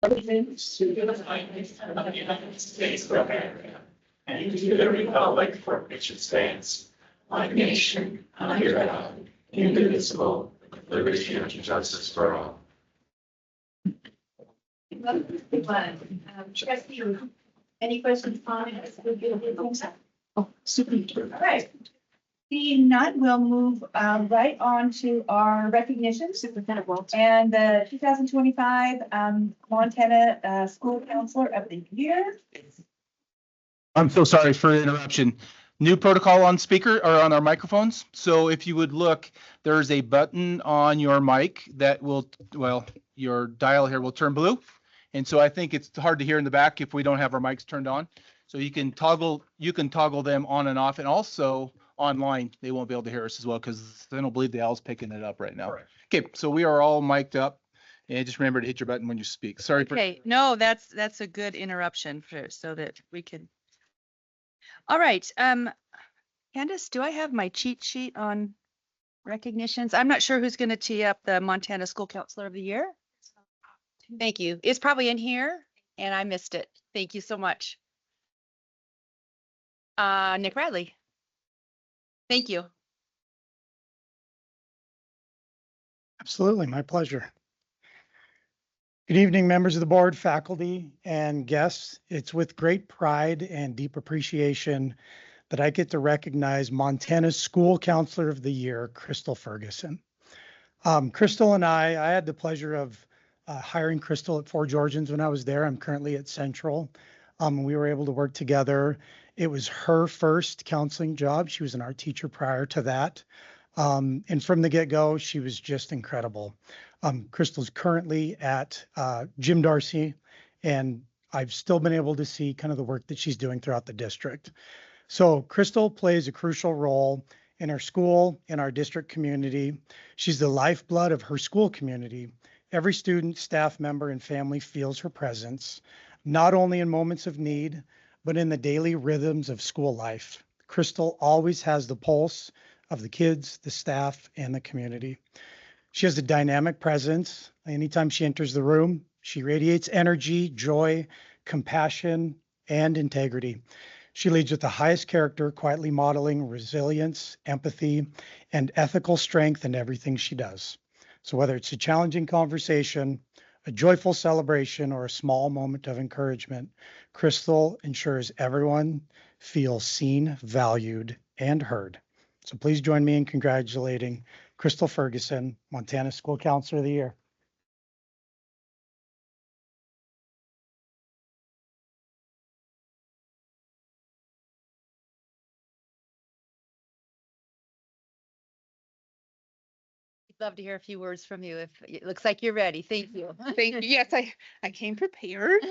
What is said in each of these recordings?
allegiance to the flag of the United States of America and to the republic for which it stands, one nation, under God, indivisible, with liberty and justice for all. Trustee, any questions, comments? Oh, super. All right. Seeing none, we'll move right on to our recognitions. And the 2025 Montana School Counselor of the Year. I'm so sorry for the interruption. New protocol on speaker or on our microphones. So if you would look, there's a button on your mic that will, well, your dial here will turn blue. And so I think it's hard to hear in the back if we don't have our mics turned on. So you can toggle them on and off, and also online, they won't be able to hear us as well because I don't believe the owl's picking it up right now. Correct. Okay, so we are all mic'd up, and just remember to hit your button when you speak. Sorry. Okay, no, that's a good interruption so that we can. All right, Candace, do I have my cheat sheet on recognitions? I'm not sure who's going to tee up the Montana School Counselor of the Year. Thank you. It's probably in here, and I missed it. Thank you so much. Nick Radley. Thank you. Absolutely, my pleasure. Good evening, members of the board, faculty, and guests. It's with great pride and deep appreciation that I get to recognize Montana's School Counselor of the Year, Crystal Ferguson. Crystal and I had the pleasure of hiring Crystal at Fort Georgians when I was there. I'm currently at Central. We were able to work together. It was her first counseling job. She was an art teacher prior to that. And from the get-go, she was just incredible. Crystal's currently at Jim Darcy, and I've still been able to see kind of the work that she's doing throughout the district. So Crystal plays a crucial role in our school, in our district community. She's the lifeblood of her school community. Every student, staff member, and family feels her presence, not only in moments of need, but in the daily rhythms of school life. Crystal always has the pulse of the kids, the staff, and the community. She has a dynamic presence. Anytime she enters the room, she radiates energy, joy, compassion, and integrity. She leads with the highest character, quietly modeling resilience, empathy, and ethical strength in everything she does. So whether it's a challenging conversation, a joyful celebration, or a small moment of encouragement, Crystal ensures everyone feels seen, valued, and heard. So please join me in congratulating Crystal Ferguson, Montana School Counselor of the Year. Love to hear a few words from you. If it looks like you're ready. Thank you. Thank you. Yes, I came prepared.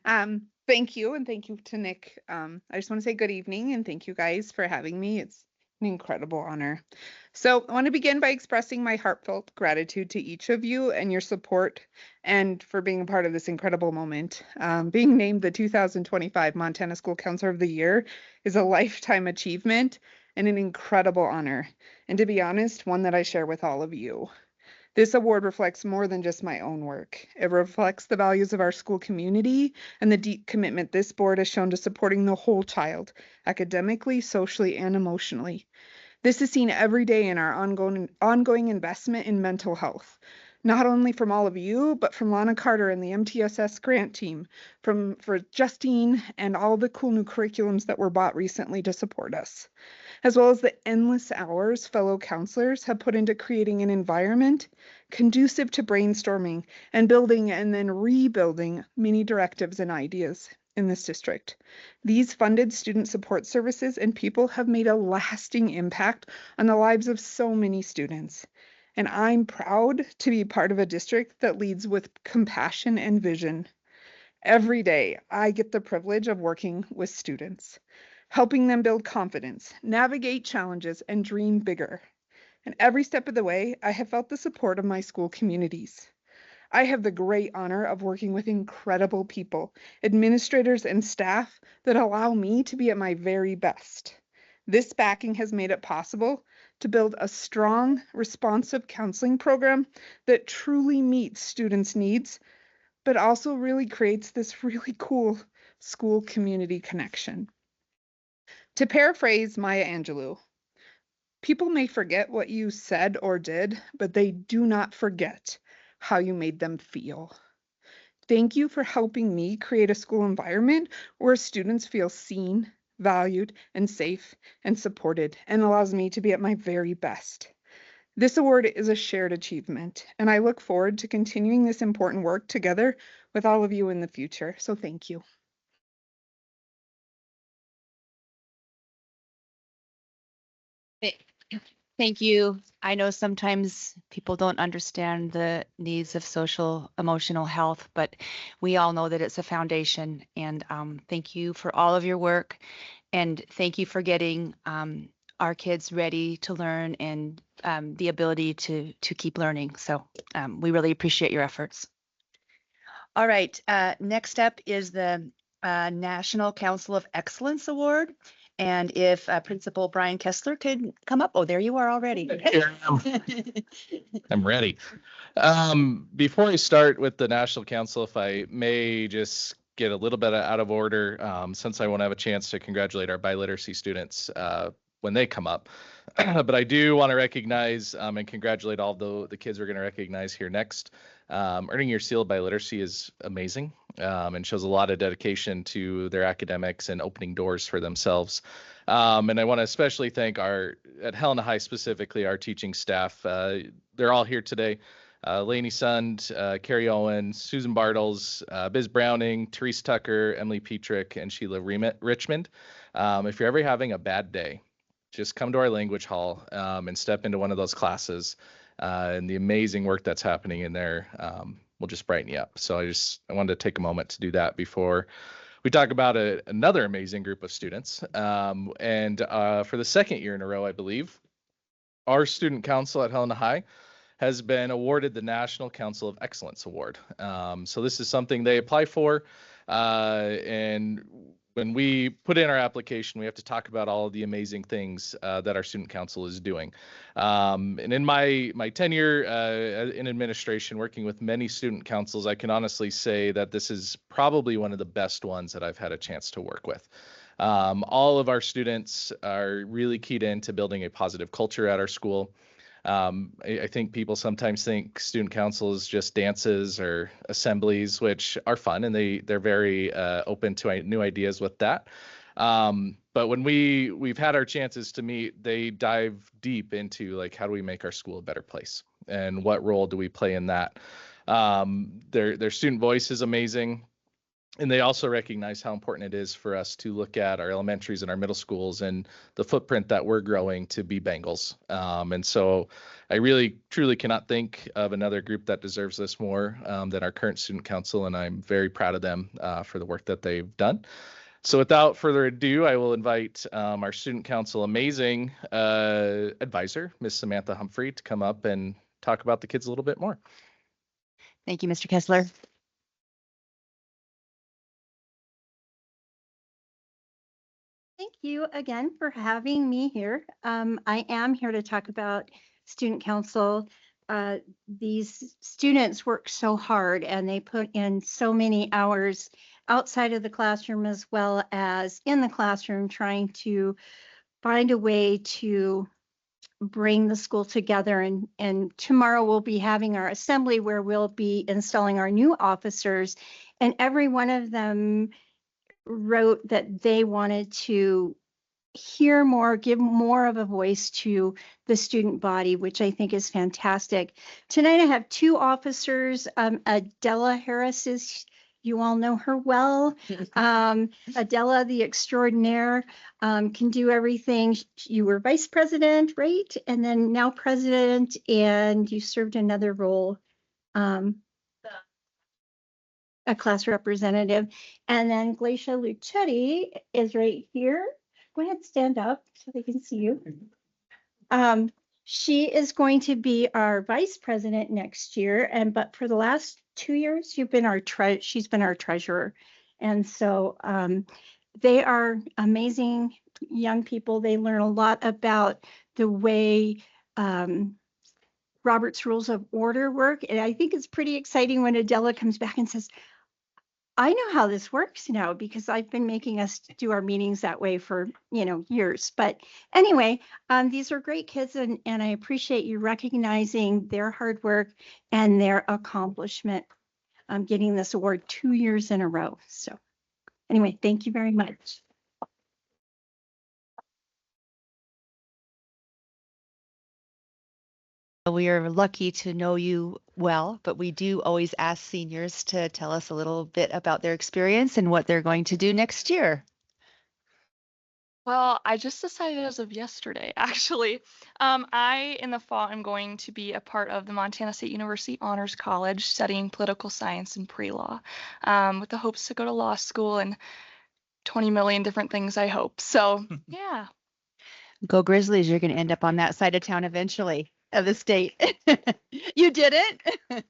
Thank you, and thank you to Nick. I just want to say good evening and thank you guys for having me. It's an incredible honor. So I want to begin by expressing my heartfelt gratitude to each of you and your support and for being a part of this incredible moment. Being named the 2025 Montana School Counselor of the Year is a lifetime achievement and an incredible honor. And to be honest, one that I share with all of you. This award reflects more than just my own work. It reflects the values of our school community and the deep commitment this board has shown to supporting the whole child, academically, socially, and emotionally. This is seen every day in our ongoing investment in mental health, not only from all of you, but from Lana Carter and the MTSS grant team, for Justine and all the cool new curriculums that were bought recently to support us, as well as the endless hours fellow counselors have put into creating an environment conducive to brainstorming and building and then rebuilding many directives and ideas in this district. These funded student support services and people have made a lasting impact on the lives of so many students. And I'm proud to be part of a district that leads with compassion and vision. Every day, I get the privilege of working with students, helping them build confidence, navigate challenges, and dream bigger. And every step of the way, I have felt the support of my school communities. I have the great honor of working with incredible people, administrators, and staff that allow me to be at my very best. This backing has made it possible to build a strong, responsive counseling program that truly meets students' needs, but also really creates this really cool school community connection. To paraphrase Maya Angelou, people may forget what you said or did, but they do not forget how you made them feel. Thank you for helping me create a school environment where students feel seen, valued, and safe and supported, and allows me to be at my very best. This award is a shared achievement, and I look forward to continuing this important work together with all of you in the future. So thank you. Thank you. I know sometimes people don't understand the needs of social emotional health, but we all know that it's a foundation. And thank you for all of your work. And thank you for getting our kids ready to learn and the ability to keep learning. So we really appreciate your efforts. All right, next up is the National Council of Excellence Award. And if Principal Brian Kessler could come up. Oh, there you are already. Here I am. I'm ready. Before I start with the National Council, if I may just get a little bit out of order, since I won't have a chance to congratulate our biliteracy students when they come up. But I do want to recognize and congratulate all the kids we're going to recognize here next. Earning your seal of biliteracy is amazing and shows a lot of dedication to their academics and opening doors for themselves. And I want to especially thank at Helena High specifically, our teaching staff. They're all here today. Lainey Sund, Carrie Owens, Susan Bartles, Biz Browning, Therese Tucker, Emily Petrick, and Sheila Richmond. If you're ever having a bad day, just come to our language hall and step into one of those classes. And the amazing work that's happening in there will just brighten you up. So I wanted to take a moment to do that before we talk about another amazing group of students. And for the second year in a row, I believe, our student council at Helena High has been awarded the National Council of Excellence Award. So this is something they apply for. And when we put in our application, we have to talk about all of the amazing things that our student council is doing. And in my tenure in administration, working with many student councils, I can honestly say that this is probably one of the best ones that I've had a chance to work with. All of our students are really keyed into building a positive culture at our school. I think people sometimes think student council is just dances or assemblies, which are fun, and they're very open to new ideas with that. But when we've had our chances to meet, they dive deep into like, how do we make our school a better place, and what role do we play in that? Their student voice is amazing. And they also recognize how important it is for us to look at our elementaries and our middle schools and the footprint that we're growing to be Bengals. And so I really, truly cannot think of another group that deserves this more than our current student council. And I'm very proud of them for the work that they've done. So without further ado, I will invite our student council amazing advisor, Miss Samantha Humphrey, to come up and talk about the kids a little bit more. Thank you, Mr. Kessler. Thank you again for having me here. I am here to talk about student council. These students work so hard and they put in so many hours outside of the classroom as well as in the classroom, trying to find a way to bring the school together. And tomorrow we'll be having our assembly where we'll be installing our new officers, and every one of them wrote that they wanted to hear more, give more of a voice to the student body, which I think is fantastic. Tonight I have two officers. Adela Harris is, you all know her well. Adela, the extraordinaire, can do everything. You were vice president, right? And then now president, and you served another role. A class representative. And then Glacia Lucetti is right here. Go ahead, stand up so they can see you. She is going to be our vice president next year. But for the last 2 years, she's been our treasurer. And so they are amazing young people, they learn a lot about the way Robert's Rules of Order work. And I think it's pretty exciting when Adela comes back and says, I know how this works now because I've been making us do our meetings that way for, years. But anyway, these are great kids and I appreciate you recognizing their hard work and their accomplishment, getting this award 2 years in a row. So anyway, thank you very much. We are lucky to know you well, but we do always ask seniors to tell us a little bit about their experience and what they're going to do next year. Well, I just decided as of yesterday, actually. I, in the fall, am going to be a part of the Montana State University Honors College studying political science and pre-law, with the hopes to go to law school and 20 million different things, I hope. So, yeah. Go Grizzlies, you're going to end up on that side of town eventually, of the state. You did it.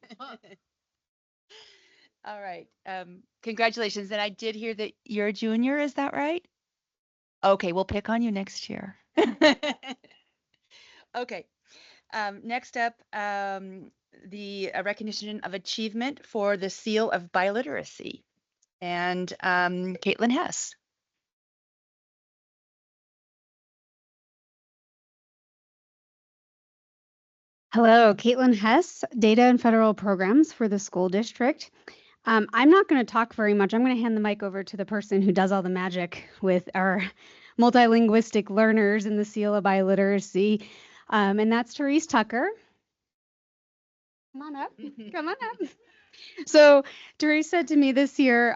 All right. Congratulations. And I did hear that you're a junior, is that right? Okay, we'll pick on you next year. Okay. Next up, the recognition of achievement for the Seal of Biliteracy. And Caitlin Hess. Hello, Caitlin Hess, Data and Federal Programs for the school district. I'm not going to talk very much. I'm going to hand the mic over to the person who does all the magic with our multilinguistic learners in the Seal of Biliteracy, and that's Therese Tucker. Come on up. Come on up. So Therese said to me this year,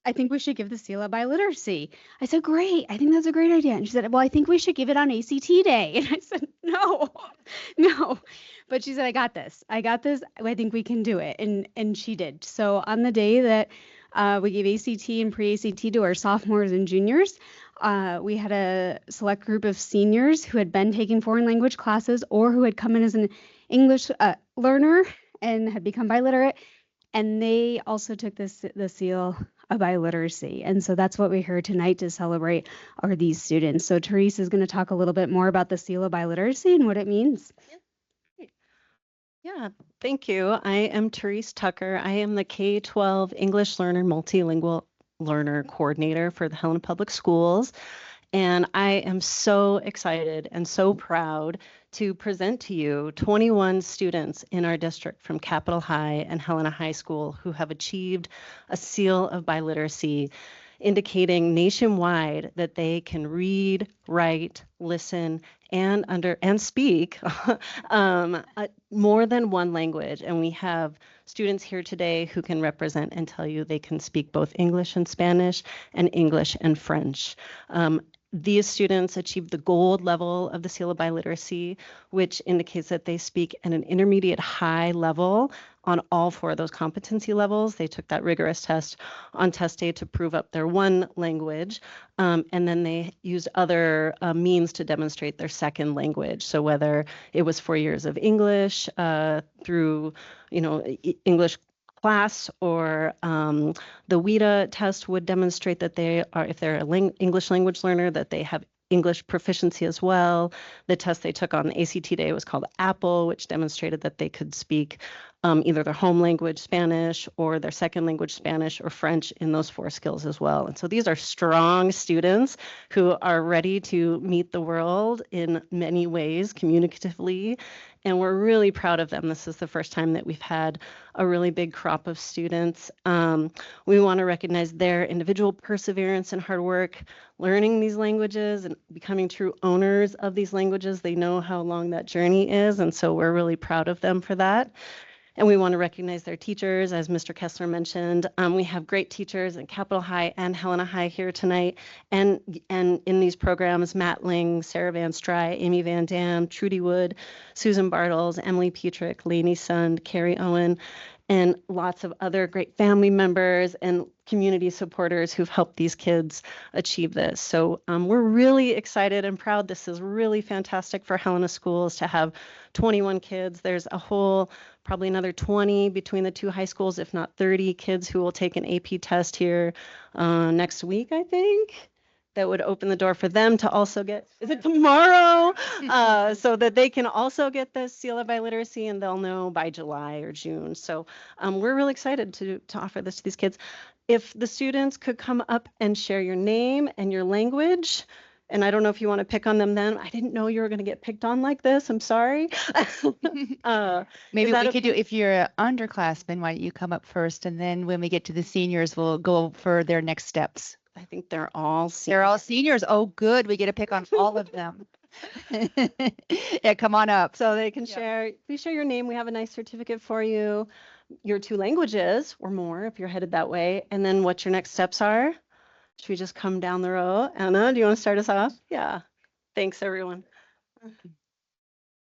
I think we should give the Seal of Biliteracy. I said, great. I think that's a great idea. And she said, well, I think we should give it on ACT Day. And I said, no. But she said, I got this. I think we can do it. And she did. So on the day that we gave ACT and pre-ACT to our sophomores and juniors, we had a select group of seniors who had been taking foreign language classes or who had come in as an English learner and had become biliterate. And they also took the Seal of Biliteracy. And so that's what we're here tonight to celebrate are these students. So Therese is going to talk a little bit more about the Seal of Biliteracy and what it means. Yeah, thank you. I am Therese Tucker. I am the K-12 English Learner Multilingual Learner Coordinator for the Helena Public Schools. And I am so excited and so proud to present to you 21 students in our district from Capitol High and Helena High School who have achieved a Seal of Biliteracy, indicating nationwide that they can read, write, listen, and speak more than one language. And we have students here today who can represent and tell you they can speak both English and Spanish and English and French. These students achieved the gold level of the Seal of Biliteracy, which indicates that they speak at an intermediate high level on all four of those competency levels. They took that rigorous test on test day to prove up their one language, and then they used other means to demonstrate their second language. So whether it was 4 years of English through, English class, or the WIDA test would demonstrate that they are, if they're an English language learner, that they have English proficiency as well. The test they took on the ACT Day was called APPLE, which demonstrated that they could speak either their home language, Spanish, or their second language, Spanish or French, in those four skills as well. And so these are strong students who are ready to meet the world in many ways communicatively. And we're really proud of them. This is the first time that we've had a really big crop of students. We want to recognize their individual perseverance and hard work, learning these languages and becoming true owners of these languages. They know how long that journey is. And so we're really proud of them for that. And we want to recognize their teachers, as Mr. Kessler mentioned. We have great teachers in Capitol High and Helena High here tonight. And in these programs, Matt Ling, Sarah Van Stry, Amy Van Dam, Trudy Wood, Susan Bartles, Emily Petrick, Lainey Sund, Carrie Owen, and lots of other great family members and community supporters who've helped these kids achieve this. So we're really excited and proud. This is really fantastic for Helena Schools to have 21 kids. There's a whole, probably another 20 between the two high schools, if not 30 kids who will take an AP test here next week, I think. that would open the door for them to also get, is it tomorrow? So that they can also get the seal of biliteracy and they'll know by July or June. So we're really excited to offer this to these kids. If the students could come up and share your name and your language, and I don't know if you want to pick on them then. I didn't know you were going to get picked on like this. I'm sorry. Maybe that we a- could do, if you're an underclassman, why don't you come up first? And then when we get to the seniors, we'll go for their next steps. I think they're all They're all seniors. Oh, good. We get to pick on all of them. Yeah, come on up. so they can share, please share your name. We have a nice certificate for you, your 2 languages or more if you're headed that way, and then what your next steps are. Should we just come down the row? Anna, do you want to start us off? Yeah. Thanks, everyone.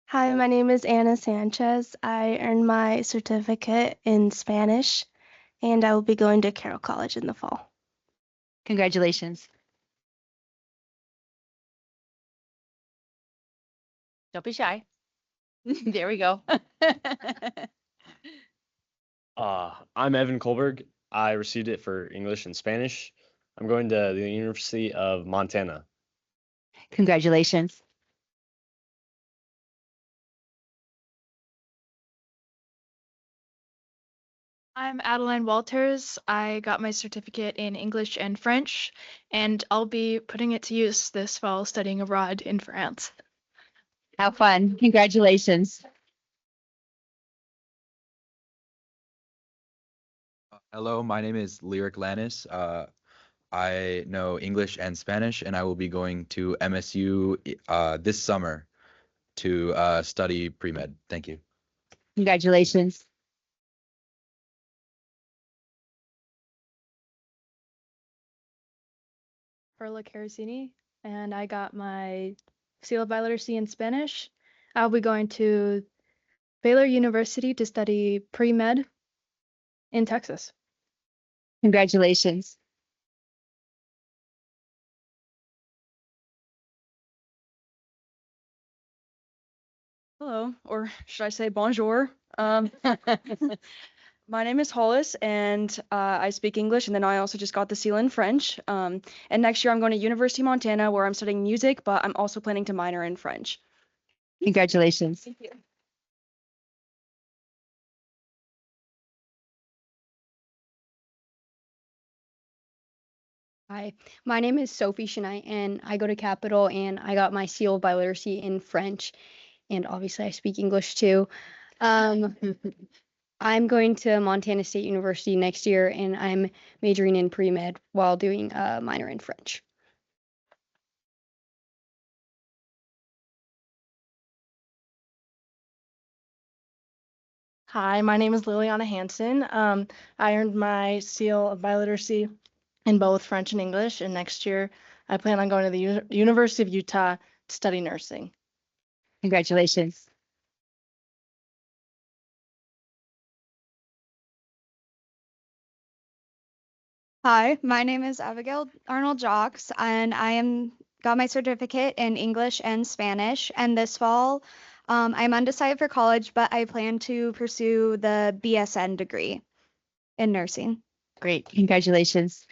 Hi, my name is Anna Sanchez. I earned my certificate in Spanish, and I will be going to Carroll College in the fall. Congratulations. Don't be shy. There we go. I'm Evan Kohlberg. I received it for English and Spanish. I'm going to the University of Montana. Congratulations. I'm Adeline Walters. I got my certificate in English and French, and I'll be putting it to use this fall studying abroad in France. How fun. Congratulations. Hello, my name is Lyric Lannis. I know English and Spanish, and I will be going to MSU this summer to study pre-med. Thank you. Congratulations. Perla Carosini, and I got my seal of biliteracy in Spanish. I'll be going to Baylor University to study pre-med in Texas. Congratulations. Hello, or should I say bonjour? My name is Hollis, and I speak English, and then I also just got the seal in French. And next year I'm going to University of Montana, where I'm studying music, but I'm also planning to minor in French. Congratulations. Thank you. Hi, my name is Sophie Chenay, and I go to Capital, and I got my seal of biliteracy in French, and obviously I speak English too. I'm going to Montana State University next year, and I'm majoring in pre-med while doing a minor in French. Hi, my name is Liliana Hansen. I earned my seal of biliteracy in both French and English, and next year I plan on going to the University of Utah to study nursing. Congratulations. Hi, my name is Abigail Arnold Jocks, and I got my certificate in English and Spanish. And this fall, I'm undecided for college, but I plan to pursue the BSN degree in nursing. Great. Congratulations.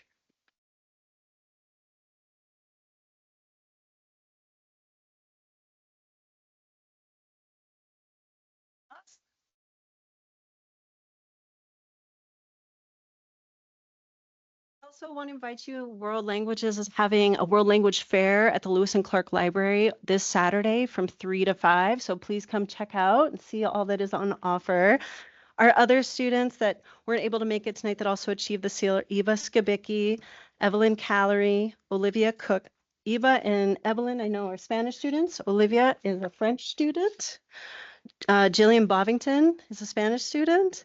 I also want to invite you, World Languages is having a World Language Fair at the Lewis and Clark Library this Saturday from 3 to 5. So please come check out and see all that is on offer. Our other students that weren't able to make it tonight that also achieved the seal are Eva Skibicki, Evelyn Callery, Olivia Cook. Eva and Evelyn, I know, are Spanish students. Olivia is a French student. Jillian Bovington is a Spanish student.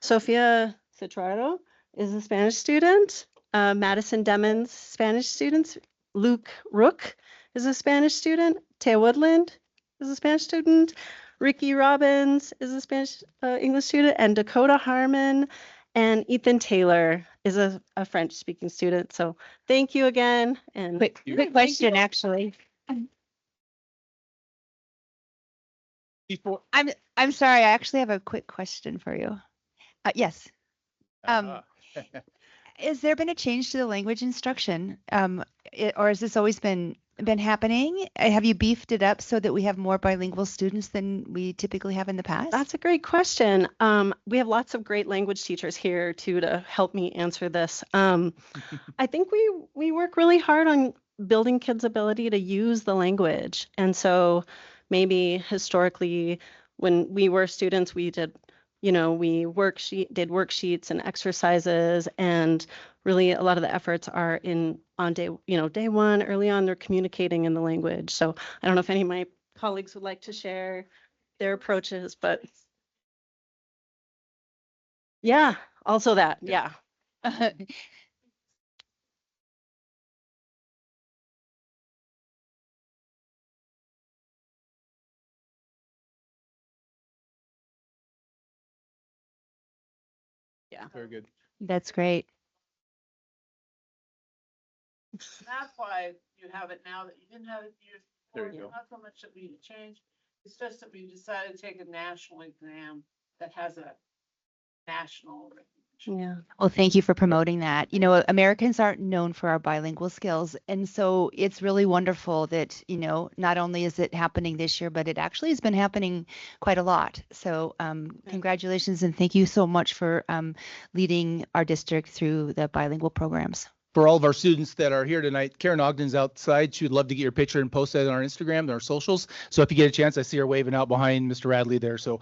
Sofia Citraro is a Spanish student. Madison Demons, Spanish students. Luke Rook is a Spanish student. Taya Woodland is a Spanish student. Ricky Robbins is a Spanish English student. And Dakota Harmon and Ethan Taylor is a French speaking student. So thank you again. And quick question, actually. I'm sorry. I actually have a quick question for you. Yes. Has there been a change to the language instruction? Or has this always been happening? Have you beefed it up so that we have more bilingual students than we typically have in the past? That's a great question. We have lots of great language teachers here too to help me answer this. I think we work really hard on building kids' ability to use the language. And so maybe historically, when we were students, we did, we did worksheets and exercises, and really a lot of the efforts are on day one, early on, they're communicating in the language. So I don't know if any of my colleagues would like to share their approaches, but yeah, also that, yeah. Yeah. Very good. That's great. That's why you have it now that you didn't have it years There before. you go. Not so much that we changed. It's just that we decided to take a national exam that has a national recognition. Yeah. Well, thank you for promoting that. Americans aren't known for our bilingual skills. And so it's really wonderful that, not only is it happening this year, but it actually has been happening quite a lot. So congratulations and thank you so much for leading our district through the bilingual programs. For all of our students that are here tonight, Karen Ogden's outside. She would love to get your picture and post that on our Instagram and our socials. So if you get a chance, I see her waving out behind Mr. Radley there. So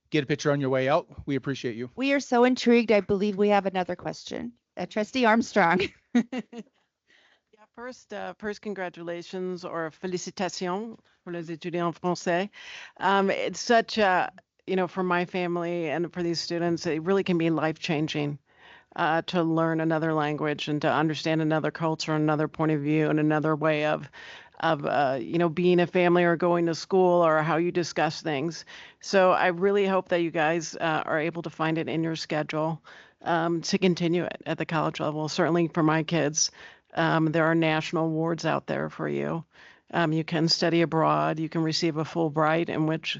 get a picture on your way out. We appreciate you. We are so intrigued. I believe we have another question. Trustee Armstrong. First, congratulations or félicitations pour les étudiants français. It's such a, for my family and for these students, it really can be life-changing to learn another language and to understand another culture, another point of view, and another way of being a family or going to school or how you discuss things. So I really hope that you guys are able to find it in your schedule to continue it at the college level. Certainly for my kids, there are national awards out there for you. You can study abroad. You can receive a Fulbright, in which,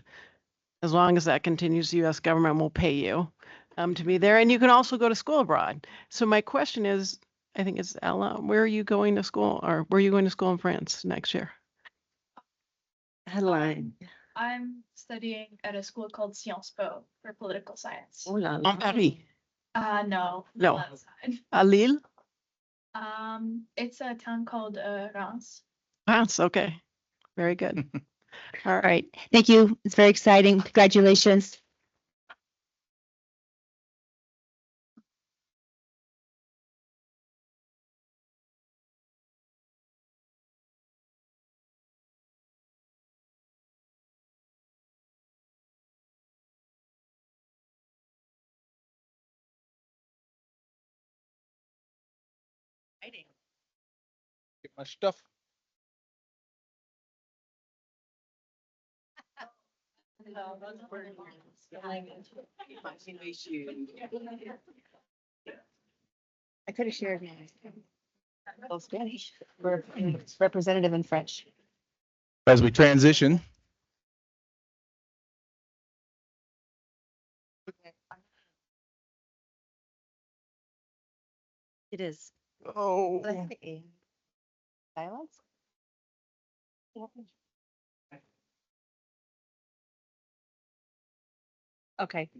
as long as that continues, the U.S. government will pay you to be there. And you can also go to school abroad. So my question is, I think it's Ella, where are you going to school, or where are you going to school in France next year? Headline. I'm studying at a school called Sciences Po for political science. En Paris. No. No. Outside. À Lille? It's a town called Reims. France, okay. Very good. All right. Thank you. It's very exciting. Congratulations. Get my stuff. I could have shared mine. Spanish. We're representative in French. As we transition. It is. Oh. Silence. Okay. I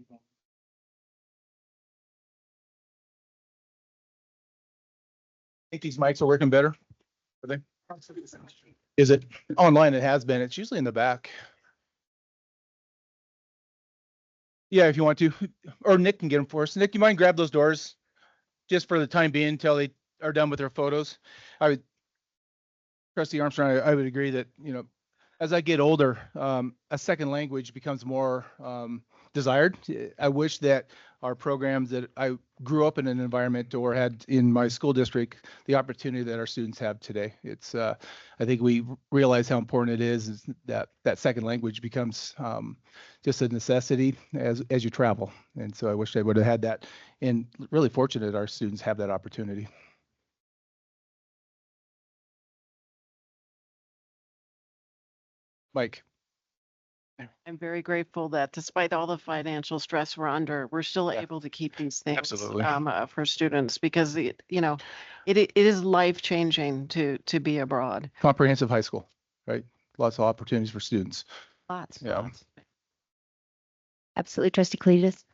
think these mics are working better. Are they? Is it online? It has been. It's usually in the back. Yeah, if you want to, or Nick can get them for us. Nick, you mind grab those doors just for the time being until they are done with their photos? Trustee Armstrong, I would agree that, as I get older, a second language becomes more desired. I wish that our programs that I grew up in an environment or had in my school district, the opportunity that our students have today. It's, I think we realize how important it is that second language becomes just a necessity as you travel. And so I wish I would have had that, and really fortunate our students have that opportunity. Mike. I'm very grateful that despite all the financial stress we're under, we're still able to keep these things Absolutely. for students because it is life changing to be abroad. Comprehensive high school, right? Lots of opportunities for students. Lots. Yeah. Absolutely, Trustee Cletus.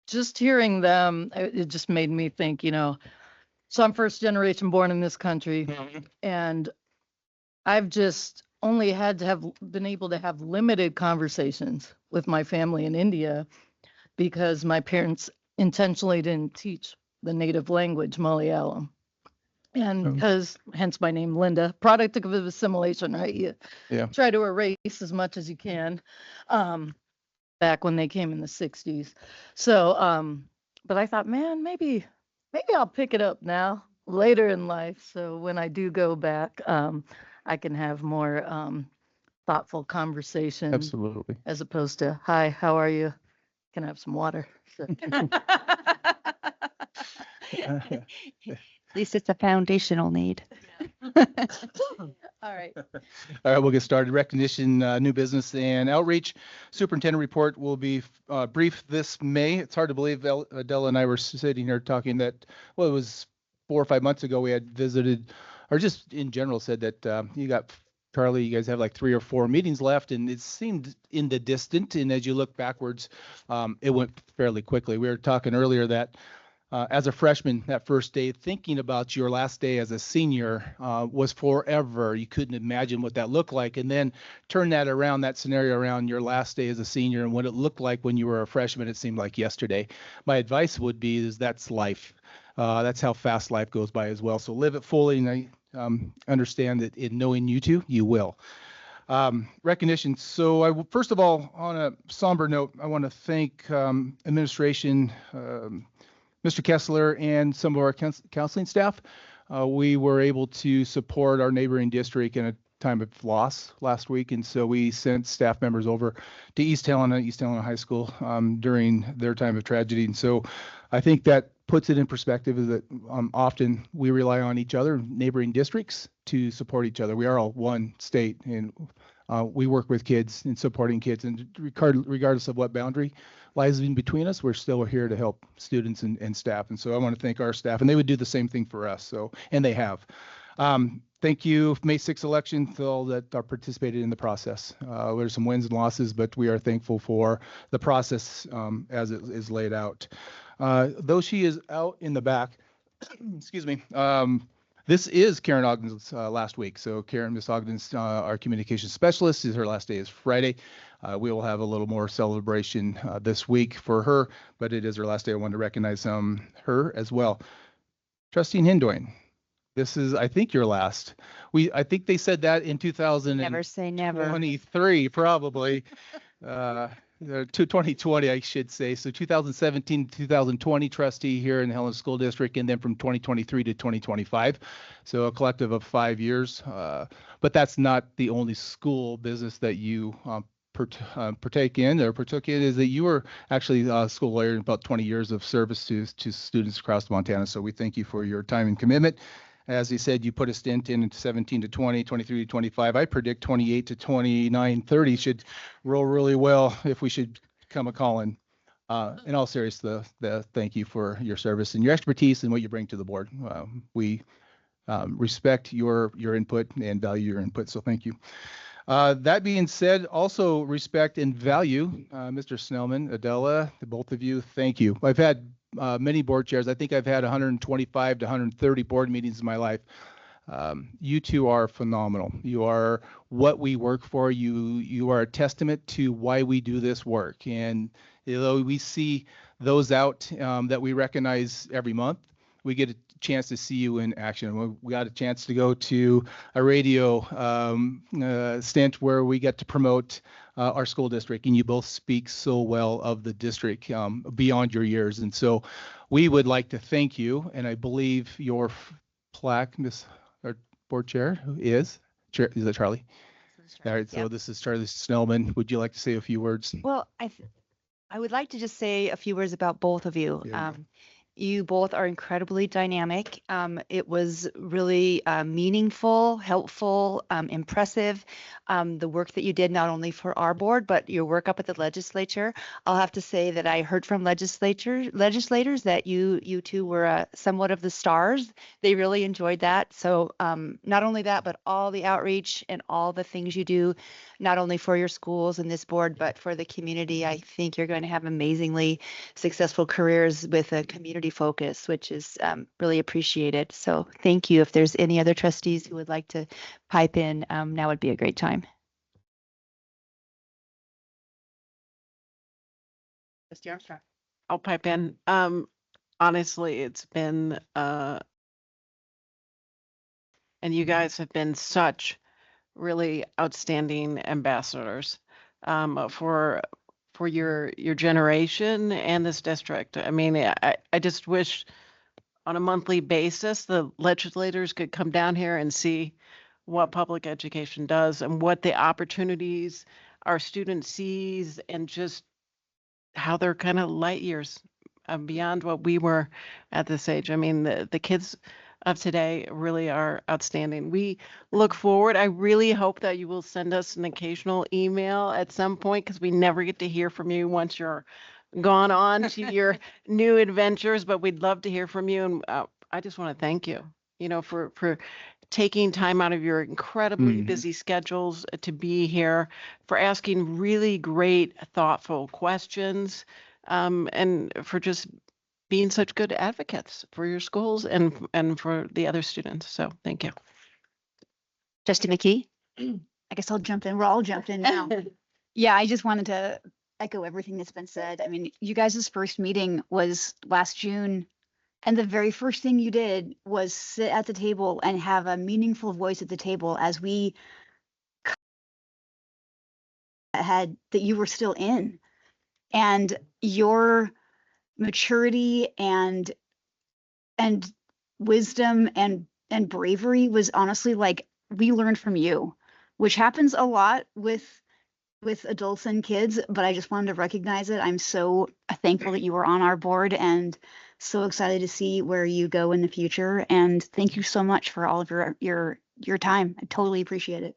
Just hearing them, it just made me think, so I'm first generation born in this country, and I've just only had to have been able to have limited conversations with my family in India because my parents intentionally didn't teach the native language, Malayalam. And because, hence my name, Linda, product of assimilation, right? You try to erase as much as you can. Back when they came in the 60s. So, but I thought, man, maybe I'll pick it up now later in life. So when I do go back, I can have more thoughtful conversation. Absolutely. As opposed to, hi, how are you? Can I have some water? So. At least it's a foundational need. All right. All right, we'll get started. Recognition, new business and outreach. Superintendent report will be brief this May. It's hard to believe Adela and I were sitting here talking that, well, it was 4 or 5 months ago we had visited, or just in general said that you got, Charlie, you guys have like 3 or 4 meetings left, and it seemed in the distant, and as you look backwards, it went fairly quickly. We were talking earlier that as a freshman, that first day, thinking about your last day as a senior was forever. You couldn't imagine what that looked like. And then turn that around, that scenario around your last day as a senior and what it looked like when you were a freshman, it seemed like yesterday. My advice would be is that's life. That's how fast life goes by as well. So live it fully, and I understand that in knowing you two, you will. Recognition. So first of all, on a somber note, I want to thank administration, Mr. Kessler, and some of our counseling staff. We were able to support our neighboring district in a time of loss last week, and so we sent staff members over to East Helena High School during their time of tragedy. And so I think that puts it in perspective is that often we rely on each other, neighboring districts, to support each other. We are all one state, and we work with kids and supporting kids, and regardless of what boundary lies in between us, we're still here to help students and staff. And so I want to thank our staff, and they would do the same thing for us. So, and they have. Thank you, May 6th election, to all that are participated in the process. There's some wins and losses, but we are thankful for the process as it is laid out. Though she is out in the back, excuse me, this is Karen Ogden's last week. So Miss Ogden's our communications specialist. Her last day is Friday. We will have a little more celebration this week for her, but it is her last day. I wanted to recognize her as well. Trustee Hindoin, this is, I think, your last. I think they said that in 2023, Never say never. probably. 2020, I should say. So 2017 to 2020 trustee here in the Helena School District, and then from 2023 to 2025. So a collective of 5 years. But that's not the only school business that you partook in, is that you were actually a school lawyer in about 20 years of service to students across Montana. So we thank you for your time and commitment. As he said, you put a stint in 17 to 20, 23 to 25. I predict 28 to 29, 30 should roll really well if we should come a calling. In all seriousness, the thank you for your service and your expertise and what you bring to the board. We respect your input and value your input, so thank you. That being said, also respect and value Mr. Snellman, Adela, both of you, thank you. I've had many board chairs. I think I've had 125 to 130 board meetings in my life. You two are phenomenal. You are what we work for. You are a testament to why we do this work. And though we see those out that we recognize every month, we get a chance to see you in action. We got a chance to go to a radio stint where we get to promote our school district, and you both speak so well of the district beyond your years. And so we would like to thank you, and I believe your plaque, Miss our board chair, is that Charlie? All right, so this is Charlie Snellman. Would you like to say a few words? Well, I would like to just say a few words about both of you. You both are incredibly dynamic. It was really meaningful, helpful, impressive. The work that you did not only for our board, but your work up at the legislature. I'll have to say that I heard from legislators that you two were somewhat of the stars. They really enjoyed that. So not only that, but all the outreach and all the things you do, not only for your schools and this board, but for the community. I think you're going to have amazingly successful careers with a community focus, which is really appreciated. So thank you. If there's any other trustees who would like to pipe in, now would be a great time. Trustee Armstrong. I'll pipe in. Honestly, it's been, and you guys have been such really outstanding ambassadors for your generation and this district. I mean, I just wish on a monthly basis the legislators could come down here and see what public education does and what the opportunities our students sees, and just how they're kind of light years beyond what we were at this age. I mean, the kids of today really are outstanding. We look forward. I really hope that you will send us an occasional email at some point, because we never get to hear from you once you're gone on to your new adventures, but we'd love to hear from you. And I just want to thank you, for taking time out of your incredibly busy schedules to be here, for asking really great, thoughtful questions, and for just being such good advocates for your schools and for the other students. So thank you. Trustee McKee? I guess I'll jump in. We're all jumped in now. Yeah, I just wanted to echo everything that's been said. I mean, you guys' first meeting was last June, and the very first thing you did was sit at the table and have a meaningful voice at the table as we had that you were still in. And your maturity and wisdom and bravery was honestly like, we learned from you, which happens a lot with adults and kids, but I just wanted to recognize it. I'm so thankful that you were on our board, and so excited to see where you go in the future. And thank you so much for all of your time. I totally appreciate it.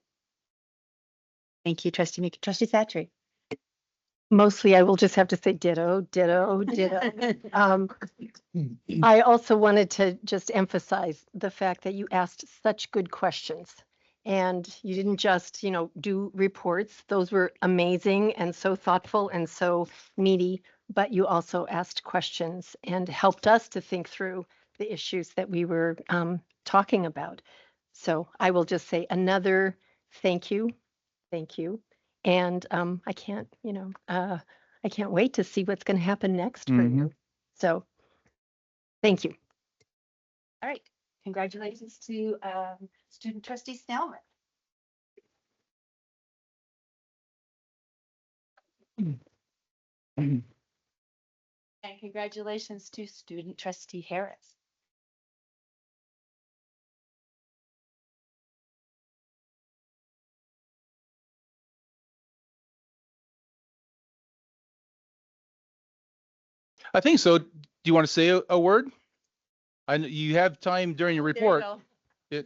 Thank you, Trustee McKee. Trustee Thatcher? Mostly, I will just have to say ditto, ditto, ditto. I also wanted to just emphasize the fact that you asked such good questions, and you didn't just, do reports. Those were amazing and so thoughtful and so meaty, but you also asked questions and helped us to think through the issues that we were talking about. So I will just say another thank you. Thank you. And I can't wait to see what's going to happen next for you. So thank you. All right. Congratulations to student trustee Snellman. And congratulations to student trustee Harris. I think so. Do you want to say a word? I know you have time during your report. A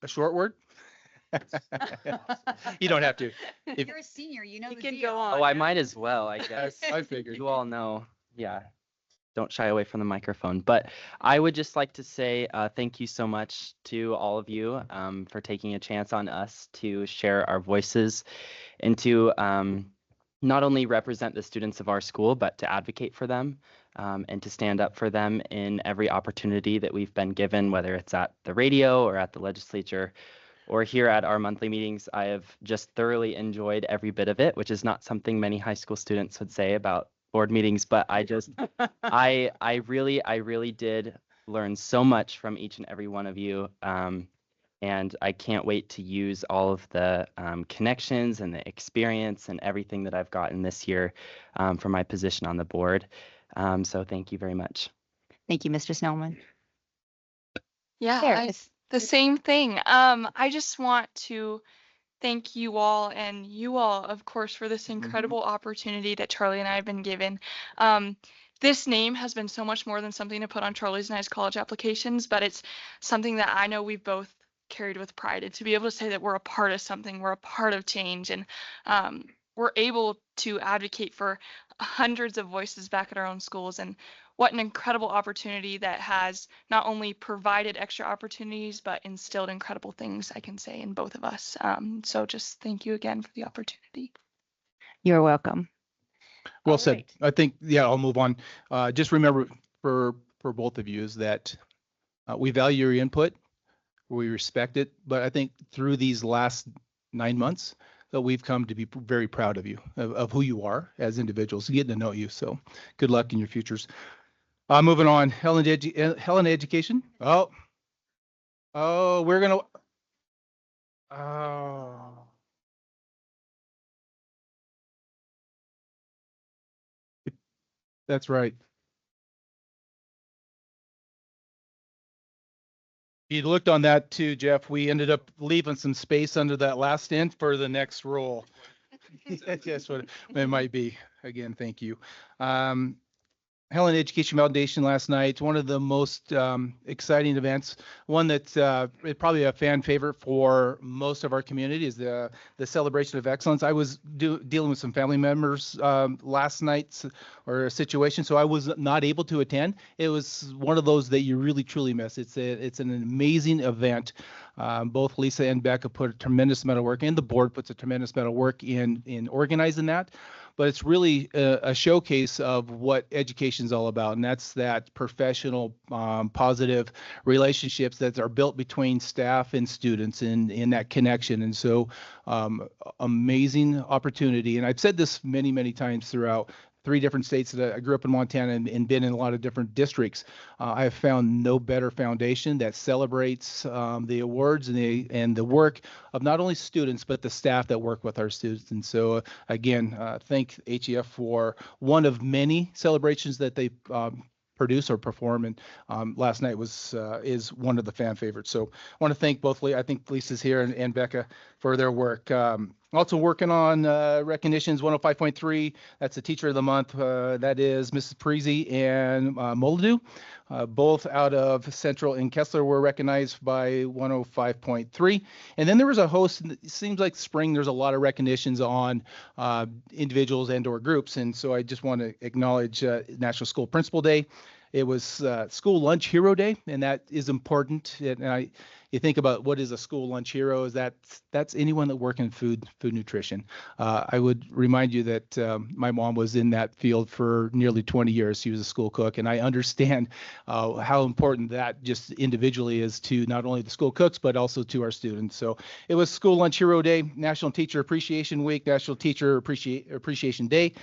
short word? You don't have to. You're a senior, you know. You can go on. Oh, I might as well, I guess. I figured. You all know. Yeah. Don't shy away from the microphone. But I would just like to say thank you so much to all of you for taking a chance on us to share our voices and to not only represent the students of our school, but to advocate for them and to stand up for them in every opportunity that we've been given, whether it's at the radio or at the legislature or here at our monthly meetings. I have just thoroughly enjoyed every bit of it, which is not something many high school students would say about board meetings, but I really did learn so much from each and every one of you. And I can't wait to use all of the connections and the experience and everything that I've gotten this year for my position on the board. So thank you very much. Thank you, Mr. Snellman. Yeah, the same thing. I just want to thank you all, and you all, of course, for this incredible opportunity that Charlie and I have been given. this name has been so much more than something to put on Charlie's and I's college applications, but it's something that I know we've both carried with pride. And to be able to say that we're a part of something, we're a part of change, and we're able to advocate for hundreds of voices back at our own schools. And what an incredible opportunity that has not only provided extra opportunities, but instilled incredible things, I can say, in both of us. So just thank you again for the opportunity. You're welcome. Well All said. right. I think, yeah, I'll move on. Just remember for both of you is that we value your input, we respect it, but I think through these last 9 months that we've come to be very proud of you, of who you are as individuals, getting to know you. So good luck in your futures. Moving on, Helen Education. Oh, we're gonna. Oh. That's right. You looked on that too, Jeff. We ended up leaving some space under that last end for the next role. That's what it might be. Again, thank you. Helen Education Foundation last night, one of the most exciting events, one that's probably a fan favorite for most of our community is the Celebration of Excellence. I was dealing with some family members last night or a situation, so I was not able to attend. It was one of those that you really truly miss. It's an amazing event. Both Lisa and Becca put a tremendous amount of work, and the board puts a tremendous amount of work in organizing that. But it's really a showcase of what education is all about, and that's that professional, positive relationships that are built between staff and students in that connection. And so, amazing opportunity. And I've said this many, many times throughout 3 different states that I grew up in Montana and been in a lot of different districts. I have found no better foundation that celebrates the awards and the work of not only students, but the staff that work with our students. And so again, thank HEF for one of many celebrations that they produce or perform. And last night is one of the fan favorites. So I want to thank both, I think Lisa's here and Becca for their work. Also working on recognitions, 105.3, that's the Teacher of the Month. That is Mrs. Parisi and Moladu. Both out of Central and Kessler were recognized by 105.3. And then there was a host, it seems like spring, there's a lot of recognitions on individuals and or groups. And so I just want to acknowledge National School Principal Day. It was School Lunch Hero Day, and that is important. And you think about what is a school lunch hero, is that's anyone that works in food nutrition. I would remind you that my mom was in that field for nearly 20 years. She was a school cook, and I understand how important that just individually is to not only the school cooks, but also to our students. So it was School Lunch Hero Day, National Teacher Appreciation Week, National Teacher Appreciation Day,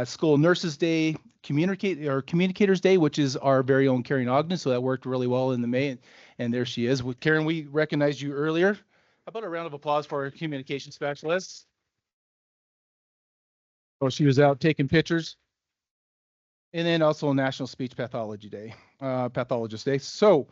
School Nurses Day, Communicators Day, which is our very own Karen Ogden. So that worked really well in the May. And there she is. Karen, we recognized you earlier. How about a round of applause for our communication specialist? Oh, she was out taking pictures. And then also National Speech Pathology Day, Pathologist Day. So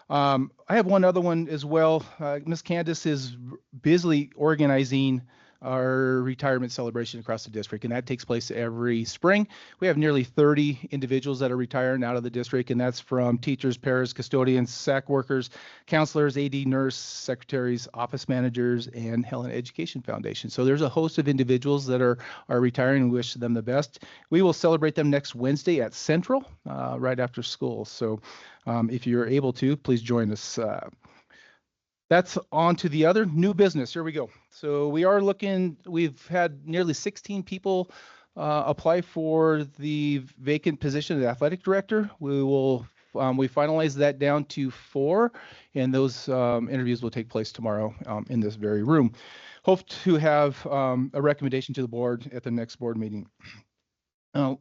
I have one other one as well. Miss Candace is busily organizing our retirement celebration across the district, and that takes place every spring. We have nearly 30 individuals that are retiring out of the district, and that's from teachers, paras, custodians, SAC workers, counselors, AD nurse, secretaries, office managers, and Helen Education Foundation. So there's a host of individuals that are retiring, and we wish them the best. We will celebrate them next Wednesday at Central, right after school. So if you're able to, please join us. That's on to the other new business. Here we go. So we've had nearly 16 people apply for the vacant position of the athletic director. We finalized that down to 4, and those interviews will take place tomorrow in this very room. Hope to have a recommendation to the board at the next board meeting. And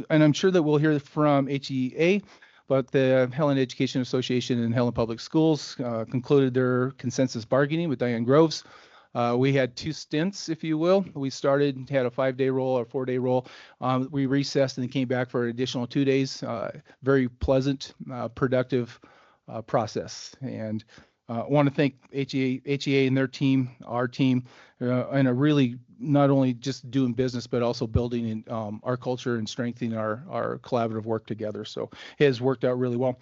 I'm sure that we'll hear from HEA. But the Helen Education Association and Helen Public Schools concluded their consensus bargaining with Diane Groves. We had 2 stints, if you will. We had a 5-day roll or 4-day roll. We recessed and then came back for an additional 2 days. Very pleasant, productive process. And I want to thank HEA and their team, our team, and a really not only just doing business, but also building in, our culture and strengthening our collaborative work together. So it has worked out really well.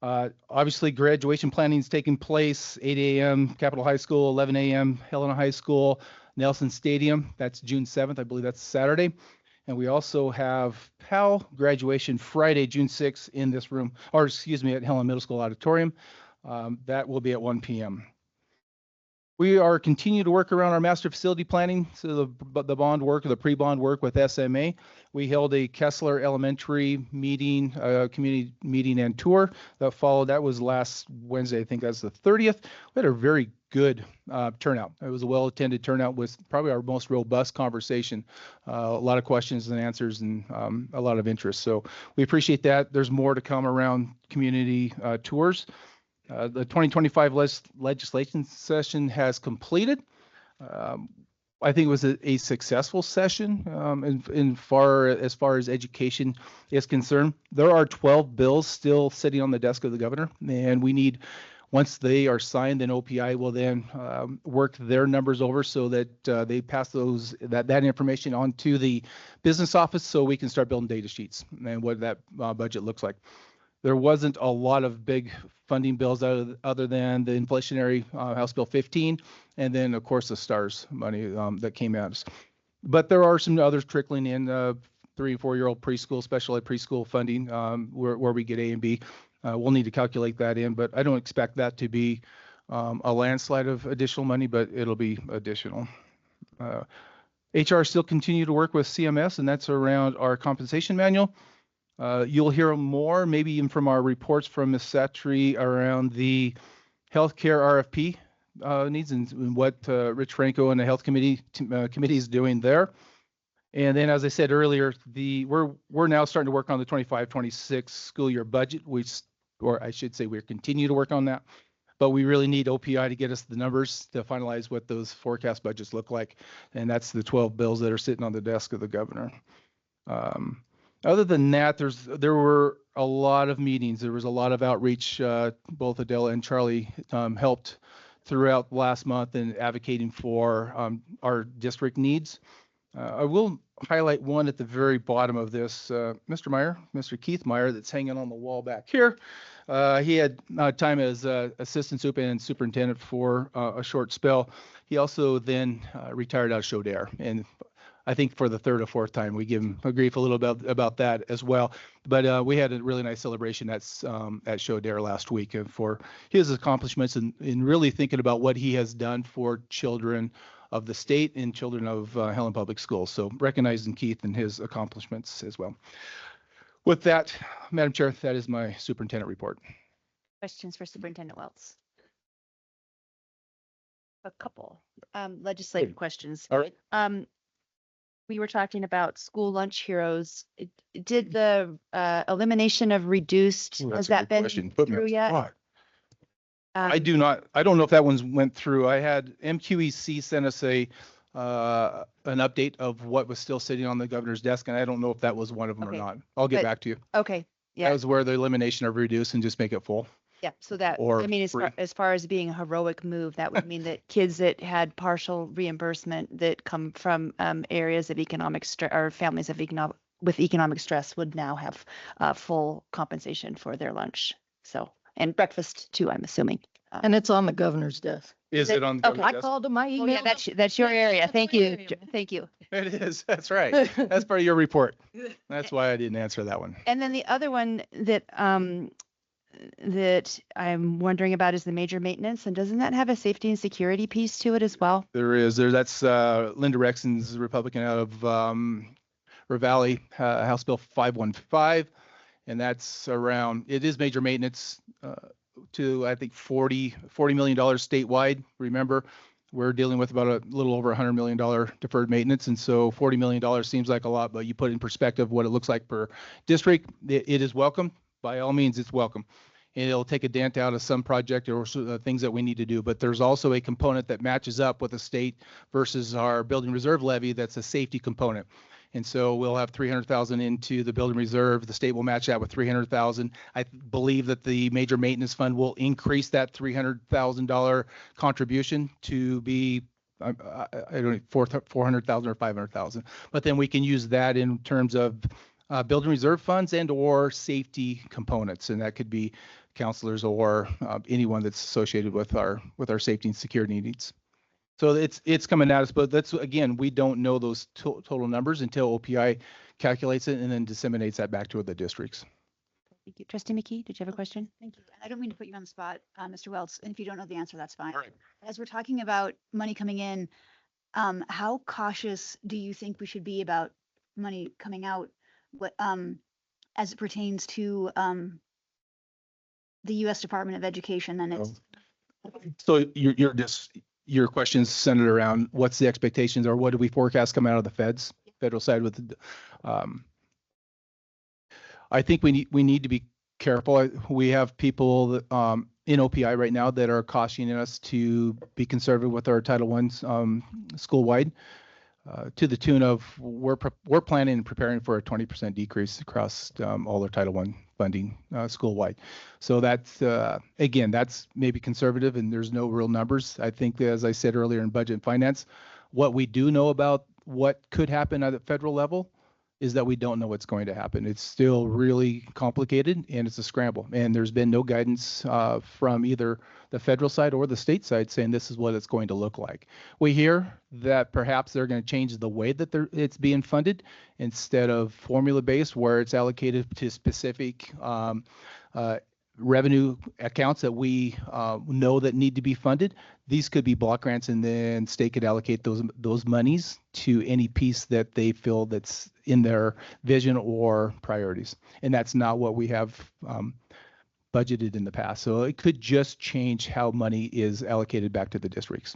Obviously, graduation planning is taking place 8 a.m. Capitol High School, 11 a.m. Helena High School, Nelson Stadium. That's June 7th. I believe that's Saturday. And we also have PAL graduation Friday, June 6th in this room, or excuse me, at Helena Middle School Auditorium. That will be at 1 p.m. We are continuing to work around our master facility planning, so the bond work or the pre-bond work with SMA. We held a Kessler Elementary meeting, community meeting and tour that followed. That was last Wednesday, I think that's the 30th. We had a very good turnout. It was a well-attended turnout with probably our most robust conversation. A lot of questions and answers and a lot of interest. So we appreciate that. There's more to come around community tours. The 2025 legislation session has completed. I think it was a successful session as far as education is concerned. There are 12 bills still sitting on the desk of the governor, and we need, once they are signed, then OPI will then work their numbers over so that they pass that information on to the business office so we can start building data sheets and what that budget looks like. There wasn't a lot of big funding bills other than the inflationary House Bill 15, and then of course the STARS money that came out. But there are some others trickling in, 3 and 4-year-old preschool, special ed preschool funding, where we get A and B. We'll need to calculate that in, but I don't expect that to be a landslide of additional money, but it'll be additional. HR still continue to work with CMS, and that's around our compensation manual. You'll hear more, maybe even from our reports from Ms. Satry around the healthcare RFP needs and what Rich Franco and the health committee is doing there. And then, as I said earlier, we're now starting to work on the 25-26 school year budget, or I should say we're continuing to work on that. But we really need OPI to get us the numbers to finalize what those forecast budgets look like. And that's the 12 bills that are sitting on the desk of the governor. Other than that, there were a lot of meetings. There was a lot of outreach. Both Adela and Charlie helped throughout last month in advocating for our district needs. I will highlight one at the very bottom of this. Mr. Keith Meyer, that's hanging on the wall back here. He had time as assistant superintendent for a short spell. He also then retired out of Chaudère, and I think for the third or fourth time, we give him a grief a little bit about that as well. But we had a really nice celebration at Chaudère last week for his accomplishments and really thinking about what he has done for children of the state and children of Helena Public Schools. So recognizing Keith and his accomplishments as well. With that, Madam Chair, that is my superintendent report. Questions for Superintendent Welts? A couple legislative questions. All right. We were talking about school lunch heroes. Did the elimination of reduced, has that been through yet? I don't know if that one went through. I had MQEC send us an update of what was still sitting on the governor's desk, and I don't know if that was one of them or not. I'll get back to you. Okay, yeah. That was where the elimination of reduce and just make it full. Yeah, so that, Or I mean, as far as being a heroic move, that would mean that kids that had partial reimbursement that come from areas of economic stress or families of with economic stress would now have full compensation for their lunch. So, and breakfast too, I'm assuming. And it's on the governor's desk. Is it on the Okay. governor's I desk? called to my email. Oh, yeah, that's your area. Thank you. Thank you. It is. That's right. That's part of your report. That's why I didn't answer that one. And then the other one that that I'm wondering about is the major maintenance. And doesn't that have a safety and security piece to it as well? There is. That's Linda Rexon's Republican out of Ravalli, House Bill 515. And that's around, it is major maintenance to, I think, $40 million statewide. Remember, we're dealing with about a little over $100 million deferred maintenance. And so $40 million seems like a lot, but you put in perspective what it looks like per district, it is welcome. By all means, it's welcome. And it'll take a dent out of some project or things that we need to do. But there's also a component that matches up with the state versus our building reserve levy that's a safety component. And so we'll have 300,000 into the building reserve. The state will match that with 300,000. I believe that the major maintenance fund will increase that $300,000 contribution to be I don't know, 400,000 or 500,000. But then we can use that in terms of building reserve funds and or safety components, and that could be counselors or anyone that's associated with our safety and security needs. So it's coming at us, but that's, again, we don't know those total numbers until OPI calculates it and then disseminates that back to the districts. Thank you. Trustee McKee, did you have a question? Thank you. And I don't mean to put you on the spot, Mr. Welts, and if you don't know the answer, that's fine. As we're talking about money coming in, how cautious do you think we should be about money coming out, as it pertains to the U.S. Department of Education and its? So your question's centered around what's the expectations or what do we forecast coming out of the federal side with the, I think we need to be careful. We have people that, in OPI right now that are cautioning us to be conservative with our Title I school-wide, to the tune of we're planning and preparing for a 20% decrease across all our Title I funding school-wide. So that's, again, that's maybe conservative and there's no real numbers. I think that, as I said earlier in budget and finance, what we do know about what could happen at the federal level is that we don't know what's going to happen. It's still really complicated and it's a scramble. And there's been no guidance from either the federal side or the state side saying this is what it's going to look like. We hear that perhaps they're going to change the way that it's being funded instead of formula-based where it's allocated to specific revenue accounts that we know that need to be funded. These could be block grants, and then state could allocate those monies to any piece that they feel that's in their vision or priorities. And that's not what we have budgeted in the past. So it could just change how money is allocated back to the districts.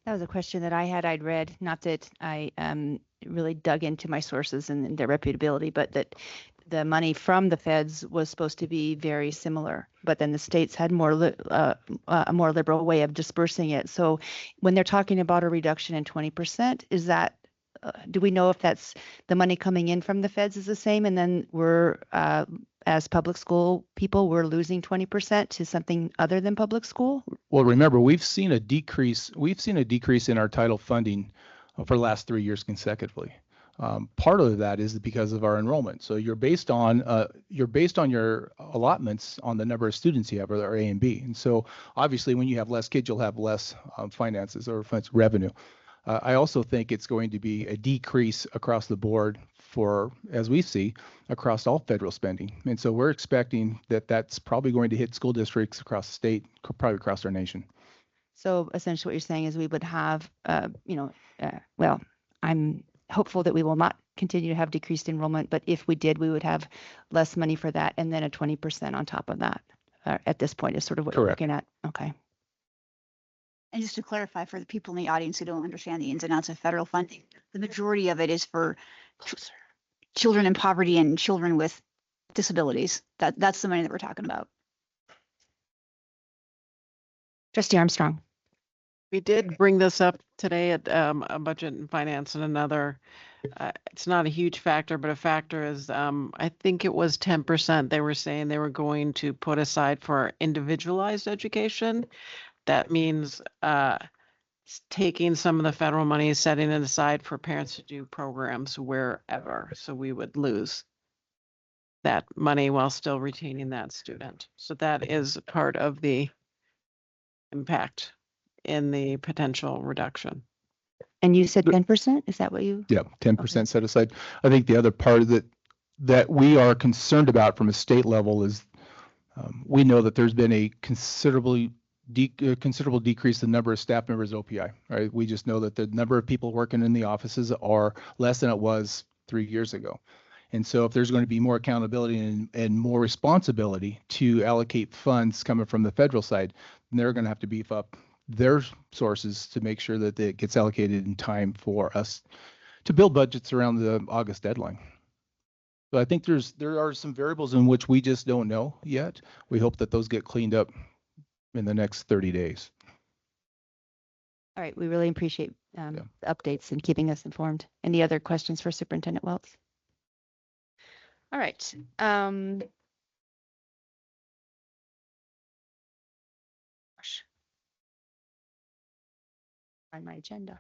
That was a question that I had. I'd read, not that I really dug into my sources and their reputability, but that the money from the feds was supposed to be very similar, but then the states had a more liberal way of dispersing it. So when they're talking about a reduction in 20%, is that, do we know if that's the money coming in from the feds is the same, and then we're, as public school people, we're losing 20% to something other than public school? Well, remember, we've seen a decrease in our title funding for the last 3 years consecutively. Part of that is because of our enrollment. So you're based on your allotments on the number of students you have, or A and B. And so obviously when you have less kids, you'll have less finances or revenue. I also think it's going to be a decrease across the board for, as we see, across all federal spending. And so we're expecting that that's probably going to hit school districts across the state, probably across our nation. So essentially what you're saying is we would have, well, I'm hopeful that we will not continue to have decreased enrollment, but if we did, we would have less money for that and then a 20% on top of that at this point is sort of what we're looking at. Okay. And just to clarify for the people in the audience who don't understand the ins and outs of federal funding, the majority of it is for children in poverty and children with disabilities. That's the money that we're talking about. Trustee Armstrong. We did bring this up today at a budget and finance and another. It's not a huge factor, but a factor is I think it was 10% they were saying they were going to put aside for individualized education. That means taking some of the federal money, setting it aside for parents to do programs wherever. So we would lose that money while still retaining that student. So that is part of the impact in the potential reduction. And you said 10%? Is that what you? Yeah, 10% set aside. I think the other part of it that we are concerned about from a state level is we know that there's been a considerable decrease in the number of staff members at OPI, right? We just know that the number of people working in the offices are less than it was 3 years ago. And so if there's going to be more accountability and more responsibility to allocate funds coming from the federal side, then they're going to have to beef up their sources to make sure that it gets allocated in time for us to build budgets around the August deadline. So I think there are some variables in which we just don't know yet. We hope that those get cleaned up in the next 30 days. All right, we really appreciate the updates and keeping us informed. Any other questions for Superintendent Welts? All right. Gosh. On my agenda.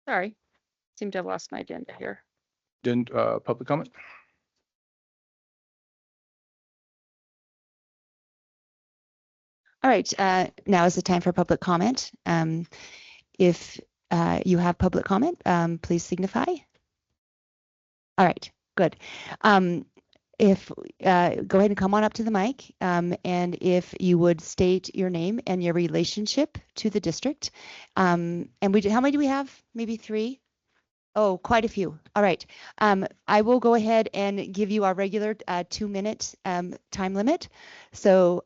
Sorry, seem to have lost my agenda here. Didn't, public comment? All right, now is the time for public comment. If you have public comment, please signify. All right, good. If go ahead and come on up to the mic, and if you would state your name and your relationship to the district. And how many do we have? Maybe 3? Oh, quite a few. All right. I will go ahead and give you our regular 2-minute time limit. So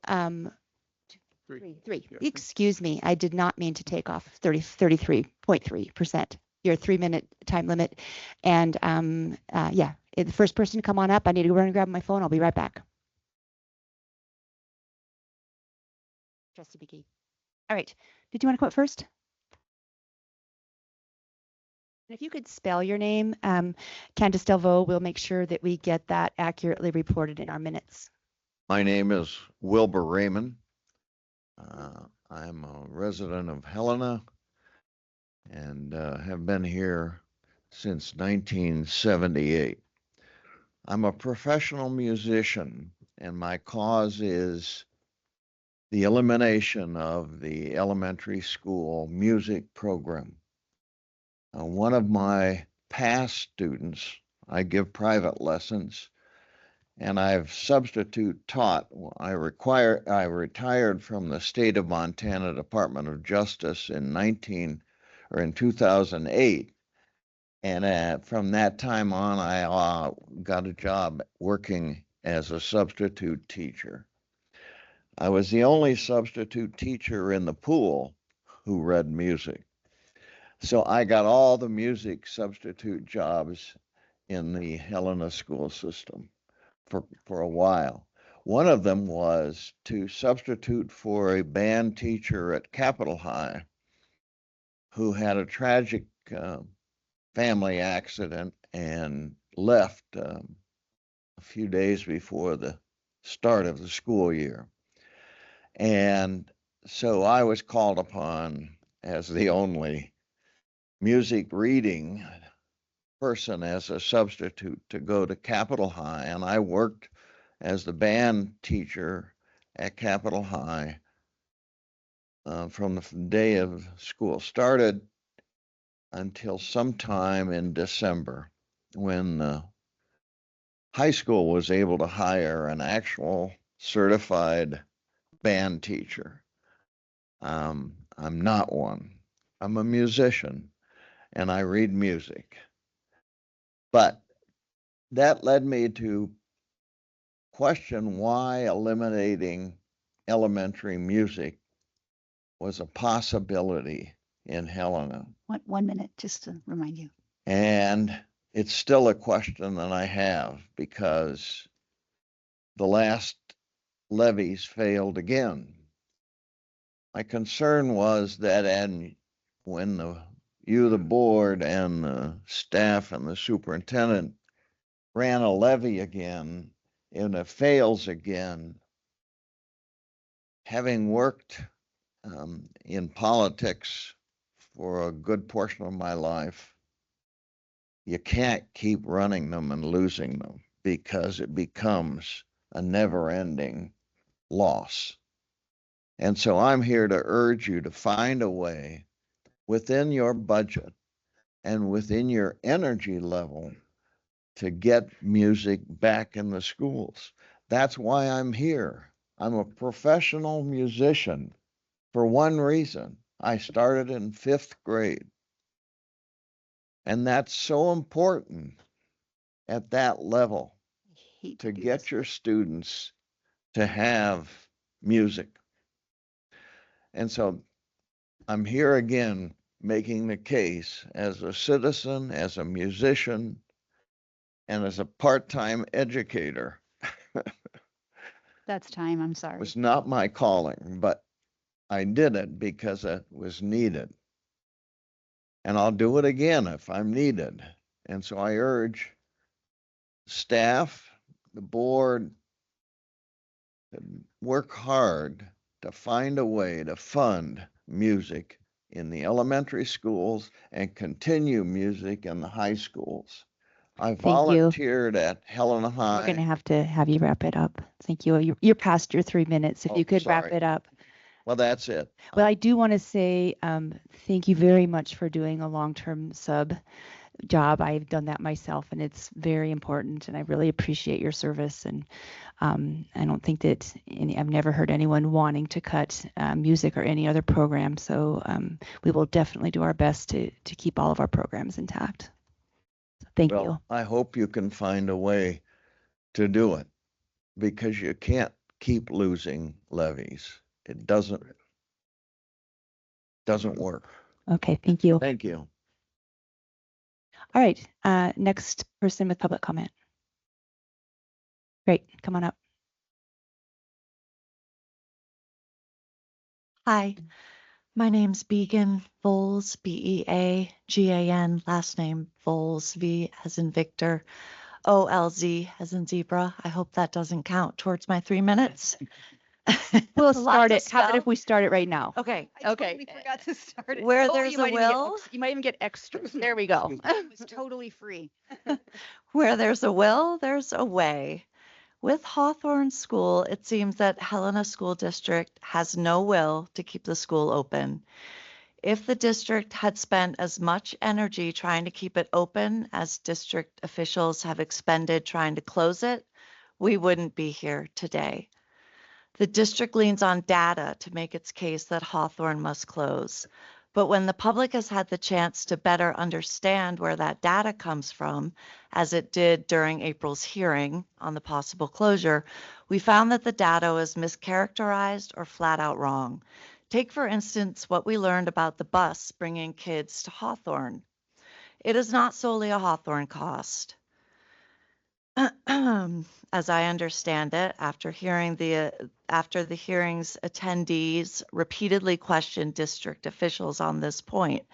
3. Excuse me, I did not mean to take off 33.3%. Your 3-minute time limit. And yeah, the first person to come on up, I need to run and grab my phone. I'll be right back. Trustee McGee. All right. Did you want to quote first? If you could spell your name, Candace Delvaux will make sure that we get that accurately reported in our minutes. My name is Wilbur Raymond. I'm a resident of Helena and have been here since 1978. I'm a professional musician, and my cause is the elimination of the elementary school music program. One of my past students, I give private lessons, and I've substitute taught. I retired from the state of Montana Department of Justice in 2008. And from that time on, I got a job working as a substitute teacher. I was the only substitute teacher in the pool who read music. So I got all the music substitute jobs in the Helena school system for a while. One of them was to substitute for a band teacher at Capitol High who had a tragic family accident and left a few days before the start of the school year. And so I was called upon as the only music reading person as a substitute to go to Capitol High, and I worked as the band teacher at Capitol High from the day of school started until sometime in December, when high school was able to hire an actual certified band teacher. I'm not one. I'm a musician and I read music. But that led me to question why eliminating elementary music was a possibility in Helena. 1 minute, just to remind you. And it's still a question that I have because the last levies failed again. My concern was that when the board and the staff and the superintendent ran a levy again, and it fails again, having worked in politics for a good portion of my life, you can't keep running them and losing them because it becomes a never-ending loss. And so I'm here to urge you to find a way within your budget and within your energy level to get music back in the schools. That's why I'm here. I'm a professional musician for one reason. I started in 5th grade. And that's so important at that level to get your students to have music. And so I'm here again making the case as a citizen, as a musician, and as a part-time educator That's time, I'm sorry. was not my calling, but I did it because it was needed. And I'll do it again if I'm needed. And so I urge staff, the board, to work hard to find a way to fund music in the elementary schools and continue music in the high schools. I Thank you. volunteered at Helena We're going High. to have you wrap it up. Thank you. You're past your 3 minutes. If Oh, you could wrap sorry. it up. Well, that's it. Well, I do want to say thank you very much for doing a long-term sub job. I've done that myself, and it's very important, and I really appreciate your service. And I don't think that I've never heard anyone wanting to cut music or any other program. So we will definitely do our best to keep all of our programs intact. So thank you. Well, I hope you can find a way to do it because you can't keep losing levies. It doesn't work. Okay, thank you. Thank you. All right, next person with public comment. Great, come on up. Hi, my name's Began Voles, Beagan, last name Voles, V as in Victor, OLZ as in zebra. I hope that doesn't count towards my 3 minutes. We'll A lot start to it. How about if spell. we start it right now? Okay. Okay. Forgot to start it. Where Oh, there's you a might even get will, ex- You might even get extras. There we go. go. It was totally free. Where there's a will, there's a way. With Hawthorne School, it seems that Helena School District has no will to keep the school open. If the district had spent as much energy trying to keep it open as district officials have expended trying to close it, we wouldn't be here today. The district leans on data to make its case that Hawthorne must close. But when the public has had the chance to better understand where that data comes from, as it did during April's hearing on the possible closure, we found that the data was mischaracterized or flat out wrong. Take, for instance, what we learned about the bus bringing kids to Hawthorne. It is not solely a Hawthorne cost. As I understand it, after the hearings, attendees repeatedly questioned district officials on this point.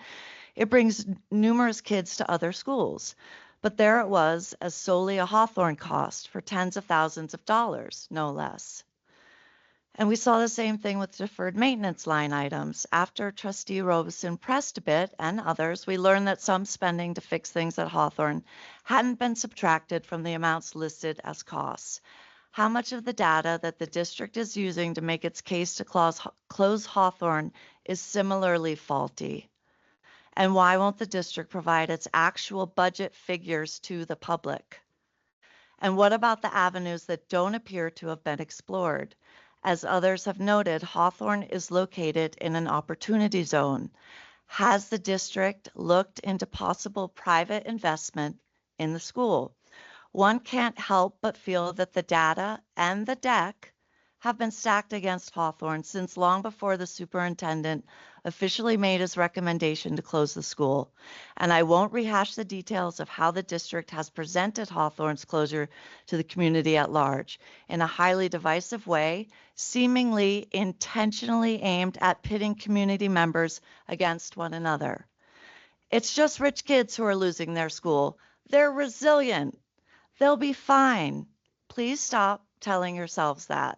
It brings numerous kids to other schools, but there it was as solely a Hawthorne cost for tens of thousands of dollars, no less. And we saw the same thing with deferred maintenance line items. After Trustee Robeson pressed a bit and others, we learned that some spending to fix things at Hawthorne hadn't been subtracted from the amounts listed as costs. How much of the data that the district is using to make its case to close Hawthorne is similarly faulty? And why won't the district provide its actual budget figures to the public? And what about the avenues that don't appear to have been explored? As others have noted, Hawthorne is located in an opportunity zone. Has the district looked into possible private investment in the school? One can't help but feel that the data and the deck have been stacked against Hawthorne since long before the superintendent officially made his recommendation to close the school. And I won't rehash the details of how the district has presented Hawthorne's closure to the community at large in a highly divisive way, seemingly intentionally aimed at pitting community members against one another. It's just rich kids who are losing their school. They're resilient. They'll be fine. Please stop telling yourselves that.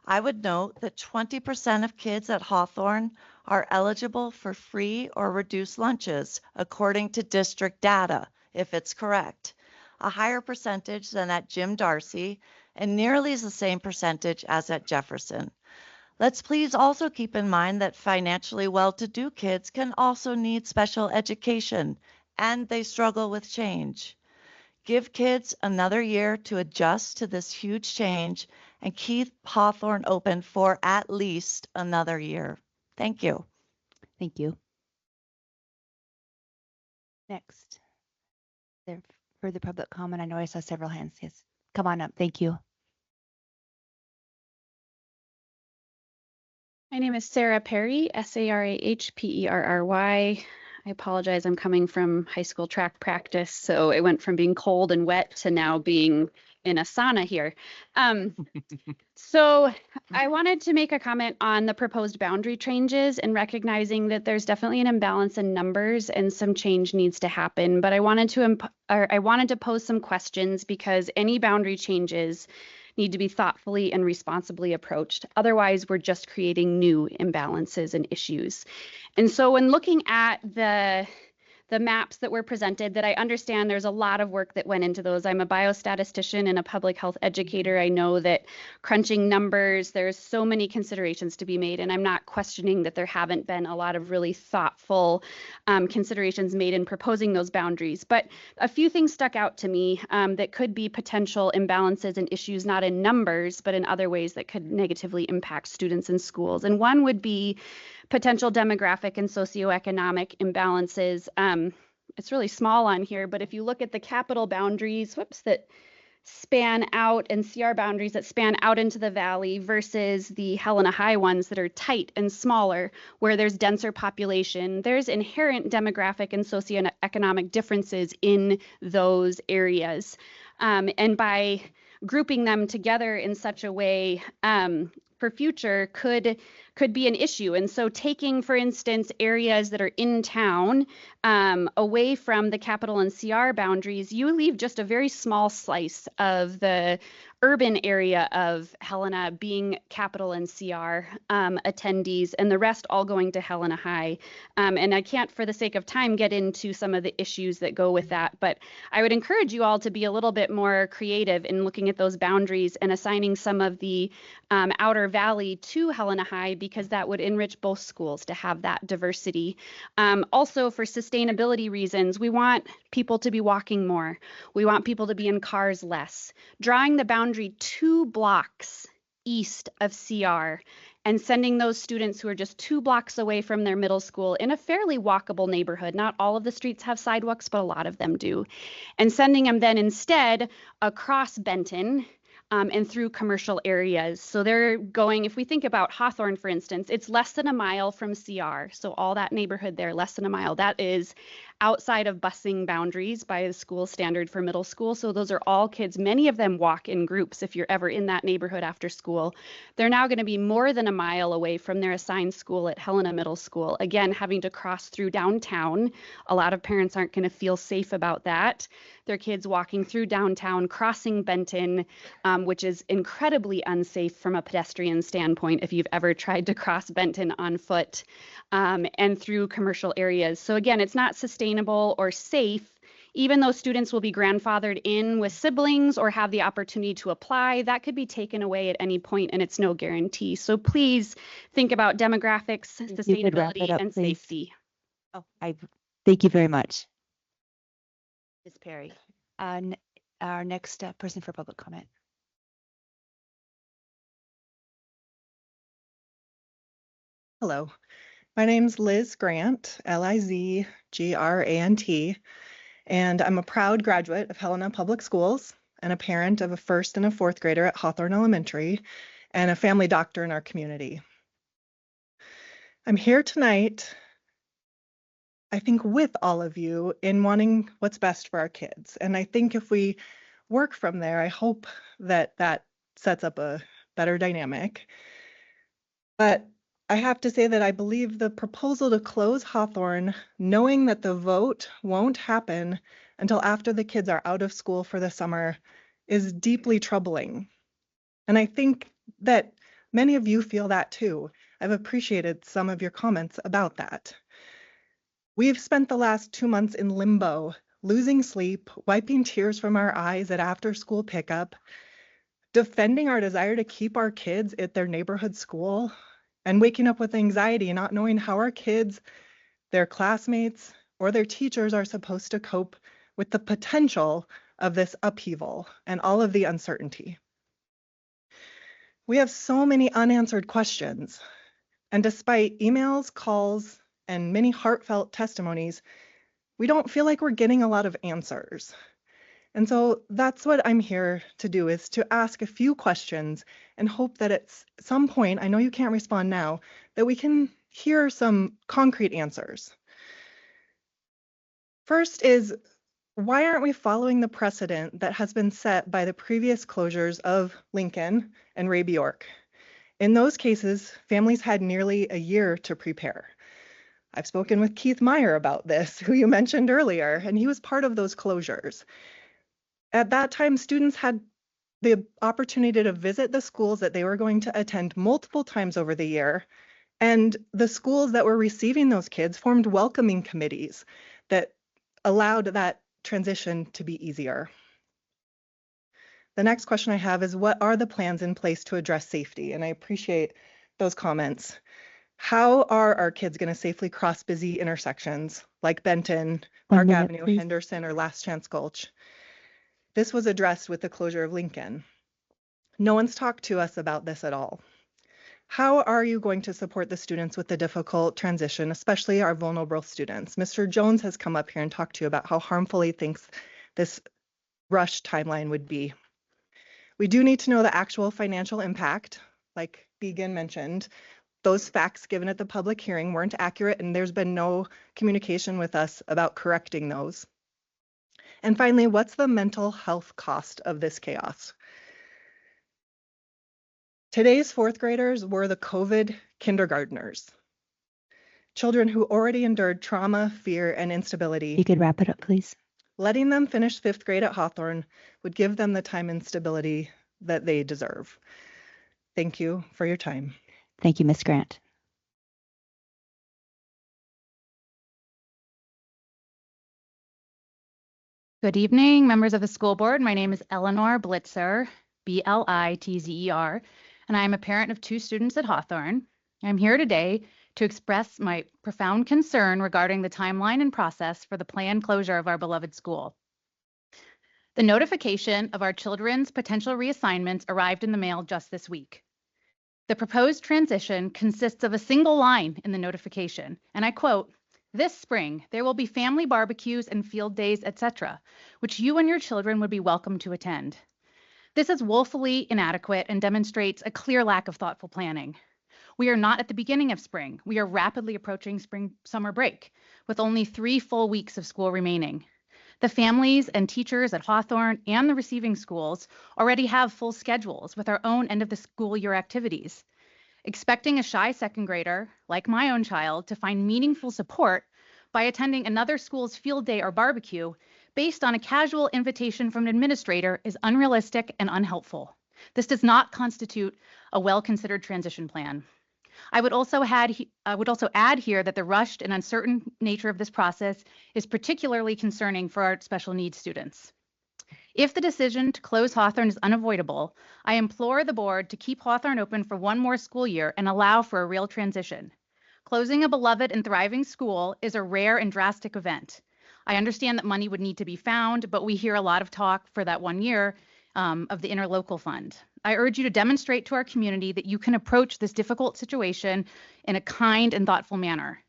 I would note that 20% of kids at Hawthorne are eligible for free or reduced lunches, according to district data, if it's correct. A higher percentage than at Jim Darcy, and nearly the same percentage as at Jefferson. Let's please also keep in mind that financially well-to-do kids can also need special education, and they struggle with change. Give kids another year to adjust to this huge change and keep Hawthorne open for at least another year. Thank you. Thank you. Next. There further public comment? I know I saw several hands. Yes. Come on up. Thank you. My name is Sarah Perry, Sarahperry. I apologize. I'm coming from high school track practice, so it went from being cold and wet to now being in a sauna here. So I wanted to make a comment on the proposed boundary changes and recognizing that there's definitely an imbalance in numbers and some change needs to happen. But I wanted to pose some questions because any boundary changes need to be thoughtfully and responsibly approached. Otherwise, we're just creating new imbalances and issues. And so when looking at the maps that were presented, that I understand there's a lot of work that went into those. I'm a biostatistician and a public health educator. I know that crunching numbers, there's so many considerations to be made, and I'm not questioning that there haven't been a lot of really thoughtful considerations made in proposing those boundaries. But a few things stuck out to me that could be potential imbalances and issues, not in numbers, but in other ways that could negatively impact students in schools. And one would be potential demographic and socioeconomic imbalances. It's really small on here, but if you look at the capital boundaries, that span out and CR boundaries that span out into the valley versus the Helena High ones that are tight and smaller, where there's denser population, there's inherent demographic and socioeconomic differences in those areas. And by grouping them together in such a way for future could be an issue. And so taking, for instance, areas that are in town away from the capital and CR boundaries, you leave just a very small slice of the urban area of Helena being capital and CR attendees, and the rest all going to Helena High. And I can't, for the sake of time, get into some of the issues that go with that, but I would encourage you all to be a little bit more creative in looking at those boundaries and assigning some of the outer valley to Helena High, because that would enrich both schools to have that diversity. Also, for sustainability reasons, we want people to be walking more. We want people to be in cars less. Drawing the boundary 2 blocks east of CR and sending those students who are just 2 blocks away from their middle school in a fairly walkable neighborhood. Not all of the streets have sidewalks, but a lot of them do. And sending them then instead across Benton and through commercial areas. So they're going, if we think about Hawthorne, for instance, it's less than a mile from CR. So all that neighborhood there, less than a mile, that is outside of busing boundaries by the school standard for middle school. So those are all kids. Many of them walk in groups if you're ever in that neighborhood after school. They're now going to be more than a mile away from their assigned school at Helena Middle School. Again, having to cross through downtown. A lot of parents aren't going to feel safe about that. Their kids walking through downtown, crossing Benton, which is incredibly unsafe from a pedestrian standpoint if you've ever tried to cross Benton on foot, and through commercial areas. So again, it's not sustainable or safe. Even though students will be grandfathered in with siblings or have the opportunity to apply, that could be taken away at any point, and it's no guarantee. So please think about demographics, You could wrap it sustainability, up, and please. safety. Thank you very much. Ms. Perry. Our next person for public comment. Hello, my name's Liz Grant, Lizgrant, and I'm a proud graduate of Helena Public Schools and a parent of a 1st and a 4th grader at Hawthorne Elementary and a family doctor in our community. I'm here tonight, I think, with all of you in wanting what's best for our kids. And I think if we work from there, I hope that that sets up a better dynamic. But I have to say that I believe the proposal to close Hawthorne, knowing that the vote won't happen until after the kids are out of school for the summer, is deeply troubling. And I think that many of you feel that too. I've appreciated some of your comments about that. We've spent the last 2 months in limbo, losing sleep, wiping tears from our eyes at after-school pickup, defending our desire to keep our kids at their neighborhood school, and waking up with anxiety, not knowing how our kids, their classmates, or their teachers are supposed to cope with the potential of this upheaval and all of the uncertainty. We have so many unanswered questions, and despite emails, calls, and many heartfelt testimonies, we don't feel like we're getting a lot of answers. And so that's what I'm here to do, is to ask a few questions and hope that at some point, I know you can't respond now, that we can hear some concrete answers. First is, Why aren't we following the precedent that has been set by the previous closures of Lincoln and Ray Bjork? In those cases, families had nearly a year to prepare. I've spoken with Keith Meyer about this, who you mentioned earlier, and he was part of those closures. At that time, students had the opportunity to visit the schools that they were going to attend multiple times over the year, and the schools that were receiving those kids formed welcoming committees that allowed that transition to be easier. The next question I have is, what are the plans in place to address safety? And I appreciate those comments. How are our kids going to safely cross busy intersections like Benton, Park Avenue, Henderson, or Last Chance Gulch? This was addressed with the closure of Lincoln. No one's talked to us about this at all. How are you going to support the students with the difficult transition, especially our vulnerable students? Mr. Jones has come up here and talked to you about how harmful he thinks this rush timeline would be. We do need to know the actual financial impact, like Began mentioned. Those facts given at the public hearing weren't accurate, and there's been no communication with us about correcting those. And finally, what's the mental health cost of this chaos? Today's fourth graders were the COVID kindergartners, children who already endured trauma, fear, and instability. You could wrap it up, please. Letting them finish fifth grade at Hawthorne would give them the time and stability that they deserve. Thank you for your time. Thank you, Ms. Grant. Good evening, members of the school board. My name is Eleanor Blitzer, Blitzer, and I am a parent of 2 students at Hawthorne. I'm here today to express my profound concern regarding the timeline and process for the planned closure of our beloved school. The notification of our children's potential reassignments arrived in the mail just this week. The proposed transition consists of a single line in the notification, and I quote, "This spring, there will be family barbecues and field days, etc., which you and your children would be welcome to attend." This is woefully inadequate and demonstrates a clear lack of thoughtful planning. We are not at the beginning of spring. We are rapidly approaching summer break, with only 3 full weeks of school remaining. The families and teachers at Hawthorne and the receiving schools already have full schedules with our own end of the school year activities. Expecting a shy second grader, like my own child, to find meaningful support by attending another school's field day or barbecue based on a casual invitation from an administrator is unrealistic and unhelpful. This does not constitute a well-considered transition plan. I would also add here that the rushed and uncertain nature of this process is particularly concerning for our special needs students. If the decision to close Hawthorne is unavoidable, I implore the board to keep Hawthorne open for 1 more school year and allow for a real transition. Closing a beloved and thriving school is a rare and drastic event. I understand that money would need to be found, but we hear a lot of talk for that 1 year of the interlocal fund. I urge you to demonstrate to our community that you can approach this difficult situation in a kind and thoughtful manner.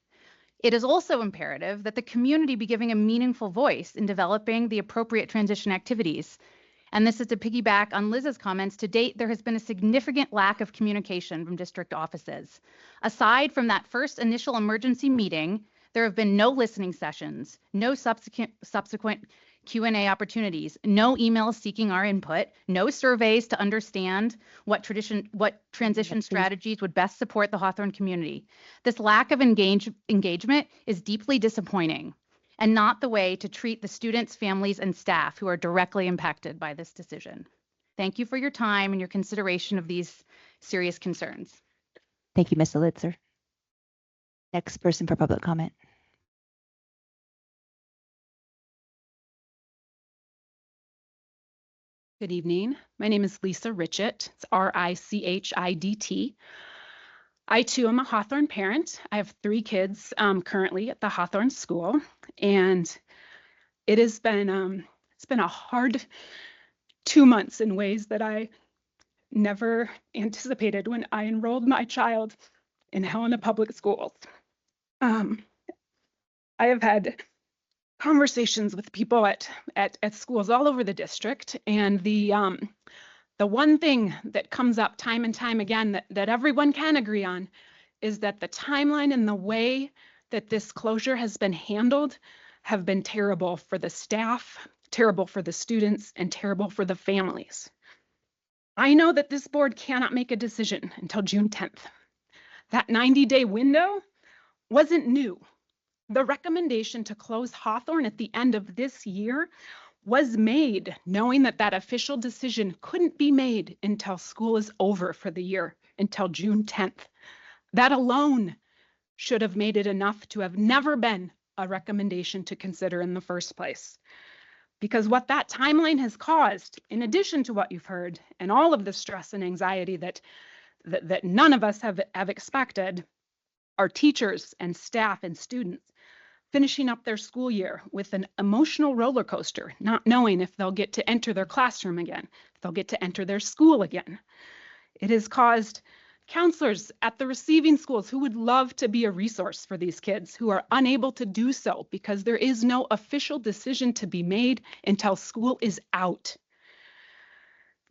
It is also imperative that the community be giving a meaningful voice in developing the appropriate transition activities. And this is to piggyback on Liz's comments. To date, there has been a significant lack of communication from district offices. Aside from that first initial emergency meeting, there have been no listening sessions, no subsequent Q&A opportunities, no emails seeking our input, no surveys to understand what transition strategies would best support the Hawthorne community. This lack of engagement is deeply disappointing and not the way to treat the students, families, and staff who are directly impacted by this decision. Thank you for your time and your consideration of these serious concerns. Thank you, Ms. Litzer. Next person for public comment. Good evening. My name is Lisa Richett. It's R-I-C-H-I-D-T. I too am a Hawthorne parent. I have 3 kids currently at the Hawthorne school, and it's been a hard 2 months in ways that I never anticipated when I enrolled my child in Helena Public Schools. I have had conversations with people at schools all over the district, and the one thing that comes up time and time again that everyone can agree on is that the timeline and the way that this closure has been handled have been terrible for the staff, terrible for the students, and terrible for the families. I know that this board cannot make a decision until June 10th. That 90-day window wasn't new. The recommendation to close Hawthorne at the end of this year was made knowing that that official decision couldn't be made until school is over for the year, until June 10th. That alone should have made it enough to have never been a recommendation to consider in the first place. Because what that timeline has caused, in addition to what you've heard, and all of the stress and anxiety that none of us have expected, are teachers and staff and students finishing up their school year with an emotional roller coaster, not knowing if they'll get to enter their classroom again, if they'll get to enter their school again. It has caused counselors at the receiving schools who would love to be a resource for these kids who are unable to do so because there is no official decision to be made until school is out.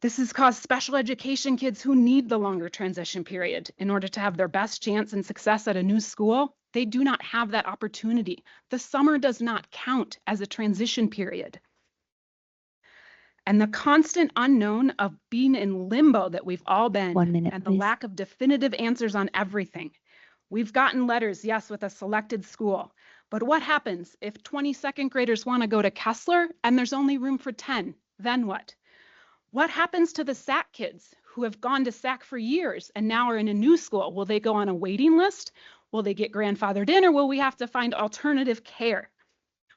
This has caused special education kids who need the longer transition period in order to have their best chance and success at a new school. They do not have that opportunity. The summer does not count as a transition period. And the constant unknown of being in limbo that we've all been, 1 minute, and the please. lack of definitive answers on everything. We've gotten letters, yes, with a selected school, but what happens if 20 second graders want to go to Kessler and there's only room for 10? Then what? What happens to the SAC kids who have gone to SAC for years and now are in a new school? Will they go on a waiting list? Will they get grandfathered in, or will we have to find alternative care?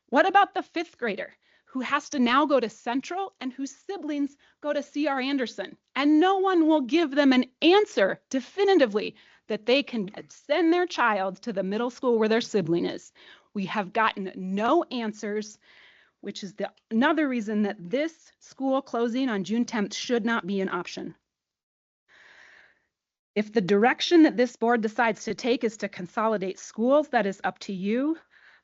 What about the 5th grader who has to now go to Central and whose siblings go to C.R. Anderson? And no one will give them an answer definitively that they can send their child to the middle school where their sibling is. We have gotten no answers, which is another reason that this school closing on June 10th should not be an option. If the direction that this board decides to take is to consolidate schools, that is up to you,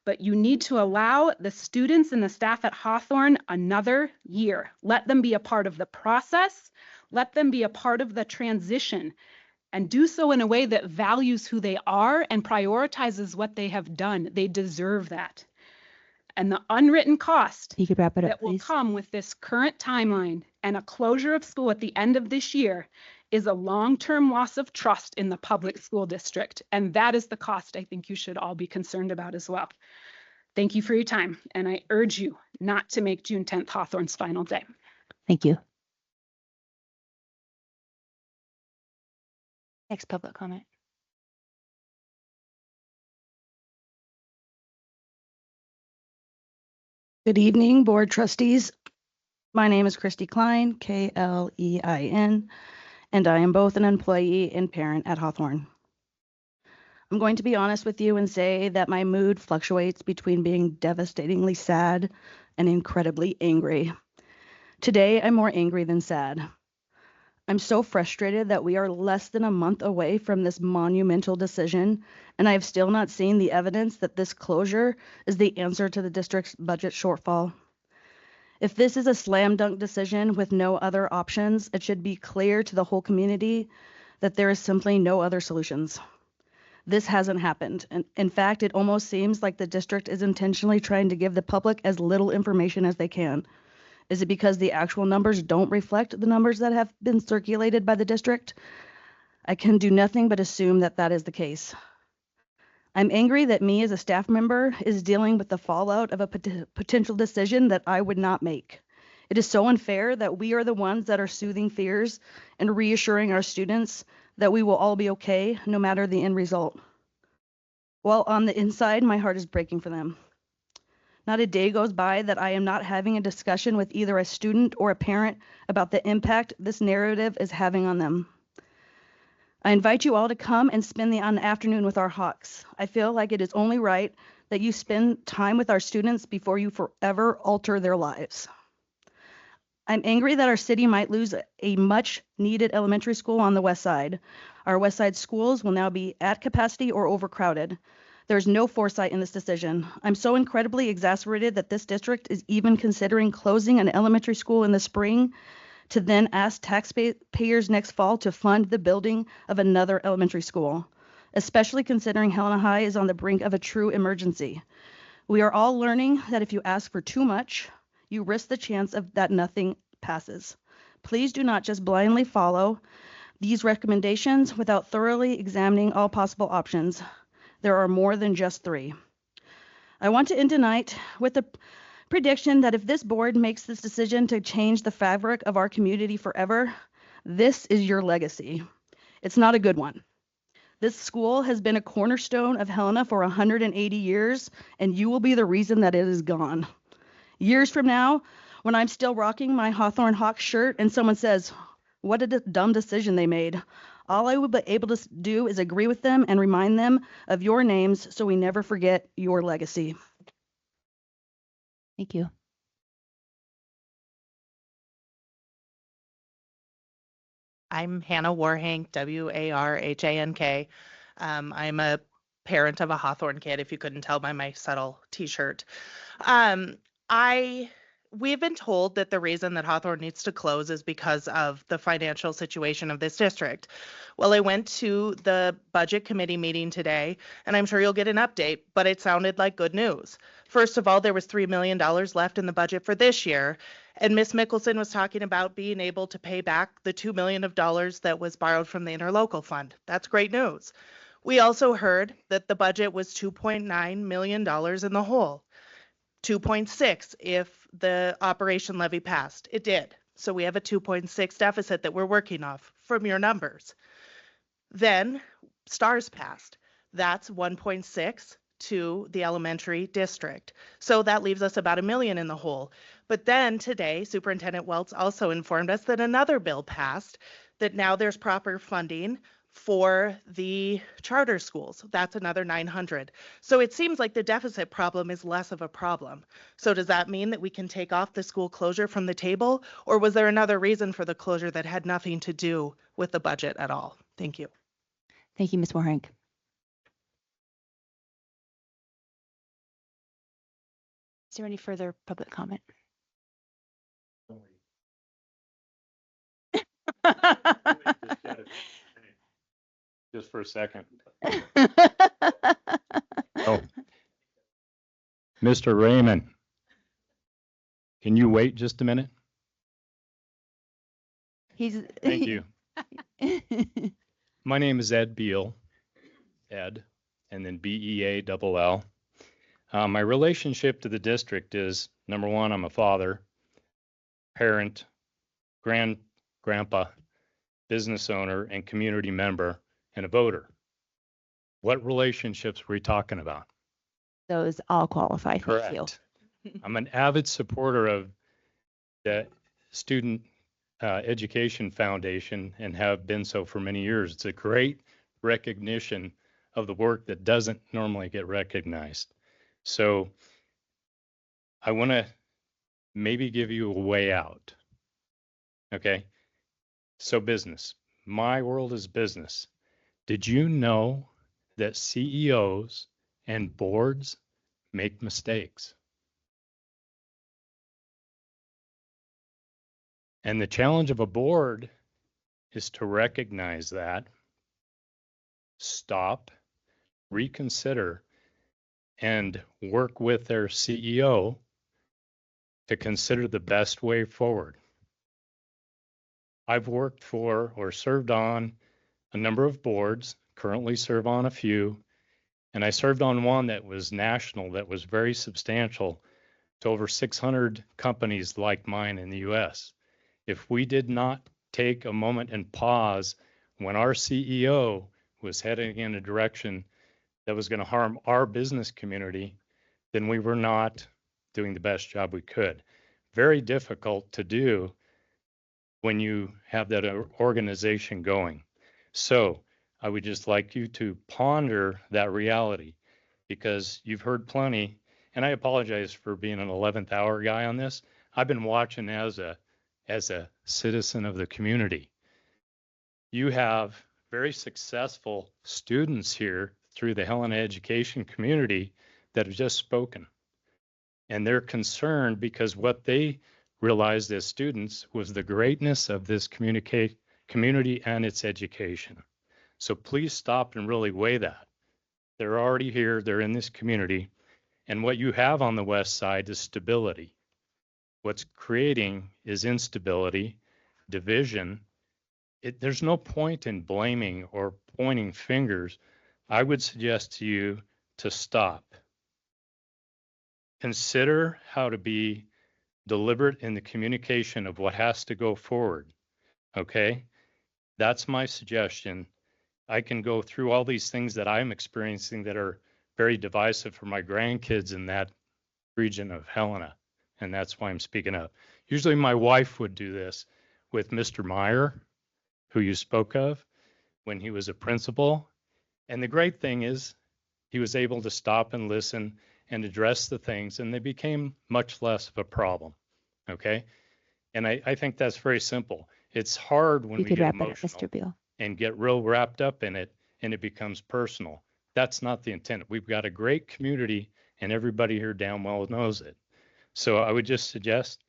but you need to allow the students and the staff at Hawthorne another year. Let them be a part of the process, let them be a part of the transition, and do so in a way that values who they are and prioritizes what they have done. They deserve that. And the unwritten cost You could wrap it up, that will please. come with this current timeline and a closure of school at the end of this year is a long-term loss of trust in the public school district. And that is the cost I think you should all be concerned about as well. Thank you for your time. And I urge you not to make June 10th Hawthorne's final day. Thank you. Next public comment. Good evening, Board Trustees. My name is Christy Klein, Klein, and I am both an employee and parent at Hawthorne. I'm going to be honest with you and say that my mood fluctuates between being devastatingly sad and incredibly angry. Today, I'm more angry than sad. I'm so frustrated that we are less than a month away from this monumental decision, and I have still not seen the evidence that this closure is the answer to the district's budget shortfall. If this is a slam dunk decision with no other options, it should be clear to the whole community that there is simply no other solutions. This hasn't happened. And in fact, it almost seems like the district is intentionally trying to give the public as little information as they can. Is it because the actual numbers don't reflect the numbers that have been circulated by the district? I can do nothing but assume that that is the case. I'm angry that me as a staff member is dealing with the fallout of a potential decision that I would not make. It is so unfair that we are the ones that are soothing fears and reassuring our students that we will all be okay no matter the end result. While on the inside, my heart is breaking for them. Not a day goes by that I am not having a discussion with either a student or a parent about the impact this narrative is having on them. I invite you all to come and spend the afternoon with our Hawks. I feel like it is only right that you spend time with our students before you forever alter their lives. I'm angry that our city might lose a much needed elementary school on the west side. Our west side schools will now be at capacity or overcrowded. There's no foresight in this decision. I'm so incredibly exasperated that this district is even considering closing an elementary school in the spring to then ask taxpayers next fall to fund the building of another elementary school, especially considering Helena High is on the brink of a true emergency. We are all learning that if you ask for too much, you risk the chance of that nothing passes. Please do not just blindly follow these recommendations without thoroughly examining all possible options. There are more than just 3. I want to end tonight with the prediction that if this board makes this decision to change the fabric of our community forever, this is your legacy. It's not a good one. This school has been a cornerstone of Helena for 180 years, and you will be the reason that it is gone. Years from now, when I'm still rocking my Hawthorne Hawks shirt and someone says, what a dumb decision they made, all I will be able to do is agree with them and remind them of your names so we never forget your legacy. Thank you. I'm Hannah Warhank, Warhank. I'm a parent of a Hawthorne kid, if you couldn't tell by my subtle t-shirt. We've been told that the reason that Hawthorne needs to close is because of the financial situation of this district. Well, I went to the budget committee meeting today, and I'm sure you'll get an update, but it sounded like good news. First of all, there was $3 million left in the budget for this year, and Ms. Mickelson was talking about being able to pay back the $2 million that was borrowed from the interlocal fund. That's great news. We also heard that the budget was $2.9 million in the hole. 2.6 if the operation levy passed. It did. So we have a 2.6 deficit that we're working off from your numbers. Then STARS passed. That's 1.6 to the elementary district. So that leaves us about $1 million in the hole. But then today, Superintendent Welts also informed us that another bill passed, that now there's proper funding for the charter schools. That's another 900. So it seems like the deficit problem is less of a problem. So does that mean that we can take off the school closure from the table? Or was there another reason for the closure that had nothing to do with the budget at all? Thank you. Thank you, Ms. Warhank. Is there any further public comment? Just for a second. Oh, Mr. Raymond, can you wait just a minute? Thank you. My name is Ed Beal, Ed, and then B-E-A-L-L. My relationship to the district is, number one, I'm a father, parent, grandpa, business owner, and community member, and a voter. What relationships were we talking about? Those all qualify. Correct. Thank you. I'm an avid supporter of the Student Education Foundation and have been so for many years. It's a great recognition of the work that doesn't normally get recognized. So I want to maybe give you a way out. Okay. So business. My world is business. Did you know that CEOs and boards make mistakes? And the challenge of a board is to recognize that, stop, reconsider, and work with their CEO to consider the best way forward. I've worked for or served on a number of boards, currently serve on a few, and I served on one that was national, that was very substantial to over 600 companies like mine in the US. If we did not take a moment and pause when our CEO was heading in a direction that was going to harm our business community, then we were not doing the best job we could. Very difficult to do when you have that organization going. So I would just like you to ponder that reality, because you've heard plenty, and I apologize for being an 11th hour guy on this. I've been watching as a citizen of the community. You have very successful students here through the Helena education community that have just spoken. And they're concerned because what they realized as students was the greatness of this community and its education. So please stop and really weigh that. They're already here, they're in this community, And what you have on the west side is stability. What's creating is instability, division. There's no point in blaming or pointing fingers. I would suggest to you to stop. Consider how to be deliberate in the communication of what has to go forward. Okay? That's my suggestion. I can go through all these things that I'm experiencing that are very divisive for my grandkids in that region of Helena. And that's why I'm speaking up. Usually my wife would do this with Mr. Meyer, who you spoke of, when he was a principal. And the great thing is he was able to stop and listen and address the things, and they became much less of a problem. Okay? And I think that's very simple. It's hard when You we could get wrap it up, emotional Mr. Beal. and get real wrapped up in it, and it becomes personal. That's not the intent. We've got a great community, and everybody here damn well knows it. So I would just suggest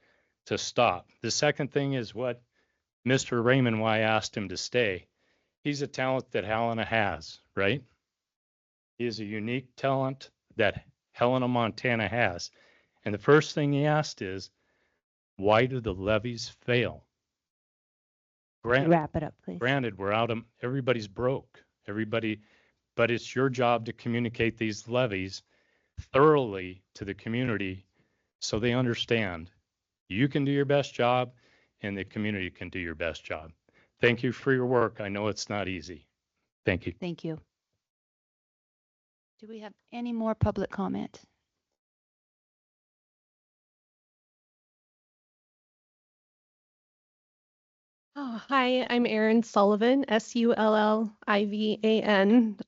to stop. The second thing is what Mr. Raymond, why I asked him to stay. He's a talent that Helena has, right? He is a unique talent that Helena, Montana has. And the first thing he asked is, why do the levies fail? Wrap it up, please. Granted, we're out of, everybody's broke, everybody, but it's your job to communicate these levies thoroughly to the community so they understand you can do your best job and the community can do your best job. Thank you for your work. I know it's not easy. Thank you. Thank you. Do we have any more public comment? Oh, hi, I'm Erin Sullivan, Sullivan.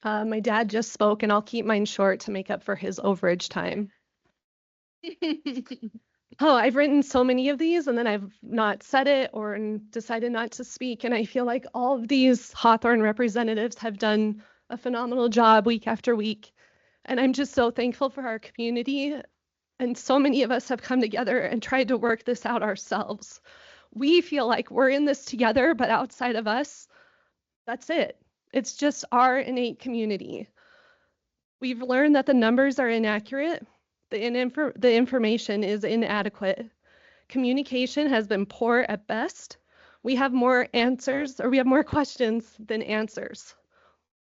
My dad just spoke, and I'll keep mine short to make up for his overage time. Oh, I've written so many of these, and then I've not said it or decided not to speak. And I feel like all of these Hawthorne representatives have done a phenomenal job week after week. And I'm just so thankful for our community. And so many of us have come together and tried to work this out ourselves. We feel like we're in this together, but outside of us, that's it. It's just our innate community. We've learned that the numbers are inaccurate. The information is inadequate. Communication has been poor at best. We have more answers, or we have more questions than answers.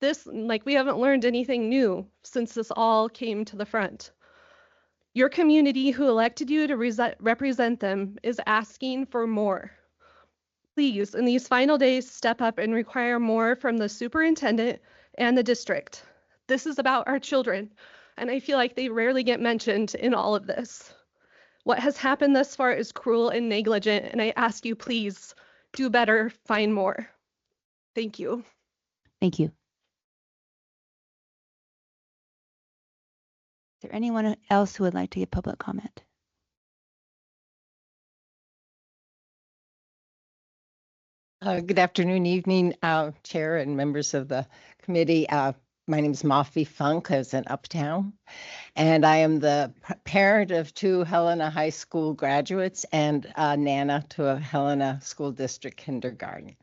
We haven't learned anything new since this all came to the front. Your community who elected you to represent them is asking for more. Please, in these final days, step up and require more from the superintendent and the district. This is about our children, and I feel like they rarely get mentioned in all of this. What has happened thus far is cruel and negligent, and I ask you, please, do better, find more. Thank you. Thank you. Is there anyone else who would like to give public comment? Good afternoon, evening, Chair and members of the committee. My name is Mafi Funk, as in Uptown, and I am the parent of two Helena High School graduates and Nana to a Helena School District kindergarten.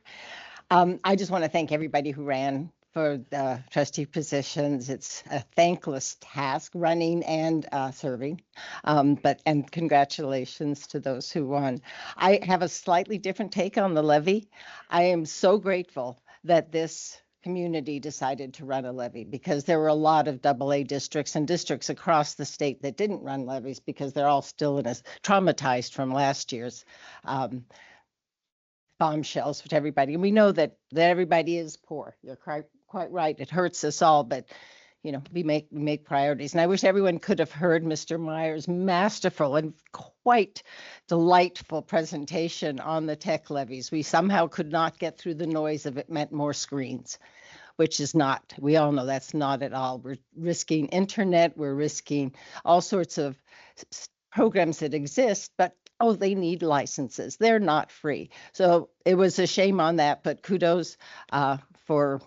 I just want to thank everybody who ran for the trustee positions. It's a thankless task, running and serving, and congratulations to those who won. I have a slightly different take on the levy. I am so grateful that this community decided to run a levy, because there were a lot of AA districts and districts across the state that didn't run levies because they're all still traumatized from last year's bombshells with everybody. And we know that everybody is poor. You're quite right. It hurts us all, but you know, we make priorities. And I wish everyone could have heard Mr. Meyer's masterful and quite delightful presentation on the tech levies. We somehow could not get through the noise of it meant more screens, which is not, we all know that's not at all. We're risking internet, we're risking all sorts of programs that exist, but oh, they need licenses. They're not free. So it was a shame on that, but kudos for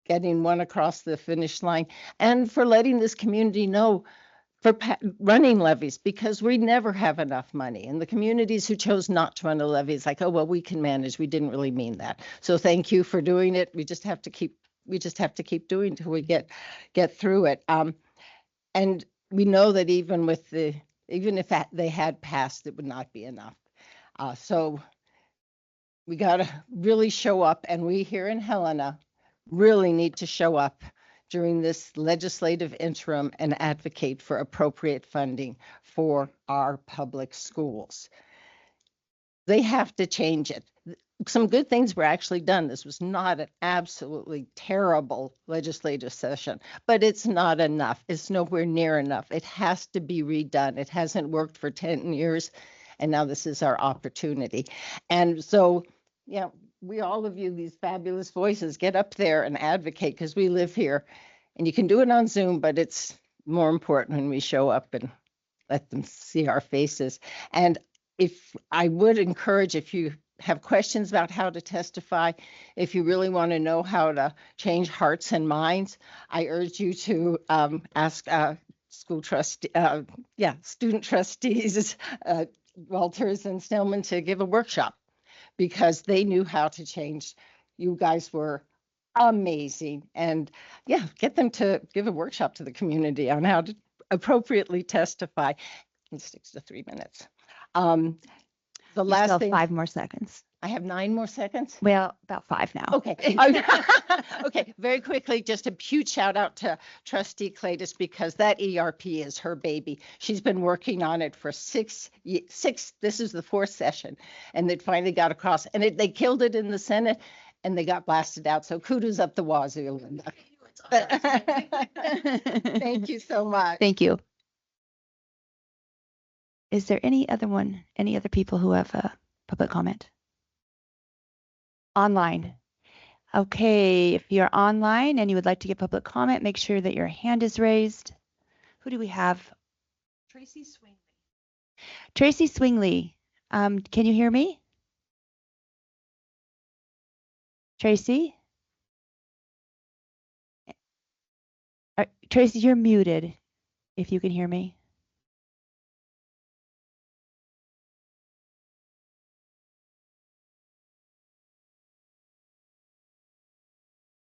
getting one across the finish line and for letting this community know for running levies, because we never have enough money. And the communities who chose not to run a levy, it's like, oh, well, we can manage. We didn't really mean that. So thank you for doing it. We just have to keep doing it until we get through it. And we know that even if they had passed, it would not be enough. So we got to really show up, and we here in Helena really need to show up during this legislative interim and advocate for appropriate funding for our public schools. They have to change it. Some good things were actually done. This was not an absolutely terrible legislative session, but it's not enough. It's nowhere near enough. It has to be redone. It hasn't worked for 10 years, and now this is our opportunity. And so, yeah, we all of you, these fabulous voices, get up there and advocate, because we live here, and you can do it on Zoom, but it's more important when we show up and let them see our faces. And if I would encourage, if you have questions about how to testify, if you really want to know how to change hearts and minds, I urge you to ask student trustees, Walters and Snellman, to give a workshop, because they knew how to change. You guys were amazing. And yeah, get them to give a workshop to the community on how to appropriately testify. It sticks to 3 minutes. The You last still have thing, 5 more seconds. I have 9 more seconds. Well, about 5 now. Okay. Okay. Very quickly, just a huge shout out to Trustee Claytis, because that ERP is her baby. She's been working on it for 6. This is the 4th session, and it finally got across. And they killed it in the Senate, and they got blasted out. So kudos up the wazoo, Linda. Thank you so much. Thank you. Is there any other people who have a public comment? Online. Okay, if you're online and you would like to give public comment, make sure that your hand is raised. Who do we have? Tracy Swingley. Tracy Swingley. Can you hear me? Tracy? Tracy, you're muted, if you can hear me.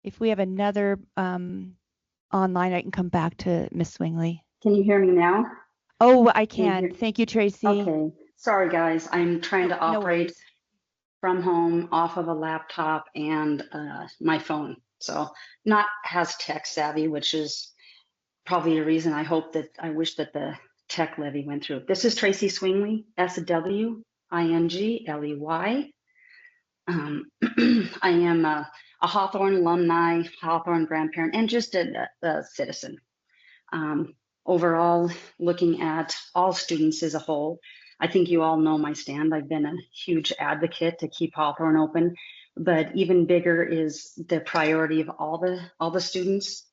If we have another online, I can come back to Miss Swingley. Can you hear me now? Oh, I can. Thank you, Tracy. Okay. Sorry, guys. I'm trying to No operate worries. from home off of a laptop and my phone. So not as tech savvy, which is probably a reason I wish that the tech levy went through. This is Tracy Swingley, SWingley. I am a Hawthorne alumni, Hawthorne grandparent, and just a citizen. Overall, looking at all students as a whole, I think you all know my stand. I've been a huge advocate to keep Hawthorne open, but even bigger is the priority of all the students,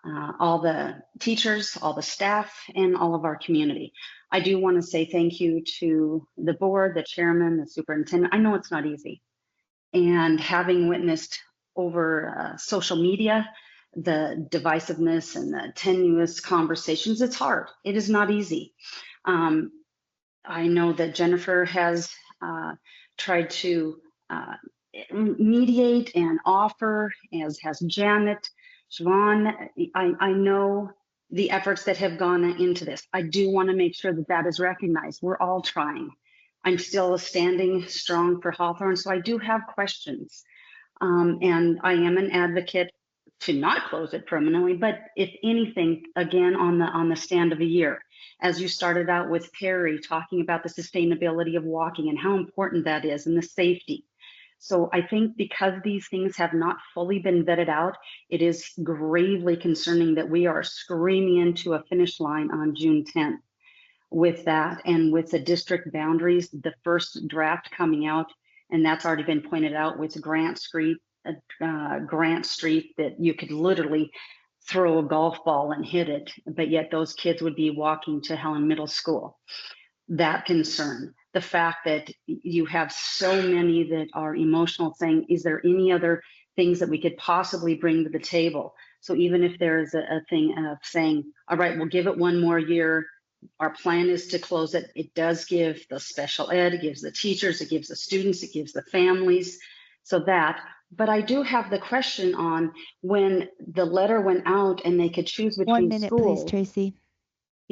all the teachers, all the staff, and all of our community. I do want to say thank you to the board, the chairman, the superintendent. I know it's not easy. And having witnessed over social media, the divisiveness and the tenuous conversations, it's hard. It is not easy. I know that Jennifer has tried to mediate and offer, as has Janet, Siobhan. I know the efforts that have gone into this. I do want to make sure that that is recognized. We're all trying. I'm still standing strong for Hawthorne, so I do have questions. And I am an advocate to not close it permanently, but if anything, again, on the stand of a year, as you started out with Perry talking about the sustainability of walking and how important that is and the safety. So I think because these things have not fully been vetted out, it is gravely concerning that we are screaming into a finish line on June 10th. With that, and with the district boundaries, the first draft coming out, and that's already been pointed out with Grant Street, that you could literally throw a golf ball and hit it, but yet those kids would be walking to Helen Middle School. That concern, the fact that you have so many that are emotional, saying, is there any other things that we could possibly bring to the table? So even if there is a thing of saying, all right, we'll give it one more year, our plan is to close it. It does give the special ed, it gives the teachers, it gives the students, it gives the families. So that, but I do have the question on when the letter went out and they could choose between 1 minute, schools. please, Tracy.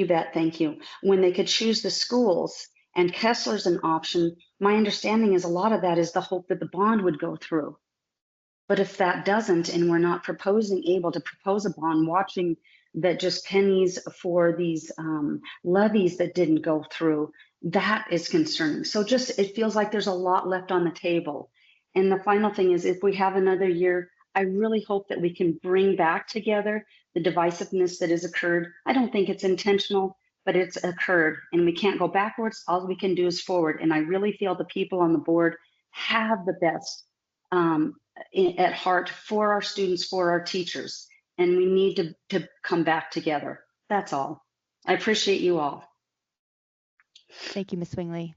You bet, thank you. When they could choose the schools and Kessler's an option, my understanding is a lot of that is the hope that the bond would go through. But if that doesn't, and we're not able to propose a bond, watching that just pennies for these levies that didn't go through, that is concerning. So it feels like there's a lot left on the table. And the final thing is, if we have another year, I really hope that we can bring back together the divisiveness that has occurred. I don't think it's intentional, but it's occurred, and we can't go backwards. All we can do is forward. And I really feel the people on the board have the best at heart for our students, for our teachers, and we need to come back together. That's all. I appreciate you all. Thank you, Ms. Swingley.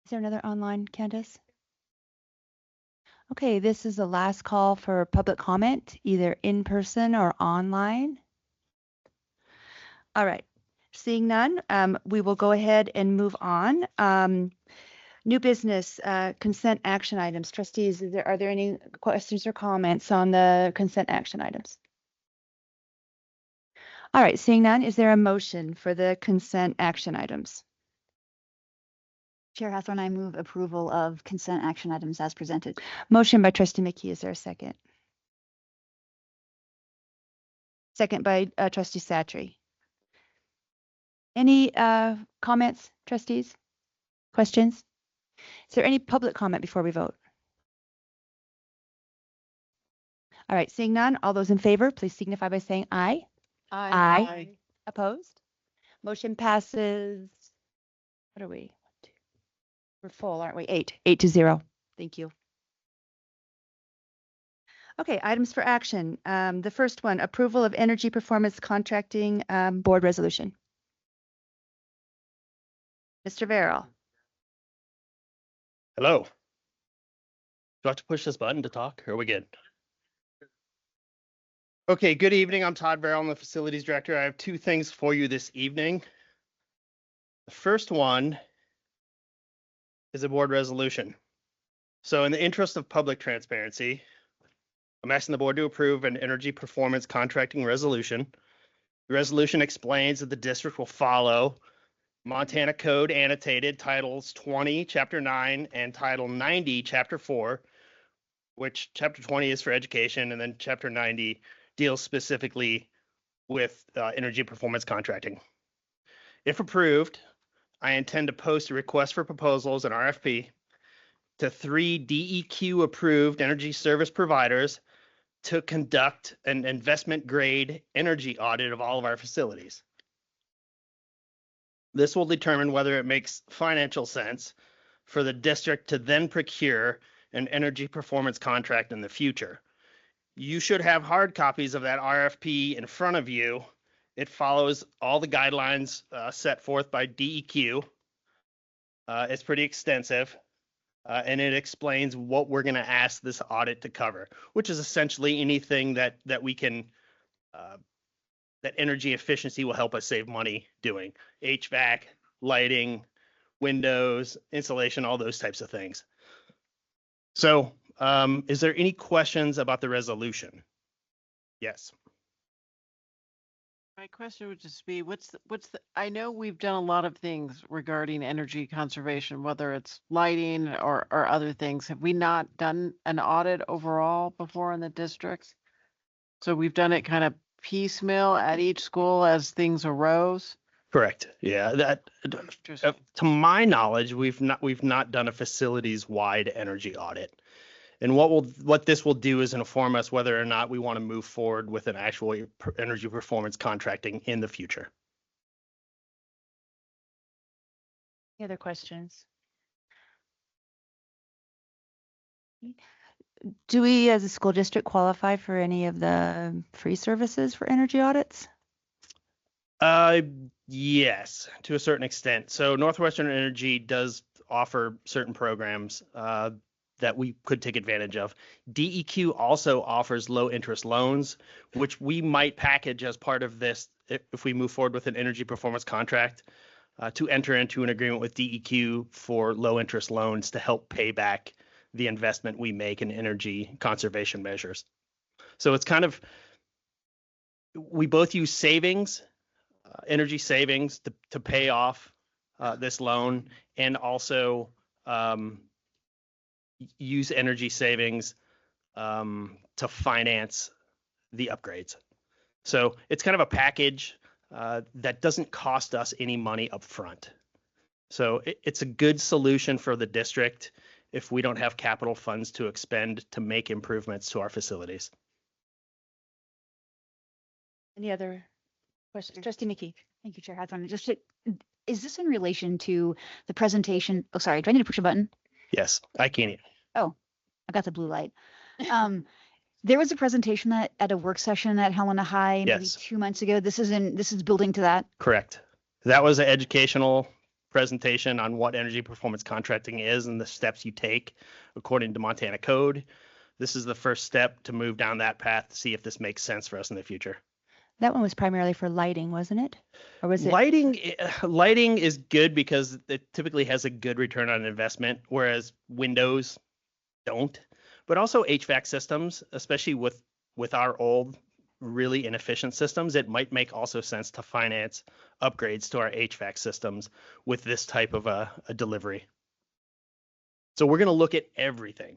Is there another online, Candace? Okay, this is the last call for public comment, either in person or online. All right, seeing none, we will go ahead and move on. New business, consent action items. Trustees, are there any questions or comments on the consent action items? All right, seeing none, is there a motion for the consent action items? Chair Hathorn, I move approval of consent action items as presented. Motion by Trustee McKee, is there a second? Second by Trustee Satry. Any comments, trustees? Questions? Is there any public comment before we vote? All right, seeing none, all those in favor, please signify by saying aye. Aye. Aye. Opposed? Motion passes. What are we? We're full, aren't we? 8-0. Thank you. Okay, items for action. The first one, approval of energy performance contracting board resolution. Mr. Verrill. Hello. Do I have to push this button to talk, or are we good? Okay, good evening. I'm Todd Verrill. I'm the facilities director. I have two things for you this evening. The first one is a board resolution. So in the interest of public transparency, I'm asking the board to approve an energy performance contracting resolution. The resolution explains that the district will follow Montana Code annotated Titles 20, Chapter 9, and Title 90, Chapter 4, which Chapter 20 is for education, and then Chapter 90 deals specifically with energy performance contracting. If approved, I intend to post a request for proposals, an RFP, to 3 DEQ-approved energy service providers to conduct an investment-grade energy audit of all of our facilities. This will determine whether it makes financial sense for the district to then procure an energy performance contract in the future. You should have hard copies of that RFP in front of you. It follows all the guidelines set forth by DEQ. It's pretty extensive, and it explains what we're going to ask this audit to cover, which is essentially anything that we can that energy efficiency will help us save money doing. HVAC, lighting, windows, insulation, all those types of things. So is there any questions about the resolution? Yes. My question would just be, I know we've done a lot of things regarding energy conservation, whether it's lighting or other things. Have we not done an audit overall before in the districts? So we've done it kind of piecemeal at each school as things arose? Correct. Yeah, that to my knowledge, we've not done a facilities-wide energy audit. And what this will do is inform us whether or not we want to move forward with an actual energy performance contracting in the future. Any other questions? Do we, as a school district, qualify for any of the free services for energy audits? Yes, to a certain extent. So Northwestern Energy does offer certain programs that we could take advantage of. DEQ also offers low interest loans, which we might package as part of this if we move forward with an energy performance contract to enter into an agreement with DEQ for low interest loans to help pay back the investment we make in energy conservation measures. So it's kind of, we both use savings energy savings to pay off this loan, and also use energy savings to finance the upgrades. So it's kind of a package that doesn't cost us any money up front. So it's a good solution for the district if we don't have capital funds to expend to make improvements to our facilities. Any other questions? Trustee McKee. Thank you, Chair Hathorn. Is this in relation to the presentation? Oh, sorry. Do I need to push a button? Yes, I can. Oh, I got the blue light. There was a presentation at a work session at Helena High maybe Yes. 2 months ago. This is building to that. Correct. That was an educational presentation on what energy performance contracting is and the steps you take according to Montana code. This is the first step to move down that path to see if this makes sense for us in the future. That one was primarily for lighting, wasn't it? Or was it? Lighting is good because it typically has a good return on investment, whereas windows don't. But also HVAC systems, especially with our old, really inefficient systems, it might make also sense to finance upgrades to our HVAC systems with this type of a delivery. So we're going to look at everything.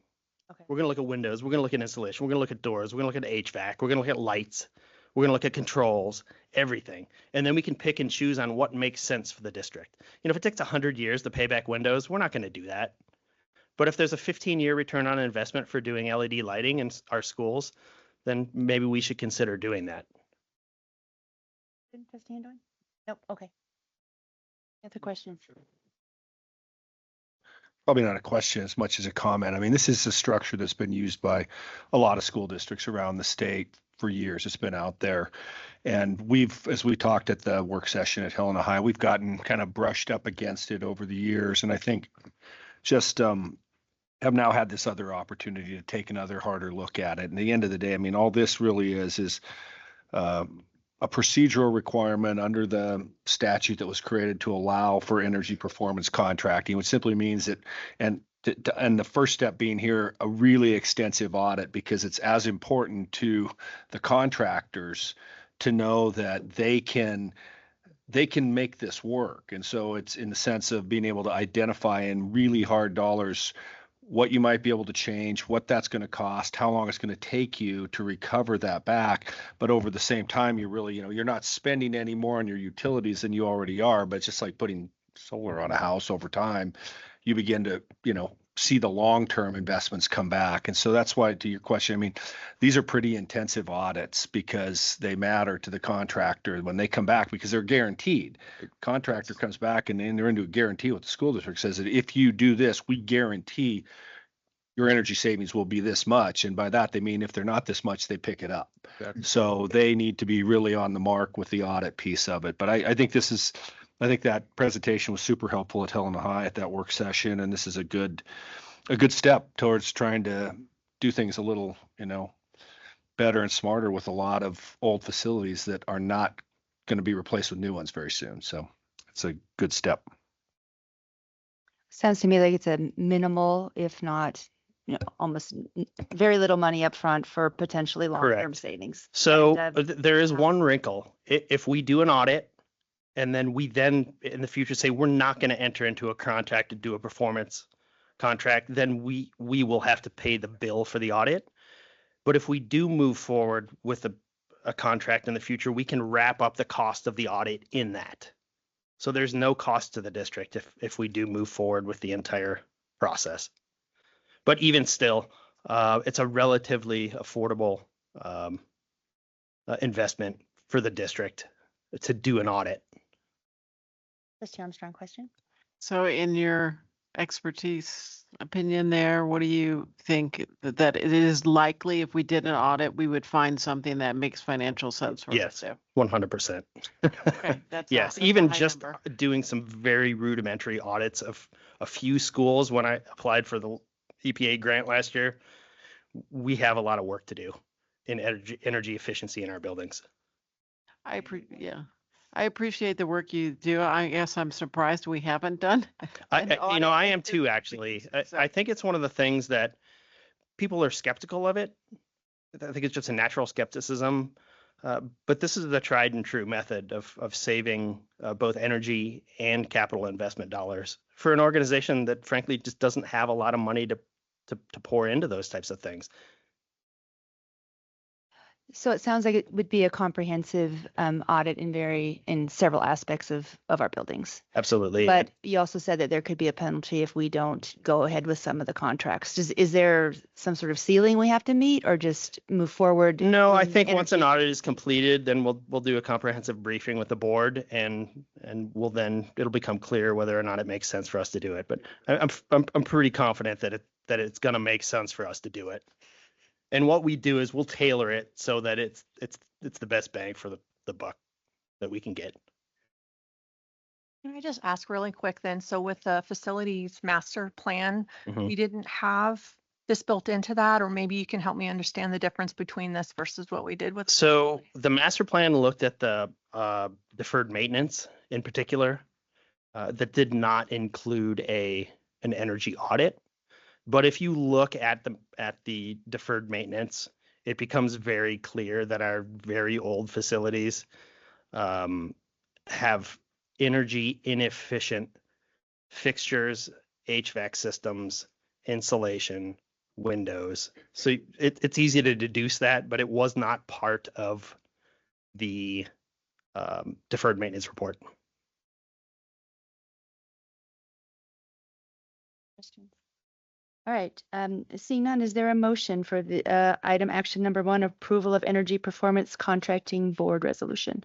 Okay. We're going to look at windows. We're going to look at installation. We're going to look at doors. We're going to look at HVAC. We're going to look at lights. We're going to look at controls, everything. And then we can pick and choose on what makes sense for the district. You know, if it takes 100 years to pay back windows, we're not going to do that. But if there's a 15-year return on investment for doing LED lighting in our schools, then maybe we should consider doing that. Trustee Andoin? Nope. Okay. Other questions? Probably not a question as much as a comment. I mean, this is a structure that's been used by a lot of school districts around the state for years. It's been out there. And as we talked at the work session at Helena High, we've gotten kind of brushed up against it over the years. And I think just have now had this other opportunity to take another harder look at it. And at the end of the day, I mean, all this really is a procedural requirement under the statute that was created to allow for energy performance contracting, which simply means that, and the first step being here, a really extensive audit, because it's as important to the contractors to know that they can make this work. And so it's in the sense of being able to identify in really hard dollars what you might be able to change, what that's going to cost, how long it's going to take you to recover that back. But over the same time, you really, you're not spending any more on your utilities than you already are. But it's just like putting solar on a house over time, you begin to, see the long-term investments come back. And so that's why, to your question, I mean, these are pretty intensive audits because they matter to the contractor when they come back, because they're guaranteed. The contractor comes back and they're into a guarantee with the school district, says that if you do this, we guarantee your energy savings will be this much. And by that, they mean if they're not this much, they pick it up. Exactly. So they need to be really on the mark with the audit piece of it. But I think that presentation was super helpful at Helena High at that work session. And this is a good step towards trying to do things a little, better and smarter with a lot of old facilities that are not going to be replaced with new ones very soon. So it's a good step. Sounds to me like it's a minimal, if not almost very little money up front for potentially long-term savings. So there is one wrinkle. If we do an audit and then we in the future say we're not going to enter into a contract to do a performance contract, then we will have to pay the bill for the audit. But if we do move forward with a contract in the future, we can wrap up the cost of the audit in that. So there's no cost to the district if we do move forward with the entire process. But even still, it's a relatively affordable investment for the district to do an audit. Trustee Armstrong, question? So in your expertise opinion there, what do you think that it is likely if we did an audit, we would find something that makes financial sense for us? Yes, 100%. Okay, that's yes, even just doing some very rudimentary audits of a few schools. When I applied for the EPA grant last year, we have a lot of work to do in energy efficiency in our buildings. I appreciate the work you do. I guess I'm surprised we haven't done. I am too, actually. I think it's one of the things that people are skeptical of it. I think it's just a natural skepticism. But this is the tried and true method of saving both energy and capital investment dollars for an organization that frankly just doesn't have a lot of money to pour into those types of things. So it sounds like it would be a comprehensive audit in several aspects of our buildings. Absolutely. But you also said that there could be a penalty if we don't go ahead with some of the contracts. Is there some sort of ceiling we have to meet, or just move forward? No, I think once an audit is completed, then we'll do a comprehensive briefing with the board, and it'll become clear whether or not it makes sense for us to do it. But I'm pretty confident that it's going to make sense for us to do it. And what we do is we'll tailor it so that it's the best bang for the buck that we can get. Can I just ask really quick then? So with the facilities master plan, we didn't have this built into that, or maybe you can help me understand the difference between this versus what we did with. So the master plan looked at the deferred maintenance in particular, that did not include an energy audit. But if you look at the deferred maintenance, it becomes very clear that our very old facilities have energy inefficient fixtures, HVAC systems, insulation, windows. So it's easy to deduce that, but it was not part of the deferred maintenance report. Questions? All right, seeing none, is there a motion for the item action number 1, approval of energy performance contracting board resolution?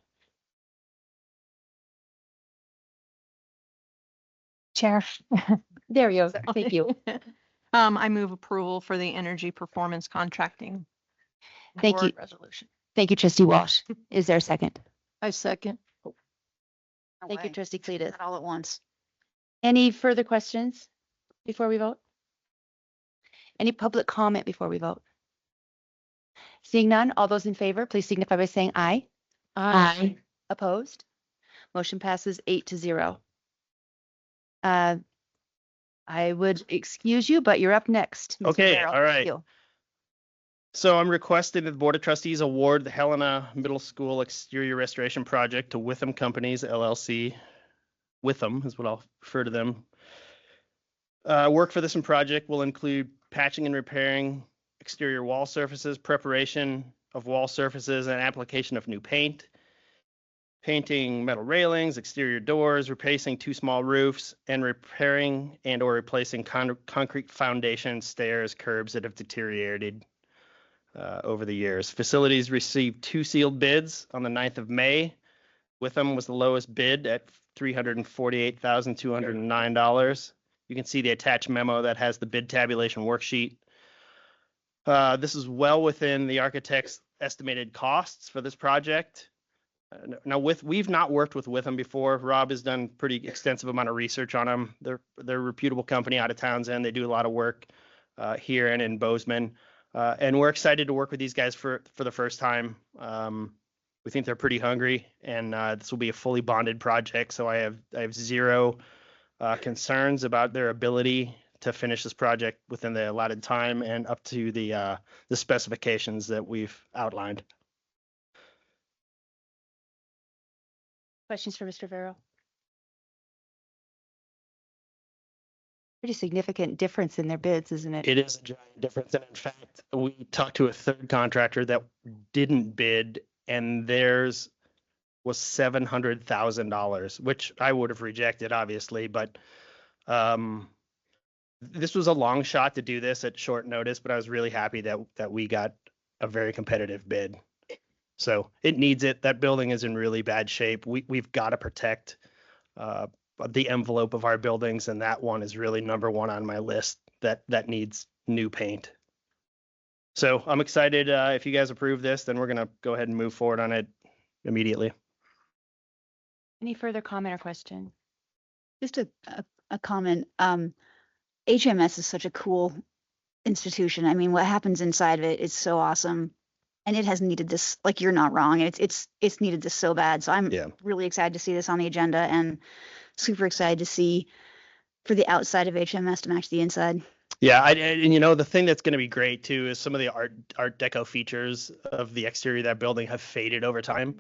Chair. There you go. Thank you. I move approval for the energy performance contracting. Thank you. board Resolution. Thank you, Trustee Walsh. Is there a second? I second. Thank you, Trustee Cletus. All at once. Any further questions before we vote? Any public comment before we vote? Seeing none, all those in favor, please signify by saying aye. Aye. Opposed? Motion passes 8-0. I would excuse you, but you're up next. Mr. Okay, Farrell. all right. Thank you. So I'm requesting that the Board of Trustees award the Helena Middle School exterior restoration project to Witham Companies LLC. Witham is what I'll refer to them. Work for this project will include patching and repairing exterior wall surfaces, preparation of wall surfaces, and application of new paint, painting metal railings, exterior doors, replacing 2 small roofs, and repairing and or replacing concrete foundations, stairs, curbs that have deteriorated over the years. Facilities received 2 sealed bids on the 9th of May. Witham was the lowest bid at $348,209. You can see the attached memo that has the bid tabulation worksheet. This is well within the architect's estimated costs for this project. Now, we've not worked with Witham before. Rob has done pretty extensive amount of research on them. They're a reputable company out of Townsend. They do a lot of work here and in Bozeman. And we're excited to work with these guys for the first time. We think they're pretty hungry, and this will be a fully bonded project. So I have zero concerns about their ability to finish this project within the allotted time and up to the specifications that we've outlined. Questions for Mr. Farrell? Pretty significant difference in their bids, isn't it? It is a giant difference. And in fact, we talked to a third contractor that didn't bid, and theirs was $700,000, which I would have rejected, obviously. But this was a long shot to do this at short notice, but I was really happy that we got a very competitive bid. So it needs it. That building is in really bad shape. We've got to protect the envelope of our buildings, and that one is really number 1 on my list that needs new paint. So I'm excited. If you guys approve this, then we're going to go ahead and move forward on it immediately. Any further comment or question? Just a comment. HMS is such a cool institution. I mean, what happens inside of it is so awesome. And it has needed this, like, you're not wrong. It's needed this so bad. So I'm really excited to see this on the agenda, and super excited to see for the outside of HMS to match the inside. Yeah, and you know, the thing that's going to be great too is some of the art deco features of the exterior of that building have faded over time.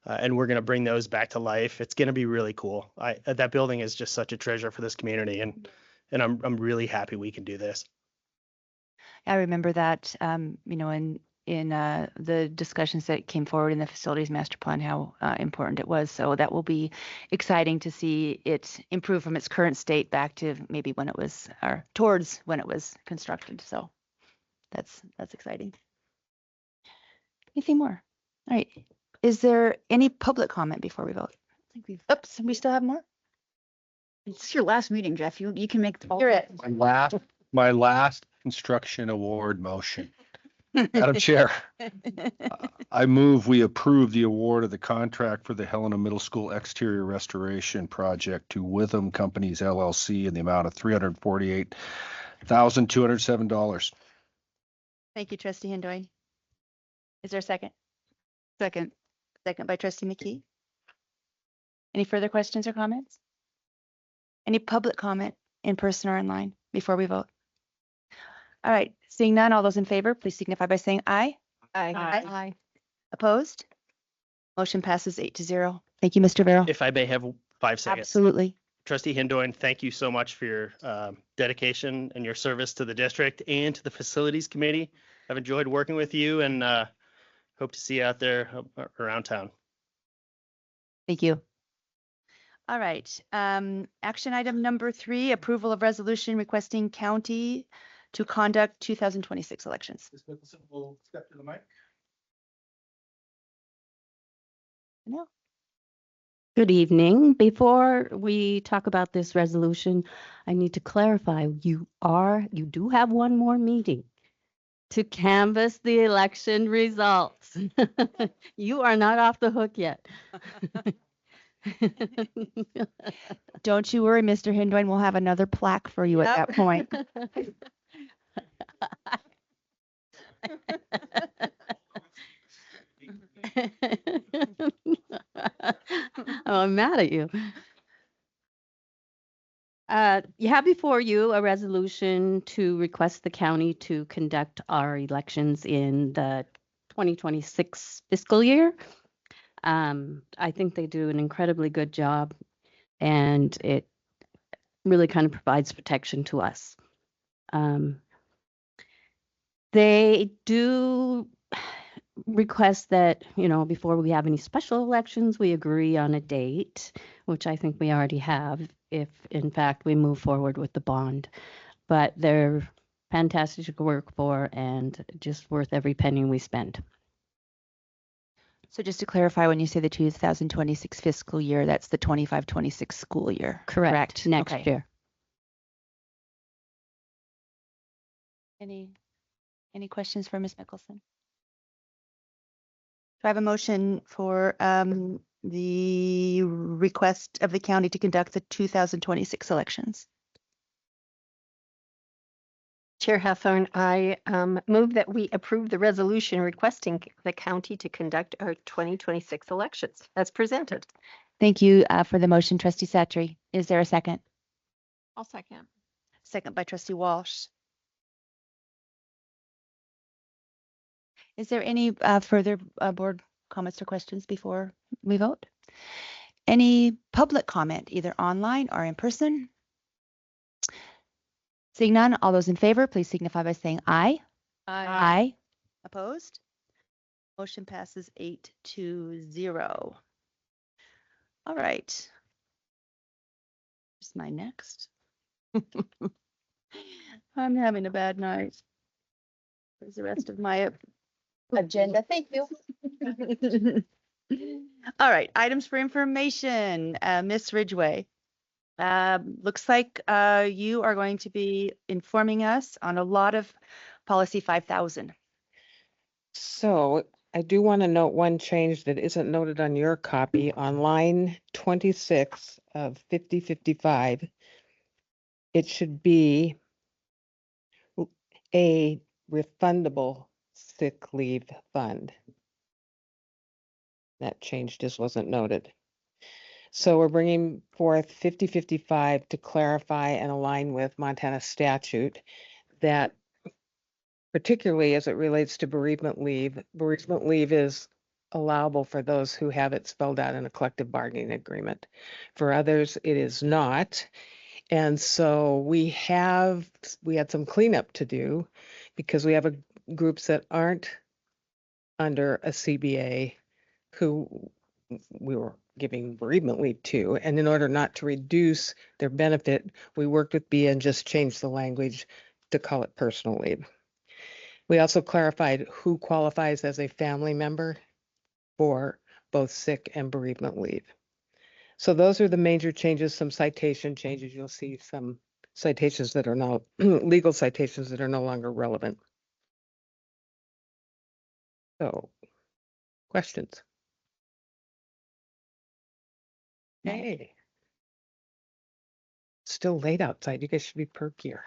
And we're going to bring those back to life. It's going to be really cool. That building is just such a treasure for this community, and I'm really happy we can do this. I remember that, you know, in the discussions that came forward in the facilities master plan, how important it was. So that will be exciting to see it improve from its current state back to maybe when it was, or towards when it was constructed. So that's exciting. Anything more? All right. Is there any public comment before we vote? I think we've, oops, we still have more? It's your last meeting, Jeff. You can make all. You're it. My last construction award motion. Madam Chair, I move we approve the award of the contract for the Helena Middle School exterior restoration project to Witham Companies LLC in the amount of $348,207. Thank you, Trustee Hindoy. Is there a second? Second. Second by Trustee McKee. Any further questions or comments? Any public comment in person or online before we vote? All right, seeing none, all those in favor, please signify by saying aye. Aye. Opposed? Motion passes 8-0. Thank you, Mr. Vero. If I may have 5 seconds. Absolutely. Trustee Hindoy, thank you so much for your dedication and your service to the district and to the facilities committee. I've enjoyed working with you and hope to see you out there around town. Thank you. All right, action item number 3, approval of resolution requesting county to conduct 2026 elections. Ms. Mickelson will step to the mic. No. Good evening. Before we talk about this resolution, I need to clarify, you do have one more meeting to canvass the election results. You are not off the hook yet. Don't you worry, Mr. Hindoy, we'll have another plaque for you at that point. Oh, I'm mad at you. You have before you a resolution to request the county to conduct our elections in the 2026 fiscal year. I think they do an incredibly good job, and it really kind of provides protection to us. They do request that, you know, before we have any special elections, we agree on a date, which I think we already have, if in fact we move forward with the bond. But they're fantastic to work for and just worth every penny we spend. So just to clarify, when you say the 2026 fiscal year, that's the 25-26 school year. Correct. Next Okay. year. Any questions for Ms. Mickelson? Do I have a motion for the request of the county to conduct the 2026 elections? Chair Hathorn, I move that we approve the resolution requesting the county to conduct our 2026 elections as presented. Thank you for the motion, Trustee Satry. Is there a second? I'll second. Second by Trustee Walsh. Is there any further board comments or questions before we vote? Any public comment, either online or in person? Seeing none, all those in favor, please signify by saying aye. Aye. Opposed? Motion passes 8-0. All right. Here's my next. I'm having a bad night. There's the rest of my agenda. Thank you. All right, items for information. Ms. Ridgway. Looks like you are going to be informing us on a lot of policy 5000. So I do want to note one change that isn't noted on your copy. On line 26 of 5055, it should be a refundable sick leave fund. That change just wasn't noted. So we're bringing forth 5055 to clarify and align with Montana statute that particularly as it relates to bereavement leave is allowable for those who have it spelled out in a collective bargaining agreement. For others, it is not. And so we had some cleanup to do because we have groups that aren't under a CBA who we were giving bereavement leave to. And in order not to reduce their benefit, we worked with BIA and just changed the language to call it personal leave. We also clarified who qualifies as a family member for both sick and bereavement leave. So those are the major changes, some citation changes. You'll see some citations that are now legal citations that are no longer relevant. So, questions? Hey. Still late outside. You guys should be perkier.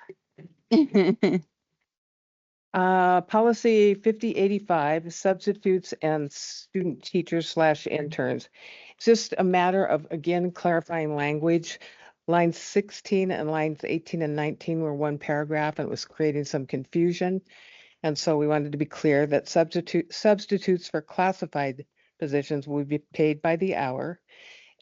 Policy 5085, substitutes and student teachers / interns. It's just a matter of, again, clarifying language. Lines 16 and lines 18 and 19 were one paragraph and it was creating some confusion. And so we wanted to be clear that substitutes for classified positions will be paid by the hour.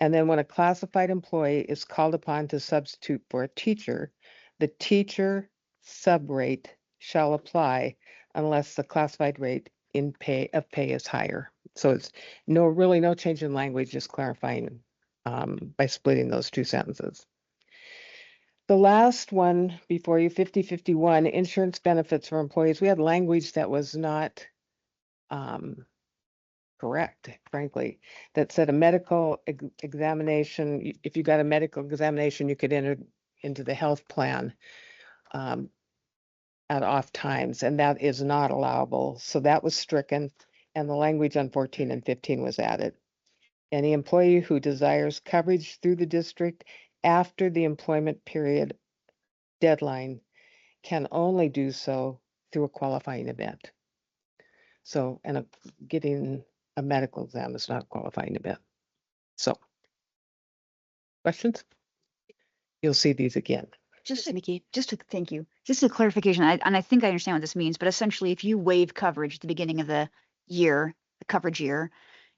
And then when a classified employee is called upon to substitute for a teacher, the teacher sub rate shall apply unless the classified rate of pay is higher. So it's really no change in language, just clarifying by splitting those two sentences. The last one before you, 5051, insurance benefits for employees. We had language that was not correct, frankly, that said a medical examination, if you got a medical examination, you could enter into the health plan at off times, and that is not allowable. So that was stricken, and the language on 14 and 15 was added. Any employee who desires coverage through the district after the employment period deadline can only do so through a qualifying event. So, and getting a medical exam is not a qualifying event. So, questions? You'll see these again. Nikki, thank you. Just a clarification, and I think I understand what this means, but essentially if you waive coverage at the beginning of the year, the coverage year,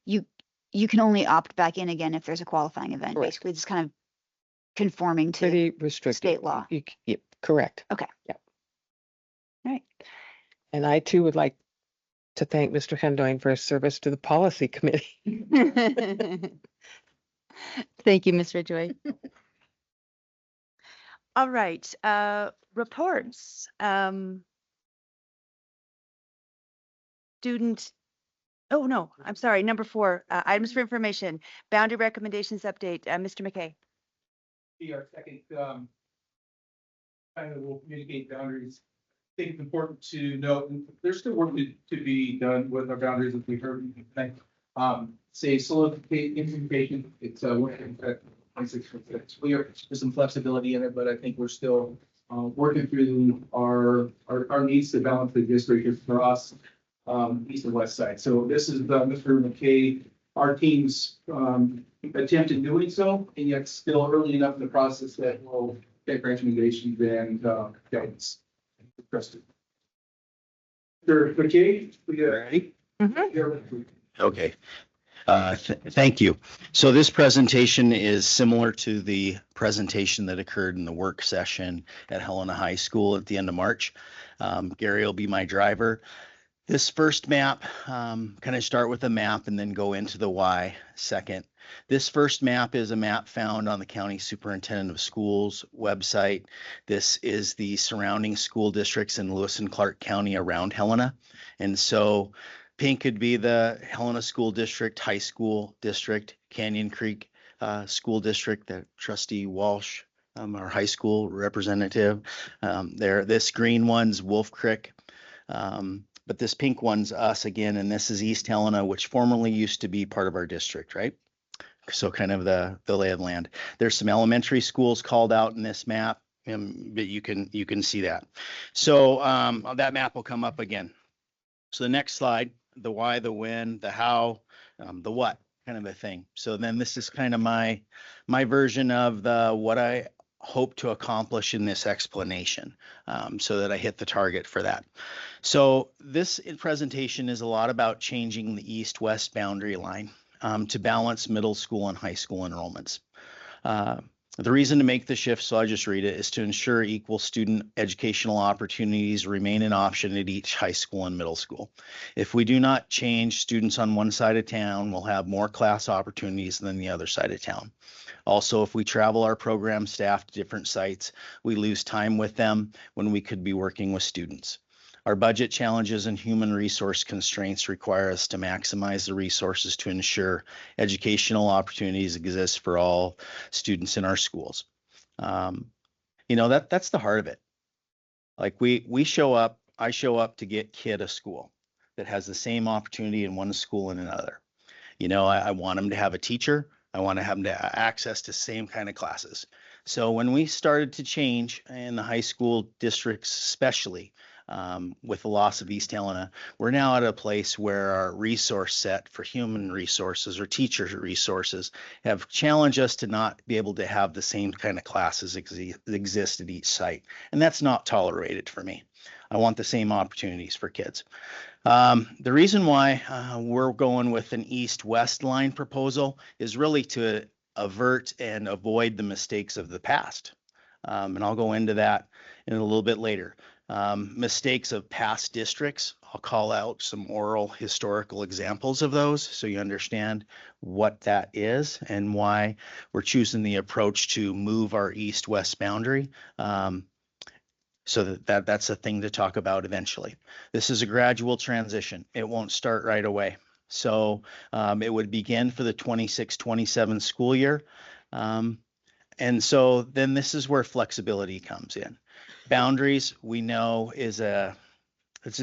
you can only opt back in again if there's a qualifying event. Correct. Basically, it's kind of conforming to pretty restricted state law. Yep, correct. Okay. Yep. All right. And I too would like to thank Mr. Hendoin for his service to the policy committee. Thank you, Ms. Ridgway. All right, reports. Student, oh no, I'm sorry, number 4, items for information, boundary recommendations update, Mr. McKay. Be our second kind of will communicate boundaries. I think it's important to note there's still work to be done with our boundaries as we heard tonight. Say implementation, it's working at 26. There's some flexibility in it, but I think we're still working through our needs to balance the district for us, east and west side. So this is Mr. McKay, our team's attempt in doing so, and yet still early enough in the process that we'll get recommendations and guidance. Mr. McKay, we ready? Okay. Thank you. So this presentation is similar to the presentation that occurred in the work session at Helena High School at the end of March. Gary will be my driver. This first map, kind of start with a map and then go into the why second. This first map is a map found on the County Superintendent of Schools website. This is the surrounding school districts in Lewis and Clark County around Helena. And so pink could be the Helena School District, High School District, Canyon Creek School District, that Trustee Walsh, our high school representative. This green one's Wolf Creek. But this pink one's us again, and this is East Helena, which formerly used to be part of our district, right? So kind of the lay of the land. There's some elementary schools called out in this map, but you can see that. So that map will come up again. So the next slide, the why, the when, the how, the what, kind of a thing. So then this is kind of my version of the what I hope to accomplish in this explanation, so that I hit the target for that. So this presentation is a lot about changing the east-west boundary line to balance middle school and high school enrollments. The reason to make the shift, so I'll just read it, is to ensure equal student educational opportunities remain an option at each high school and middle school. If we do not change, students on one side of town will have more class opportunities than the other side of town. Also, if we travel our program staff to different sites, we lose time with them when we could be working with students. Our budget challenges and human resource constraints require us to maximize the resources to ensure educational opportunities exist for all students in our schools. You know, that's the heart of it. Like I show up to get kid a school that has the same opportunity in one school and another. You know, I want them to have a teacher. I want to have them to have access to same kind of classes. So when we started to change in the high school districts, especially, with the loss of East Helena, we're now at a place where our resource set for human resources or teacher resources have challenged us to not be able to have the same kind of classes exist at each site. And that's not tolerated for me. I want the same opportunities for kids. The reason why we're going with an east-west line proposal is really to avert and avoid the mistakes of the past. And I'll go into that in a little bit later. Mistakes of past districts. I'll call out some oral historical examples of those so you understand what that is and why we're choosing the approach to move our east-west boundary. So that's a thing to talk about eventually. This is a gradual transition. It won't start right away. So it would begin for the 26-27 school year. And so then this is where flexibility comes in. Boundaries, we know, it's a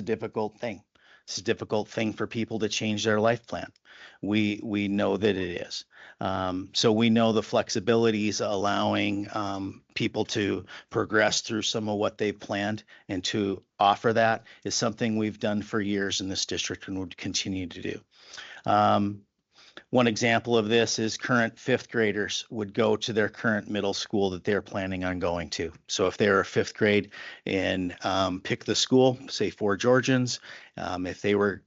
difficult thing. It's a difficult thing for people to change their life plan. We know that it is. So we know the flexibilities allowing people to progress through some of what they've planned, and to offer that is something we've done for years in this district and would continue to do. One example of this is current fifth graders would go to their current middle school that they're planning on going to. So if they're a fifth grade and pick the school, say Fort Georgians, if they were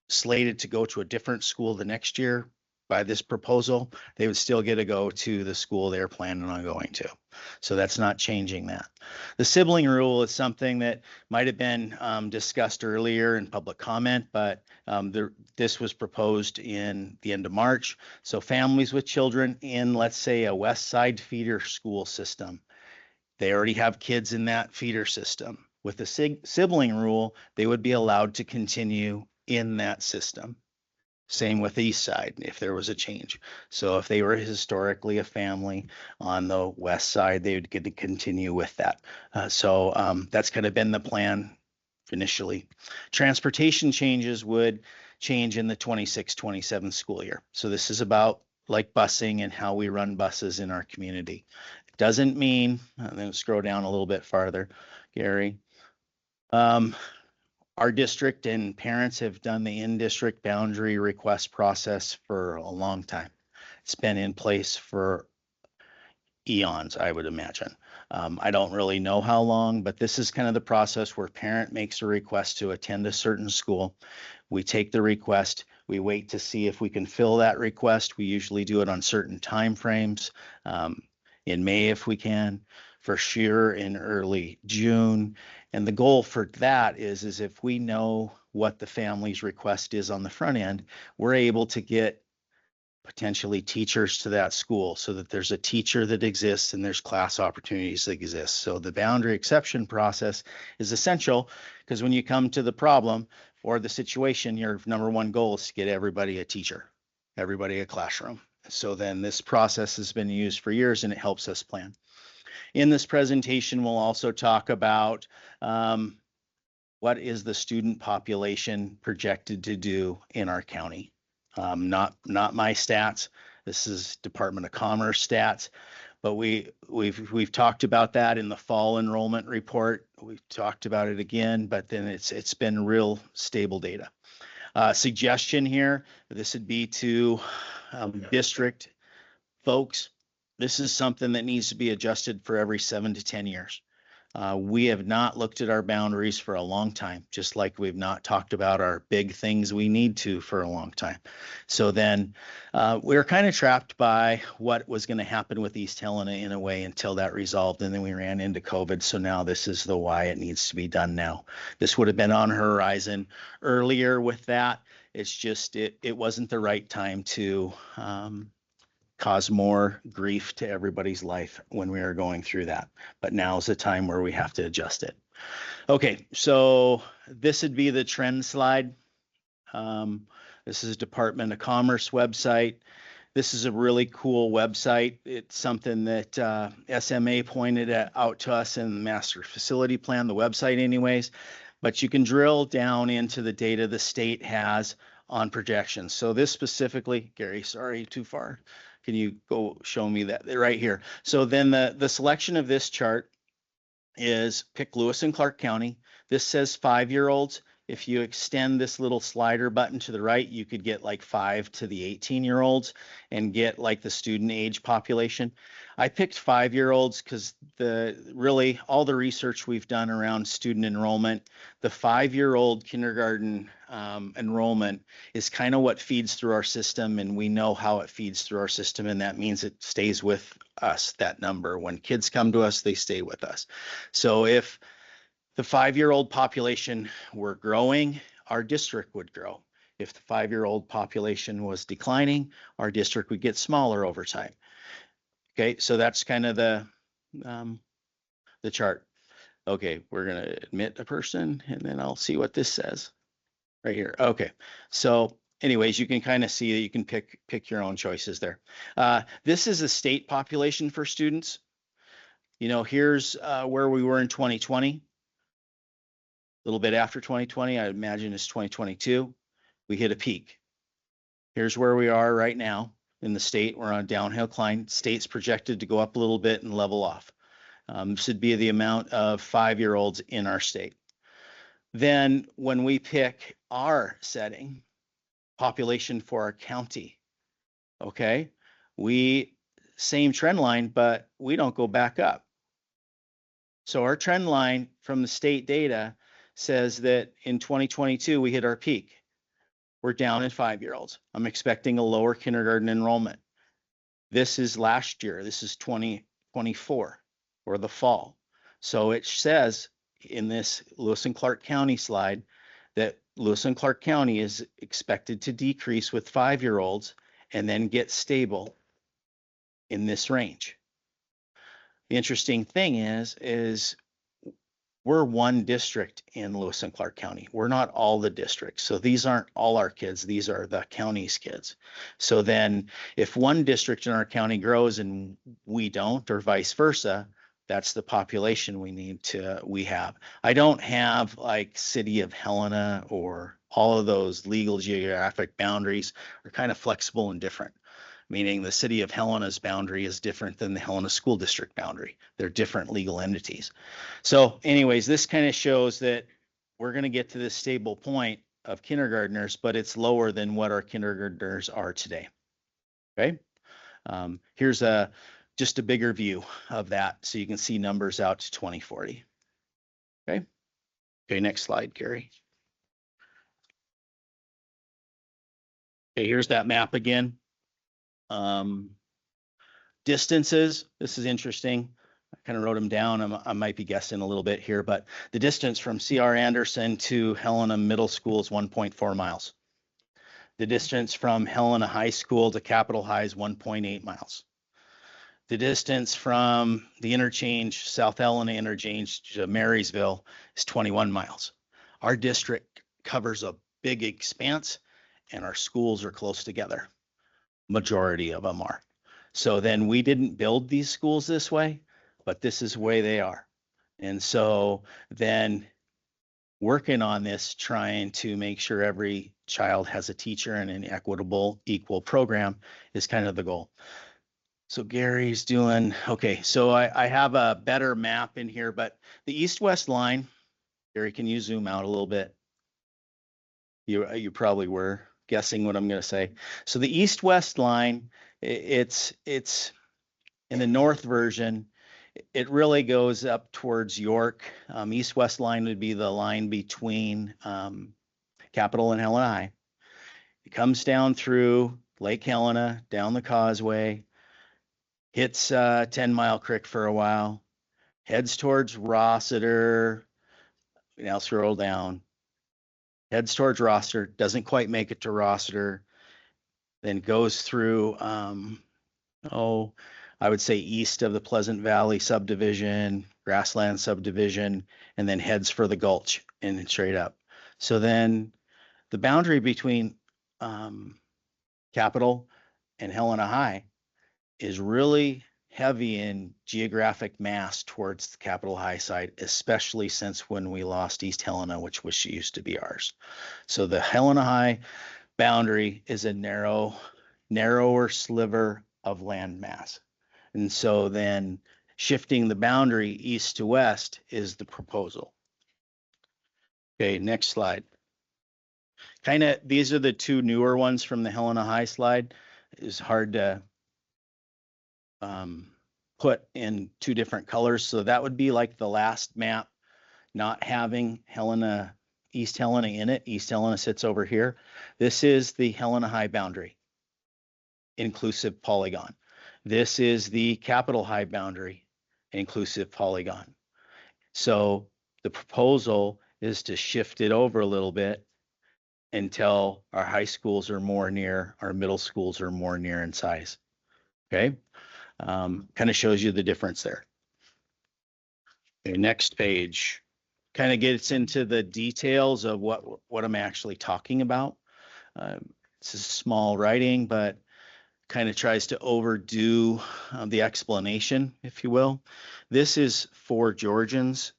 slated to go to a different school the next year by this proposal, they would still get to go to the school they're planning on going to. So that's not changing that. The sibling rule is something that might have been discussed earlier in public comment, but this was proposed in the end of March. So families with children in, let's say, a West Side feeder school system, they already have kids in that feeder system. With the sibling rule, they would be allowed to continue in that system. Same with East Side, if there was a change. So if they were historically a family on the West Side, they would get to continue with that. So that's kind of been the plan initially. Transportation changes would change in the 26-27 school year. So this is about like busing and how we run buses in our community. It doesn't mean, then scroll down a little bit farther, Gary. Our district and parents have done the in-district boundary request process for a long time. It's been in place for eons, I would imagine. I don't really know how long, but this is kind of the process where parent makes a request to attend a certain school. We take the request, we wait to see if we can fill that request. We usually do it on certain timeframes, in May if we can, for sure in early June. And the goal for that is if we know what the family's request is on the front end, we're able to get potentially teachers to that school so that there's a teacher that exists and there's class opportunities that exist. So the boundary exception process is essential, because when you come to the problem or the situation, your number one goal is to get everybody a teacher, everybody a classroom. So then this process has been used for years and it helps us plan. In this presentation, we'll also talk about what is the student population projected to do in our county. Not my stats. This is Department of Commerce stats, but we've talked about that in the fall enrollment report. We've talked about it again, but then it's been real stable data. Suggestion here, this would be to district folks. This is something that needs to be adjusted for every 7 to 10 years. We have not looked at our boundaries for a long time, just like we've not talked about our big things we need to for a long time. So then we were kind of trapped by what was going to happen with East Helena in a way until that resolved. And then we ran into COVID. So now this is the why it needs to be done now. This would have been on horizon earlier with that. It's just it wasn't the right time to cause more grief to everybody's life when we were going through that. But now's the time where we have to adjust it. Okay, so this would be the trend slide. This is Department of Commerce website. This is a really cool website. It's something that SMA pointed out to us in the master facility plan, the website anyways. But you can drill down into the data the state has on projections. So this specifically, Gary, sorry, too far. Can you go show me that right here? So then the selection of this chart is pick Lewis and Clark County. This says 5-year-olds. If you extend this little slider button to the right, you could get like 5 to the 18-year-olds and get like the student age population. I picked 5-year-olds because really all the research we've done around student enrollment, the 5-year-old kindergarten enrollment is kind of what feeds through our system, and we know how it feeds through our system, and that means it stays with us, that number. When kids come to us, they stay with us. So if the 5-year-old population were growing, our district would grow. If the 5-year-old population was declining, our district would get smaller over time. Okay, so that's kind of the chart. Okay, we're going to admit a person, and then I'll see what this says right here. Okay, so anyways, you can kind of see that you can pick your own choices there. This is the state population for students. You know, here's where we were in 2020. A little bit after 2020, I imagine it's 2022. We hit a peak. Here's where we are right now in the state. We're on a downhill climb. State's projected to go up a little bit and level off. This would be the amount of 5-year-olds in our state. Then when we pick our setting, population for our county, okay, same trend line, but we don't go back up. So our trend line from the state data says that in 2022, we hit our peak. We're down in 5-year-olds. I'm expecting a lower kindergarten enrollment. This is last year. This is 2024 or the fall. So it says in this Lewis and Clark County slide that Lewis and Clark County is expected to decrease with 5-year-olds and then get stable in this range. The interesting thing is we're one district in Lewis and Clark County. We're not all the districts. So these aren't all our kids. These are the county's kids. So then if one district in our county grows and we don't, or vice versa, that's the population we have. I don't have like City of Helena or all of those legal geographic boundaries are kind of flexible and different. Meaning the City of Helena's boundary is different than the Helena School District boundary. They're different legal entities. So anyways, this kind of shows that we're going to get to this stable point of kindergartners, but it's lower than what our kindergartners are today. Okay. Here's just a bigger view of that so you can see numbers out to 2040. Okay. Okay, next slide, Gary. Okay, here's that map again. Distances, this is interesting. I kind of wrote them down. I might be guessing a little bit here, but the distance from C.R. Anderson to Helena Middle School is 1.4 miles. The distance from Helena High School to Capitol High is 1.8 miles. The distance from the interchange, South Helena interchange to Marysville is 21 miles. Our district covers a big expanse and our schools are close together. Majority of them are. So then we didn't build these schools this way, but this is the way they are. And so then working on this, trying to make sure every child has a teacher and an equitable, equal program is kind of the goal. So Gary's doing, okay, so I have a better map in here, but the east-west line, Gary, can you zoom out a little bit? You probably were guessing what I'm going to say. So the east-west line, it's In the north version, it really goes up towards York. East-west line would be the line between Capitol and Helena High. It comes down through Lake Helena, down the causeway, hits 10 Mile Creek for a while, heads towards Rossiter. Now scroll down, heads towards Rossiter, doesn't quite make it to Rossiter, then goes through, I would say east of the Pleasant Valley subdivision, Grassland subdivision, and then heads for the Gulch and straight up. So then the boundary between Capitol and Helena High is really heavy in geographic mass towards the Capitol High side, especially since when we lost East Helena, which used to be ours. So the Helena High boundary is a narrower sliver of land mass. And so then shifting the boundary east to west is the proposal. Okay, next slide. These are the two newer ones from the Helena High slide. It's hard to put in two different colors. So that would be like the last map, not having East Helena in it. East Helena sits over here. This is the Helena High boundary, inclusive polygon. This is the Capitol High boundary, inclusive polygon. So the proposal is to shift it over a little bit until our high schools are more near, our middle schools are more near in size. Okay, kind of shows you the difference there. Okay, next page kind of gets into the details of what I'm actually talking about. This is small writing, but kind of tries to overdo the explanation, if you will. This is Fort Georgians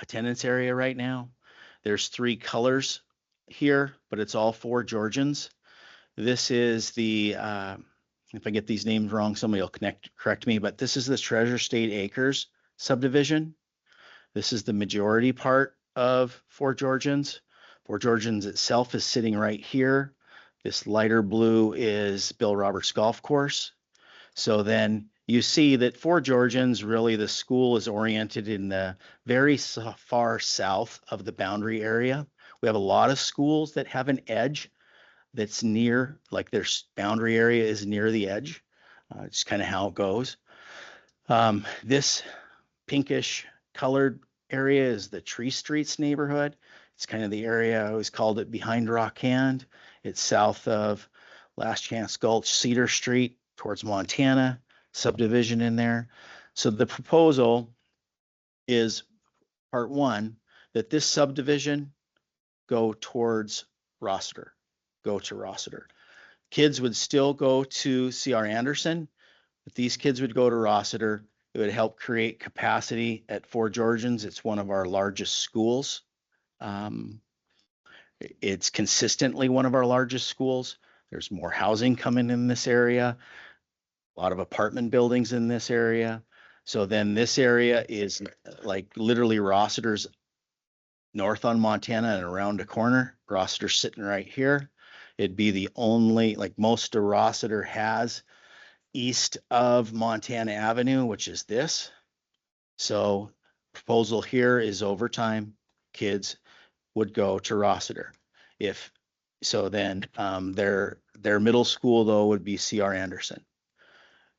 attendance area right now. There's 3 colors here, but it's all Fort Georgians. This is the, if I get these names wrong, somebody will correct me, but this is the Treasure State Acres subdivision. This is the majority part of Fort Georgians. Fort Georgians itself is sitting right here. This lighter blue is Bill Roberts Golf Course. So then you see that Fort Georgians, really the school is oriented in the very far south of the boundary area. We have a lot of schools that have an edge that's near, like their boundary area is near the edge. It's kind of how it goes. This pinkish colored area is the Tree Streets neighborhood. It's kind of the area, I always called it behind Rock Hand. It's south of Last Chance Gulch, Cedar Street towards Montana, subdivision in there. So the proposal is part 1, that this subdivision go towards Rossiter, go to Rossiter. Kids would still go to C.R. Anderson, but these kids would go to Rossiter. It would help create capacity at Fort Georgians. It's one of our largest schools. It's consistently one of our largest schools. There's more housing coming in this area, a lot of apartment buildings in this area. So then this area is like literally Rossiter's north on Montana and around a corner. Rossiter's sitting right here. It'd be the only, like most of Rossiter has east of Montana Avenue, which is this. So proposal here is overtime kids would go to Rossiter. If so, then their middle school though would be C.R. Anderson.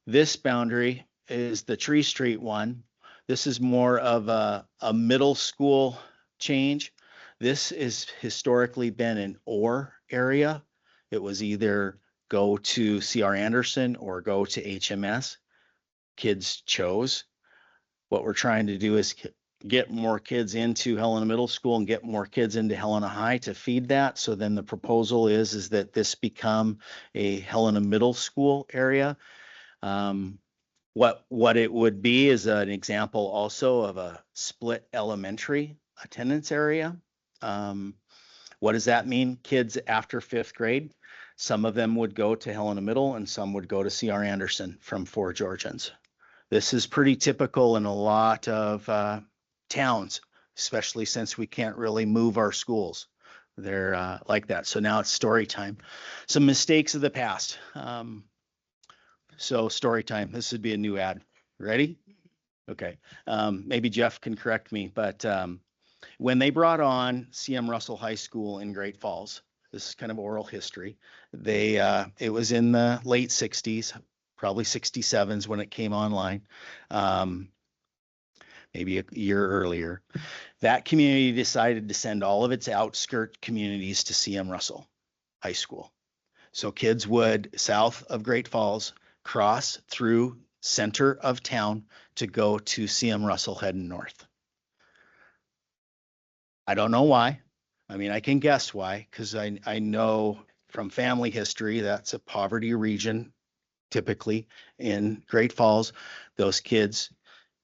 This boundary is the Tree Street one. This is more of a middle school change. This is historically been an or area. It was either go to C.R. Anderson or go to HMS. Kids chose. What we're trying to do is get more kids into Helena Middle School and get more kids into Helena High to feed that. So then the proposal is that this become a Helena Middle School area. What it would be is an example also of a split elementary attendance area. What does that mean? Kids after 5th grade, some of them would go to Helena Middle and some would go to C.R. Anderson from Fort Georgians. This is pretty typical in a lot of towns, especially since we can't really move our schools. They're like that. So now it's story time. Some mistakes of the past. So story time. This would be a new ad. Ready? Okay. Maybe Jeff can correct me, but when they brought on CM Russell High School in Great Falls, this is kind of oral history. It was in the late 60s, probably 67s when it came online. Maybe a year earlier. That community decided to send all of its outskirt communities to CM Russell High School. So kids would, south of Great Falls, cross through center of town to go to CM Russell heading north. I don't know why. I mean, I can guess why, because I know from family history that's a poverty region, typically in Great Falls. Those kids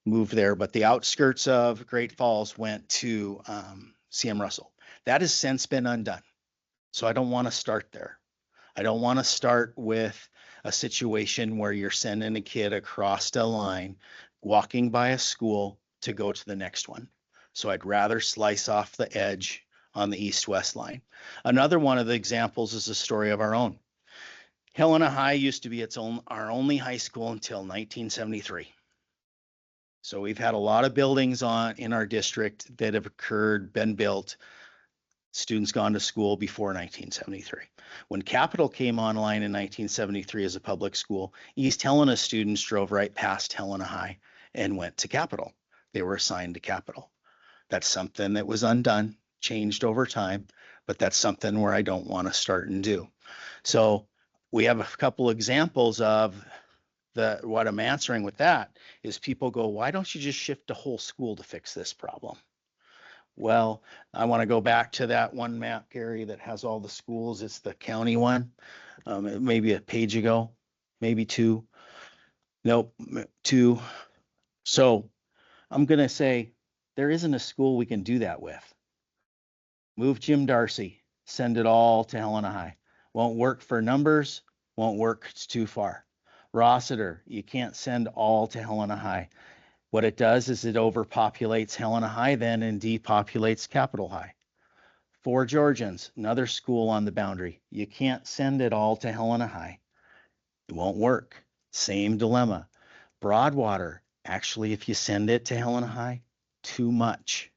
moved there, but the outskirts of Great Falls went to CM Russell. That has since been undone. So I don't want to start there. I don't want to start with a situation where you're sending a kid across a line, walking by a school to go to the next one. So I'd rather slice off the edge on the east-west line. Another one of the examples is a story of our own. Helena High used to be our only high school until 1973. So we've had a lot of buildings in our district that have been built, students gone to school before 1973. When Capital came online in 1973 as a public school, East Helena students drove right past Helena High and went to Capital. They were assigned to Capital. That's something that was undone, changed over time, but that's something where I don't want to start and do. So we have a couple examples of what I'm answering with that is people go, why don't you just shift the whole school to fix this problem? Well, I want to go back to that one map, Gary, that has all the schools. It's the county one, maybe a page ago, maybe two. Nope, two. So I'm going to say there isn't a school we can do that with. Move Jim Darcy, send it all to Helena High. Won't work for numbers, won't work, it's too far. Rossiter, you can't send all to Helena High. What it does is it overpopulates Helena High then and depopulates Capital High. Fort Georgians, another school on the boundary. You can't send it all to Helena High. It won't work. Same dilemma. Broadwater, actually, if you send it to Helena High, too much.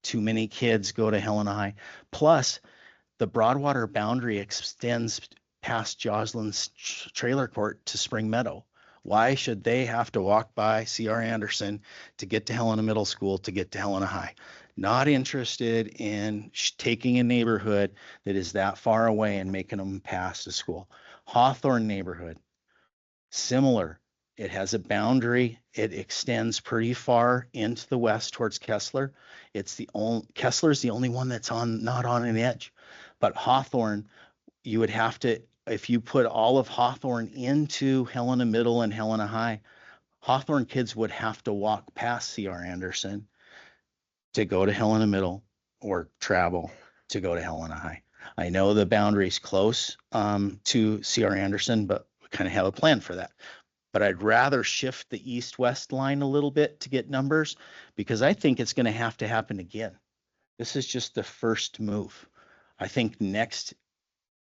Too many kids go to Helena High. Plus, the Broadwater boundary extends past Joslyn's trailer court to Spring Meadow. Why should they have to walk by C.R. Anderson to get to Helena Middle School to get to Helena High? Not interested in taking a neighborhood that is that far away and making them pass to school. Hawthorne neighborhood, similar. It has a boundary. It extends pretty far into the west towards Kessler. Kessler's the only one that's not on an edge. But Hawthorne, you would have to, if you put all of Hawthorne into Helena Middle and Helena High, Hawthorne kids would have to walk past C.R. Anderson to go to Helena Middle or travel to go to Helena High. I know the boundary's close to C.R. Anderson, but we kind of have a plan for that. But I'd rather shift the east-west line a little bit to get numbers because I think it's going to have to happen again. This is just the first move. I think next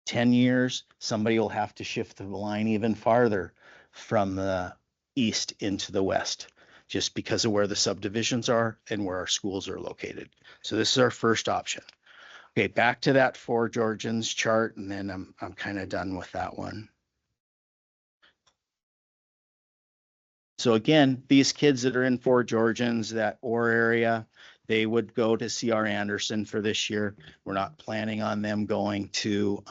10 years, somebody will have to shift the line even farther from the east into the west, just because of where the subdivisions are and where our schools are located. So this is our first option. Okay, back to that Fort Georgians chart, and then I'm kind of done with that one. So again, these kids that are in Fort Georgians, that Orr area, they would go to C.R. Anderson for this year. We're not planning on them going to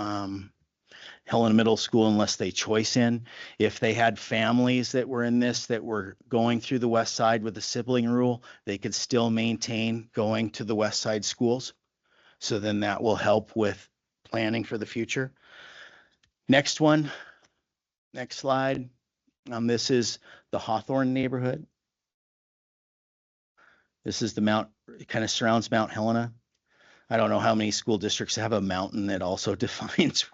Helena Middle School unless they choice in. If they had families that were in this that were going through the west side with the sibling rule, they could still maintain going to the west side schools. So then that will help with planning for the future. Next one, next slide. This is the Hawthorne neighborhood. This is the mount, it kind of surrounds Mount Helena. I don't know how many school districts have a mountain that also defines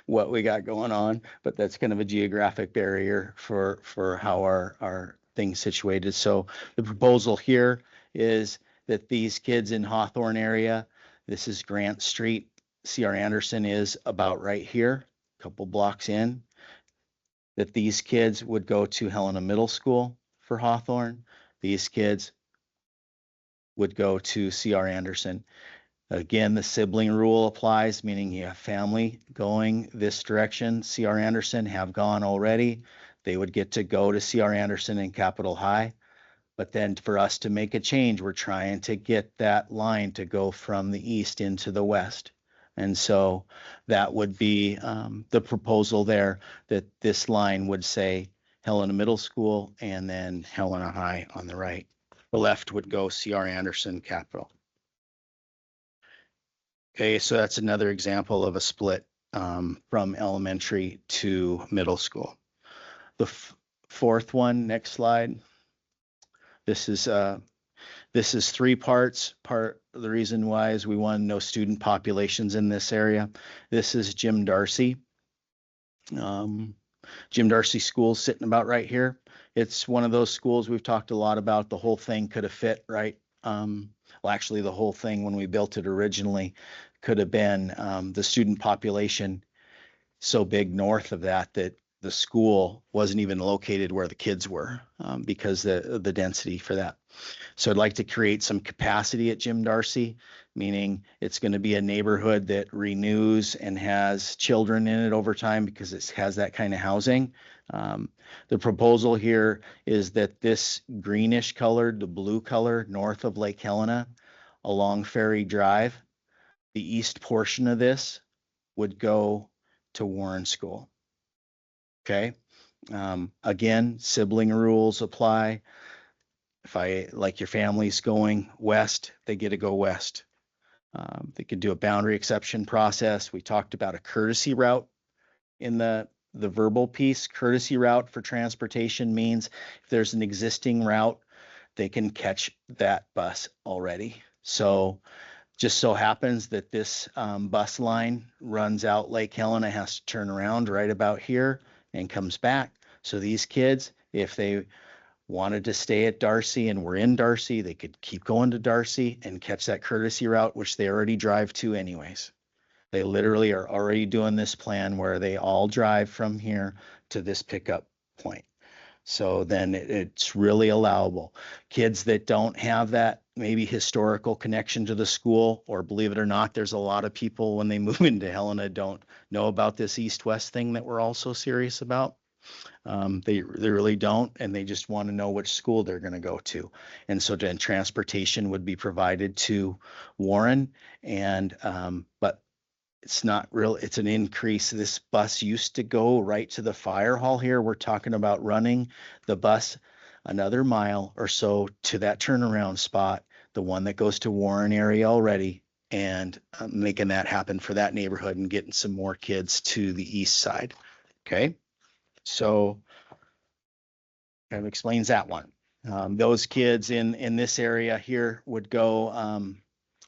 what we got going on, but that's kind of a geographic barrier for how our thing's situated. So the proposal here is that these kids in Hawthorne area, this is Grant Street. C.R. Anderson is about right here, a couple blocks in. that these kids would go to Helena Middle School for Hawthorne. These kids would go to C.R. Anderson. Again, the sibling rule applies, meaning you have family going this direction. C.R. Anderson have gone already. They would get to go to C.R. Anderson and Capitol High. But then for us to make a change, we're trying to get that line to go from the east into the west. And so that would be the proposal there, that this line would say Helena Middle School and then Helena High on the right. The left would go C.R. Anderson, Capitol. Okay, so that's another example of a split from elementary to middle school. The fourth one, next slide. This is three parts. The reason why is we want to know student populations in this area. This is Jim Darcy. Jim Darcy School sitting about right here. It's one of those schools we've talked a lot about. The whole thing could have fit right. Well, actually, the whole thing when we built it originally could have been the student population so big north of that the school wasn't even located where the kids were because the density for that. So I'd like to create some capacity at Jim Darcy, meaning it's going to be a neighborhood that renews and has children in it over time because it has that kind of housing. The proposal here is that this greenish colored, the blue color north of Lake Helena along Ferry Drive, the east portion of this would go to Warren School. Okay. Again, sibling rules apply. If like your family's going west, they get to go west. They could do a boundary exception process. We talked about a courtesy route in the verbal piece. Courtesy route for transportation means if there's an existing route, they can catch that bus already. So just so happens that this bus line runs out Lake Helena, has to turn around right about here and comes back. So these kids, if they wanted to stay at Darcy and were in Darcy, they could keep going to Darcy and catch that courtesy route, which they already drive to anyways. They literally are already doing this plan where they all drive from here to this pickup point. So then it's really allowable. Kids that don't have that maybe historical connection to the school, or believe it or not, there's a lot of people when they move into Helena don't know about this east-west thing that we're all so serious about. They really don't, and they just want to know which school they're going to go to. And so then transportation would be provided to Warren, and but it's not real, it's an increase. This bus used to go right to the fire hall here. We're talking about running the bus another mile or so to that turnaround spot, the one that goes to Warren area already, and making that happen for that neighborhood and getting some more kids to the east side. Okay, so kind of explains that one. Those kids in this area here would go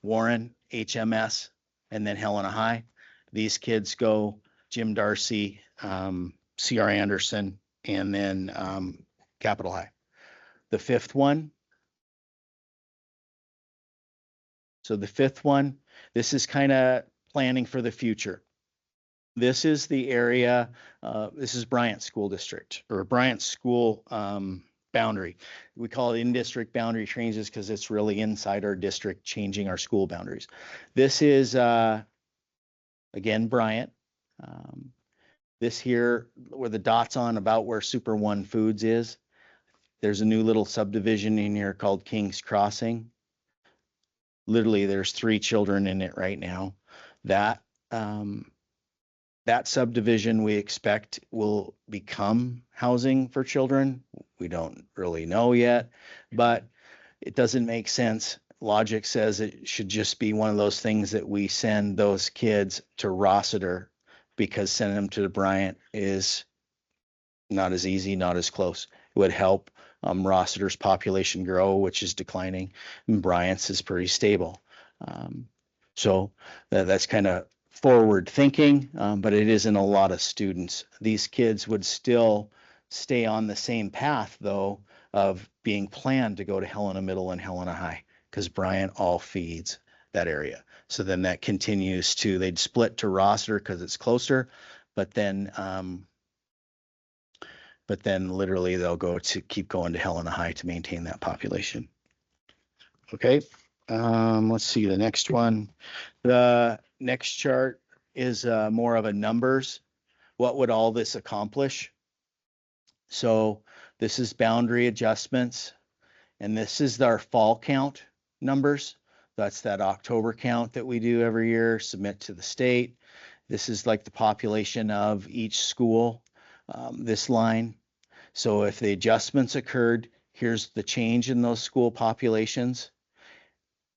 Warren, HMS, and then Helena High. These kids go Jim Darcy, C.R. Anderson, and then Capitol High. The fifth one. So the fifth one, this is kind of planning for the future. This is the area, this is Bryant School District, or Bryant School boundary. We call it in-district boundary changes because it's really inside our district changing our school boundaries. This is, again, Bryant. This here, where the dot's on about where Super One Foods is, there's a new little subdivision in here called King's Crossing. Literally, there's 3 children in it right now. That subdivision we expect will become housing for children. We don't really know yet, but it doesn't make sense. Logic says it should just be one of those things that we send those kids to Rossiter, because sending them to the Bryant is not as easy, not as close. It would help Rossiter's population grow, which is declining, and Bryant's is pretty stable. So that's kind of forward thinking, but it isn't a lot of students. These kids would still stay on the same path, though, of being planned to go to Helena Middle and Helena High, because Bryant all feeds that area. So then that continues to, they'd split to Rossiter because it's closer, but then but then literally they'll keep going to Helena High to maintain that population. Okay, let's see the next one. The next chart is more of a numbers. What would all this accomplish? So this is boundary adjustments, and this is our fall count numbers. That's that October count that we do every year, submit to the state. This is like the population of each school, this line. So if the adjustments occurred, here's the change in those school populations.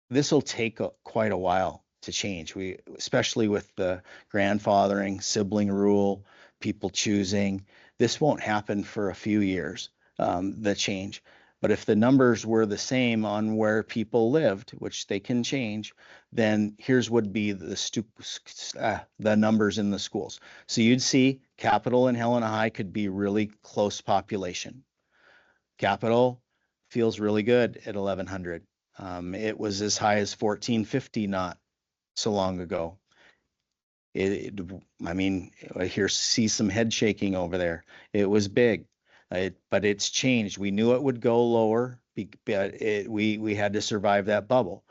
This will take quite a while to change. Especially with the grandfathering, sibling rule, people choosing, this won't happen for a few years, the change. But if the numbers were the same on where people lived, which they can change, then here's would be the numbers in the schools. So you'd see Capital and Helena High could be really close population. Capital feels really good at 1,100. It was as high as 1,450 not so long ago. I mean, I see some head shaking over there. It was big. But it's changed. We knew it would go lower, but we had to survive that bubble.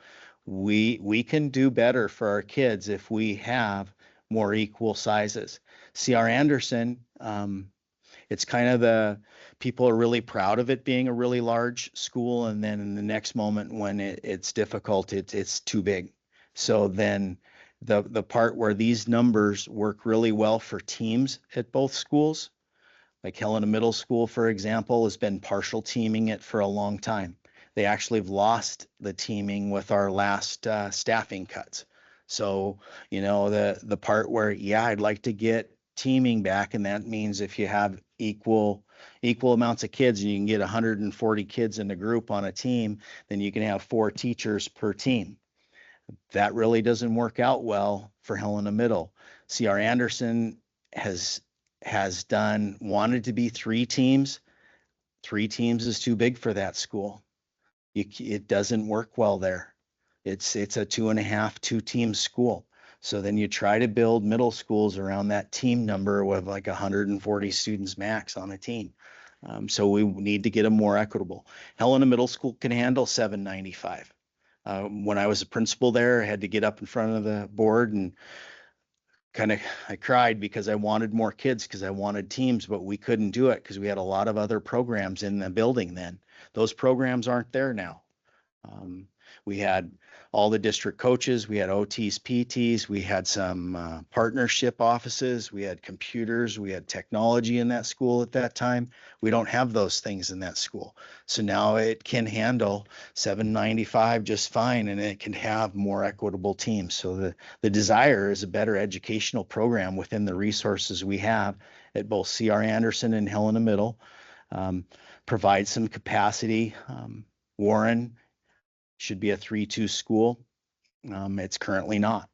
We can do better for our kids if we have more equal sizes. C.R. Anderson, it's kind of people are really proud of it being a really large school, and then in the next moment when it's difficult, it's too big. So then the part where these numbers work really well for teams at both schools, like Helena Middle School, for example, has been partial teaming it for a long time. They actually have lost the teaming with our last staffing cuts. So, you know, the part where, yeah, I'd like to get teaming back, and that means if you have equal amounts of kids and you can get 140 kids in a group on a team, then you can have 4 teachers per team. That really doesn't work out well for Helena Middle. C.R. Anderson wanted to be 3 teams. 3 teams is too big for that school. It doesn't work well there. It's a 2.5-2-team school. So then you try to build middle schools around that team number with like 140 students max on a team. So we need to get them more equitable. Helena Middle School can handle 795. When I was a principal there, I had to get up in front of the board and I cried because I wanted more kids because I wanted teams, but we couldn't do it because we had a lot of other programs in the building then. Those programs aren't there now. We had all the district coaches, we had OTs, PTs, we had some partnership offices, we had computers, we had technology in that school at that time. We don't have those things in that school. So now it can handle 795 just fine, and it can have more equitable teams. So the desire is a better educational program within the resources we have at both C.R. Anderson and Helena Middle. Provide some capacity. Warren should be a 3-2 school. It's currently not,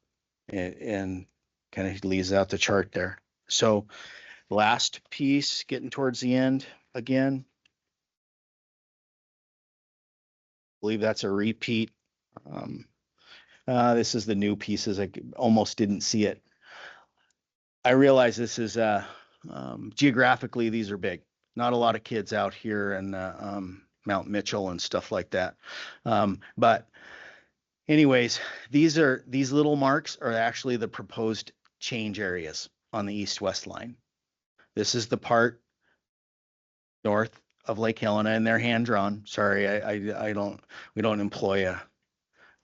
and kind of leaves out the chart there. So last piece, getting towards the end again. I believe that's a repeat. This is the new pieces. I almost didn't see it. I realize this is geographically, these are big. Not a lot of kids out here in Mount Mitchell and stuff like that. But anyways, these little marks are actually the proposed change areas on the east-west line. This is the part north of Lake Helena, and they're hand drawn. Sorry, we don't employ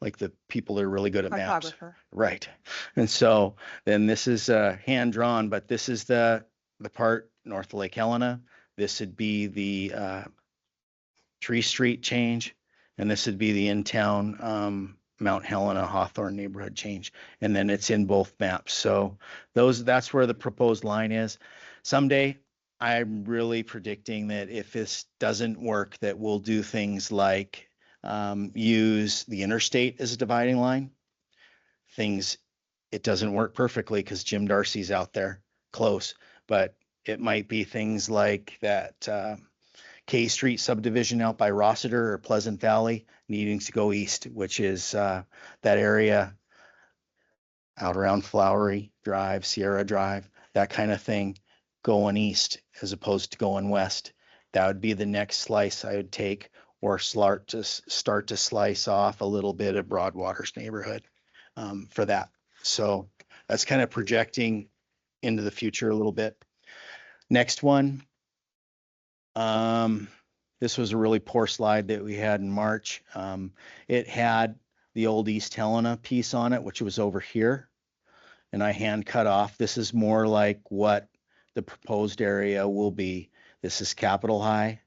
like the people that are really good at maps. Cartographer. Right. And so then this is hand drawn, but this is the part north of Lake Helena. This would be the Tree Street change, and this would be the in-town Mount Helena Hawthorne neighborhood change, and then it's in both maps. So that's where the proposed line is. Someday, I'm really predicting that if this doesn't work, that we'll do things like use the interstate as a dividing line. It doesn't work perfectly because Jim Darcy's out there close, but it might be things like that K Street subdivision out by Rossiter or Pleasant Valley needing to go east, which is that area out around Flowery Drive, Sierra Drive, that kind of thing. going east as opposed to going west. That would be the next slice I would take, or start to slice off a little bit of Broadwater's neighborhood for that. So that's kind of projecting into the future a little bit. Next one. This was a really poor slide that we had in March. It had the old East Helena piece on it, which was over here, and I hand cut off. This is more like what the proposed area will be. This is Capitol High,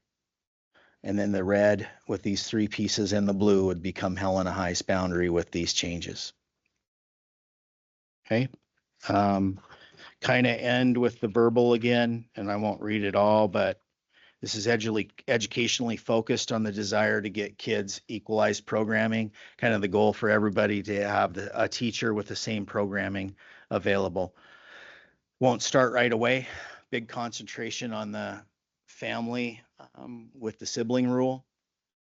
and then the red with these three pieces in the blue would become Helena High's boundary with these changes. Okay. Kind of end with the verbal again, and I won't read it all, but this is educationally focused on the desire to get kids equalized programming, kind of the goal for everybody to have a teacher with the same programming available. Won't start right away. Big concentration on the family with the sibling rule.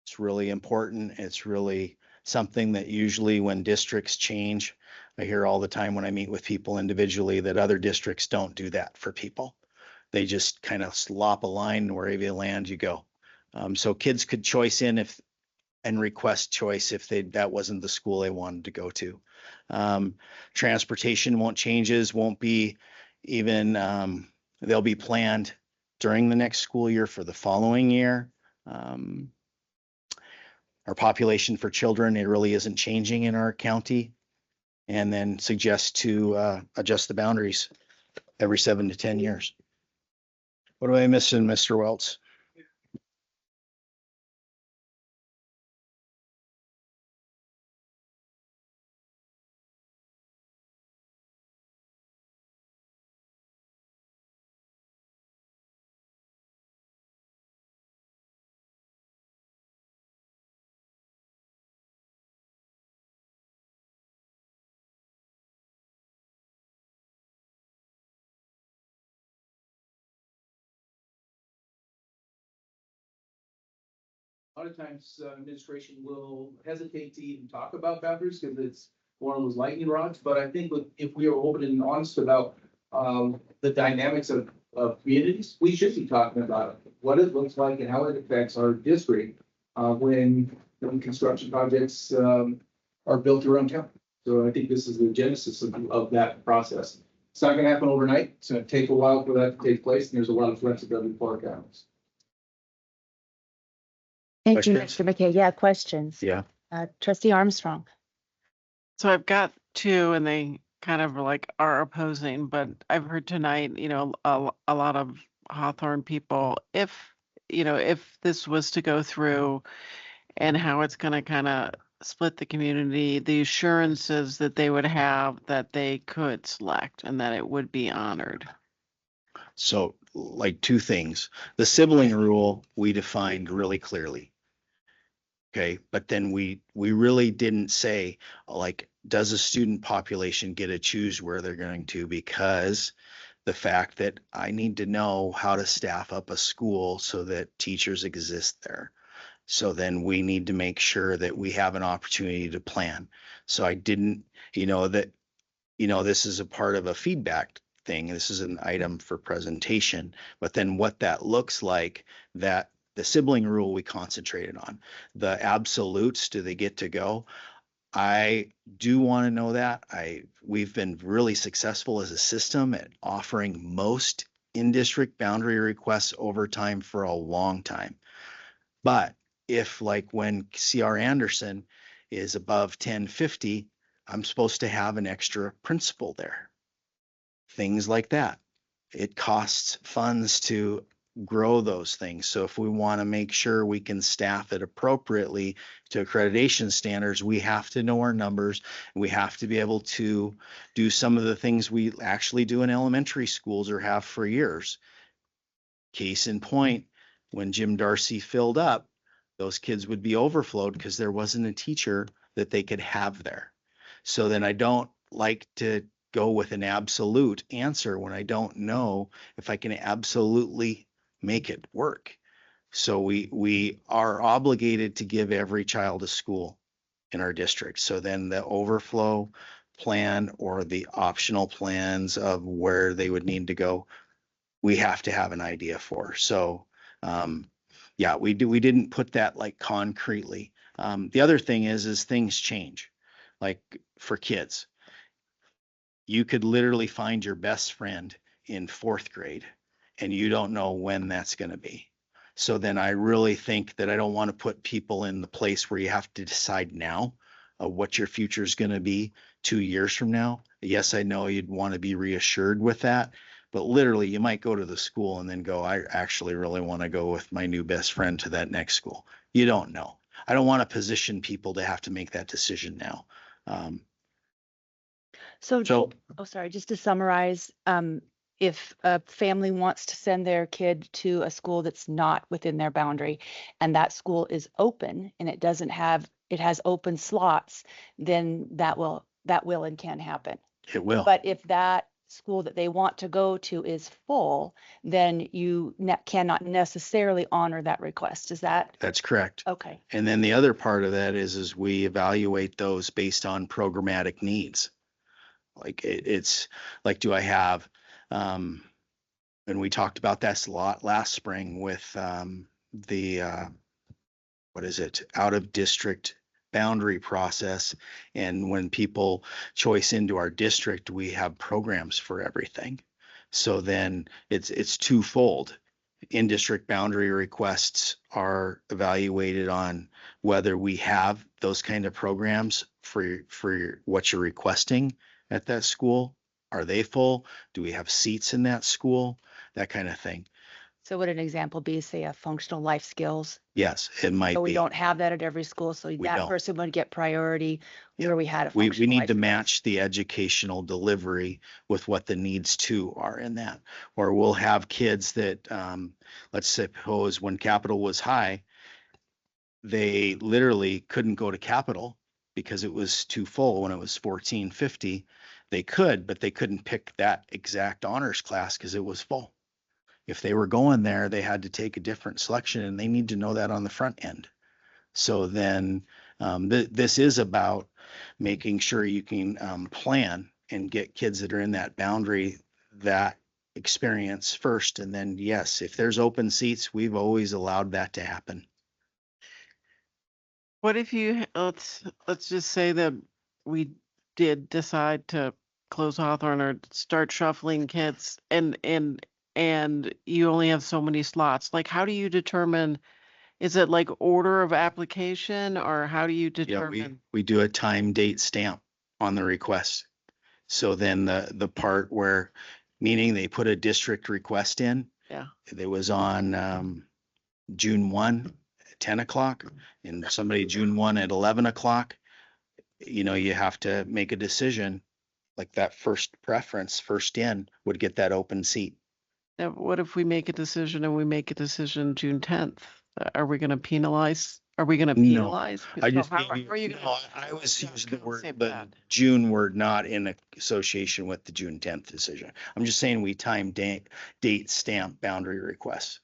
It's really important. It's really something that usually when districts change, I hear all the time when I meet with people individually that other districts don't do that for people. They just kind of slop a line wherever you land, you go. So kids could choice in and request choice if that wasn't the school they wanted to go to. Transportation won't be even, they'll be planned during the next school year for the following year. Our population for children, it really isn't changing in our county. And then suggest to adjust the boundaries every 7 to 10 years. What am I missing, Mr. Welts? A lot of times administration will hesitate to even talk about boundaries because it's one of those lightning rods. But I think if we are open and honest about the dynamics of communities, we should be talking about what it looks like and how it affects our district when construction projects are built around town. So I think this is the genesis of that process. It's not going to happen overnight. It's going to take a while for that to take place, and there's a lot of flexibility for our counties. Thank you, Questions? Mr. McKay. Yeah, questions. Yeah. Trustee Armstrong. So I've got two and they kind of are opposing, but I've heard tonight, a lot of Hawthorne people, if this was to go through and how it's going to kind of split the community, the assurances that they would have that they could select and that it would be honored. So like two things. The sibling rule we defined really clearly. Okay, but then we really didn't say, like, does a student population get to choose where they're going to? Because the fact that I need to know how to staff up a school so that teachers exist there. So then we need to make sure that we have an opportunity to plan. So I didn't, this is a part of a feedback thing. This is an item for presentation, but then what that looks like, that the sibling rule we concentrated on. The absolutes, do they get to go? I do want to know that. We've been really successful as a system at offering most in-district boundary requests over time for a long time. But if, like, when C.R. Anderson is above 1050, I'm supposed to have an extra principal there. Things like that. It costs funds to grow those things. So if we want to make sure we can staff it appropriately to accreditation standards, we have to know our numbers. We have to be able to do some of the things we actually do in elementary schools or have for years. Case in point, when Jim Darcy filled up, those kids would be overflowed because there wasn't a teacher that they could have there. So then I don't like to go with an absolute answer when I don't know if I can absolutely make it work. So we are obligated to give every child a school in our district. So then the overflow plan or the optional plans of where they would need to go, we have to have an idea for. So, yeah, we didn't put that like concretely. The other thing is things change, like for kids. You could literally find your best friend in 4th grade and you don't know when that's going to be. So then I really think that I don't want to put people in the place where you have to decide now what your future is going to be 2 years from now. Yes, I know you'd want to be reassured with that, but literally you might go to the school and then go, I actually really want to go with my new best friend to that next school. You don't know. I don't want to position people to have to make that decision now. So, So- oh, sorry, just to summarize, if a family wants to send their kid to a school that's not within their boundary and that school is open and it has open slots, then that will and can happen. It will. But if that school that they want to go to is full, then you cannot necessarily honor that request. Is that? That's correct. Okay. And then the other part of that is we evaluate those based on programmatic needs. Like it's like, do I have, and we talked about this a lot last spring with out of district boundary process. And when people choice into our district, we have programs for everything. So then it's twofold. In-district boundary requests are evaluated on whether we have those kind of programs for what you're requesting at that school. Are they full? Do we have seats in that school? That kind of thing. So would an example be, say, a functional life skills? Yes, it might So we be. don't have that at every school, so that don't. person would get priority where we had a We functional need life to skills. match the educational delivery with what the needs too are in that. Or we'll have kids that, let's suppose when Capital was high, they literally couldn't go to Capital because it was too full when it was 1450. They could, but they couldn't pick that exact honors class because it was full. If they were going there, they had to take a different selection, and they need to know that on the front end. So then this is about making sure you can plan and get kids that are in that boundary that experience first. And then, yes, if there's open seats, we've always allowed that to happen. What if let's just say that we did decide to close Hawthorne or start shuffling kids and you only have so many slots. Like, how do you determine, is it like order of application or how do you Yeah, determine? we do a time date stamp on the request. So then the part where, meaning they put a district request in. Yeah. It was on June 1 at 10 o'clock and somebody June 1 at 11 o'clock. You know, you have to make a decision, like that first preference, first in would get that open seat. Now, what if we make a decision and we make a decision June 10th? Are we going to penalize? Are we going to No, penalize? I just So how gave you- are you no, gonna? I was using the word, say the bad. June word, not in association with the June 10th decision. I'm just saying we time date stamp boundary requests.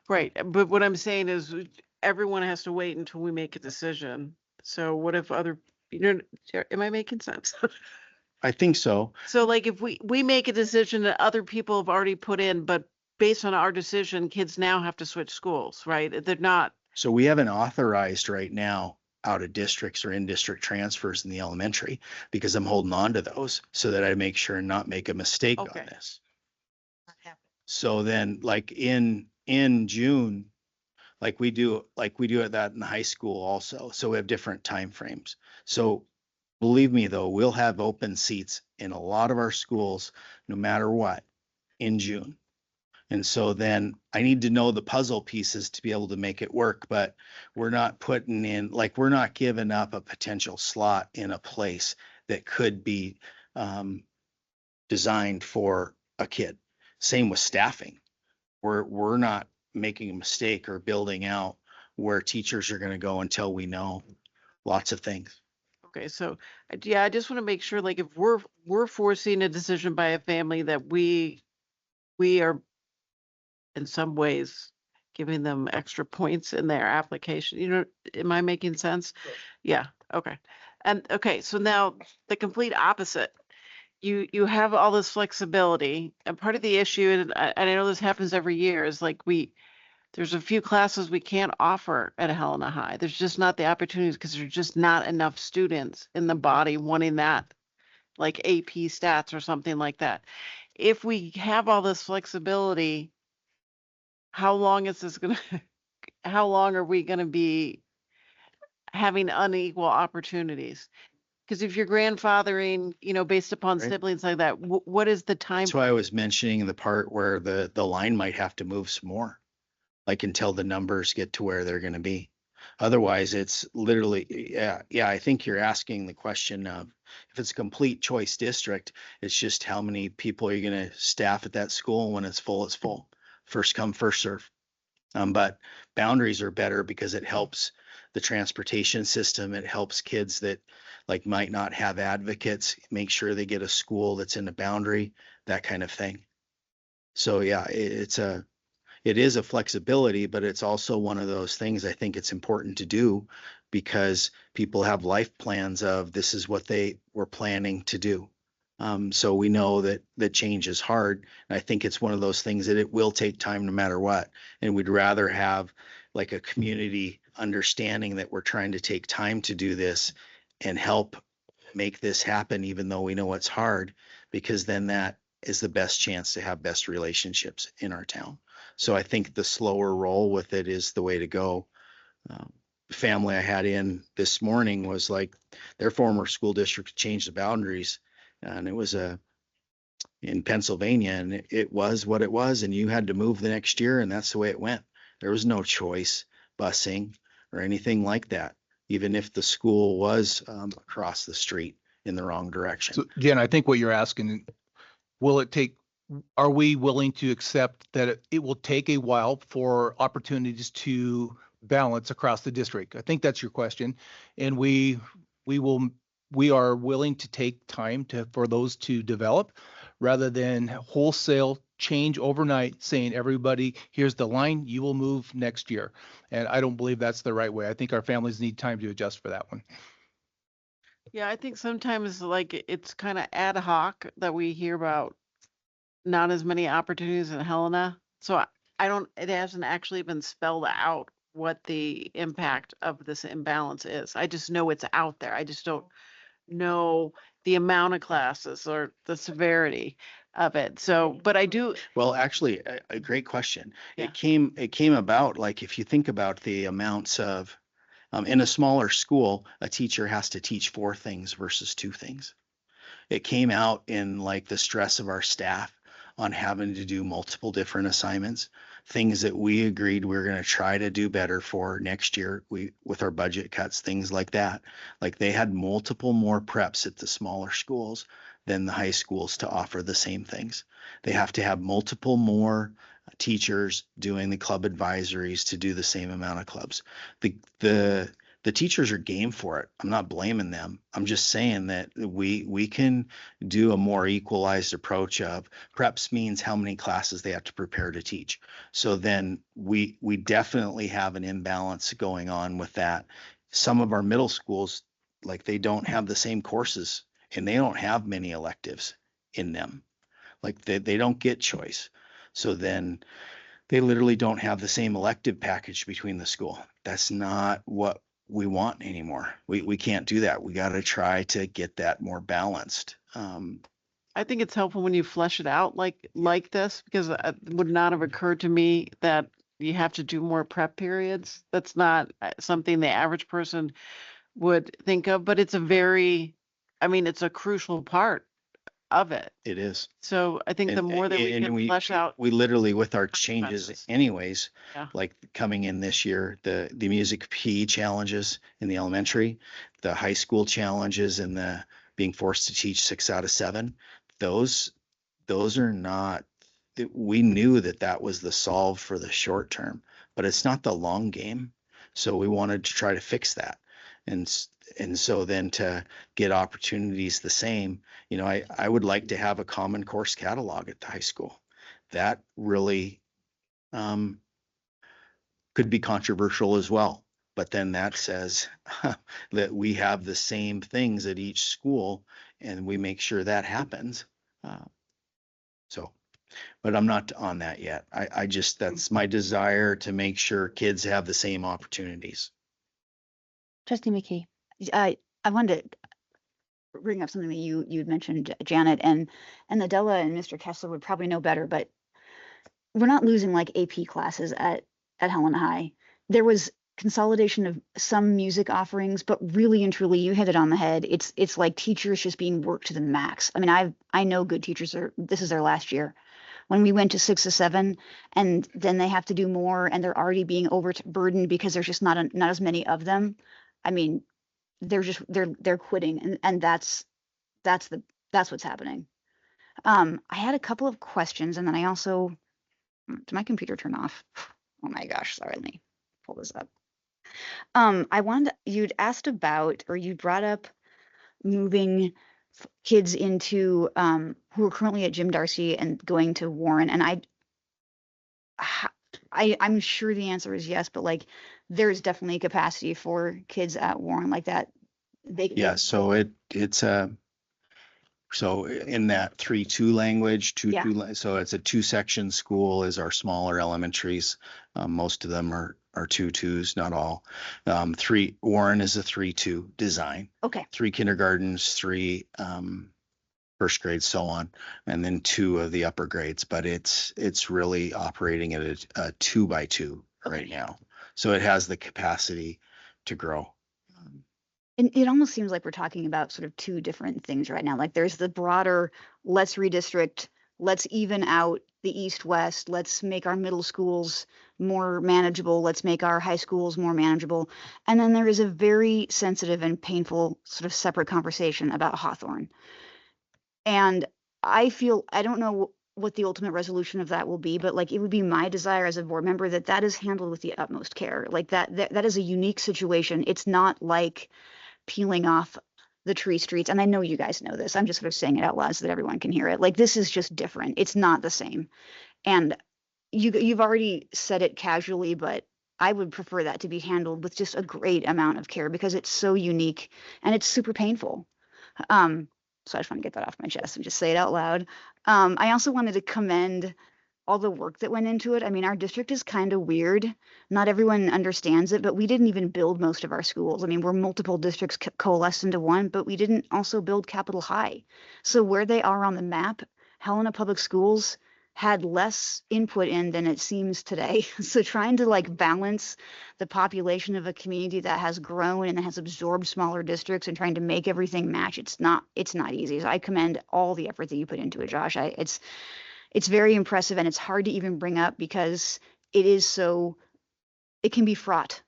Right, but what I'm saying is everyone has to wait until we make a decision. So what if am I making sense? I think so. So like if we make a decision that other people have already put in, but based on our decision, kids now have to switch schools, right? They're not. So we haven't authorized right now out of districts or in district transfers in the elementary because I'm holding on to those so that I make sure and not make a mistake on this. So then like in June, like we do that in the high school also. So we have different timeframes. So believe me though, we'll have open seats in a lot of our schools, no matter what, in June. And so then I need to know the puzzle pieces to be able to make it work, but we're not putting in, like, we're not giving up a potential slot in a place that could be designed for a kid. Same with staffing. We're not making a mistake or building out where teachers are going to go until we know lots of things. Okay, so yeah, I just want to make sure, like, if we're forcing a decision by a family that we are in some ways giving them extra points in their application, am I making sense? Yeah, okay. And okay, so now the complete opposite. you have all this flexibility, and part of the issue, and I know this happens every year, is like there's a few classes we can't offer at Helena High. There's just not the opportunities because there's just not enough students in the body wanting that, like AP stats or something like that. If we have all this flexibility, how long is this gonna, how long are we gonna be having unequal opportunities? Because if you're grandfathering, based upon Right. siblings like that, what is the time? That's why I was mentioning the part where the line might have to move some more, like until the numbers get to where they're gonna be. Otherwise, it's literally, yeah, I think you're asking the question of if it's a complete choice district, it's just how many people are you gonna staff at that school? When it's full, it's full. First come, first serve. But boundaries are better because it helps the transportation system. It helps kids that like might not have advocates, make sure they get a school that's in a boundary, that kind of thing. So yeah, it is a flexibility, but it's also one of those things I think it's important to do because people have life plans of this is what they were planning to do. So we know that the change is hard. And I think it's one of those things that it will take time no matter what. And we'd rather have like a community understanding that we're trying to take time to do this and help make this happen, even though we know it's hard, because then that is the best chance to have best relationships in our town. So I think the slower roll with it is the way to go. The family I had in this morning was like their former school district changed the boundaries, and it was in Pennsylvania, and it was what it was, and you had to move the next year, and that's the way it went. There was no choice busing or anything like that, even if the school was across the street in the wrong direction. So Jen, I think what you're asking, are we willing to accept that it will take a while for opportunities to balance across the district? I think that's your question. And we are willing to take time for those to develop rather than wholesale change overnight saying everybody, here's the line, you will move next year. And I don't believe that's the right way. I think our families need time to adjust for that one. Yeah, I think sometimes like it's kind of ad hoc that we hear about not as many opportunities in Helena. So it hasn't actually been spelled out what the impact of this imbalance is. I just know it's out there. I just don't know the amount of classes or the severity of it. So, but I do. Well, actually, a great question. Yeah. It came about, like, if you think about the amounts of, in a smaller school, a teacher has to teach 4 things versus 2 things. It came out in like the stress of our staff on having to do multiple different assignments, things that we agreed we were going to try to do better for next year with our budget cuts, things like that. Like they had multiple more preps at the smaller schools than the high schools to offer the same things. They have to have multiple more teachers doing the club advisories to do the same amount of clubs. The teachers are game for it. I'm not blaming them. I'm just saying that we can do a more equalized approach of preps means how many classes they have to prepare to teach. So then we definitely have an imbalance going on with that. Some of our middle schools, like they don't have the same courses and they don't have many electives in them. Like they don't get choice. So then they literally don't have the same elective package between the school. That's not what we want anymore. We can't do that. We got to try to get that more balanced. I think it's helpful when you flesh it out like this, because it would not have occurred to me that you have to do more prep periods. That's not something the average person would think of, but it's it's a crucial part of it. It is. So I think the more that we can flesh out. We literally, with our changes anyways, Yeah. like coming in this year, the music PE challenges in the elementary, the high school challenges and the being forced to teach 6 out of 7, those are not, we knew that was the solve for the short term, but it's not the long game. So we wanted to try to fix that. And so then to get opportunities the same, I would like to have a common course catalog at the high school. That really could be controversial as well. But then that says that we have the same things at each school and we make sure that happens. So, but I'm not on that yet. I just, that's my desire to make sure kids have the same opportunities. Trustee McKee. I wanted to bring up something that you'd mentioned, Janet, and Adela and Mr. Kessler would probably know better, but we're not losing like AP classes at Helena High. There was consolidation of some music offerings, but really and truly, you hit it on the head. It's like teachers just being worked to the max. I mean, I know good teachers this is their last year. When we went to 6 to 7, and then they have to do more, and they're already being overburdened because there's just not as many of them. I mean, they're quitting, and that's what's happening. I had a couple of questions, and then I also, did my computer turn off? Oh my gosh, sorry, let me pull this up. You'd asked about, or you brought up moving kids into who are currently at Jim Darcy and going to Warren, and I'm sure the answer is yes, but like there's definitely a capacity for kids at Warren like that. Yeah, so it's so in that 3-2 language, so it's a 2-section school is our smaller elementaries. Most of them are 2-2s, not all. Warren is a 3-2 design. Okay. 3 kindergartens, 3 first grades, so on, and then 2 of the upper grades. But it's really operating at a 2x2 right now. So it has the capacity to grow. And it almost seems like we're talking about sort of 2 different things right now. Like there's the broader, let's redistrict, let's even out the east-west, let's make our middle schools more manageable, let's make our high schools more manageable. And then there is a very sensitive and painful sort of separate conversation about Hawthorne. And I don't know what the ultimate resolution of that will be, but like it would be my desire as a board member that is handled with the utmost care. Like that is a unique situation. It's not like peeling off the tree streets. And I know you guys know this. I'm just sort of saying it out loud so that everyone can hear it. Like this is just different. It's not the same. And you've already said it casually, but I would prefer that to be handled with just a great amount of care because it's so unique and it's super painful. So I just want to get that off my chest and just say it out loud. I also wanted to commend all the work that went into it. I mean, our district is kind of weird. Not everyone understands it, but we didn't even build most of our schools. I mean, we're multiple districts coalesced into one, but we didn't also build Capitol High. So where they are on the map, Helena Public Schools had less input in than it seems today. So trying to like balance the population of a community that has grown and has absorbed smaller districts and trying to make everything match, it's not easy. So I commend all the effort that you put into it, Josh. It's very impressive, and it's hard to even bring up because it can be fraught.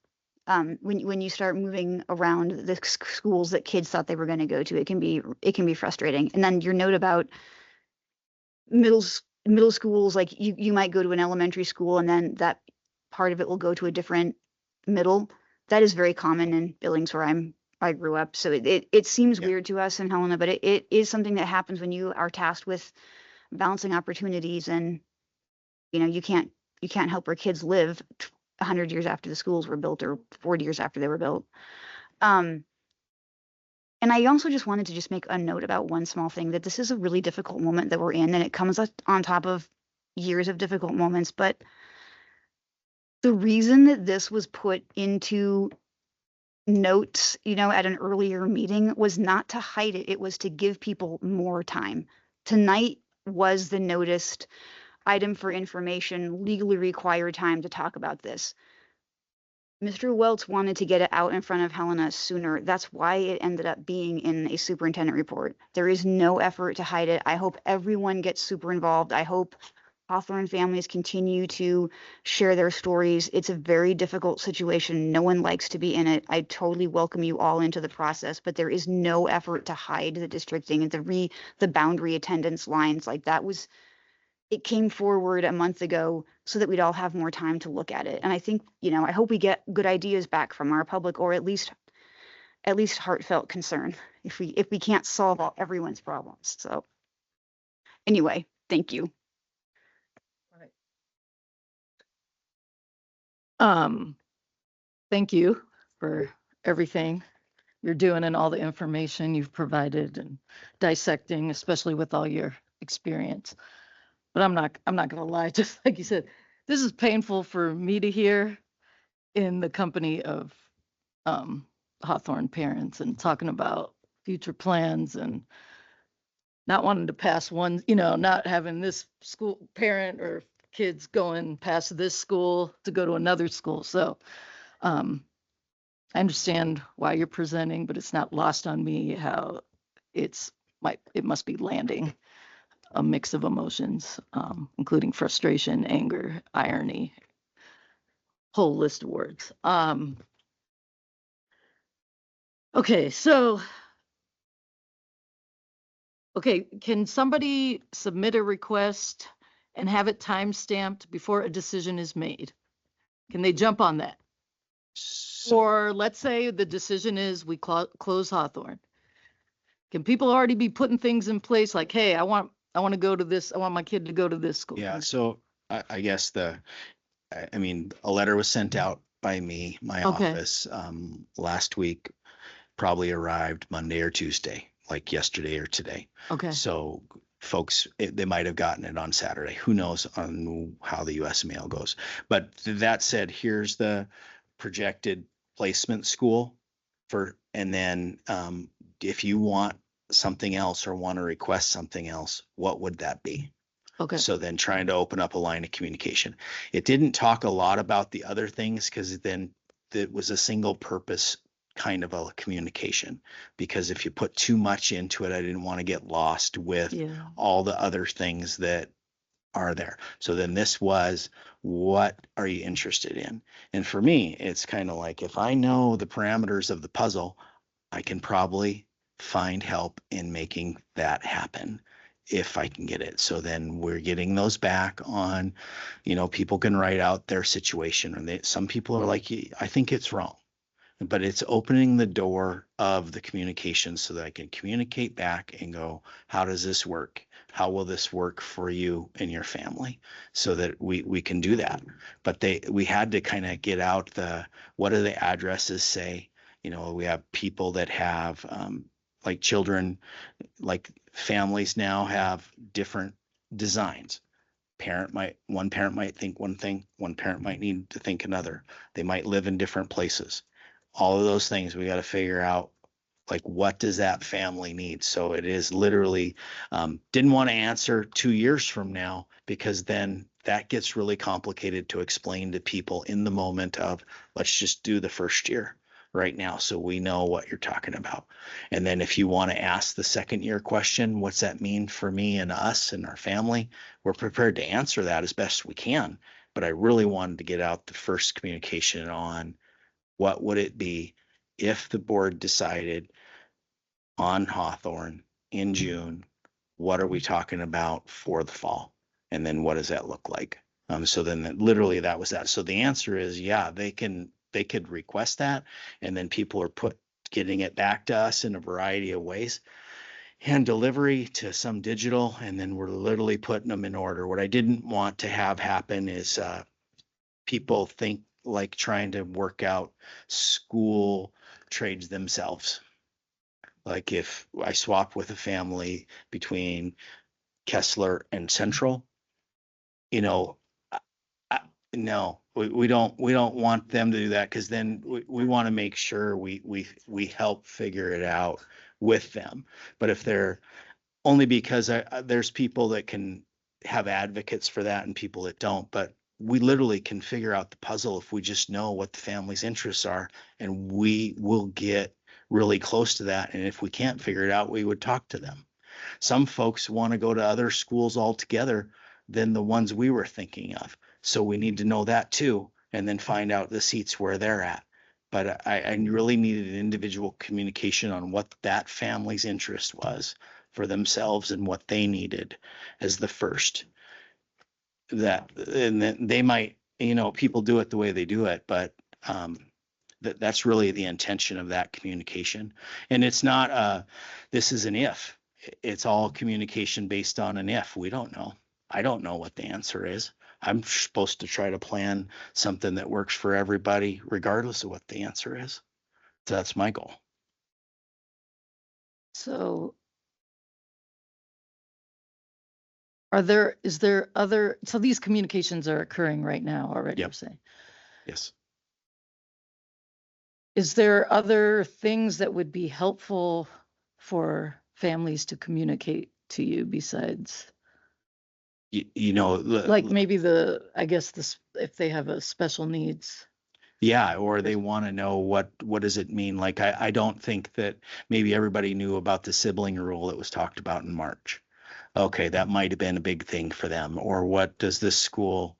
When you start moving around the schools that kids thought they were going to go to, it can be frustrating. And then your note about middle schools, like you might go to an elementary school and then that part of it will go to a different middle. That is very common in Billings where I grew up. So it seems weird to us in Helena, but it is something that happens when you are tasked with balancing opportunities, and you can't help where kids live 100 years after the schools were built or 40 years after they were built. And I also just wanted to just make a note about one small thing, that this is a really difficult moment that we're in, and it comes on top of years of difficult moments. But the reason that this was put into notes, at an earlier meeting was not to hide it. It was to give people more time. Tonight was the noticed item for information, legally required time to talk about this. Mr. Welts wanted to get it out in front of Helena sooner. That's why it ended up being in a superintendent report. There is no effort to hide it. I hope everyone gets super involved. I hope Hawthorne families continue to share their stories. It's a very difficult situation. No one likes to be in it. I totally welcome you all into the process, but there is no effort to hide the districting and the boundary attendance lines. Like it came forward a month ago so that we'd all have more time to look at it. And I think, I hope we get good ideas back from our public, or at least heartfelt concern if we can't solve everyone's problems. So anyway, thank you. Thank you for everything. you're doing and all the information you've provided and dissecting, especially with all your experience. But I'm not gonna lie, just like you said, this is painful for me to hear in the company of Hawthorne parents and talking about future plans and not wanting to pass one, not having this school parent or kids going past this school to go to another school. So I understand why you're presenting, but it's not lost on me how it must be landing a mix of emotions, including frustration, anger, irony, whole list of words. Okay, so, can somebody submit a request and have it time-stamped before a decision is made? Can they jump on that? Or let's say the decision is we close Hawthorne. Can people already be putting things in place like, hey, I want to go to this, I want my kid to go to this school? Yeah, so I guess a letter was sent out by me, my office, last week, probably arrived Monday or Tuesday, like yesterday or today. Okay. So folks, they might have gotten it on Saturday. Who knows on how the US mail goes. But that said, here's the projected placement school and then if you want something else or want to request something else, what would that be? Okay. So then trying to open up a line of communication. It didn't talk a lot about the other things because then it was a single purpose kind of a communication, because if you put too much into it, I didn't want to get lost with all the other things that are there. So then this was, what are you interested in? And for me, it's kind of like, if I know the parameters of the puzzle, I can probably find help in making that happen if I can get it. So then we're getting those back on, people can write out their situation, or some people are like, I think it's wrong. But it's opening the door of the communication so that I can communicate back and go, how does this work? How will this work for you and your family? So that we can do that. But we had to kind of get out what do the addresses say? We have people that have like children, like families now have different designs. One parent might think one thing, one parent might need to think another. They might live in different places. All of those things we got to figure out, like, what does that family need? So it is literally, didn't want to answer 2 years from now, because then that gets really complicated to explain to people in the moment of, let's just do the first year right now so we know what you're talking about. And then if you want to ask the second year question, what's that mean for me and us and our family? We're prepared to answer that as best we can. But I really wanted to get out the first communication on what would it be if the board decided on Hawthorne in June, what are we talking about for the fall? And then what does that look like? So then literally that was that. So the answer is, yeah, they could request that, and then people are getting it back to us in a variety of ways, hand delivery to some digital, and then we're literally putting them in order. What I didn't want to have happen is people think like trying to work out school trades themselves. Like if I swap with a family between Kessler and Central, no, we don't want them to do that, because then we want to make sure we help figure it out with them. But if they're only because there's people that can have advocates for that and people that don't, but we literally can figure out the puzzle if we just know what the family's interests are, and we will get really close to that. And if we can't figure it out, we would talk to them. Some folks want to go to other schools altogether than the ones we were thinking of. So we need to know that too, and then find out the seats where they're at. But I really needed an individual communication on what that family's interest was for themselves and what they needed as the first. And then they might, people do it the way they do it, but that's really the intention of that communication. And it's not this is an if. It's all communication based on an if. We don't know. I don't know what the answer is. I'm supposed to try to plan something that works for everybody, regardless of what the answer is. So that's my goal. So so these communications are occurring right now already, you're saying? Yes. Is there other things that would be helpful for families to communicate to you besides, You know, like maybe if they have a special needs? yeah, or they want to know what does it mean? Like I don't think that maybe everybody knew about the sibling rule that was talked about in March. Okay, that might have been a big thing for them. Or what does this school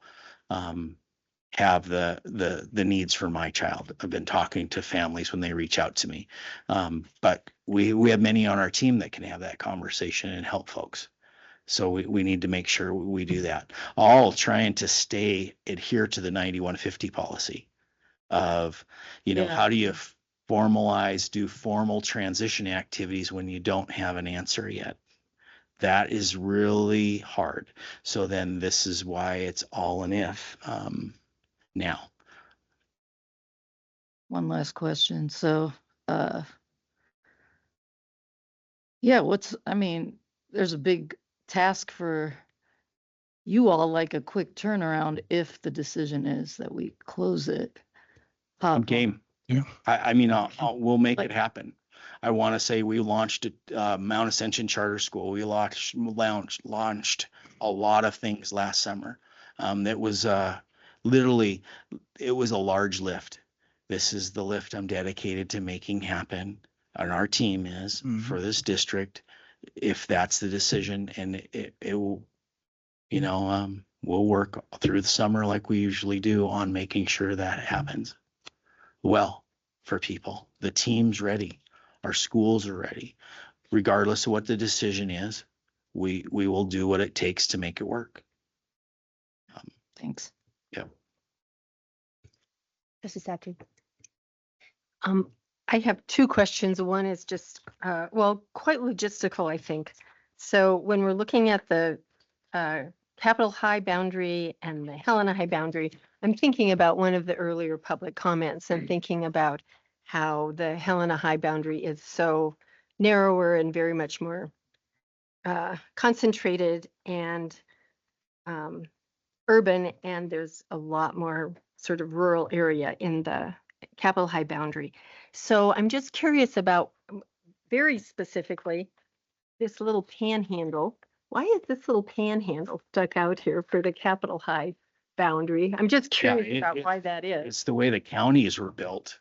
have the needs for my child? I've been talking to families when they reach out to me. But we have many on our team that can have that conversation and help folks. So we need to make sure we do that. All trying to adhere to the 9150 policy of, how do you do formal transition activities when you don't have an answer yet? That is really hard. So then this is why it's all an if now. One last question. So, there's a big task for you all, like a quick turnaround if the decision is that we close it. I'm game. Yeah. We'll make it happen. I want to say we launched Mount Ascension Charter School. We launched a lot of things last summer. That was literally, it was a large lift. This is the lift I'm dedicated to making happen, and our team is for this district, if that's the decision, and it will, we'll work through the summer like we usually do on making sure that happens well for people. The team's ready. Our schools are ready. Regardless of what the decision is, we will do what it takes to make it work. Thanks. Yeah. Trustee Satry. I have two questions. One is just, quite logistical, I think. So when we're looking at the Capitol High boundary and the Helena High boundary, I'm thinking about one of the earlier public comments and thinking about how the Helena High boundary is so narrower and very much more concentrated and urban, and there's a lot more sort of rural area in the Capitol High boundary. So I'm just curious about, very specifically, this little panhandle. Why is this little panhandle stuck out here for the Capitol High boundary? I'm just curious about why that is. It's the way the counties were built.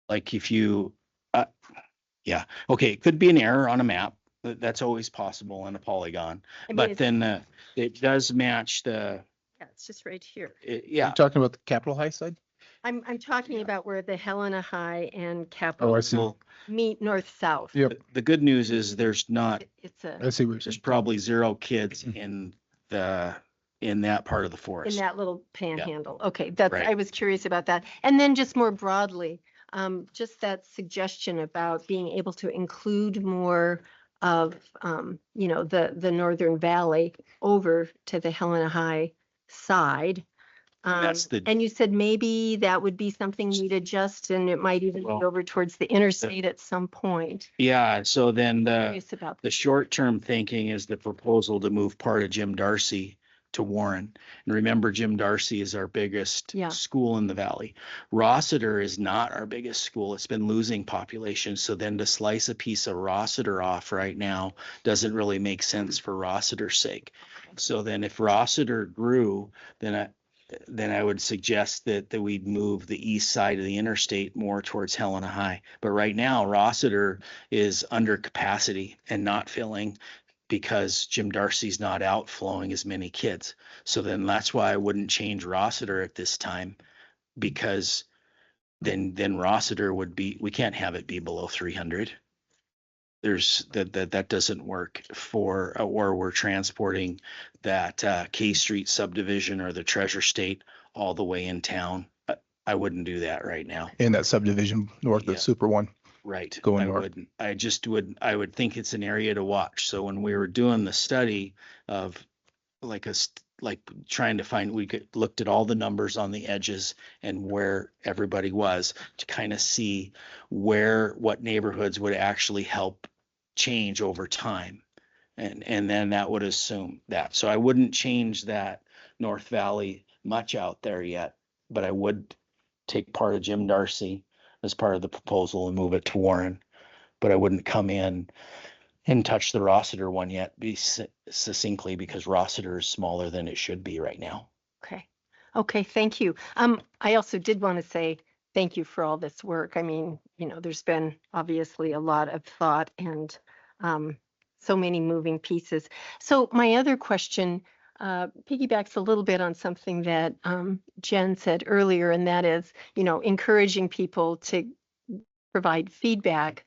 Like if you, okay, it could be an error on a map. That's always possible in a polygon. But then it does match the. Yeah, it's just right here. You're talking about the Capitol High side? I'm talking about where the Helena High and Capitol meet north-south. Yep. The good news is there's not. There's probably 0 kids in that part of the forest. In that little panhandle. Okay, that's, Right. I was curious about that. And then just more broadly, just that suggestion about being able to include more of, the Northern Valley over to the Helena High side. And you said maybe that would be something we'd adjust, and it might even be over towards the interstate at some point. Yeah, so then Curious about the short-term thinking is the proposal to move part of Jim Darcy to Warren. And remember, Jim Darcy is our biggest school in the valley. Rossiter is not our biggest school. It's been losing population. So then to slice a piece of Rossiter off right now doesn't really make sense for Rossiter's sake. So then if Rossiter grew, then I would suggest that we'd move the east side of the interstate more towards Helena High. But right now, Rossiter is under capacity and not filling because Jim Darcy's not outflowing as many kids. So then that's why I wouldn't change Rossiter at this time, because then Rossiter would be, we can't have it be below 300. That doesn't work for, or we're transporting that K Street subdivision or the Treasure State all the way in town. I wouldn't do that right now. In that subdivision north of Super One. Right. Going I north. wouldn't. I would think it's an area to watch. So when we were doing the study of like trying to find, looked at all the numbers on the edges and where everybody was to kind of see what neighborhoods would actually help change over time. And then that would assume that. So I wouldn't change that North Valley much out there yet, but I would take part of Jim Darcy as part of the proposal and move it to Warren. But I wouldn't come in and touch the Rossiter one yet, succinctly, because Rossiter is smaller than it should be right now. Okay. Okay, thank you. I also did want to say thank you for all this work. I mean, there's been obviously a lot of thought and so many moving pieces. So my other question piggybacks a little bit on something that Jen said earlier, and that is, encouraging people to provide feedback.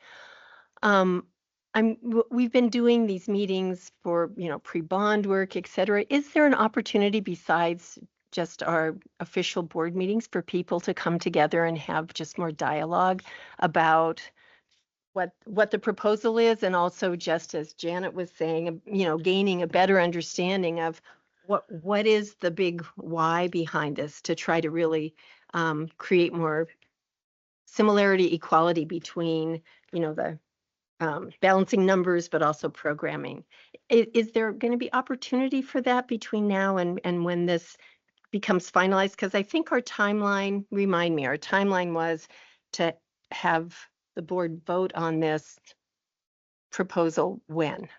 We've been doing these meetings for, pre-bond work, et cetera. Is there an opportunity besides just our official board meetings for people to come together and have just more dialogue about what the proposal is, and also, just as Janet was saying, gaining a better understanding of what is the big why behind this, to try to really create more similarity, equality between, the balancing numbers, but also programming. Is there going to be opportunity for that between now and when this becomes finalized? Because I think our timeline was to have the board vote on this proposal when?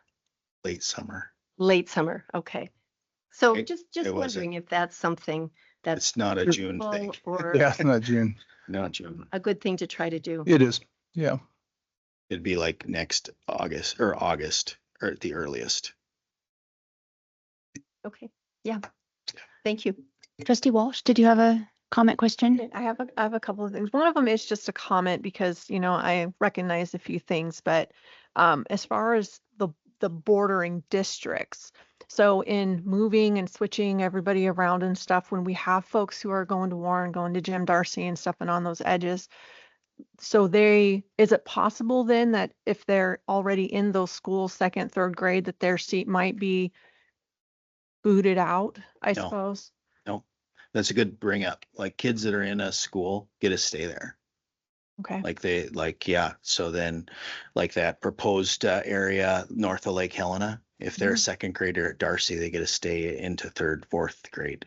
Late summer. Late summer, okay. So It just wasn't. wondering if that's something that's It's not a June doable thing. or Yeah, it's not June. Not June. a good thing to try to do. It is. Yeah. It'd be like next August or at the earliest. Okay, yeah. Thank you. Trustee Walsh, did you have a comment question? I have a couple of things. One of them is just a comment because, I recognize a few things, but as far as the bordering districts, so in moving and switching everybody around and stuff, when we have folks who are going to Warren, going to Jim Darcy and stuff and on those edges, so is it possible then that if they're already in those schools, second, third grade, that their seat might be booted out, I No. suppose? No, that's a good bring up. Like kids that are in a school get to stay there. Okay. Yeah. So then like that proposed area north of Lake Helena, if they're a second grader at Darcy, they get to stay into third, fourth grade.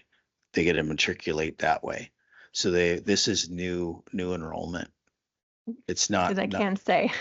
They get to matriculate that way. So this is new enrollment. It's not. Because I can say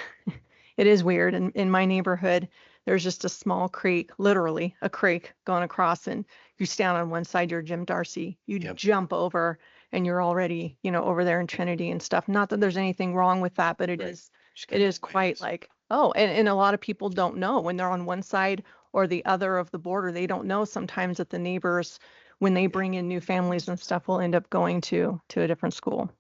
it is weird. And in my neighborhood, there's just a small creek, literally a creek going across, and you stand on one side, you're Jim Darcy. You jump over and you're already, over there in Trinity and stuff. Not that there's anything wrong with that, but it is quite like, oh, and a lot of people don't know when they're on one side or the other of the border. They don't know sometimes that the neighbors, when they bring in new families and stuff, will end up going to a different school.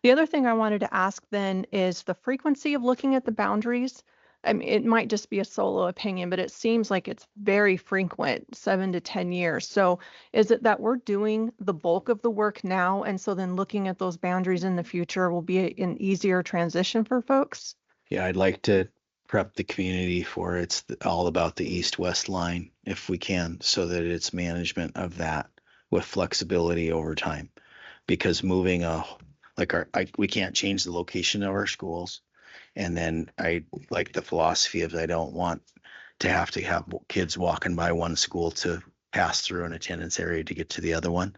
The other thing I wanted to ask then is the frequency of looking at the boundaries. I mean, it might just be a solo opinion, but it seems like it's very frequent, 7 to 10 years. So is it that we're doing the bulk of the work now, and so then looking at those boundaries in the future will be an easier transition for folks? Yeah, I'd like to prep the community for it's all about the east-west line if we can, so that it's management of that with flexibility over time. Because moving we can't change the location of our schools. And then I like the philosophy of I don't want to have kids walking by one school to pass through an attendance area to get to the other one.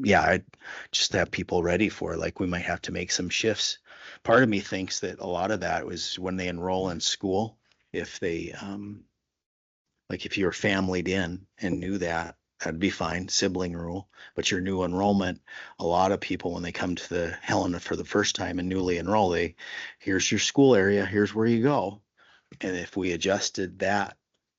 I just have people ready for we might have to make some shifts. Part of me thinks that a lot of that was when they enroll in school, if they if you're familied in and knew that'd be fine, sibling rule. But your new enrollment, a lot of people, when they come to the Helena for the first time and newly enroll, here's your school area, here's where you go. And if we adjusted that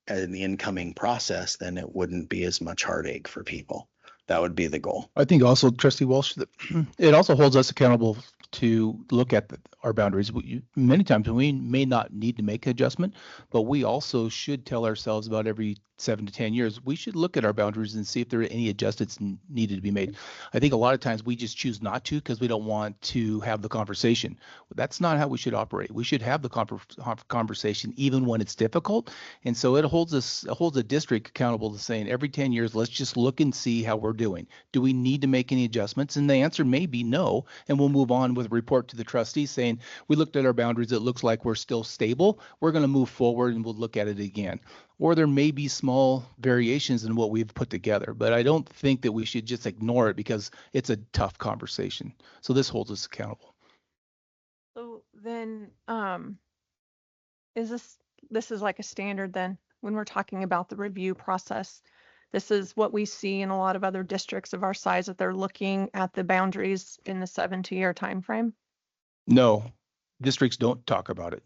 in the incoming process, then it wouldn't be as much heartache for people. That would be the goal. I think also, Trustee Walsh, that it also holds us accountable to look at our boundaries. Many times we may not need to make an adjustment, but we also should tell ourselves about every 7 to 10 years, we should look at our boundaries and see if there are any adjustments needed to be made. I think a lot of times we just choose not to because we don't want to have the conversation. That's not how we should operate. We should have the conversation even when it's difficult. And so it holds a district accountable to saying every 10 years, let's just look and see how we're doing. Do we need to make any adjustments? And the answer may be no. And we'll move on with a report to the trustees saying, we looked at our boundaries. It looks like we're still stable. We're going to move forward and we'll look at it again. Or there may be small variations in what we've put together, but I don't think that we should just ignore it because it's a tough conversation. So this holds us accountable. So then, this is like a standard then when we're talking about the review process? This is what we see in a lot of other districts of our size, that they're looking at the boundaries in the 7-year time frame? No, districts don't talk about it.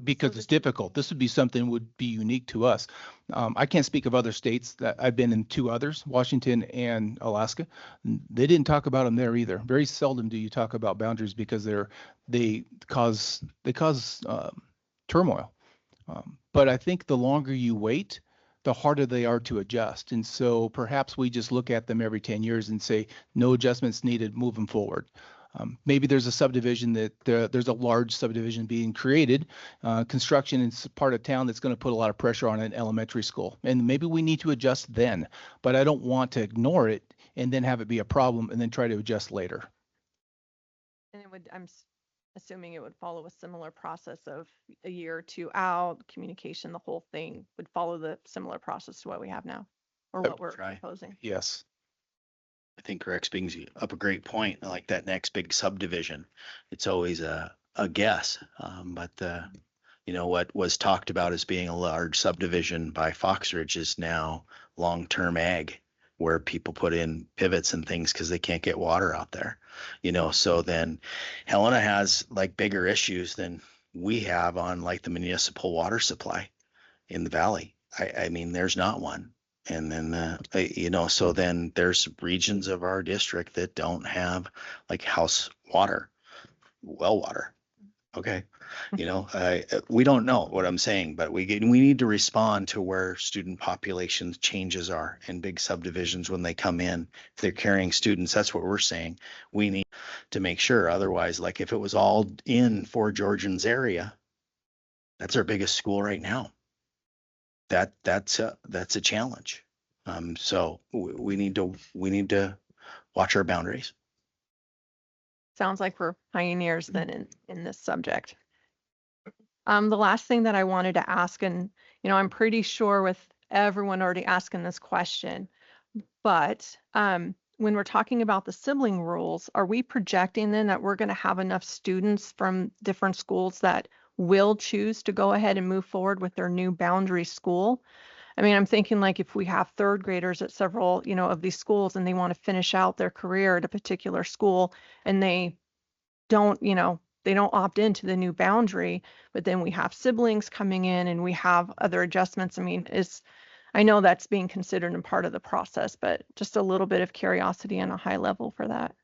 Because it's difficult. This would be something would be unique to us. I can't speak of other states. That I've been in 2 others, Washington and Alaska. They didn't talk about them there either. Very seldom do you talk about boundaries because they cause turmoil. But I think the longer you wait, the harder they are to adjust. And so perhaps we just look at them every 10 years and say, no adjustments needed moving forward. Maybe there's a subdivision that there's a large subdivision being created, construction in part of town that's going to put a lot of pressure on an elementary school. And maybe we need to adjust then, but I don't want to ignore it and then have it be a problem and then try to adjust later. And I'm assuming it would follow a similar process of a year or 2 out, communication, the whole thing would follow the similar process to what we have now, or what we're proposing. Yes. I think Rex brings up a great point. Like that next big subdivision, it's always a guess. But what was talked about as being a large subdivision by Fox Ridge is now long-term ag, where people put in pivots and things because they can't get water out there. So then Helena has like bigger issues than we have on like the municipal water supply in the valley. I mean, there's not one. And then, so then there's regions of our district that don't have like house water, well water. Okay. We don't know what I'm saying, but we need to respond to where student population changes are in big subdivisions when they come in. If they're carrying students, that's what we're saying. We need to make sure. Otherwise, like if it was all in Fort Georgians area, that's our biggest school right now. That's a challenge. So we need to watch our boundaries. Sounds like we're pioneers then in this subject. The last thing that I wanted to ask, and I'm pretty sure with everyone already asking this question, but when we're talking about the sibling rules, are we projecting then that we're going to have enough students from different schools that will choose to go ahead and move forward with their new boundary school? I mean, I'm thinking like if we have 3rd graders at several, of these schools and they want to finish out their career at a particular school and they don't opt into the new boundary, but then we have siblings coming in and we have other adjustments. I mean, I know that's being considered and part of the process, but just a little bit of curiosity on a high level for that.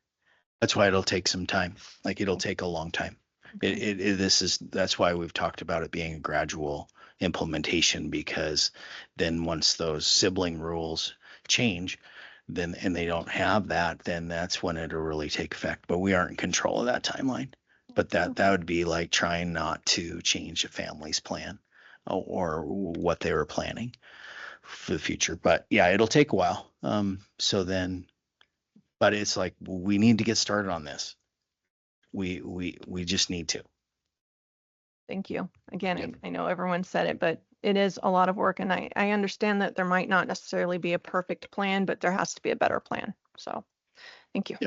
That's why it'll take some time. Like it'll take a long time. That's why we've talked about it being a gradual implementation, because then once those sibling rules change, then and they don't have that, then that's when it'll really take effect. But we aren't in control of that timeline. But that would be like trying not to change a family's plan or what they were planning for the future. But yeah, it'll take a while. But it's like we need to get started on this. We just need to. Thank you. Again, I know everyone said it, but it is a lot of work. And I understand that there might not necessarily be a perfect plan, but there has to be a better plan. So thank you.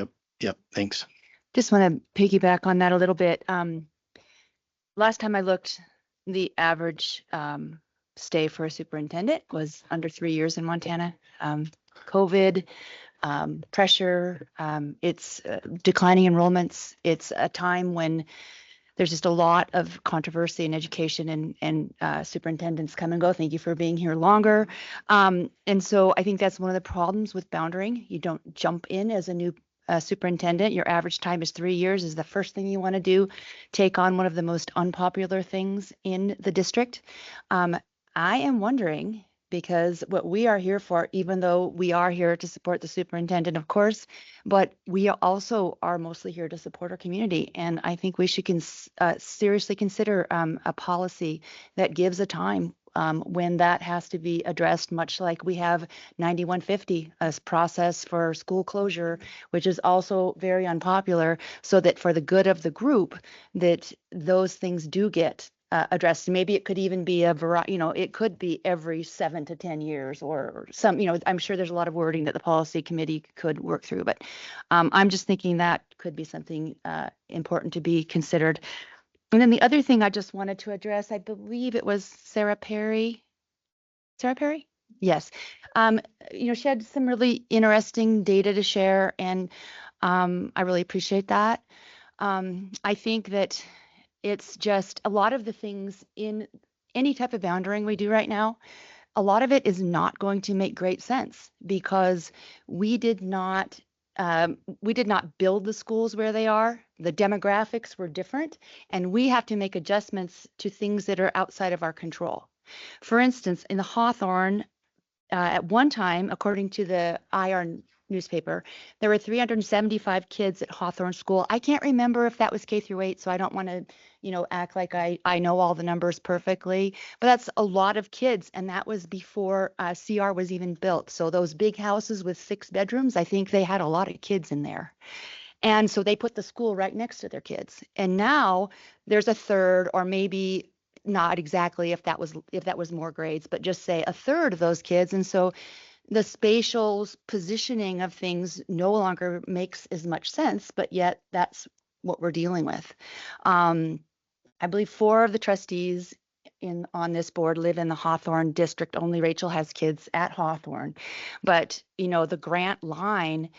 Yep. Thanks. Just want to piggyback on that a little bit. Last time I looked, the average stay for a superintendent was under 3 years in Montana. COVID, pressure, it's declining enrollments. It's a time when there's just a lot of controversy in education, and superintendents come and go. Thank you for being here longer. And so I think that's one of the problems with boundarying. You don't jump in as a new superintendent. Your average time is 3 years is the first thing you want to do. Take on one of the most unpopular things in the district. I am wondering, because what we are here for, even though we are here to support the superintendent, of course, but we also are mostly here to support our community. And I think we should seriously consider a policy that gives a time when that has to be addressed, much like we have 9150, a process for school closure, which is also very unpopular, so that for the good of the group, that those things do get addressed. Maybe it could even be a variety, it could be every 7 to 10 years or some, I'm sure there's a lot of wording that the policy committee could work through, but I'm just thinking that could be something important to be considered. And then the other thing I just wanted to address, I believe it was Sarah Perry. Sarah Perry? Yes. She had some really interesting data to share, and I really appreciate that. I think that it's just a lot of the things in any type of boundarying we do right now, a lot of it is not going to make great sense because we did not build the schools where they are. The demographics were different, and we have to make adjustments to things that are outside of our control. For instance, in the Hawthorne, at one time, according to the IR newspaper, there were 375 kids at Hawthorne School. I can't remember if that was K through 8, so I don't want to, act like I know all the numbers perfectly, but that's a lot of kids, and that was before CR was even built. So those big houses with 6 bedrooms, I think they had a lot of kids in there. And so they put the school right next to their kids. And now there's a third, or maybe not exactly if that was more grades, but just say a third of those kids. And so the spatial positioning of things no longer makes as much sense, but yet that's what we're dealing with. I believe 4 of the trustees on this board live in the Hawthorne district. Only Rachel has kids at Hawthorne. But, the grant line,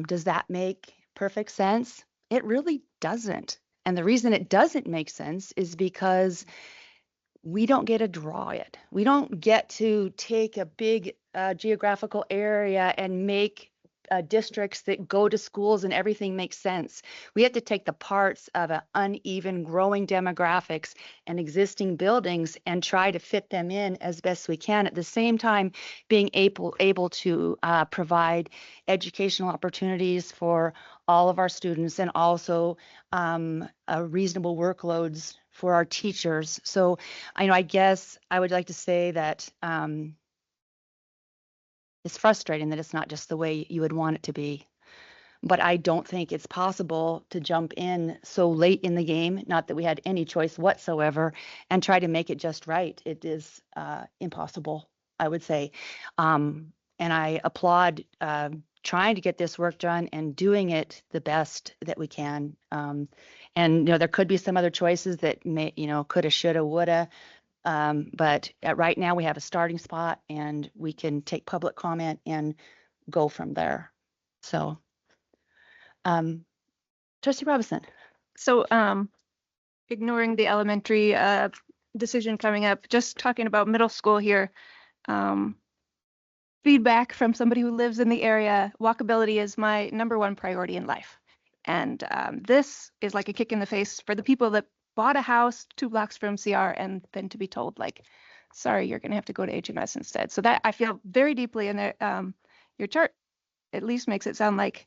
does that make perfect sense? It really doesn't. And the reason it doesn't make sense is because we don't get to draw it. We don't get to take a big geographical area and make districts that go to schools and everything makes sense. We have to take the parts of an uneven growing demographics and existing buildings and try to fit them in as best we can, at the same time being able to provide educational opportunities for all of our students, and also reasonable workloads for our teachers. So I guess I would like to say that it's frustrating that it's not just the way you would want it to be. But I don't think it's possible to jump in so late in the game, not that we had any choice whatsoever, and try to make it just right. It is impossible, I would say. And I applaud trying to get this work done and doing it the best that we can. And there could be some other choices that may, coulda, shoulda, woulda. But right now we have a starting spot, and we can take public comment and go from there. So, Trustee Robinson. So, ignoring the elementary decision coming up, just talking about middle school here. Feedback from somebody who lives in the area, walkability is my #1 priority in life. And this is like a kick in the face for the people that bought a house 2 blocks from CR and then to be told, like, sorry, you're going to have to go to HMS instead. So that I feel very deeply in there. Your chart at least makes it sound like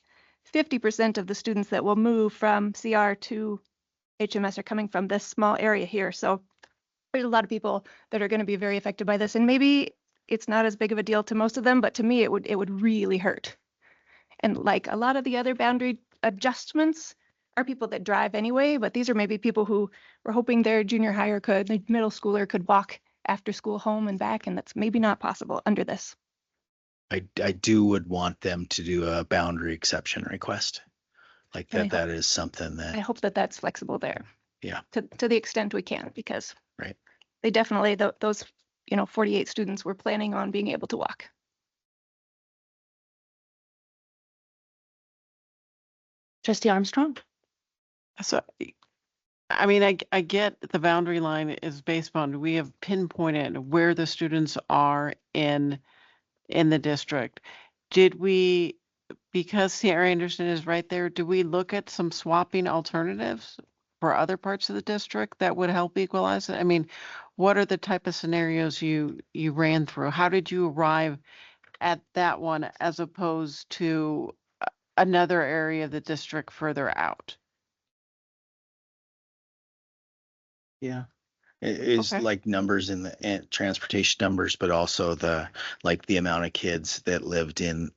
50% of the students that will move from CR to HMS are coming from this small area here. So there's a lot of people that are going to be very affected by this. And maybe it's not as big of a deal to most of them, but to me, it would really hurt. And like a lot of the other boundary adjustments are people that drive anyway, but these are maybe people who were hoping their junior higher the middle schooler could walk after school home and back, and that's maybe not possible under this. I would want them to do a boundary exception request. Like that, that is something that I hope that that's flexible there. Yeah. To the extent we can, because right. They definitely, those 48 students were planning on being able to walk. Trustee Armstrong. So, I mean, I get the boundary line is based on, we have pinpointed where the students are in the district. Did we, because Sierra Anderson is right there, do we look at some swapping alternatives for other parts of the district that would help equalize it? I mean, what are the type of scenarios you ran through? How did you arrive at that one as opposed to another area of the district further out? Yeah. It's Okay. like numbers in the transportation numbers, but also the amount of kids that lived in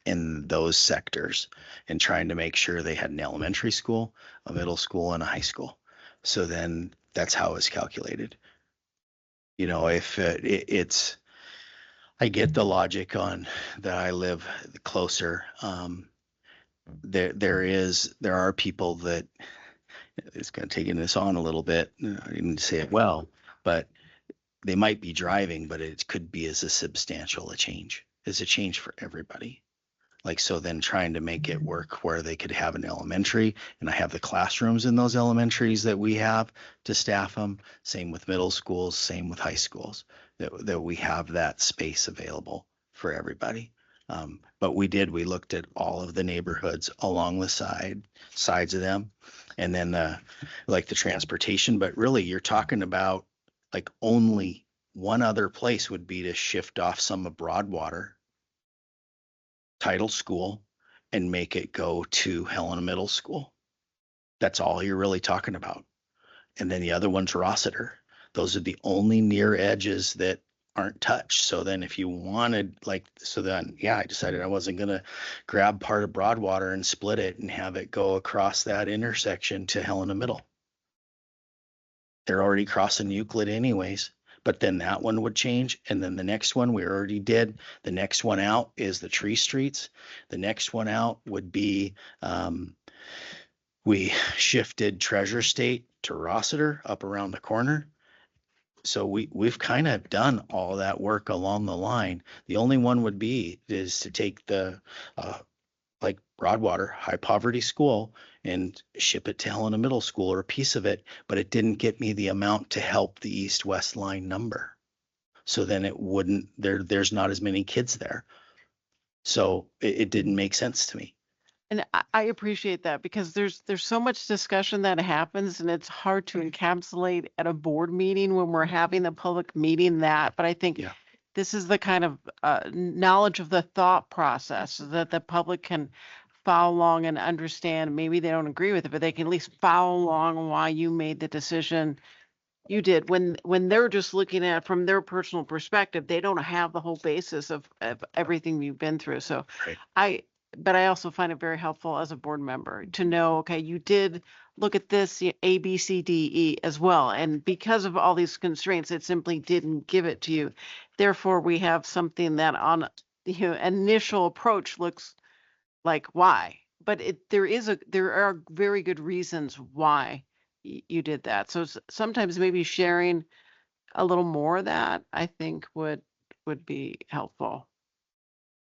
those sectors, and trying to make sure they had an elementary school, a middle school, and a high school. So then that's how it was calculated. You know, if it's, I get the logic on that I live closer. There are people that it's going to take this on a little bit. I didn't say it well, but they might be driving, but it could be as a substantial a change. It's a change for everybody. Like, so then trying to make it work where they could have an elementary, and I have the classrooms in those elementaries that we have to staff them. Same with middle schools, same with high schools, that we have that space available for everybody. But we looked at all of the neighborhoods along the sides of them, and then the transportation. But really, you're talking about like only one other place would be to shift off some of Broadwater Title School and make it go to Helena Middle School. That's all you're really talking about. And then the other one's Rossiter. Those are the only near edges that aren't touched. So then if you wanted I decided I wasn't going to grab part of Broadwater and split it and have it go across that intersection to Helena Middle. They're already crossing Euclid anyways, but then that one would change. And then the next one we already did. The next one out is the Tree Streets. The next one out would be, we shifted Treasure State to Rossiter up around the corner. So we've kind of done all that work along the line. The only one would be is to take the like Broadwater high poverty school and ship it to Helena Middle School, or a piece of it, but it didn't get me the amount to help the east-west line number. So then it wouldn't, there's not as many kids there. So it didn't make sense to me. And I appreciate that, because there's so much discussion that happens, and it's hard to encapsulate at a board meeting when we're having a public meeting that, but I think this is the kind of knowledge of the thought process that the public can follow along and understand. Maybe they don't agree with it, but they can at least follow along why you made the decision you did. When they're just looking at from their personal perspective, they don't have the whole basis of everything you've been through. So but I also find it very helpful as a board member to know, okay, you did look at this A, B, C, D, E as well. And because of all these constraints, it simply didn't give it to you. Therefore, we have something that on the initial approach looks like why, but there are very good reasons why you did that. So sometimes maybe sharing a little more of that, I think would be helpful.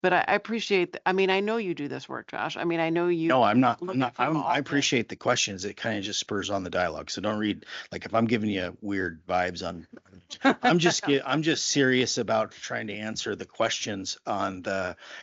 But I appreciate, I mean, I know you do this work, Josh. I mean, I know you. No, I appreciate the questions. It kind of just spurs on the dialogue. So don't read, like, if I'm giving you weird vibes I'm just serious about trying to answer the questions on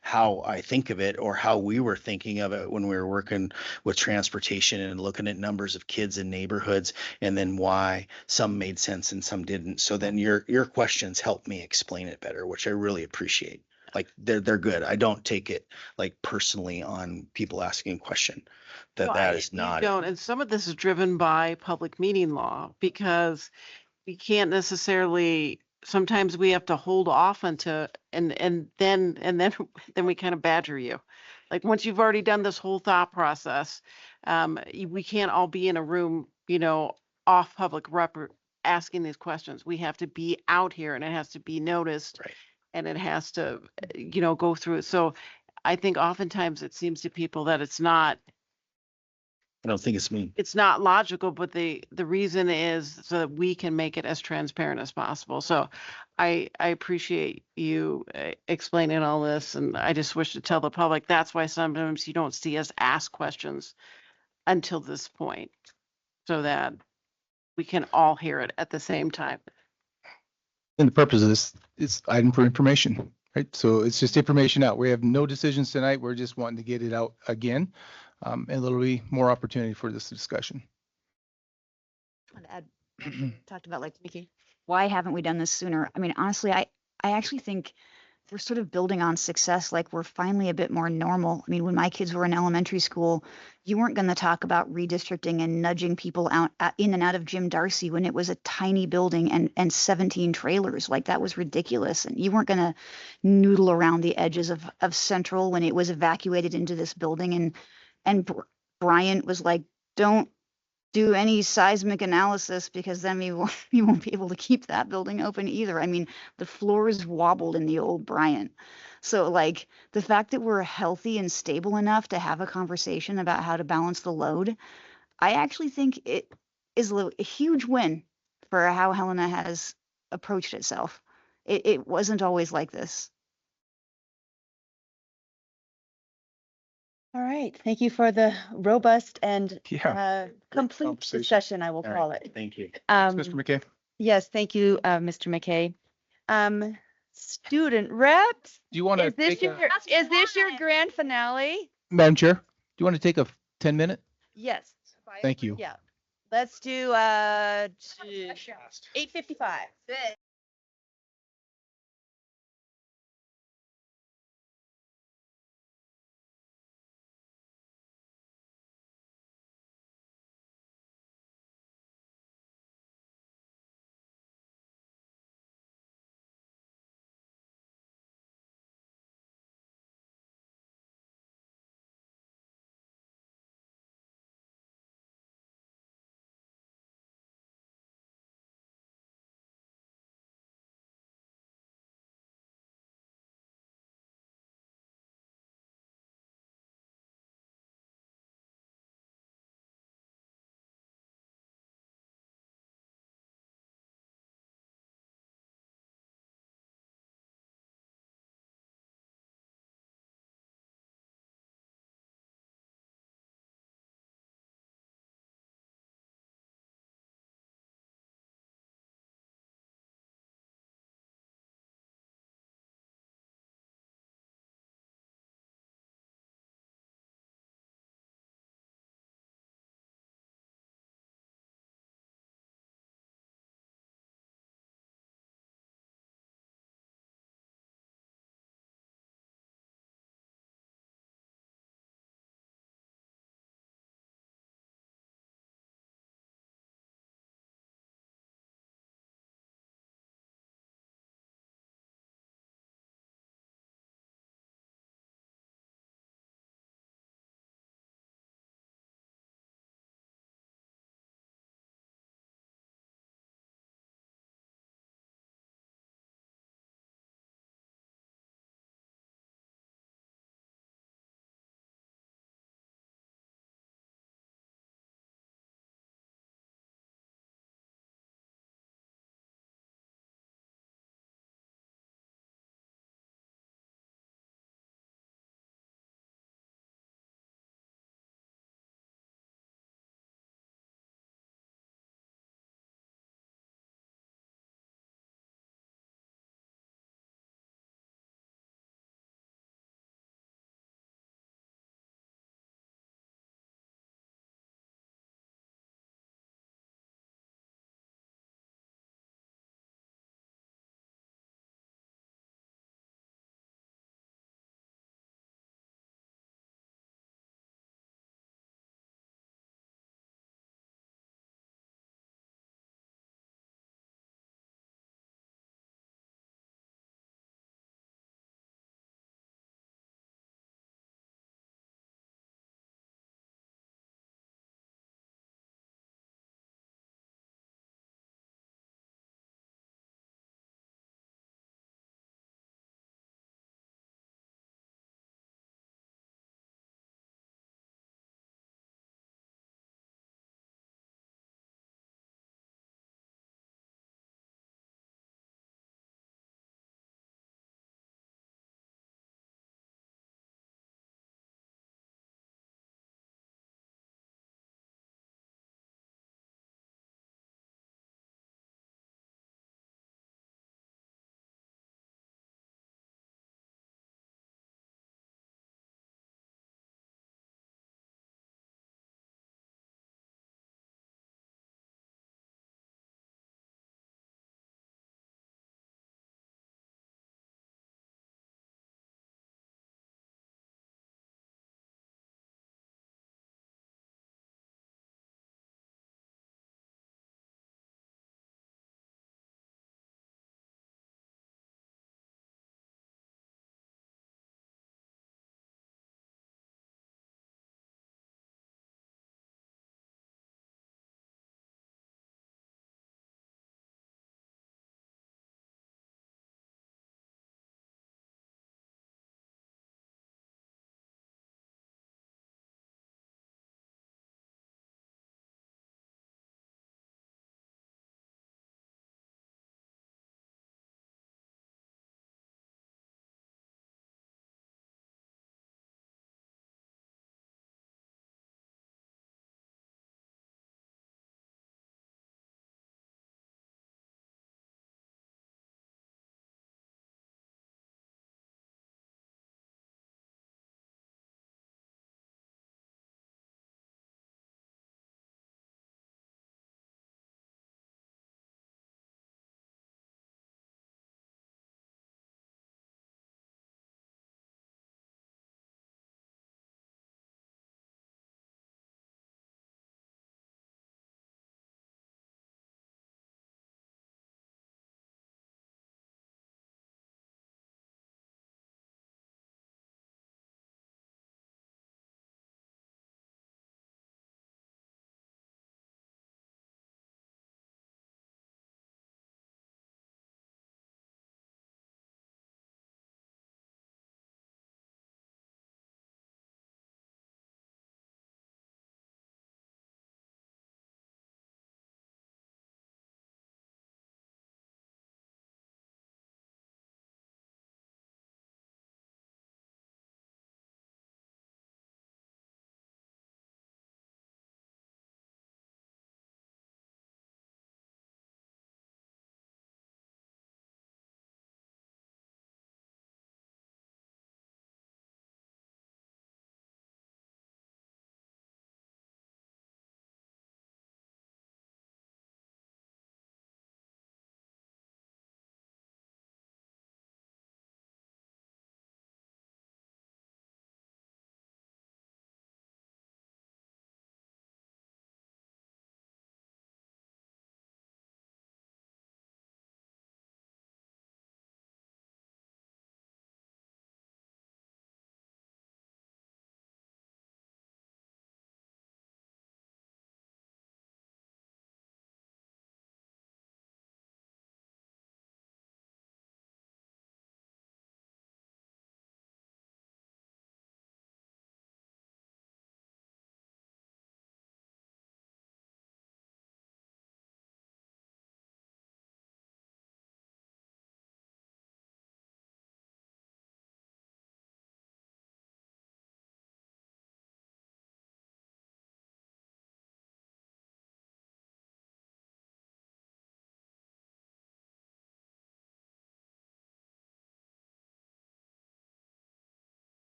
how I think of it, or how we were thinking of it when we were working with transportation and looking at numbers of kids in neighborhoods, and then why some made sense and some didn't. So then your questions help me explain it better, which I really appreciate. Like they're good. I don't take it like personally on people asking a question. That is not. You don't. And some of this is driven by public meeting law, because we can't necessarily, sometimes we have to hold off until and then we kind of badger you. Like once you've already done this whole thought process, we can't all be in a room, off public asking these questions. We have to be out here, and it has to be noticed. Right. And it has to, go through it. So I think oftentimes it seems to people that it's not. I don't think it's me. It's not logical, but the reason is so that we can make it as transparent as possible. So I appreciate you explaining all this, and I just wish to tell the public that's why sometimes you don't see us ask questions until this point, so that we can all hear it at the same time. And the purpose of this is item for information, right? So it's just information out. We have no decisions tonight. We're just wanting to get it out again. And there'll be more opportunity for this discussion. I want to add, talked about like Mickey. why haven't we done this sooner? I mean, honestly, I actually think we're sort of building on success, like we're finally a bit more normal. I mean, when my kids were in elementary school, you weren't going to talk about redistricting and nudging people out in and out of Jim Darcy when it was a tiny building and 17 trailers. Like that was ridiculous. And you weren't going to noodle around the edges of Central when it was evacuated into this building. Bryant was like, don't do any seismic analysis because then we won't be able to keep that building open either. I mean, the floors wobbled in the old Bryant. So like the fact that we're healthy and stable enough to have a conversation about how to balance the load, I actually think it is a huge win for how Helena has approached itself. It wasn't always like this. All right. Thank you for the robust and complete conversation. discussion, I will All right, call it. Thank you. Mr. McKay. Yes, thank you, Mr. McKay. Student reps, Do you want to is this your grand finale? Madam Chair, do you want to take a 10-minute? Yes. Thank you. Yeah. Let's do 8:55.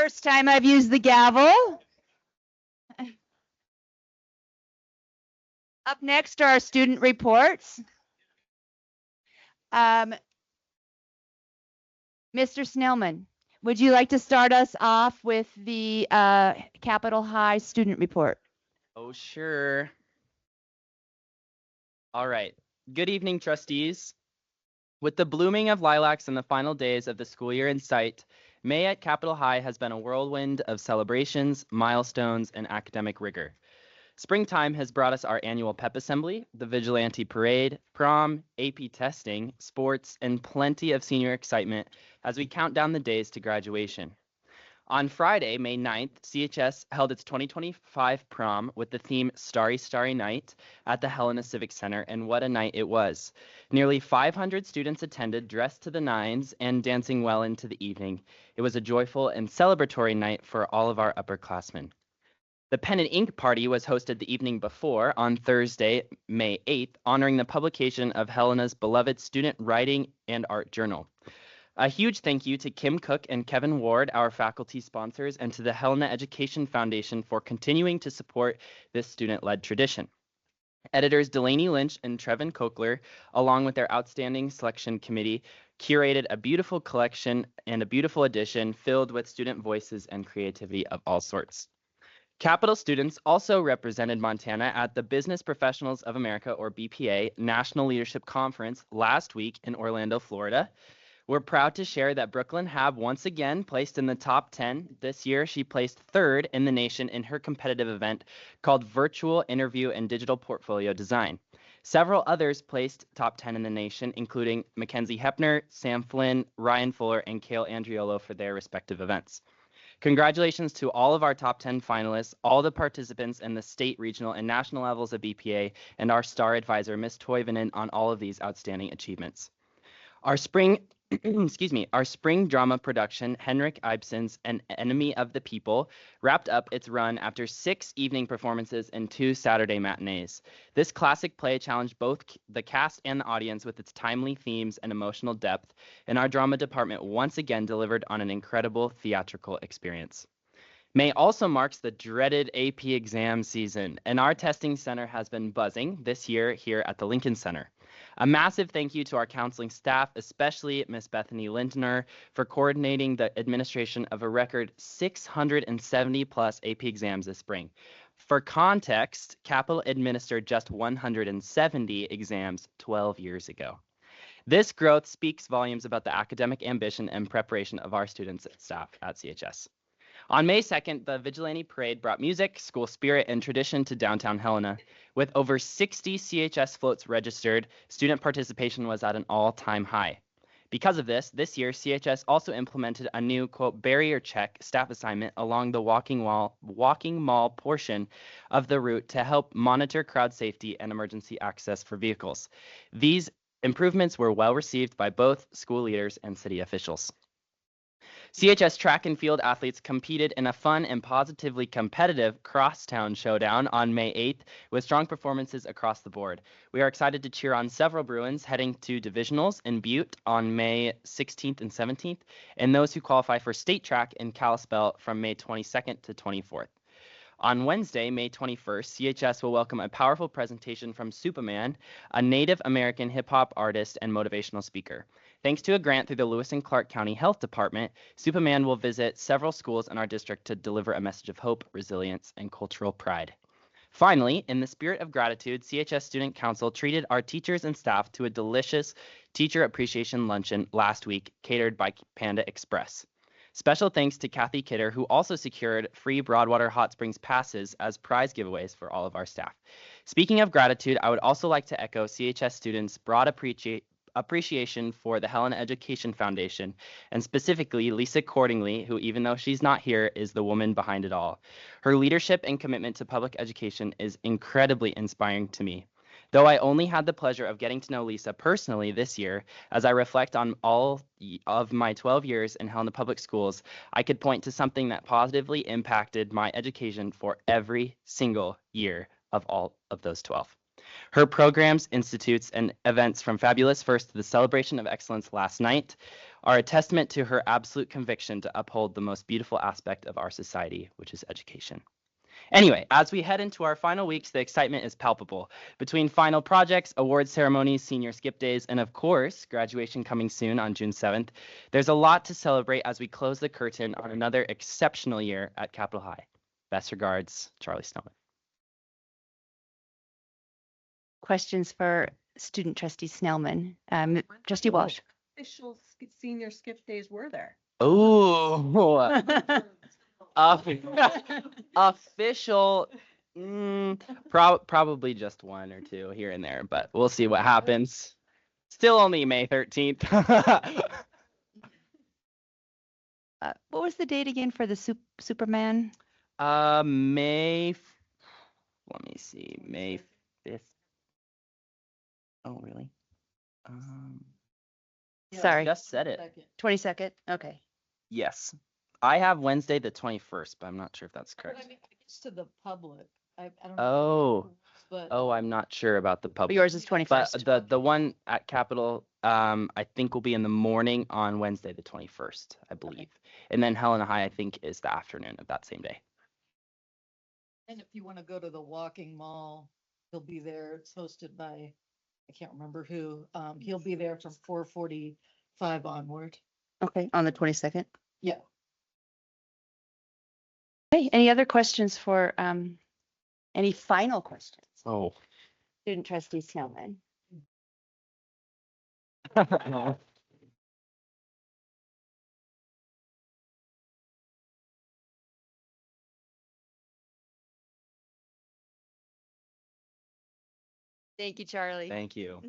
First time I've used the gavel. Up next are our student reports. Mr. Snellman, would you like to start us off with the Capitol High student report? Oh, sure. All right. Good evening, trustees. With the blooming of lilacs and the final days of the school year in sight, May at Capitol High has been a whirlwind of celebrations, milestones, and academic rigor. Springtime has brought us our annual pep assembly, the vigilante parade, prom, AP testing, sports, and plenty of senior excitement as we count down the days to graduation. On Friday, May 9th, CHS held its 2025 prom with the theme Starry, Starry Night at the Helena Civic Center, and what a night it was. Nearly 500 students attended, dressed to the nines and dancing well into the evening. It was a joyful and celebratory night for all of our upperclassmen. The Pen and Ink Party was hosted the evening before on Thursday, May 8th, honoring the publication of Helena's beloved student writing and art journal. A huge thank you to Kim Cook and Kevin Ward, our faculty sponsors, and to the Helena Education Foundation for continuing to support this student-led tradition. Editors Delaney Lynch and Trevin Kokler, along with their outstanding selection committee, curated a beautiful collection and a beautiful edition filled with student voices and creativity of all sorts. Capital students also represented Montana at the Business Professionals of America, or BPA, National Leadership Conference last week in Orlando, Florida. We're proud to share that Brooklyn Hab once again placed in the top 10. This year, she placed third in the nation in her competitive event called Virtual Interview and Digital Portfolio Design. Several others placed top 10 in the nation, including Mackenzie Hepner, Sam Flynn, Ryan Fuller, and Kale Andriolo for their respective events. Congratulations to all of our top 10 finalists, all the participants in the state, regional, and national levels of BPA, and our star advisor, Ms. Toivonen, on all of these outstanding achievements. Our spring drama production, Henrik Ibsen's An Enemy of the People, wrapped up its run after 6 evening performances and 2 Saturday matinees. This classic play challenged both the cast and the audience with its timely themes and emotional depth, and our drama department once again delivered on an incredible theatrical experience. May also marks the dreaded AP exam season, and our testing center has been buzzing this year here at the Lincoln Center. A massive thank you to our counseling staff, especially Ms. Bethany Lindner, for coordinating the administration of a record 670 plus AP exams this spring. For context, Capitol administered just 170 exams 12 years ago. This growth speaks volumes about the academic ambition and preparation of our students and staff at CHS. On May 2nd, the Vigilante Parade brought music, school spirit, and tradition to downtown Helena. With over 60 CHS floats registered, student participation was at an all-time high. Because of this year, CHS also implemented a new, quote, barrier check staff assignment along the walking mall portion of the route to help monitor crowd safety and emergency access for vehicles. These improvements were well received by both school leaders and city officials. CHS track and field athletes competed in a fun and positively competitive crosstown showdown on May 8th with strong performances across the board. We are excited to cheer on several Bruins heading to divisionals in Butte on May 16th and 17th, and those who qualify for state track in Kalispell from May 22nd to 24th. On Wednesday, May 21st, CHS will welcome a powerful presentation from Superman, a Native American hip-hop artist and motivational speaker. Thanks to a grant through the Lewis and Clark County Health Department, Superman will visit several schools in our district to deliver a message of hope, resilience, and cultural pride. Finally, in the spirit of gratitude, CHS Student Council treated our teachers and staff to a delicious teacher appreciation luncheon last week, catered by Panda Express. Special thanks to Kathy Kidder, who also secured free Broadwater Hot Springs passes as prize giveaways for all of our staff. Speaking of gratitude, I would also like to echo CHS students' broad appreciation for the Helena Education Foundation, and specifically Lisa Cordingley, who, even though she's not here, is the woman behind it all. Her leadership and commitment to public education is incredibly inspiring to me. Though I only had the pleasure of getting to know Lisa personally this year, as I reflect on all of my 12 years in Helena Public Schools, I could point to something that positively impacted my education for every single year of all of those 12. Her programs, institutes, and events from Fabulous First to the Celebration of Excellence last night, are a testament to her absolute conviction to uphold the most beautiful aspect of our society, which is education. Anyway, as we head into our final weeks, the excitement is palpable. Between final projects, award ceremonies, senior skip days, and of course, graduation coming soon on June 7th, there's a lot to celebrate as we close the curtain on another exceptional year at Capitol High. Best regards, Charlie Snowman. Questions for student trustee Snellman? Trustee Walsh. Official senior skip days were there? Oh, official, probably just one or two here and there, but we'll see what happens. Still only May 13th. What was the date again for the Superman? May 5th. Oh, really? Sorry. Just said it. 22nd. Okay. Yes. I have Wednesday the 21st, but I'm not sure if that's But correct. I mean, it's to the public. I don't know. Oh. But Oh, I'm not sure about the public. Yours is 21st. But the one at Capitol, I think will be in the morning on Wednesday the 21st, I believe. And then Helena High, I think, is the afternoon of that same day. And if you want to go to the walking mall, he'll be there. It's hosted by, I can't remember who. He'll be there from 4:45 onward. Okay, on the 22nd. Yeah. Okay, any other questions for, any final questions? Oh. Student trustee Snellman. Thank you, Charlie. Thank you.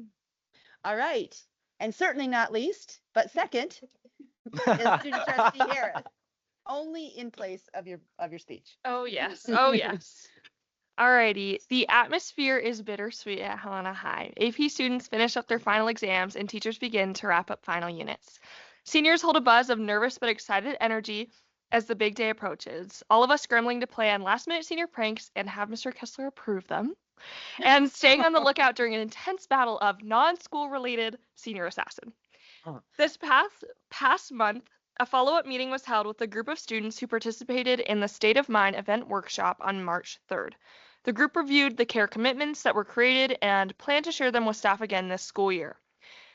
All right, and certainly not least, but second, is student trustee Harris. Only in place of your speech. Oh, yes. Oh, yes. Alrighty. The atmosphere is bittersweet at Helena High. AP students finish up their final exams and teachers begin to wrap up final units. Seniors hold a buzz of nervous but excited energy as the big day approaches. All of us scrambling to plan last-minute senior pranks and have Mr. Kessler approve them. And staying on the lookout during an intense battle of non-school related senior assassin. This past month, a follow-up meeting was held with a group of students who participated in the State of Mind event workshop on March 3rd. The group reviewed the care commitments that were created and planned to share them with staff again this school year.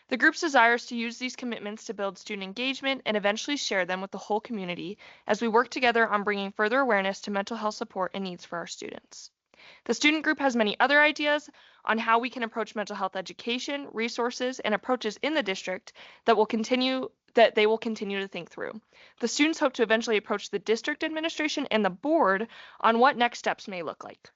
The group's desires to use these commitments to build student engagement and eventually share them with the whole community as we work together on bringing further awareness to mental health support and needs for our students. The student group has many other ideas on how we can approach mental health education, resources, and approaches in the district that they will continue to think through. The students hope to eventually approach the district administration and the board on what next steps may look like.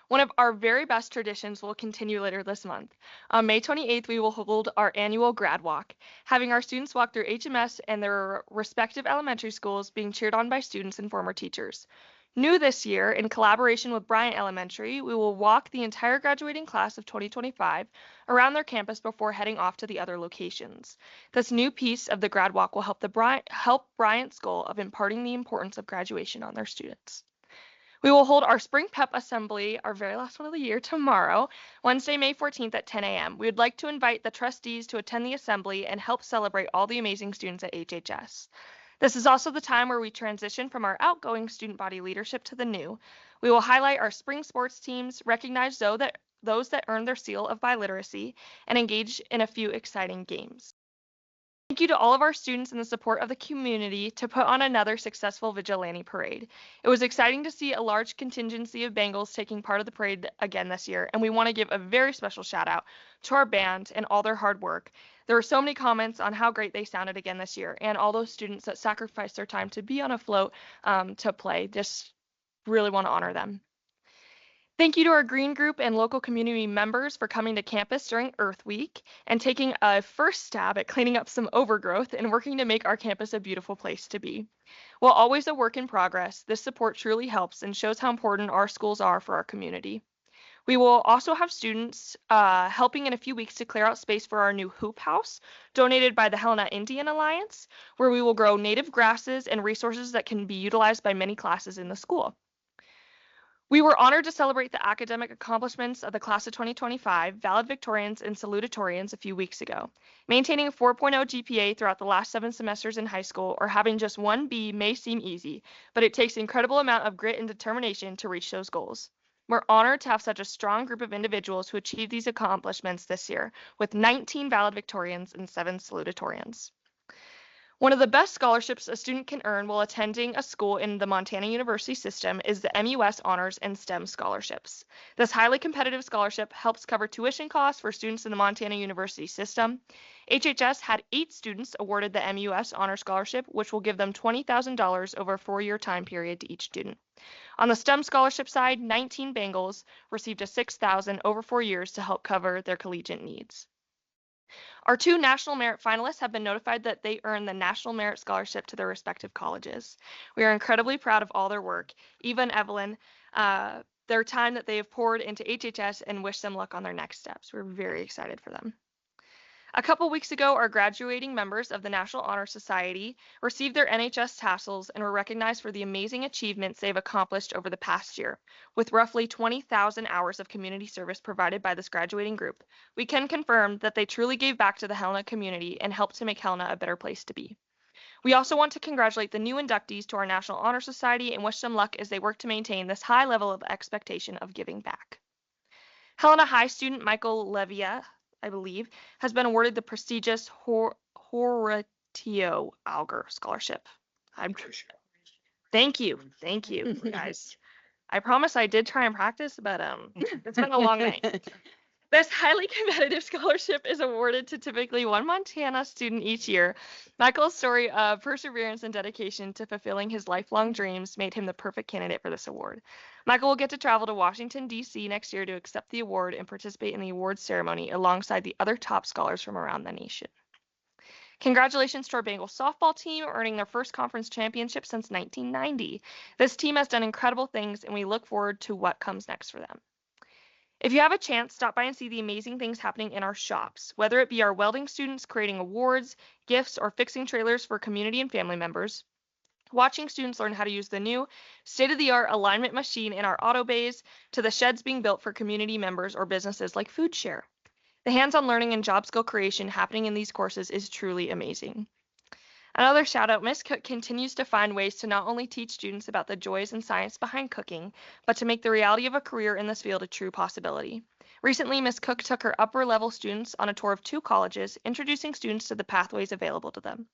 One of our very best traditions will continue later this month. On May 28th, we will hold our annual grad walk, having our students walk through HMS and their respective elementary schools, being cheered on by students and former teachers. New this year, in collaboration with Bryant Elementary, we will walk the entire graduating class of 2025 around their campus before heading off to the other locations. This new piece of the grad walk will help Bryant's goal of imparting the importance of graduation on their students. We will hold our Spring Pep Assembly, our very last one of the year, tomorrow, Wednesday, May 14th at 10 a.m. We would like to invite the trustees to attend the assembly and help celebrate all the amazing students at HHS. This is also the time where we transition from our outgoing student body leadership to the new. We will highlight our spring sports teams, recognize those that earned their seal of biliteracy, and engage in a few exciting games. Thank you to all of our students and the support of the community to put on another successful Vigilante parade. It was exciting to see a large contingency of Bengals taking part of the parade again this year, and we want to give a very special shout out to our band and all their hard work. There were so many comments on how great they sounded again this year, and all those students that sacrificed their time to be on a float to play. Just really want to honor them. Thank you to our Green Group and local community members for coming to campus during Earth Week and taking a first stab at cleaning up some overgrowth and working to make our campus a beautiful place to be. While always a work in progress, this support truly helps and shows how important our schools are for our community. We will also have students helping in a few weeks to clear out space for our new hoop house donated by the Helena Indian Alliance, where we will grow native grasses and resources that can be utilized by many classes in the school. We were honored to celebrate the academic accomplishments of the class of 2025, valedictorians and salutatorians a few weeks ago. Maintaining a 4.0 GPA throughout the last 7 semesters in high school or having just one B may seem easy, but it takes an incredible amount of grit and determination to reach those goals. We're honored to have such a strong group of individuals who achieved these accomplishments this year, with 19 valedictorians and 7 salutatorians. One of the best scholarships a student can earn while attending a school in the Montana University system is the MUS Honors and STEM scholarships. This highly competitive scholarship helps cover tuition costs for students in the Montana University system. HHS had 8 students awarded the MUS Honor Scholarship, which will give them $20,000 over a 4-year time period to each student. On the STEM scholarship side, 19 Bengals received a $6,000 over 4 years to help cover their collegiate needs. Our 2 National Merit finalists have been notified that they earned the National Merit Scholarship to their respective colleges. We are incredibly proud of all their work, Eva and Evelyn, their time that they have poured into HHS, and wish them luck on their next steps. We're very excited for them. A couple weeks ago, our graduating members of the National Honor Society received their NHS tassels and were recognized for the amazing achievements they've accomplished over the past year. With roughly 20,000 hours of community service provided by this graduating group, we can confirm that they truly gave back to the Helena community and helped to make Helena a better place to be. We also want to congratulate the new inductees to our National Honor Society and wish them luck as they work to maintain this high level of expectation of giving back. Helena High student Michael Levia, I believe, has been awarded the prestigious Horatio Alger Scholarship. Thank you, guys. I promise I did try and practice, but it's been a long night. This highly competitive scholarship is awarded to typically one Montana student each year. Michael's story of perseverance and dedication to fulfilling his lifelong dreams made him the perfect candidate for this award. Michael will get to travel to Washington, D.C. next year to accept the award and participate in the awards ceremony alongside the other top scholars from around the nation. Congratulations to our Bengals softball team earning their first conference championship since 1990. This team has done incredible things, and we look forward to what comes next for them. If you have a chance, stop by and see the amazing things happening in our shops, whether it be our welding students creating awards, gifts, or fixing trailers for community and family members. Watching students learn how to use the new state-of-the-art alignment machine in our auto bays to the sheds being built for community members or businesses like FoodShare. The hands-on learning and job skill creation happening in these courses is truly amazing. Another shout out, Ms. Cook continues to find ways to not only teach students about the joys and science behind cooking, but to make the reality of a career in this field a true possibility. Recently, Ms. Cook took her upper level students on a tour of 2 colleges, introducing students to the pathways available to them.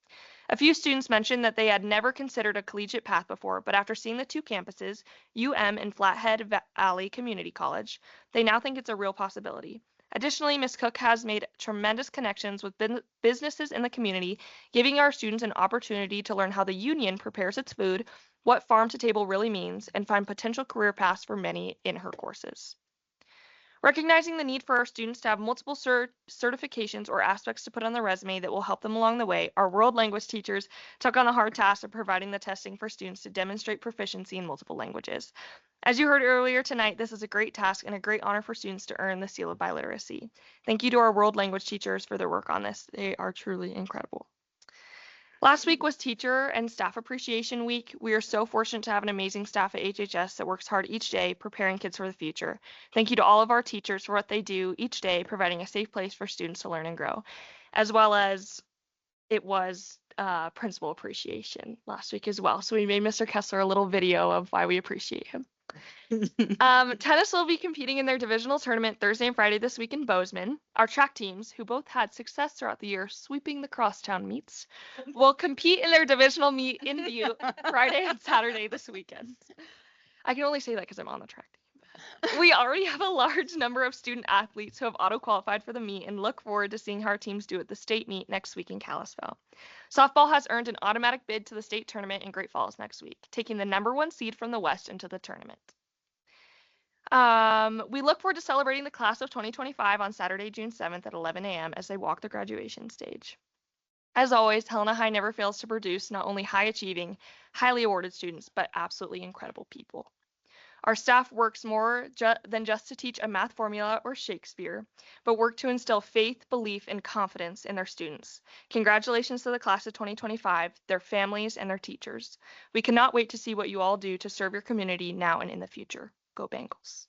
A few students mentioned that they had never considered a collegiate path before, but after seeing the 2 campuses, UM and Flathead Valley Community College, they now think it's a real possibility. Additionally, Ms. Cook has made tremendous connections with businesses in the community, giving our students an opportunity to learn how the union prepares its food, what farm to table really means, and find potential career paths for many in her courses. Recognizing the need for our students to have multiple certifications or aspects to put on their resume that will help them along the way, our world language teachers took on the hard task of providing the testing for students to demonstrate proficiency in multiple languages. As you heard earlier tonight, this is a great task and a great honor for students to earn the seal of biliteracy. Thank you to our world language teachers for their work on this. They are truly incredible. Last week was Teacher and Staff Appreciation Week. We are so fortunate to have an amazing staff at HHS that works hard each day preparing kids for the future. Thank you to all of our teachers for what they do each day, providing a safe place for students to learn and grow, as well as it was Principal Appreciation last week as well. So we made Mr. Kessler a little video of why we appreciate him. Tennis will be competing in their divisional tournament Thursday and Friday this week in Bozeman. Our track teams, who both had success throughout the year sweeping the crosstown meets, will compete in their divisional meet in Butte Friday and Saturday this weekend. I can only say that because I'm on the track team. We already have a large number of student athletes who have auto-qualified for the meet and look forward to seeing how our teams do at the state meet next week in Kalispell. Softball has earned an automatic bid to the state tournament in Great Falls next week, taking the #1 seed from the West into the tournament. We look forward to celebrating the class of 2025 on Saturday, June 7th at 11 a.m. as they walk the graduation stage. As always, Helena High never fails to produce not only high-achieving, highly awarded students, but absolutely incredible people. Our staff works more than just to teach a math formula or Shakespeare, but work to instill faith, belief, and confidence in their students. Congratulations to the class of 2025, their families, and their teachers. We cannot wait to see what you all do to serve your community now and in the future. Go Bengals.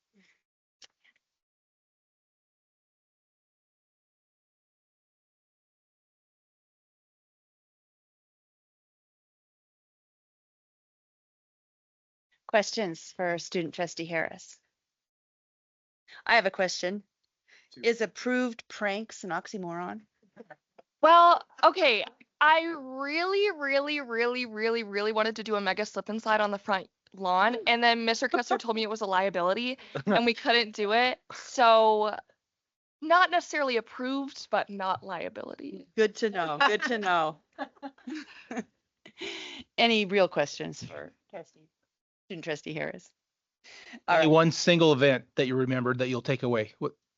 Questions for student trustee Harris? I have a question. Is approved pranks an oxymoron? Well, okay. I really, really, really, really, really wanted to do a mega slip and slide on the front lawn, and then Mr. Kessler told me it was a liability and we couldn't do it. So not necessarily approved, but not liability. Good to know. Good to know. Any real questions for student trustee Harris? All Only right. one single event that you remembered that you'll take away.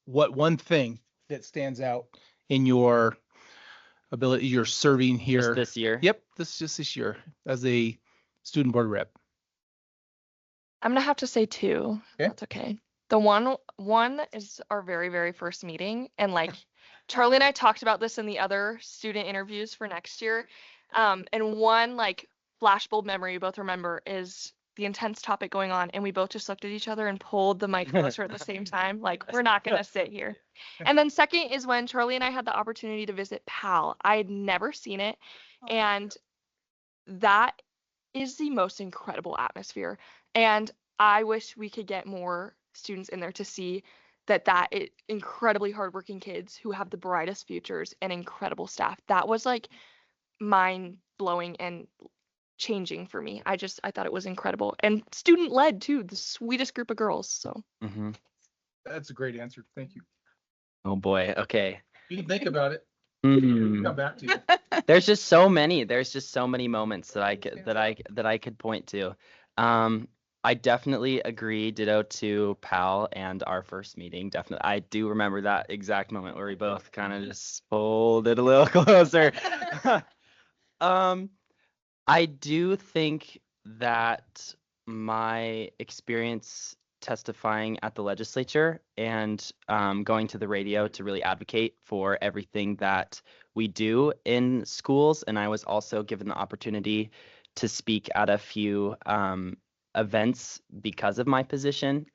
What one thing that stands out in your ability, you're serving here Just this year? Yep, this year as a student board rep. I'm gonna have to say two. Okay. That's okay. The one is our very, very first meeting, and like Charlie and I talked about this in the other student interviews for next year. And one like flashbulb memory we both remember is the intense topic going on, and we both just looked at each other and pulled the mic closer at the same time. Like, we're not gonna sit here. And then second is when Charlie and I had the opportunity to visit PAL. I had never seen it, and that is the most incredible atmosphere. And I wish we could get more students in there to see that incredibly hardworking kids who have the brightest futures and incredible staff. That was like mind blowing and changing for me. I thought it was incredible, and student led too. The sweetest group of girls. So That's a great answer. Thank you. Oh boy. Okay. You can think about it. Mm. Come back to you. There's just so many moments that I could point to. I definitely agree. Ditto to Pal and our first meeting. Definitely, I do remember that exact moment where we both kind of just pulled it a little closer. I do think that my experience testifying at the legislature and going to the radio to really advocate for everything that we do in schools, and I was also given the opportunity to speak at a few events because of my position,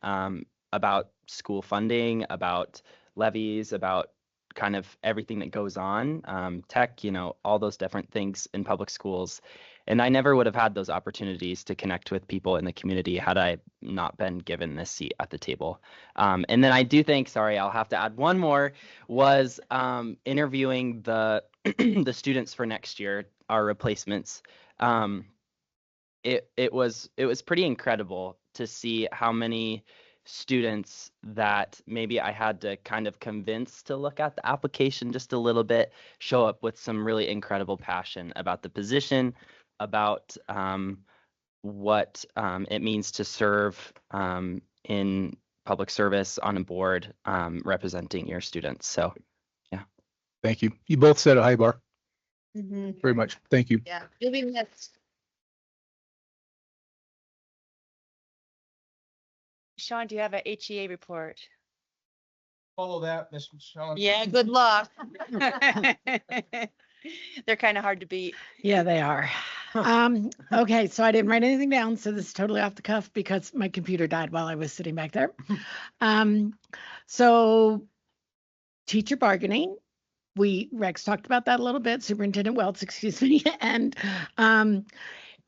about school funding, about levies, about kind of everything that goes on, tech, all those different things in public schools. And I never would have had those opportunities to connect with people in the community had I not been given this seat at the table. And then I do think, sorry, I'll have to add one more, was interviewing the the students for next year, our replacements. It was pretty incredible to see how many students that maybe I had to kind of convince to look at the application just a little bit show up with some really incredible passion about the position, about what it means to serve in public service on a board representing your students. So, yeah. Thank you. You both set a high bar. Mhm. Very much. Thank you. Yeah, you'll be missed. Sean, do you have a HEA report? Follow that, Mr. Sean. Yeah, good luck. They're kind of hard to beat. Yeah, they are. Okay, so I didn't write anything down, so this is totally off the cuff because my computer died while I was sitting back there. So teacher bargaining, Rex talked about that a little bit, Superintendent Welts, excuse me, and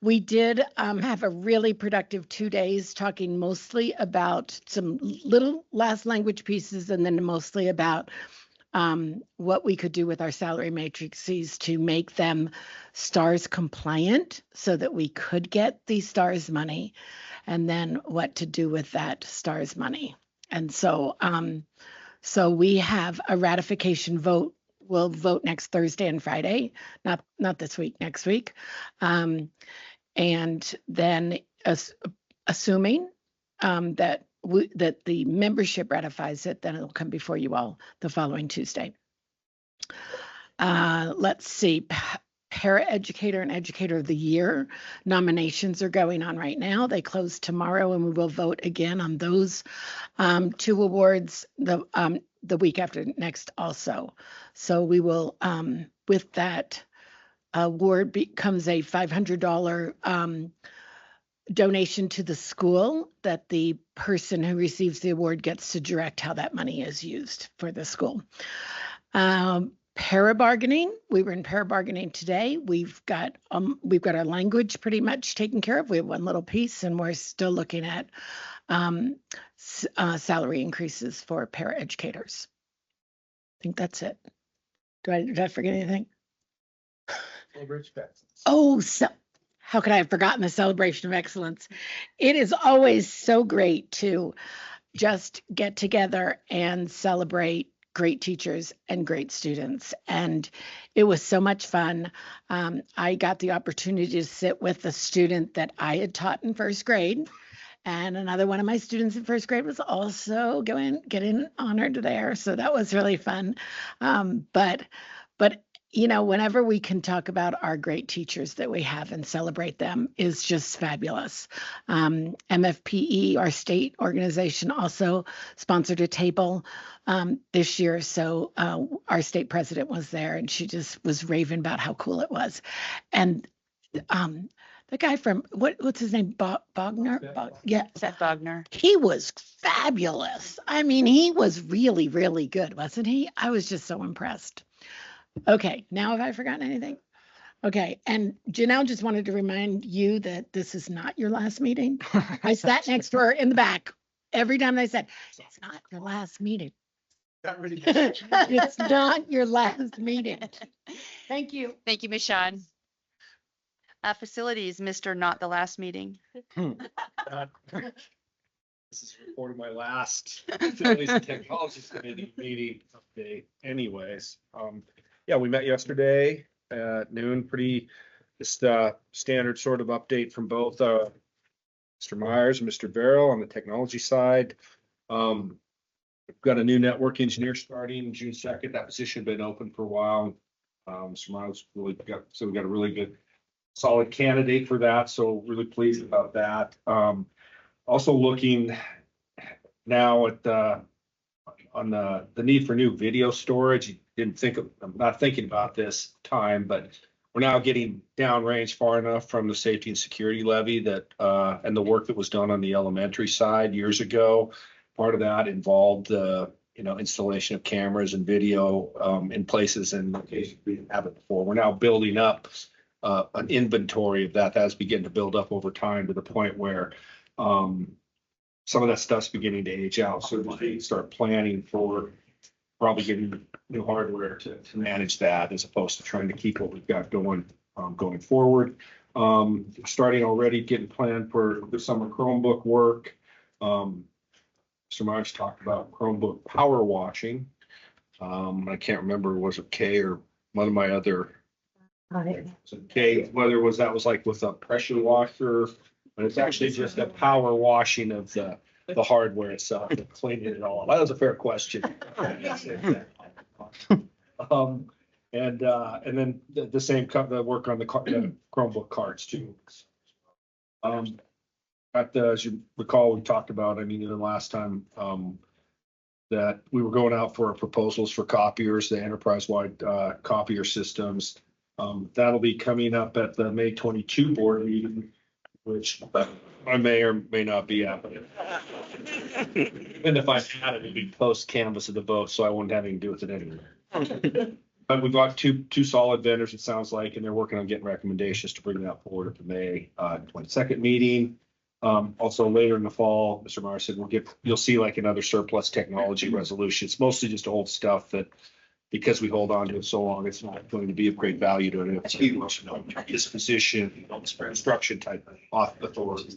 we did have a really productive 2 days talking mostly about some little last language pieces and then mostly about what we could do with our salary matrices to make them STARS compliant so that we could get the STARS money, and then what to do with that STARS money. And so, so we have a ratification vote. We'll vote next Thursday and Friday, not this week, next week. And then assuming that the membership ratifies it, then it'll come before you all the following Tuesday. Let's see, Paraeducator and Educator of the Year nominations are going on right now. They close tomorrow, and we will vote again on those two awards the week after next also. So we will, with that award becomes a $500 donation to the school that the person who receives the award gets to direct how that money is used for the school. Para-bargaining, we were in para-bargaining today. We've got our language pretty much taken care of. We have one little piece, and we're still looking at salary increases for para-educators. I think that's it. Did I forget anything? Oh, so how could I have forgotten the celebration of excellence? It is always so great to just get together and celebrate great teachers and great students. And it was so much fun. I got the opportunity to sit with a student that I had taught in first grade. And another one of my students in first grade was also getting honored there. So that was really fun. But you know, whenever we can talk about our great teachers that we have and celebrate them is just fabulous. MFPE, our state organization, also sponsored a table this year. So our state president was there, and she just was raving about how cool it was. And the guy from what's his name? Bogner? Yeah, Seth Bogner. He was fabulous. I mean, he was really, really good, wasn't he? I was just so impressed. Okay, now have I forgotten anything? Okay, and Janelle just wanted to remind you that this is not your last meeting. I sat next to her in the back every time they said, it's not your last meeting. It's not your last meeting. Thank you. Thank you, Ms. Shawn. Facilities, Mr. Not the Last Meeting. This is reporting my last Facilities and Technologies Committee meeting update anyways. Yeah, we met yesterday at noon, pretty just standard sort of update from both Mr. Myers and Mr. Barrow on the technology side. We've got a new network engineer starting June 2nd. That position had been open for a while. Mr. Myers we got a really good solid candidate for that, so really pleased about that. Also looking now at on the need for new video storage. I'm not thinking about this time, but we're now getting downrange far enough from the safety and security levy that and the work that was done on the elementary side years ago. Part of that involved installation of cameras and video in places and locations we didn't have it before. We're now building up an inventory of that has begun to build up over time to the point where some of that stuff's beginning to age out. So we start planning for probably getting new hardware to manage that, as opposed to trying to keep what we've got going forward. Starting already getting planned for the summer Chromebook work. Mr. Myers talked about Chromebook power washing. I can't remember, was it Kay or one of my other Kay, whether that was like with a pressure washer, but it's actually just a power washing of the hardware itself, cleaning it all up. That was a fair question. And then the same the work on the Chromebook cards too. As you recall, we talked about, the last time that we were going out for proposals for copiers, the enterprise-wide copier systems. That'll be coming up at the May 22 board meeting, which I may or may not be at. And if I had it, it'd be post canvas of the vote, so I wouldn't have anything to do with it anyway. But we've got two solid vendors, it sounds like, and they're working on getting recommendations to bring that forward at the May 22nd meeting. Also later in the fall, Mr. Myers said you'll see like another surplus technology resolution. It's mostly just old stuff that, because we hold on to it so long, it's not going to be of great value to an FT, disposition, instruction type of authority.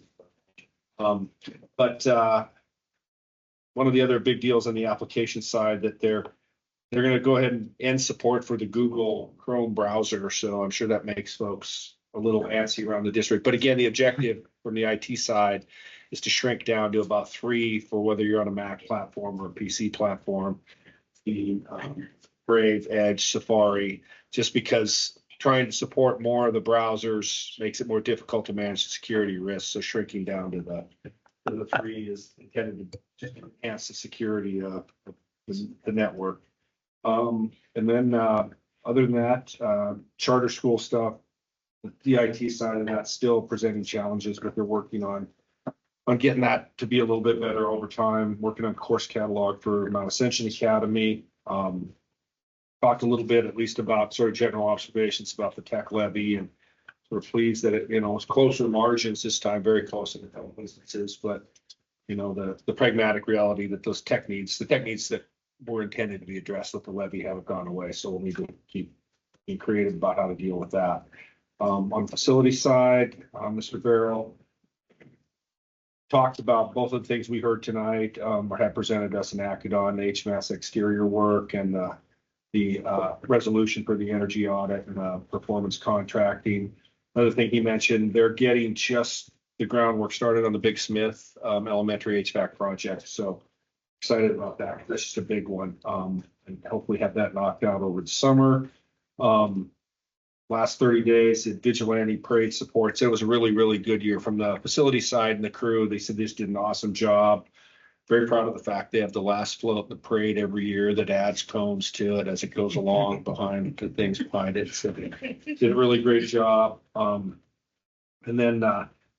But one of the other big deals on the application side that they're going to go ahead and end support for the Google Chrome browser. So I'm sure that makes folks a little antsy around the district. But again, the objective from the IT side is to shrink down to about 3 for whether you're on a Mac platform or a PC platform. The Brave, Edge, Safari, just because trying to support more of the browsers makes it more difficult to manage the security risks. So shrinking down to the 3 is intended to just enhance the security of the network. And then other than that, charter school stuff, the IT side of that still presenting challenges, but they're working on getting that to be a little bit better over time, working on course catalog for Mount Ascension Academy. Talked a little bit, at least about sort of general observations about the tech levy, and sort of pleased that it, was closer margins this time, very close in a couple instances, but the pragmatic reality that those tech needs that were intended to be addressed with the levy haven't gone away. So we'll need to keep being creative about how to deal with that. On the facility side, Mr. Farrell talked about both of the things we heard tonight, or had presented us in Acadon, the HMAS exterior work and the resolution for the energy audit and performance contracting. Another thing he mentioned, they're getting just the groundwork started on the Big Smith elementary HVAC project. So excited about that. That's just a big one. And hopefully have that knocked out over the summer. Last 30 days at Vigilante Parade Supports, it was a really, really good year from the facility side and the crew. They said they just did an awesome job. Very proud of the fact they have the last float in the parade every year that adds cones to it as it goes along behind the things behind it. So they did a really great job. And then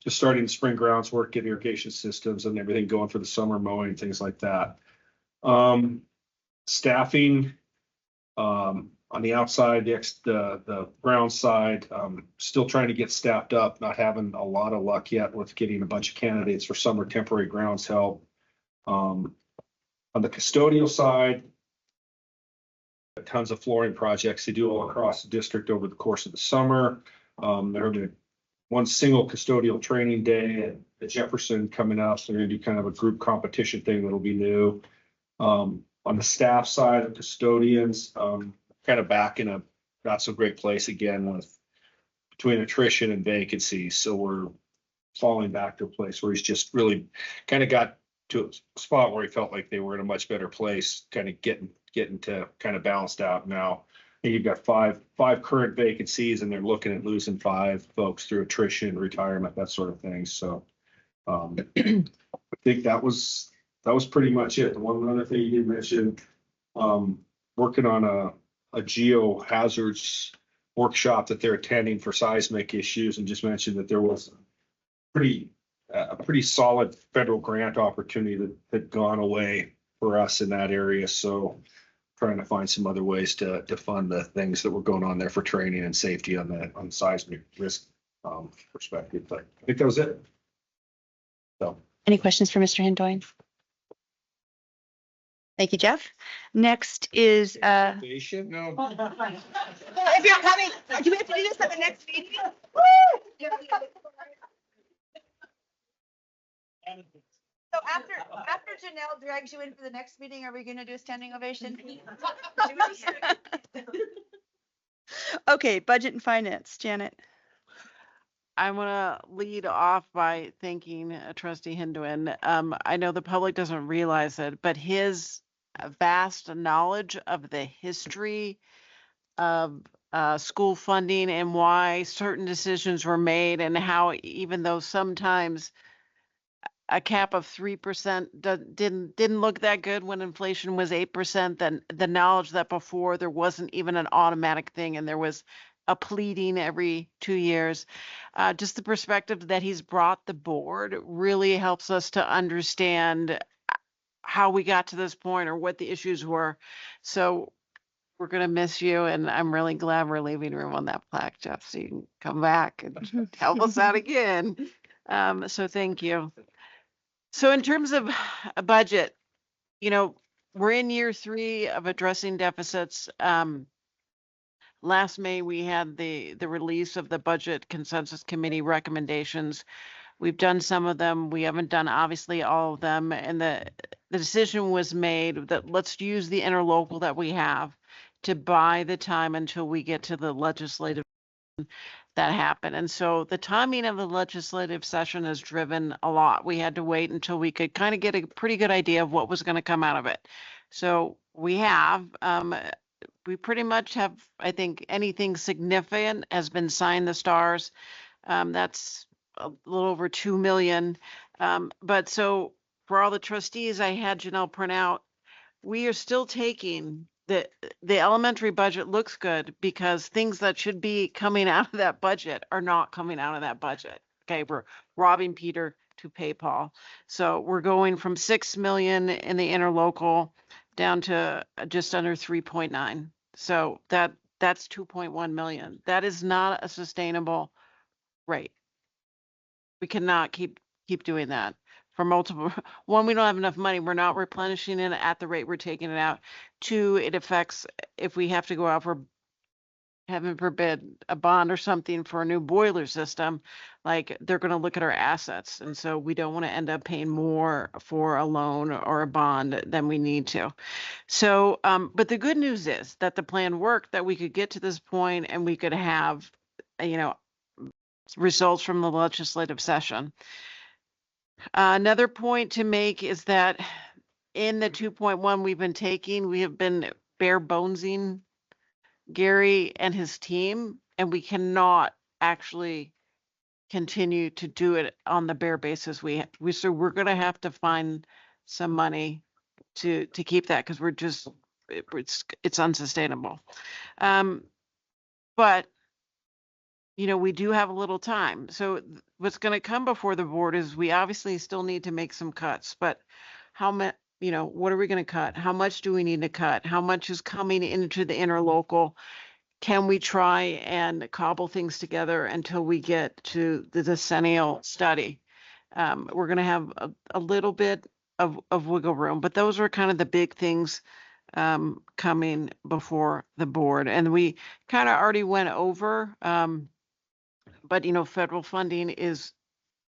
just starting the spring grounds work, get irrigation systems and everything going for the summer mowing, things like that. Staffing on the outside, the ground side, still trying to get staffed up, not having a lot of luck yet with getting a bunch of candidates for summer temporary grounds help. On the custodial side, tons of flooring projects they do all across the district over the course of the summer. They're doing one single custodial training day at Jefferson coming up. So they're going to do kind of a group competition thing that'll be new. On the staff side of custodians, kind of back in a not so great place again with between attrition and vacancies. So we're falling back to a place where he's just really kind of got to a spot where he felt like they were in a much better place, kind of getting to kind of balanced out now. And you've got five current vacancies, and they're looking at losing 5 folks through attrition, retirement, that sort of thing. So I think that was pretty much it. The one other thing you did mention, working on a geohazards workshop that they're attending for seismic issues, and just mentioned that there was a pretty solid federal grant opportunity that had gone away for us in that area. So trying to find some other ways to fund the things that were going on there for training and safety on the seismic risk perspective. But I think that was it. So Any questions for Mr. Hindoin? Thank you, Jeff. Next is no. if you're coming, do we have to do this at the next meeting? Woo! So after Janelle drags you in for the next meeting, are we going to do a standing ovation? Okay, budget and finance, Janet. I want to lead off by thanking Trustee Hinduin. I know the public doesn't realize it, but his vast knowledge of the history of school funding and why certain decisions were made, and how even though sometimes a cap of 3% didn't look that good when inflation was 8%, then the knowledge that before there wasn't even an automatic thing and there was a pleading every 2 years. Just the perspective that he's brought the board really helps us to understand how we got to this point or what the issues were. So we're going to miss you, and I'm really glad we're leaving room on that plaque, Jeff, so you can come back and help us out again. So thank you. So in terms of a budget, we're in year 3 of addressing deficits. Last May, we had the release of the Budget Consensus Committee recommendations. We've done some of them. We haven't done, obviously, all of them. And the decision was made that let's use the interlocal that we have to buy the time until we get to the legislative that happened. And so the timing of the legislative session has driven a lot. We had to wait until we could kind of get a pretty good idea of what was going to come out of it. So we pretty much have, I think, anything significant has been signed the stars. That's a little over 2 million. But so for all the trustees, I had Janelle print out, we are still taking the elementary budget looks good because things that should be coming out of that budget are not coming out of that budget. Okay, we're robbing Peter to pay Paul. So we're going from 6 million in the interlocal down to just under 3.9. So that's 2.1 million. That is not a sustainable rate. We cannot keep doing that for multiple. One, we don't have enough money. We're not replenishing it at the rate we're taking it out. Two, it affects if we have to go out for, heaven forbid, a bond or something for a new boiler system, like they're going to look at our assets. And so we don't want to end up paying more for a loan or a bond than we need to. So, but the good news is that the plan worked, that we could get to this point and we could have, results from the legislative session. Another point to make is that in the 2.1 we've been taking, we have been bare bonesing Gary and his team, and we cannot actually continue to do it on the bare basis. So we're going to have to find some money to keep that, because we're just it's unsustainable. But we do have a little time. So what's going to come before the board is we obviously still need to make some cuts, but how much, what are we going to cut? How much do we need to cut? How much is coming into the interlocal? Can we try and cobble things together until we get to the decennial study? We're going to have a little bit of wiggle room, but those are kind of the big things coming before the board. And we kind of already went over, but federal funding is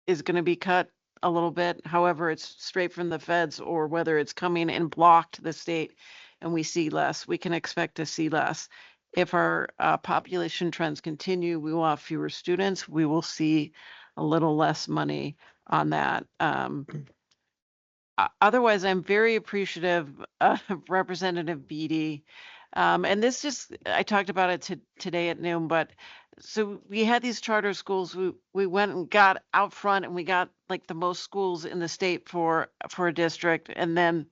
going to be cut a little bit. However, it's straight from the feds, or whether it's coming and blocked the state and we see less, we can expect to see less. If our population trends continue, we will have fewer students. We will see a little less money on that. Otherwise, I'm very appreciative of Representative Beatty. And this I talked about it today at noon, but so we had these charter schools. We went and got out front, and we got like the most schools in the state for a district. And then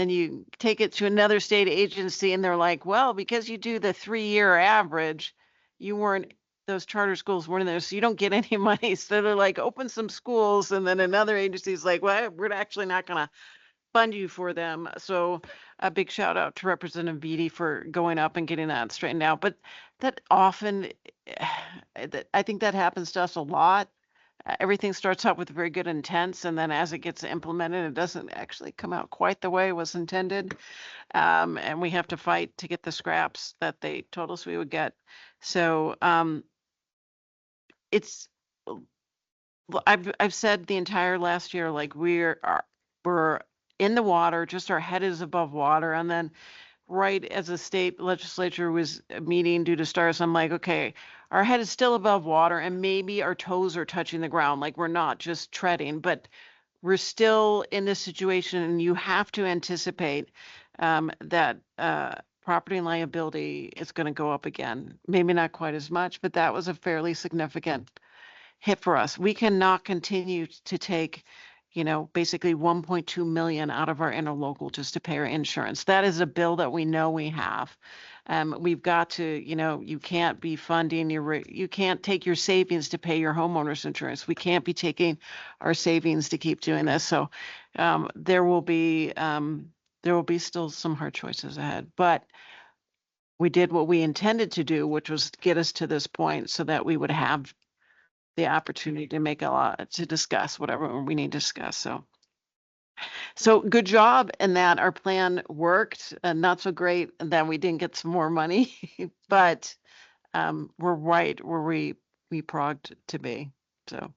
you take it to another state agency and they're like, well, because you do the 3-year average, those charter schools weren't in there, so you don't get any money. So they're like, open some schools. And then another agency is like, well, we're actually not going to fund you for them. So a big shout out to Representative Beatty for going up and getting that straightened out. But that often, I think that happens to us a lot. Everything starts out with very good intents, and then as it gets implemented, it doesn't actually come out quite the way it was intended. And we have to fight to get the scraps that they told us we would get. So I've said the entire last year, like we're in the water, just our head is above water. And then right as the state legislature was meeting due to stars, I'm like, okay, our head is still above water and maybe our toes are touching the ground. Like we're not just treading, but we're still in this situation, and you have to anticipate that property and liability is going to go up again. Maybe not quite as much, but that was a fairly significant hit for us. We cannot continue to take basically 1.2 million out of our interlocal just to pay our insurance. That is a bill that we know we have. We've got to, you can't be funding you can't take your savings to pay your homeowner's insurance. We can't be taking our savings to keep doing this. So there will be still some hard choices ahead, but we did what we intended to do, which was get us to this point so that we would have the opportunity to discuss whatever we need to discuss. So good job in that our plan worked, and not so great that we didn't get some more money, but we're right where we progged to be. So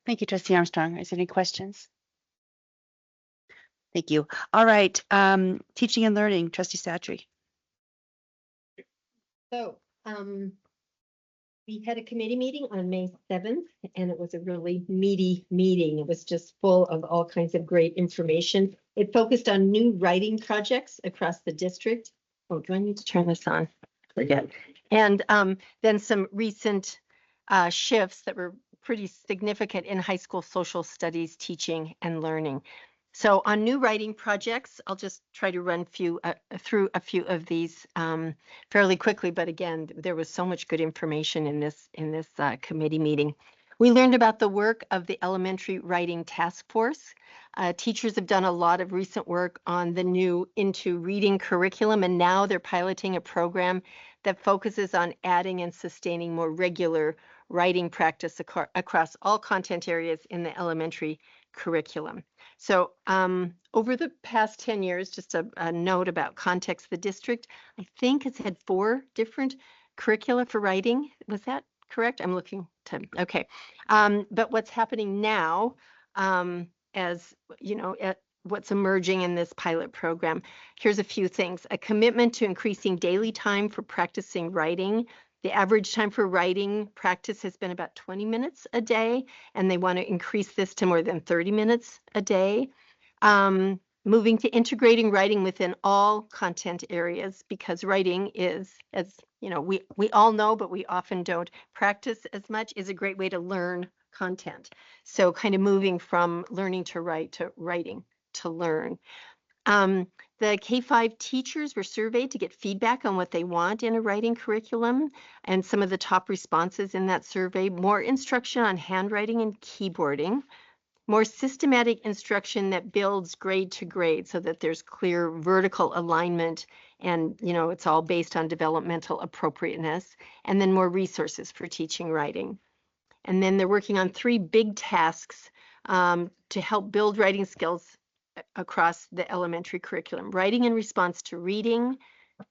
Thank you, Trustee Armstrong. Is there any questions? Thank you. All right, teaching and learning, Trustee Satry. So we had a committee meeting on May 7th, and it was a really meaty meeting. It was just full of all kinds of great information. It focused on new writing projects across the district. Oh, do I need to turn this on? Forget. And then some recent shifts that were pretty significant in high school social studies teaching and learning. So on new writing projects, I'll just try to run through a few of these fairly quickly. But again, there was so much good information in this committee meeting. We learned about the work of the Elementary Writing Task Force. Teachers have done a lot of recent work on the new Into Reading curriculum, and now they're piloting a program that focuses on adding and sustaining more regular writing practice across all content areas in the elementary curriculum. So over the past 10 years, just a note about context, the district, I think, has had 4 different curricula for writing. Was that correct? I'm looking to, okay. But what's happening now, as you know, what's emerging in this pilot program, here's a few things. A commitment to increasing daily time for practicing writing. The average time for writing practice has been about 20 minutes a day, and they want to increase this to more than 30 minutes a day. Moving to integrating writing within all content areas, because writing is, as you know, we all know, but we often don't practice as much, is a great way to learn content. So kind of moving from learning to write to writing to learn. The K-5 teachers were surveyed to get feedback on what they want in a writing curriculum, and some of the top responses in that survey: more instruction on handwriting and keyboarding, more systematic instruction that builds grade to grade so that there's clear vertical alignment and, you know, it's all based on developmental appropriateness, and then more resources for teaching writing. And then they're working on 3 big tasks to help build writing skills across the elementary curriculum: writing in response to reading,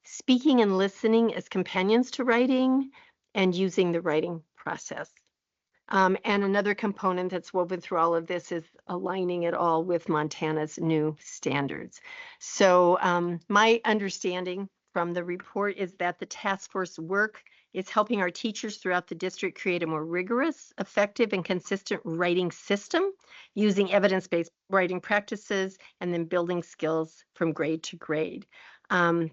speaking and listening as companions to writing, and using the writing process. And another component that's woven through all of this is aligning it all with Montana's new standards. So my understanding from the report is that the task force work is helping our teachers throughout the district create a more rigorous, effective, and consistent writing system using evidence-based writing practices and then building skills from grade to grade.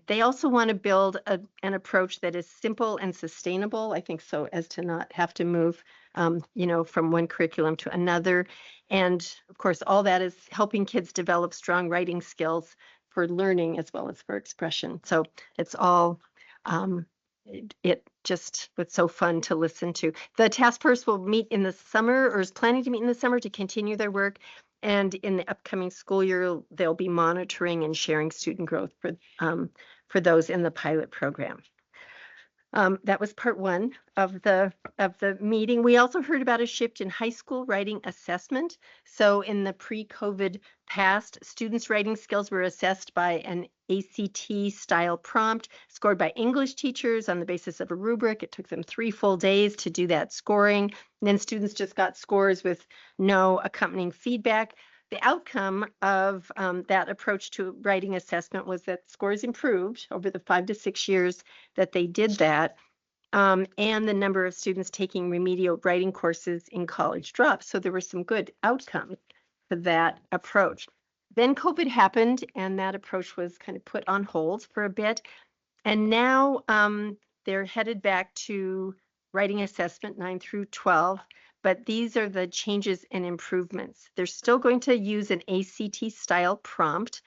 They also want to build an approach that is simple and sustainable, I think, so as to not have to move, you know, from one curriculum to another. And of course, all that is helping kids develop strong writing skills for learning as well as for expression. So it's all, it just was so fun to listen to. The task force will meet in the summer, or is planning to meet in the summer, to continue their work. And in the upcoming school year, they'll be monitoring and sharing student growth for those in the pilot program. That was part 1 of the meeting. We also heard about a shift in high school writing assessment. So in the pre-COVID past, students' writing skills were assessed by an ACT style prompt scored by English teachers on the basis of a rubric. It took them 3 full days to do that scoring. And then students just got scores with no accompanying feedback. The outcome of that approach to writing assessment was that scores improved over the 5 to 6 years that they did that, and the number of students taking remedial writing courses in college dropped. So there were some good outcomes for that approach. Then COVID happened, and that approach was kind of put on hold for a bit. And now they're headed back to writing assessment 9 through 12. But these are the changes and improvements. They're still going to use an ACT style prompt,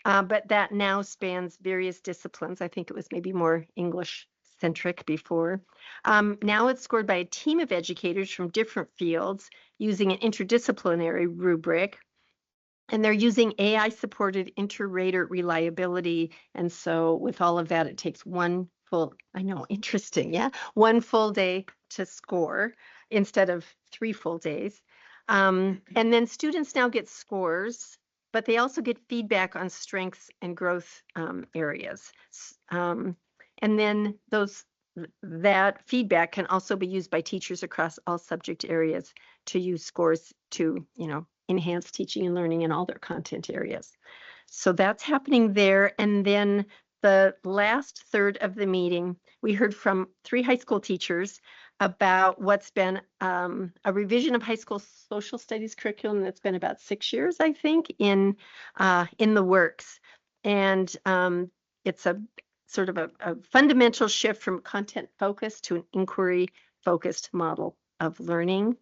but that now spans various disciplines. I think it was maybe more English centric before. Now it's scored by a team of educators from different fields using an interdisciplinary rubric. And they're using AI supported inter-rater reliability. And so with all of that, it takes 1 full, I know, interesting, yeah, 1 full day to score instead of 3 full days. And then students now get scores, but they also get feedback on strengths and growth areas. And then that feedback can also be used by teachers across all subject areas to use scores to, you know, enhance teaching and learning in all their content areas. So that's happening there. And then the last third of the meeting, we heard from 3 high school teachers about what's been a revision of high school social studies curriculum that's been about 6 years, I think, in the works. And it's a sort of a fundamental shift from content focused to an inquiry focused model of learning.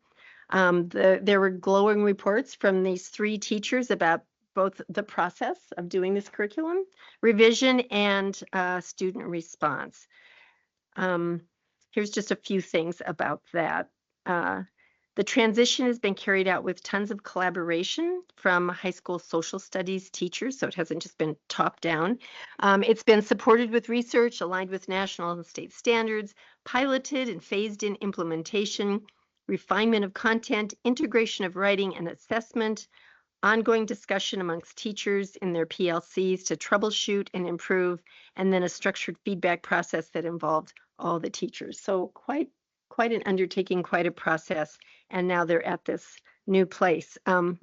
There were glowing reports from these 3 teachers about both the process of doing this curriculum, revision, and student response. Here's just a few things about that. The transition has been carried out with tons of collaboration from high school social studies teachers, so it hasn't just been top down. It's been supported with research, aligned with national and state standards, piloted and phased in implementation, refinement of content, integration of writing and assessment, ongoing discussion amongst teachers in their PLCs to troubleshoot and improve, and then a structured feedback process that involved all the teachers. So quite an undertaking, quite a process, and now they're at this new place. At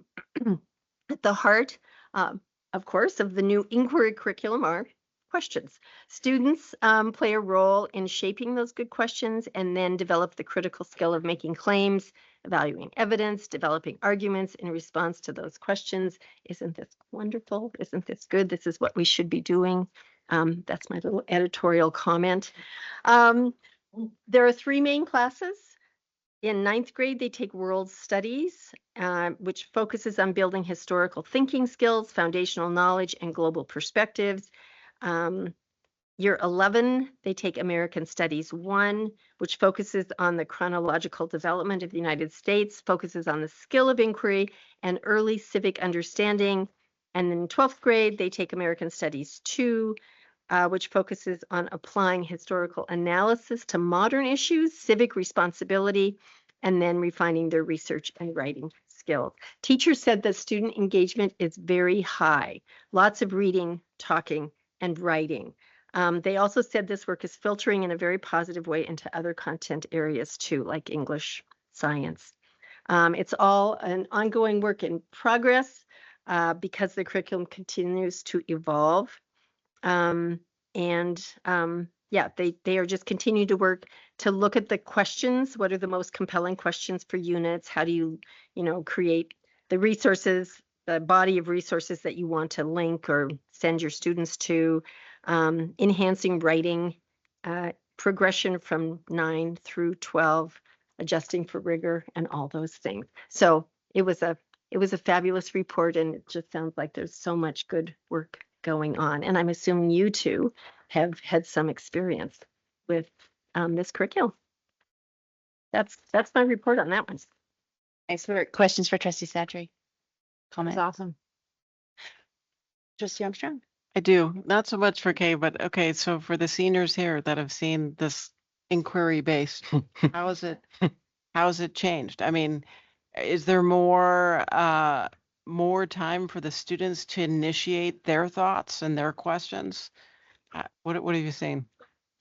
the heart, of course, of the new inquiry curriculum are questions. Students play a role in shaping those good questions and then develop the critical skill of making claims, evaluating evidence, developing arguments in response to those questions. Isn't this wonderful? Isn't this good? This is what we should be doing. That's my little editorial comment. There are 3 main classes. In 9th grade, they take World Studies, which focuses on building historical thinking skills, foundational knowledge, and global perspectives. Year 11, they take American Studies 1, which focuses on the chronological development of the United States, focuses on the skill of inquiry and early civic understanding. And in 12th grade, they take American Studies 2, which focuses on applying historical analysis to modern issues, civic responsibility, and then refining their research and writing skills. Teachers said that student engagement is very high, lots of reading, talking, and writing. They also said this work is filtering in a very positive way into other content areas too, like English, science. It's all an ongoing work in progress because the curriculum continues to evolve. Yeah, they are just continuing to work to look at the questions. What are the most compelling questions for units? How do you create the resources, the body of resources that you want to link or send your students to, enhancing writing, progression from 9 through 12, adjusting for rigor, and all those things. So it was a fabulous report, and it just sounds like there's so much good work going on. And I'm assuming you two have had some experience with this curriculum. That's my report on that one. Thanks for questions for Trustee Satry. Comment. That's awesome. Trustee Armstrong. I do. Not so much for Kay, but okay. So for the seniors here that have seen this inquiry based, how is it changed? I mean, is there more time for the students to initiate their thoughts and their questions? What have you seen?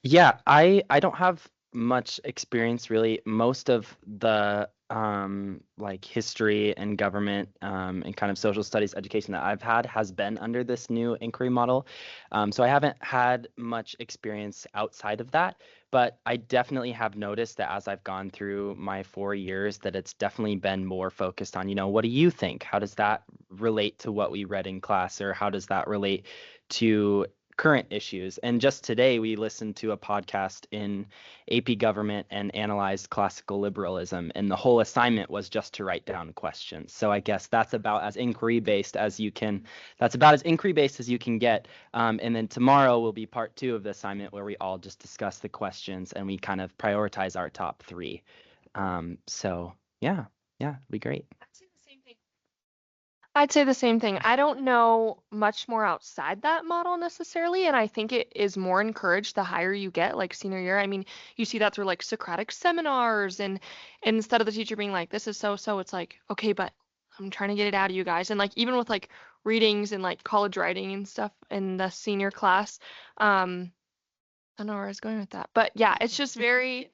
Yeah, I don't have much experience really. Most of the like history and government and kind of social studies education that I've had has been under this new inquiry model. So I haven't had much experience outside of that, but I definitely have noticed that as I've gone through my 4 years that it's definitely been more focused on, what do you think? How does that relate to what we read in class, or how does that relate to current issues? And just today we listened to a podcast in AP Government and analyzed classical liberalism, and the whole assignment was just to write down questions. So I guess that's about as inquiry based as you can get. And then tomorrow will be part 2 of the assignment, where we all just discuss the questions and we kind of prioritize our top 3. So yeah, it'd be great. I'd say the same thing. I don't know much more outside that model necessarily, and I think it is more encouraged the higher you get, like senior year. I mean, you see that through like Socratic seminars, and instead of the teacher being like, this is so, it's like, okay, but I'm trying to get it out of you guys. And like even with like readings and like college writing and stuff in the senior class, I don't know where I was going with that, but yeah, it's just very,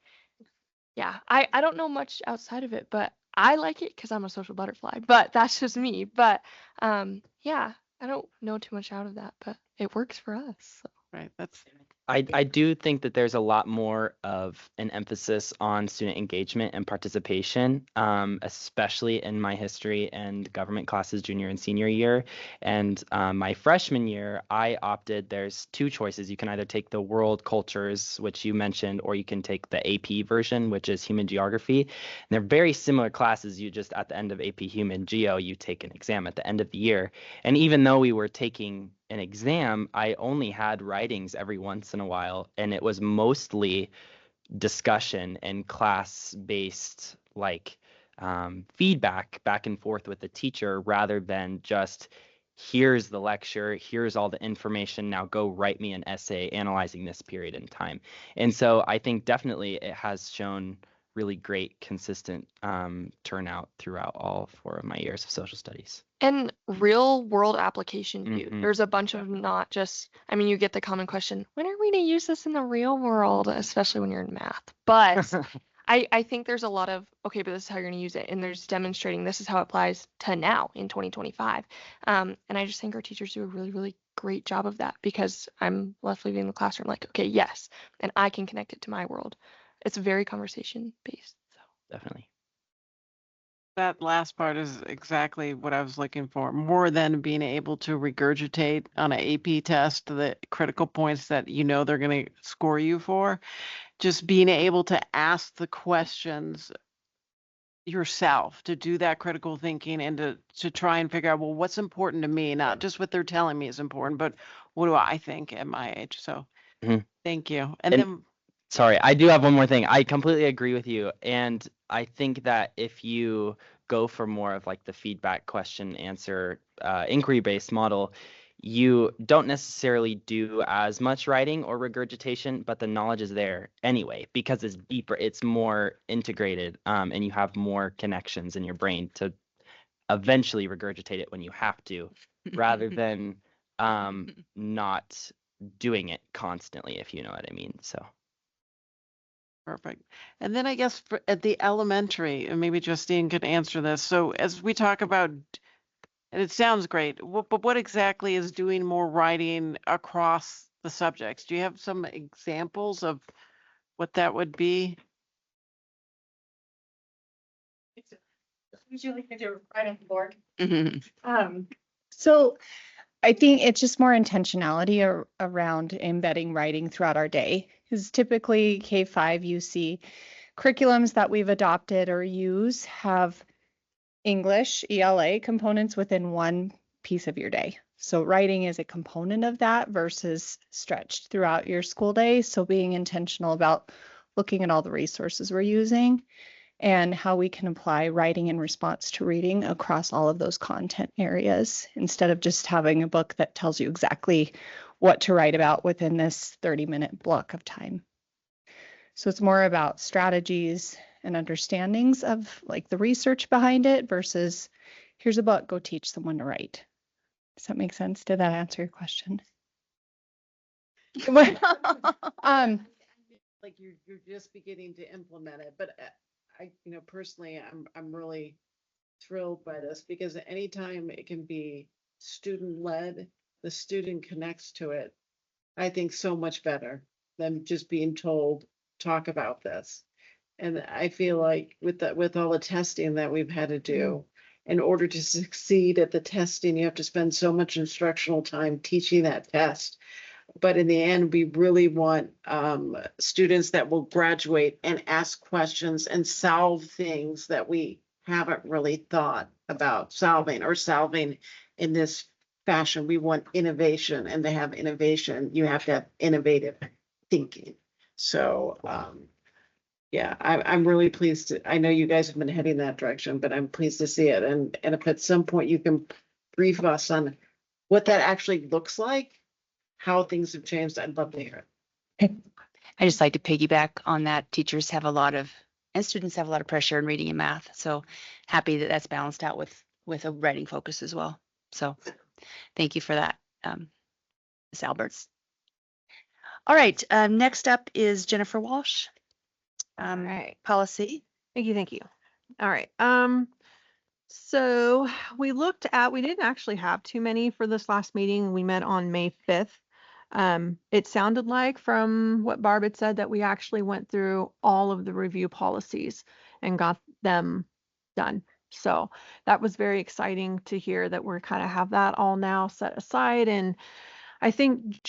yeah, I don't know much outside of it, but I like it because I'm a social butterfly, but that's just me. But yeah, I don't know too much out of that, but it works for us. So. Right. That's I do think that there's a lot more of an emphasis on student engagement and participation, especially in my history and government classes junior and senior year. And my freshman year, I opted, there's two choices. You can either take the world cultures, which you mentioned, or you can take the AP version, which is human geography. And they're very similar classes. You just, at the end of AP Human Geo, you take an exam at the end of the year. And even though we were taking an exam, I only had writings every once in a while, and it was mostly discussion and class-based like feedback back and forth with the teacher rather than just here's the lecture, here's all the information, now go write me an essay analyzing this period in time. And so I think definitely it has shown really great consistent turnout throughout all 4 of my years of social studies. And real world application view. Mhm. There's a bunch of not just, I mean, you get the common question, when are we going to use this in the real world, especially when you're in math? But I think there's a lot of, okay, but this is how you're going to use it. And there's demonstrating this is how it applies to now in 2025. And I just think our teachers do a really, really great job of that because I'm left leaving the classroom like, okay, yes, and I can connect it to my world. It's very conversation based. Definitely. That last part is exactly what I was looking for, more than being able to regurgitate on an AP test the critical points that you know they're going to score you for. Just being able to ask the questions yourself, to do that critical thinking and to try and figure out, well, what's important to me, not just what they're telling me is important, but what do I think at my age? So thank you. And then sorry, I do have one more thing. I completely agree with you. And I think that if you go for more of like the feedback question answer inquiry-based model, you don't necessarily do as much writing or regurgitation, but the knowledge is there anyway because it's deeper, it's more integrated, and you have more connections in your brain to eventually regurgitate it when you have to, rather than not doing it constantly, if you know what I mean. So. perfect. And then I guess at the elementary, and maybe Justine could answer this. So as we talk about, and it sounds great, but what exactly is doing more writing across the subjects? Do you have some examples of what that would be? Usually I do right on the board. Mm-hmm. So I think it's just more intentionality around embedding writing throughout our day. Because typically K-5, you see curriculums that we've adopted or use have English, ELA components within one piece of your day. So writing is a component of that versus stretched throughout your school day. So being intentional about looking at all the resources we're using and how we can apply writing in response to reading across all of those content areas instead of just having a book that tells you exactly what to write about within this 30-minute block of time. So it's more about strategies and understandings of like the research behind it versus here's a book, go teach someone to write. Does that make sense? Did that answer your question? Like you're just beginning to implement it, but I, personally, I'm really thrilled by this because anytime it can be student led, the student connects to it, I think so much better than just being told, talk about this. And I feel like with all the testing that we've had to do, in order to succeed at the testing, you have to spend so much instructional time teaching that test. But in the end, we really want students that will graduate and ask questions and solve things that we haven't really thought about solving in this fashion. We want innovation, and to have innovation, you have to have innovative thinking. So, yeah, I'm really pleased I know you guys have been heading that direction, but I'm pleased to see it. And if at some point you can brief us on what that actually looks like, how things have changed, I'd love to hear it. I just like to piggyback on that. Teachers have a lot of, and students have a lot of pressure in reading and math. So happy that that's balanced out with a writing focus as well. So thank you for that, Ms. Alberts. All right, next up is Jennifer Walsh. All right. Policy. Thank you. All right. So we didn't actually have too many for this last meeting. We met on May 5th. It sounded like from what Barb had said that we actually went through all of the review policies and got them done. So that was very exciting to hear that we're kind of have that all now set aside. And I think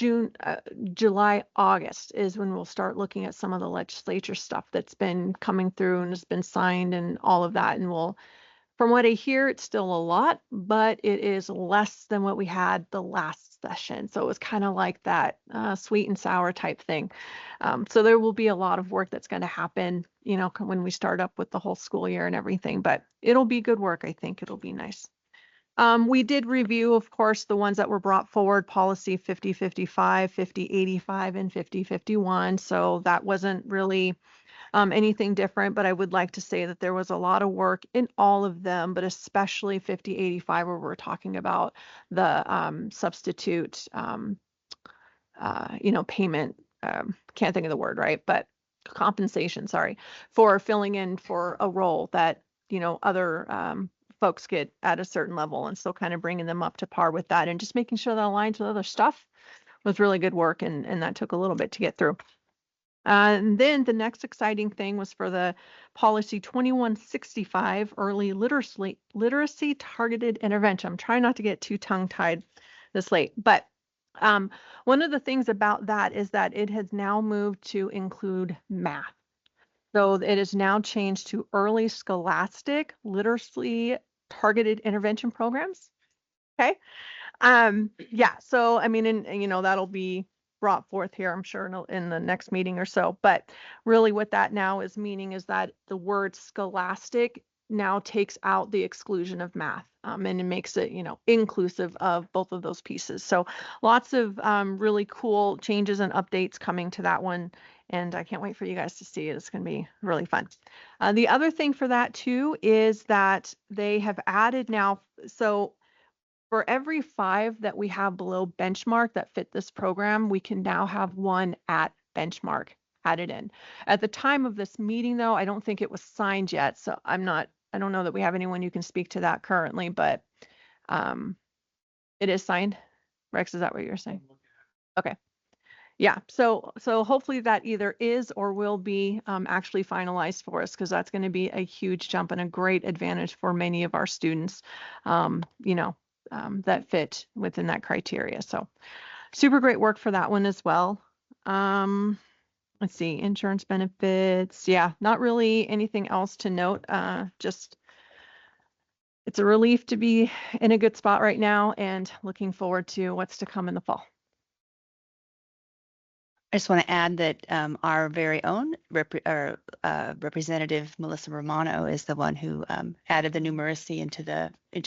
July, August is when we'll start looking at some of the legislature stuff that's been coming through and has been signed and all of that. And we'll, from what I hear, it's still a lot, but it is less than what we had the last session. So it was kind of like that sweet and sour type thing. So there will be a lot of work that's going to happen, you know, when we start up with the whole school year and everything, but it'll be good work. I think it'll be nice. We did review, of course, the ones that were brought forward, policy 5055, 5085, and 5051. So that wasn't really anything different, but I would like to say that there was a lot of work in all of them, but especially 5085, where we're talking about the substitute, you know, payment, can't think of the word, right? But compensation, sorry, for filling in for a role that, you know, other folks get at a certain level. And so kind of bringing them up to par with that and just making sure that aligns with other stuff was really good work. And that took a little bit to get through. And then the next exciting thing was for the policy 2165, early literacy targeted intervention. I'm trying not to get too tongue tied this late, but one of the things about that is that it has now moved to include math. So it is now changed to early scholastic literacy targeted intervention programs. Okay. Yeah. So, I mean, and you know, that'll be brought forth here, I'm sure, in the next meeting or so. But really what that now is meaning is that the word scholastic now takes out the exclusion of math, and it makes it, you know, inclusive of both of those pieces. So lots of really cool changes and updates coming to that one. And I can't wait for you guys to see it. It's going to be really fun. The other thing for that too is that they have added now, so for every 5 that we have below benchmark that fit this program, we can now have 1 at benchmark added in. At the time of this meeting though, I don't think it was signed yet. So I don't know that we have anyone who can speak to that currently, but it is signed. Rex, is that what you're saying? Okay. Yeah, so hopefully that either is or will be actually finalized for us, because that's going to be a huge jump and a great advantage for many of our students, you know, that fit within that criteria. So super great work for that one as well. Let's see, insurance benefits. Yeah, not really anything else to note. Just it's a relief to be in a good spot right now and looking forward to what's to come in the fall. I just want to add that our very own Representative Melissa Romano is the one who added the numeracy into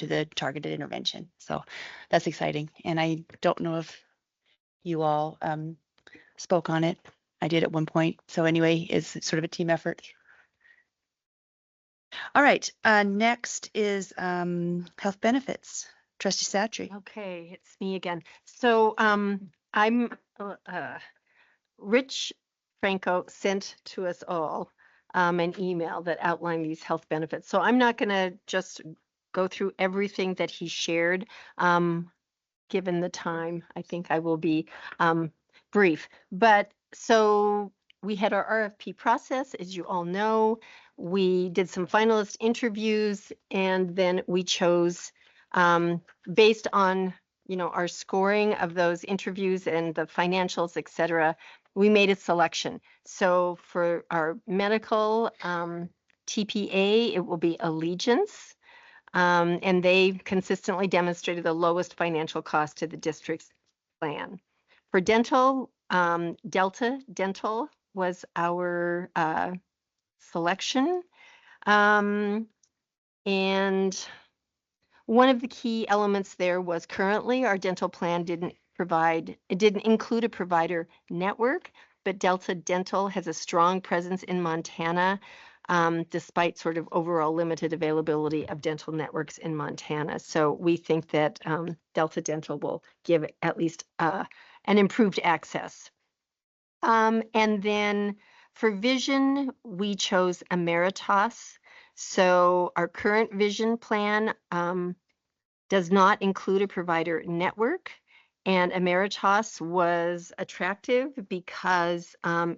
the targeted intervention. So that's exciting. And I don't know if you all spoke on it. I did at one point. So anyway, it's sort of a team effort. All right. Next is health benefits. Trustee Satry. Okay, it's me again. So I'm Rich Franco sent to us all an email that outlined these health benefits. So I'm not going to just go through everything that he shared. Given the time, I think I will be brief. But so we had our RFP process, as you all know. We did some finalist interviews, and then we chose based on, you know, our scoring of those interviews and the financials, et cetera, we made a selection. So for our medical TPA, it will be Allegiance, and they consistently demonstrated the lowest financial cost to the district's plan. For dental, Delta Dental was our selection. And one of the key elements there was currently our dental plan didn't include a provider network, but Delta Dental has a strong presence in Montana, despite sort of overall limited availability of dental networks in Montana. So we think that Delta Dental will give at least an improved access. And then for vision, we chose Emeritus. So our current vision plan does not include a provider network, And Emeritus was attractive because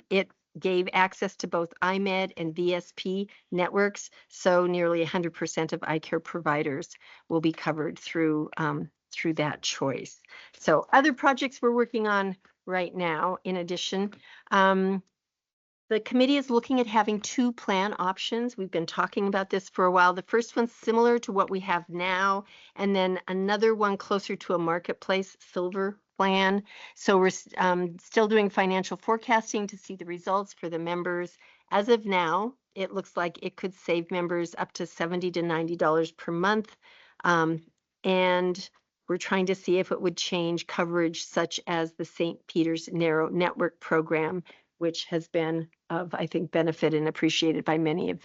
it gave access to both IMED and VSP networks. So nearly 100% of eye care providers will be covered through that choice. So other projects we're working on right now, in addition, the committee is looking at having 2 plan options. We've been talking about this for a while. The first one's similar to what we have now, and then another one closer to a marketplace silver plan. So we're still doing financial forecasting to see the results for the members. As of now, it looks like it could save members up to $70 to $90 per month. And we're trying to see if it would change coverage such as the St. Peter's Narrow Network program, which has been of, I think, benefit and appreciated by many of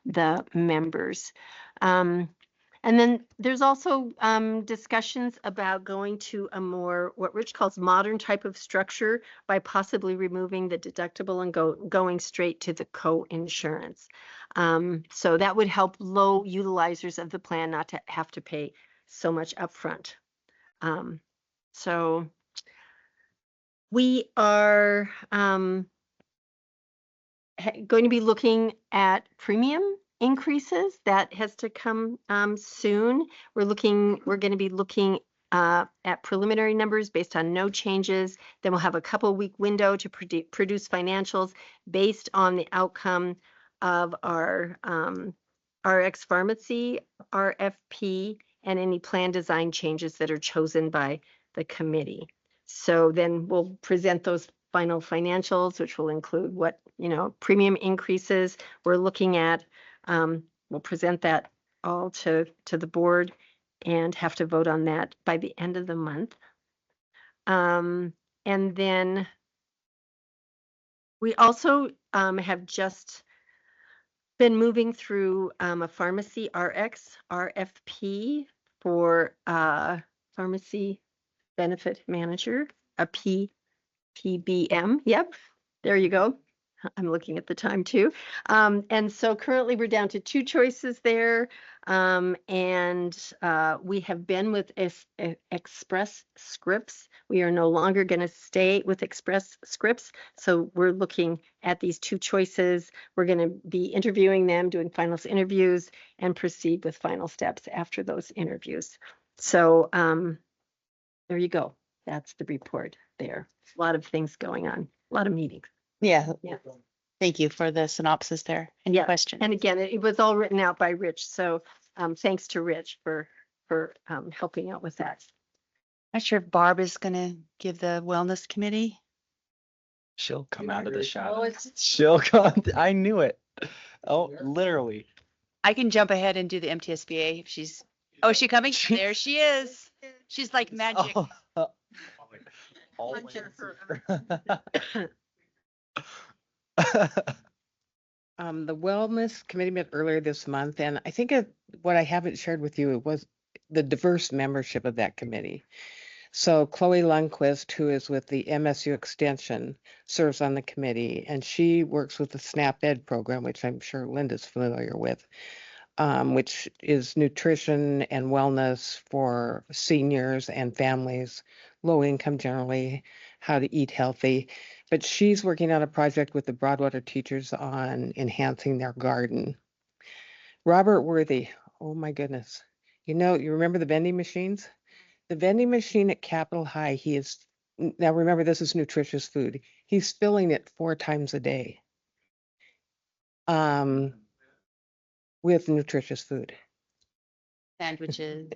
the members. And then there's also discussions about going to a more, what Rich calls modern type of structure by possibly removing the deductible and going straight to the co-insurance. So that would help low utilizers of the plan not to have to pay so much upfront. So we are going to be looking at premium increases. That has to come soon. We're going to be looking at preliminary numbers based on no changes. Then we'll have a couple-week window to produce financials based on the outcome of our RX Pharmacy, RFP, and any plan design changes that are chosen by the committee. So then we'll present those final financials, which will include what, premium increases we're looking at. We'll present that all to the board and have to vote on that by the end of the month. And then we also have just been moving through a pharmacy RX RFP for pharmacy benefit manager, a PBM. Yep, there you go. I'm looking at the time too. And so currently we're down to 2 choices there. And we have been with Express Scripts. We are no longer going to stay with Express Scripts. So we're looking at these 2 choices. We're going to be interviewing them, doing finalist interviews, and proceed with final steps after those interviews. So there you go. That's the report there. A lot of things going on, a lot of meetings. Yeah. Yeah. Thank you for the synopsis there. Any questions? And again, it was all written out by Rich. So thanks to Rich for helping out with that. Not sure if Barb is going to give the wellness committee. She'll come out of the shadows. She'll come. I knew it. Oh, literally. I can jump ahead and do the MTSBA if she's. Oh, is she coming? There she is. She's like magic. The Wellness Committee met earlier this month, and I think what I haven't shared with you was the diverse membership of that committee. So Chloe Lundquist, who is with the MSU Extension, serves on the committee, and she works with the SNAP Ed program, which I'm sure Linda's familiar with, which is nutrition and wellness for seniors and families, low income generally, how to eat healthy. But she's working on a project with the Broadwater teachers on enhancing their garden. Robert Worthy, oh my goodness. You remember the vending machines? The vending machine at Capitol High, now remember this is nutritious food. He's filling it 4 times a day with nutritious food. Sandwiches.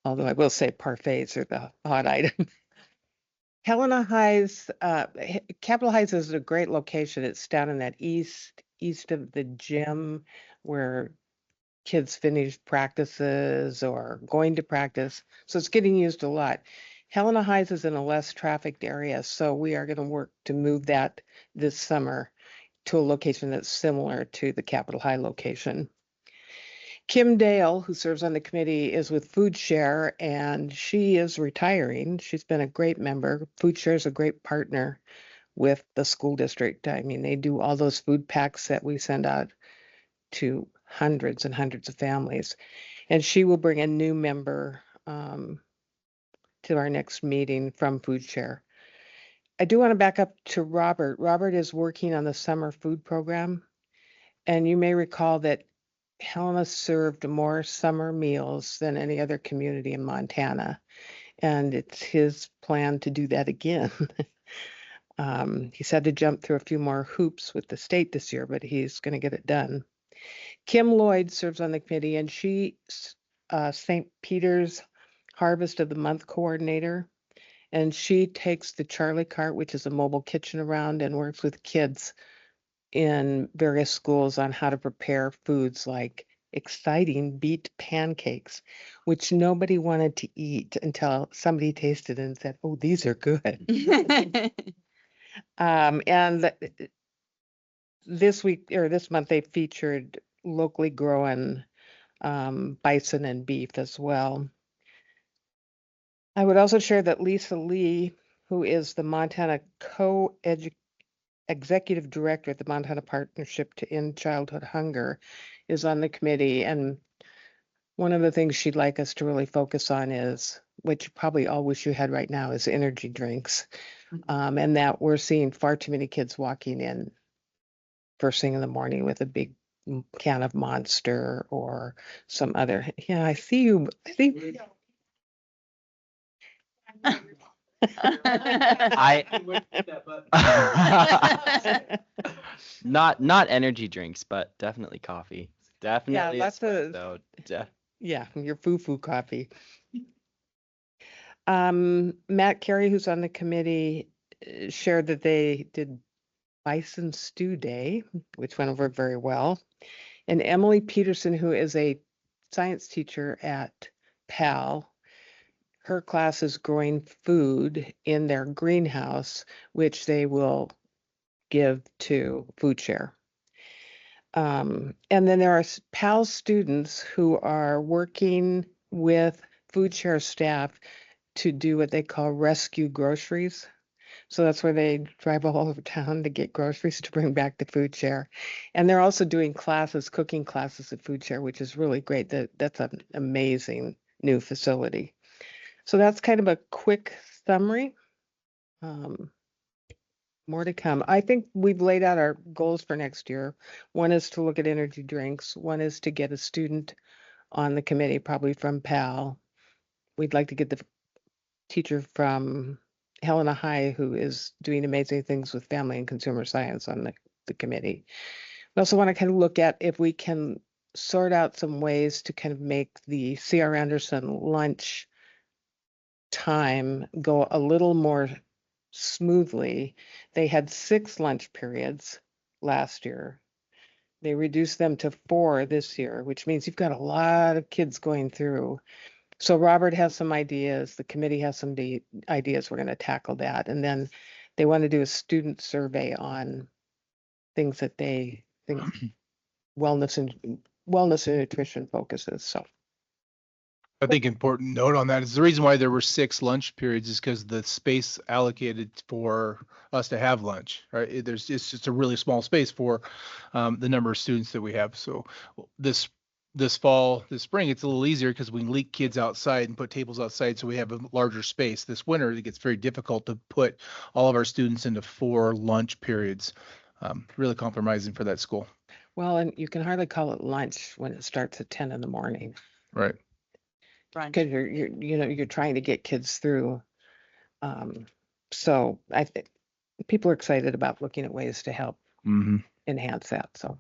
Although I will say parfaits are the hot item. Helena Highs, Capitol Heights is a great location. It's down in that east of the gym where kids finish practices or going to practice. So it's getting used a lot. Helena Highs is in a less trafficked area, so we are going to work to move that this summer to a location that's similar to the Capitol High location. Kim Dale, who serves on the committee, is with Food Share, and she is retiring. She's been a great member. Food Share is a great partner with the school district. I mean, they do all those food packs that we send out to hundreds and hundreds of families. And she will bring a new member to our next meeting from Food Share. I do want to back up to Robert. Robert is working on the summer food program. And you may recall that Helena served more summer meals than any other community in Montana. And it's his plan to do that again. He's had to jump through a few more hoops with the state this year, but he's going to get it done. Kim Lloyd serves on the committee, and she's St. Peter's Harvest of the Month coordinator. And she takes the Charlie Cart, which is a mobile kitchen, around and works with kids in various schools on how to prepare foods like exciting beet pancakes, which nobody wanted to eat until somebody tasted it and said, "Oh, these are good." And this week or this month, they featured locally grown bison and beef as well. I would also share that Lisa Lee, who is the Montana executive director at the Montana Partnership to End Childhood Hunger, is on the committee. And one of the things she'd like us to really focus on is, which you probably all wish you had right now, is energy drinks. And that we're seeing far too many kids walking in first thing in the morning with a big can of Monster or some other. Yeah, I see you. I see. Not energy drinks, but definitely coffee. Definitely. Yeah, lots of yeah, your foo-foo coffee. Matt Carey, who's on the committee, shared that they did Bison Stew Day, which went over very well. And Emily Peterson, who is a science teacher at PAL, her class is growing food in their greenhouse, which they will give to Food Share. And then there are PAL students who are working with Food Share staff to do what they call rescue groceries. So that's where they drive all over town to get groceries to bring back to Food Share. And they're also doing classes, cooking classes at Food Share, which is really great. That's an amazing new facility. So that's kind of a quick summary. More to come. I think we've laid out our goals for next year. One is to look at energy drinks. One is to get a student on the committee, probably from PAL. We'd like to get the teacher from Helena High, who is doing amazing things with family and consumer science, on the committee. We also want to kind of look at if we can sort out some ways to kind of make the C.R. Anderson lunch time go a little more smoothly. They had 6 lunch periods last year. They reduced them to 4 this year, which means you've got a lot of kids going through. So Robert has some ideas. The committee has some ideas. We're going to tackle that. And then they want to do a student survey on things that they think wellness and nutrition focuses. So I think important note on that is the reason why there were 6 lunch periods is because the space allocated for us to have lunch, right? It's just a really small space for the number of students that we have. So this spring, it's a little easier because we can leak kids outside and put tables outside, so we have a larger space. This winter, it gets very difficult to put all of our students into 4 lunch periods. Really compromising for that school. Well, and you can hardly call it lunch when it starts at 10 in the morning. Right. Because you're trying to get kids through. So I think people are excited about looking at ways to help enhance that. So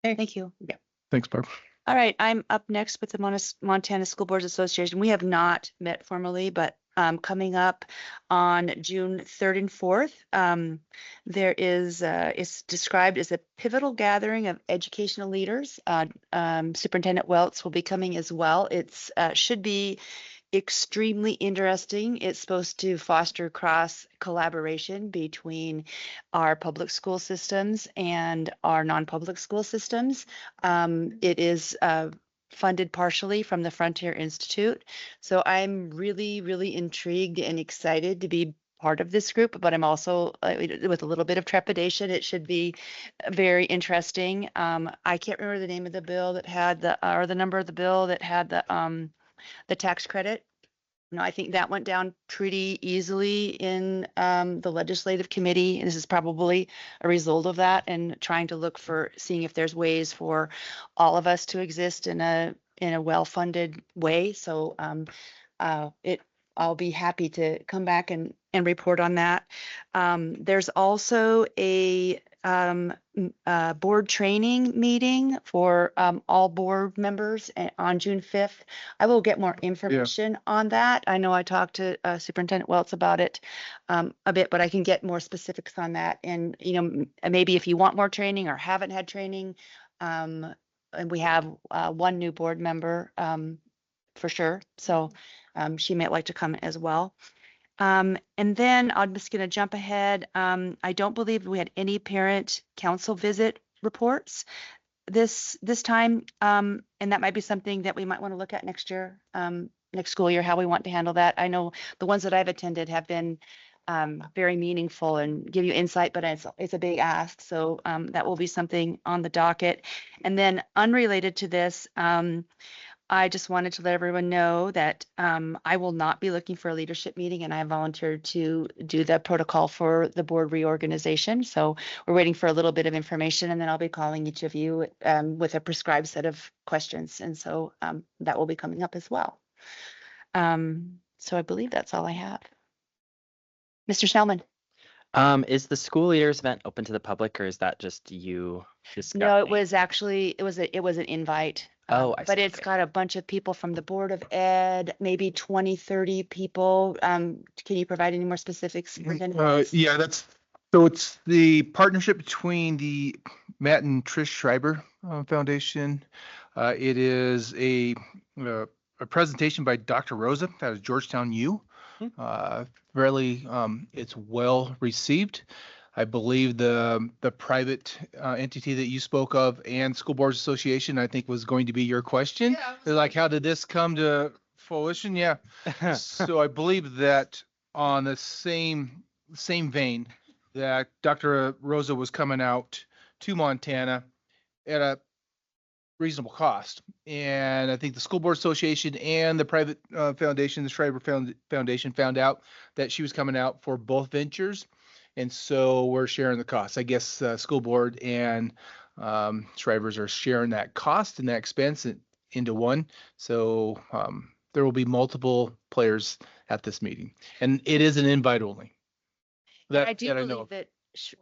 Thank you. Yeah. Thanks, Barb. All right, I'm up next with the Montana School Boards Association. We have not met formally, but coming up on June 3rd and 4th, there is, it's described as a pivotal gathering of educational leaders. Superintendent Welts will be coming as well. It's should be extremely interesting. It's supposed to foster cross collaboration between our public school systems and our non-public school systems. It is funded partially from the Frontier Institute. So I'm really, really intrigued and excited to be part of this group, but I'm also with a little bit of trepidation. It should be very interesting. I can't remember the name of the bill that had or the number of the bill that had the tax credit. No, I think that went down pretty easily in the legislative committee. And this is probably a result of that and trying to look for seeing if there's ways for all of us to exist in a well-funded way. So I'll be happy to come back and report on that. There's also a board training meeting for all board members on June 5th. I will get more information on that. I know I talked to Superintendent Welts about it a bit, but I can get more specifics on that. And, you know, maybe if you want more training or haven't had training, and we have one new board member for sure. So she might like to come as well. And then I'm just going to jump ahead. I don't believe we had any parent council visit reports this time. And that might be something that we might want to look at next year, next school year, how we want to handle that. I know the ones that I've attended have been very meaningful and give you insight, but it's a big ask. So that will be something on the docket. And then unrelated to this, I just wanted to let everyone know that I will not be looking for a leadership meeting, and I volunteered to do the protocol for the board reorganization. So we're waiting for a little bit of information, and then I'll be calling each of you with a prescribed set of questions. And so that will be coming up as well. So I believe that's all I have. Mr. Snellman. Is the school leaders event open to the public, or is that just you discussing? No, it was actually, it was an invite. Oh, I But see. it's got a bunch of people from the Board of Ed, maybe 20, 30 people. Can you provide any more specifics? Superintendent? Yeah, it's the partnership between the Matt and Trish Schreiber Foundation. It is a presentation by Dr. Rosa out of Georgetown U. Really, it's well received. I believe the private entity that you spoke of and School Boards Association, I think, was going to be your question. They're like, how did this come to fruition? Yeah. So I believe that on the same vein that Dr. Rosa was coming out to Montana at a reasonable cost. And I think the School Board Association and the private foundation, the Schreiber Foundation, found out that she was coming out for both ventures. And so we're sharing the costs. I guess school board and Schreibers are sharing that cost and that expense into one. So there will be multiple players at this meeting, and it is an invite only. I do believe that.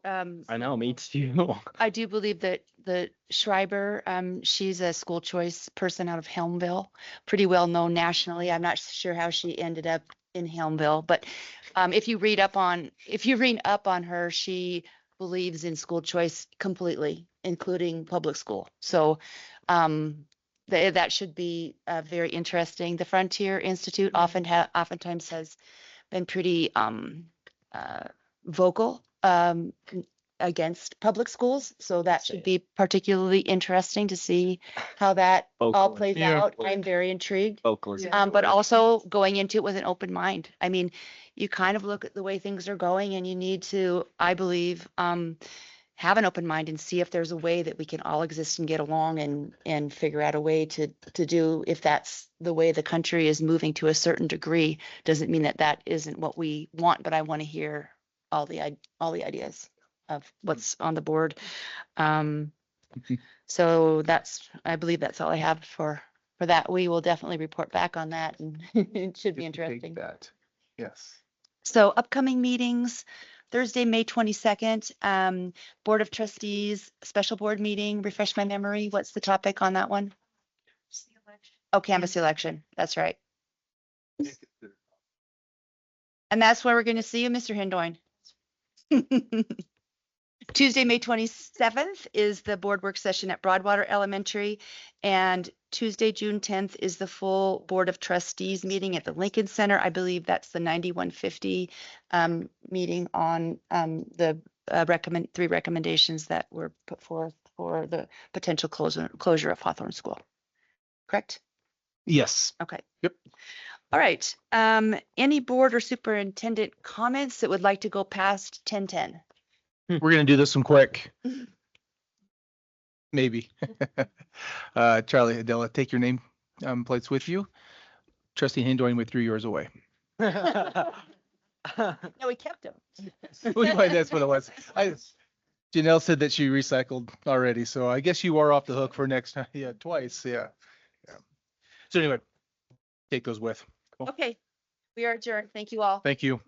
I know, me too. I do believe that the Schreiber, she's a school choice person out of Helmville, pretty well known nationally. I'm not sure how she ended up in Helmville, but if you read up on her, she believes in school choice completely, including public school. So that should be very interesting. The Frontier Institute oftentimes has been pretty vocal against public schools, so that should be particularly interesting to see how that all plays out. I'm very intrigued. But also going into it with an open mind. I mean, you kind of look at the way things are going, and you need to, I believe, have an open mind and see if there's a way that we can all exist and get along and figure out a way to do, if that's the way the country is moving to a certain degree. Doesn't mean that isn't what we want, but I want to hear all the ideas of what's on the board. So I believe that's all I have for that. We will definitely report back on that, and it should be interesting. Yes. So upcoming meetings, Thursday, May 22nd, Board of Trustees, special board meeting. Refresh my memory. What's the topic on that one? Oh, canvas election. That's right. And that's where we're going to see you, Mr. Hindoin. Tuesday, May 27th is the board work session at Broadwater Elementary, and Tuesday, June 10th is the full Board of Trustees meeting at the Lincoln Center. I believe that's the 9150 meeting on the three recommendations that were put forth for the potential closure of Hawthorne School. Correct? Yes. Okay. Yep. All right. Any board or superintendent comments that would like to go past 10:10? We're going to do this one quick. Maybe. Charlie, Adela, take your name plates with you. Trustee Hindoin, we threw yours away. No, we kept them. That's what it was. Janelle said that she recycled already, so I guess you are off the hook for next time. Yeah, twice. Yeah. So anyway, take those with. Cool. Okay, we are adjourned. Thank you all. Thank you.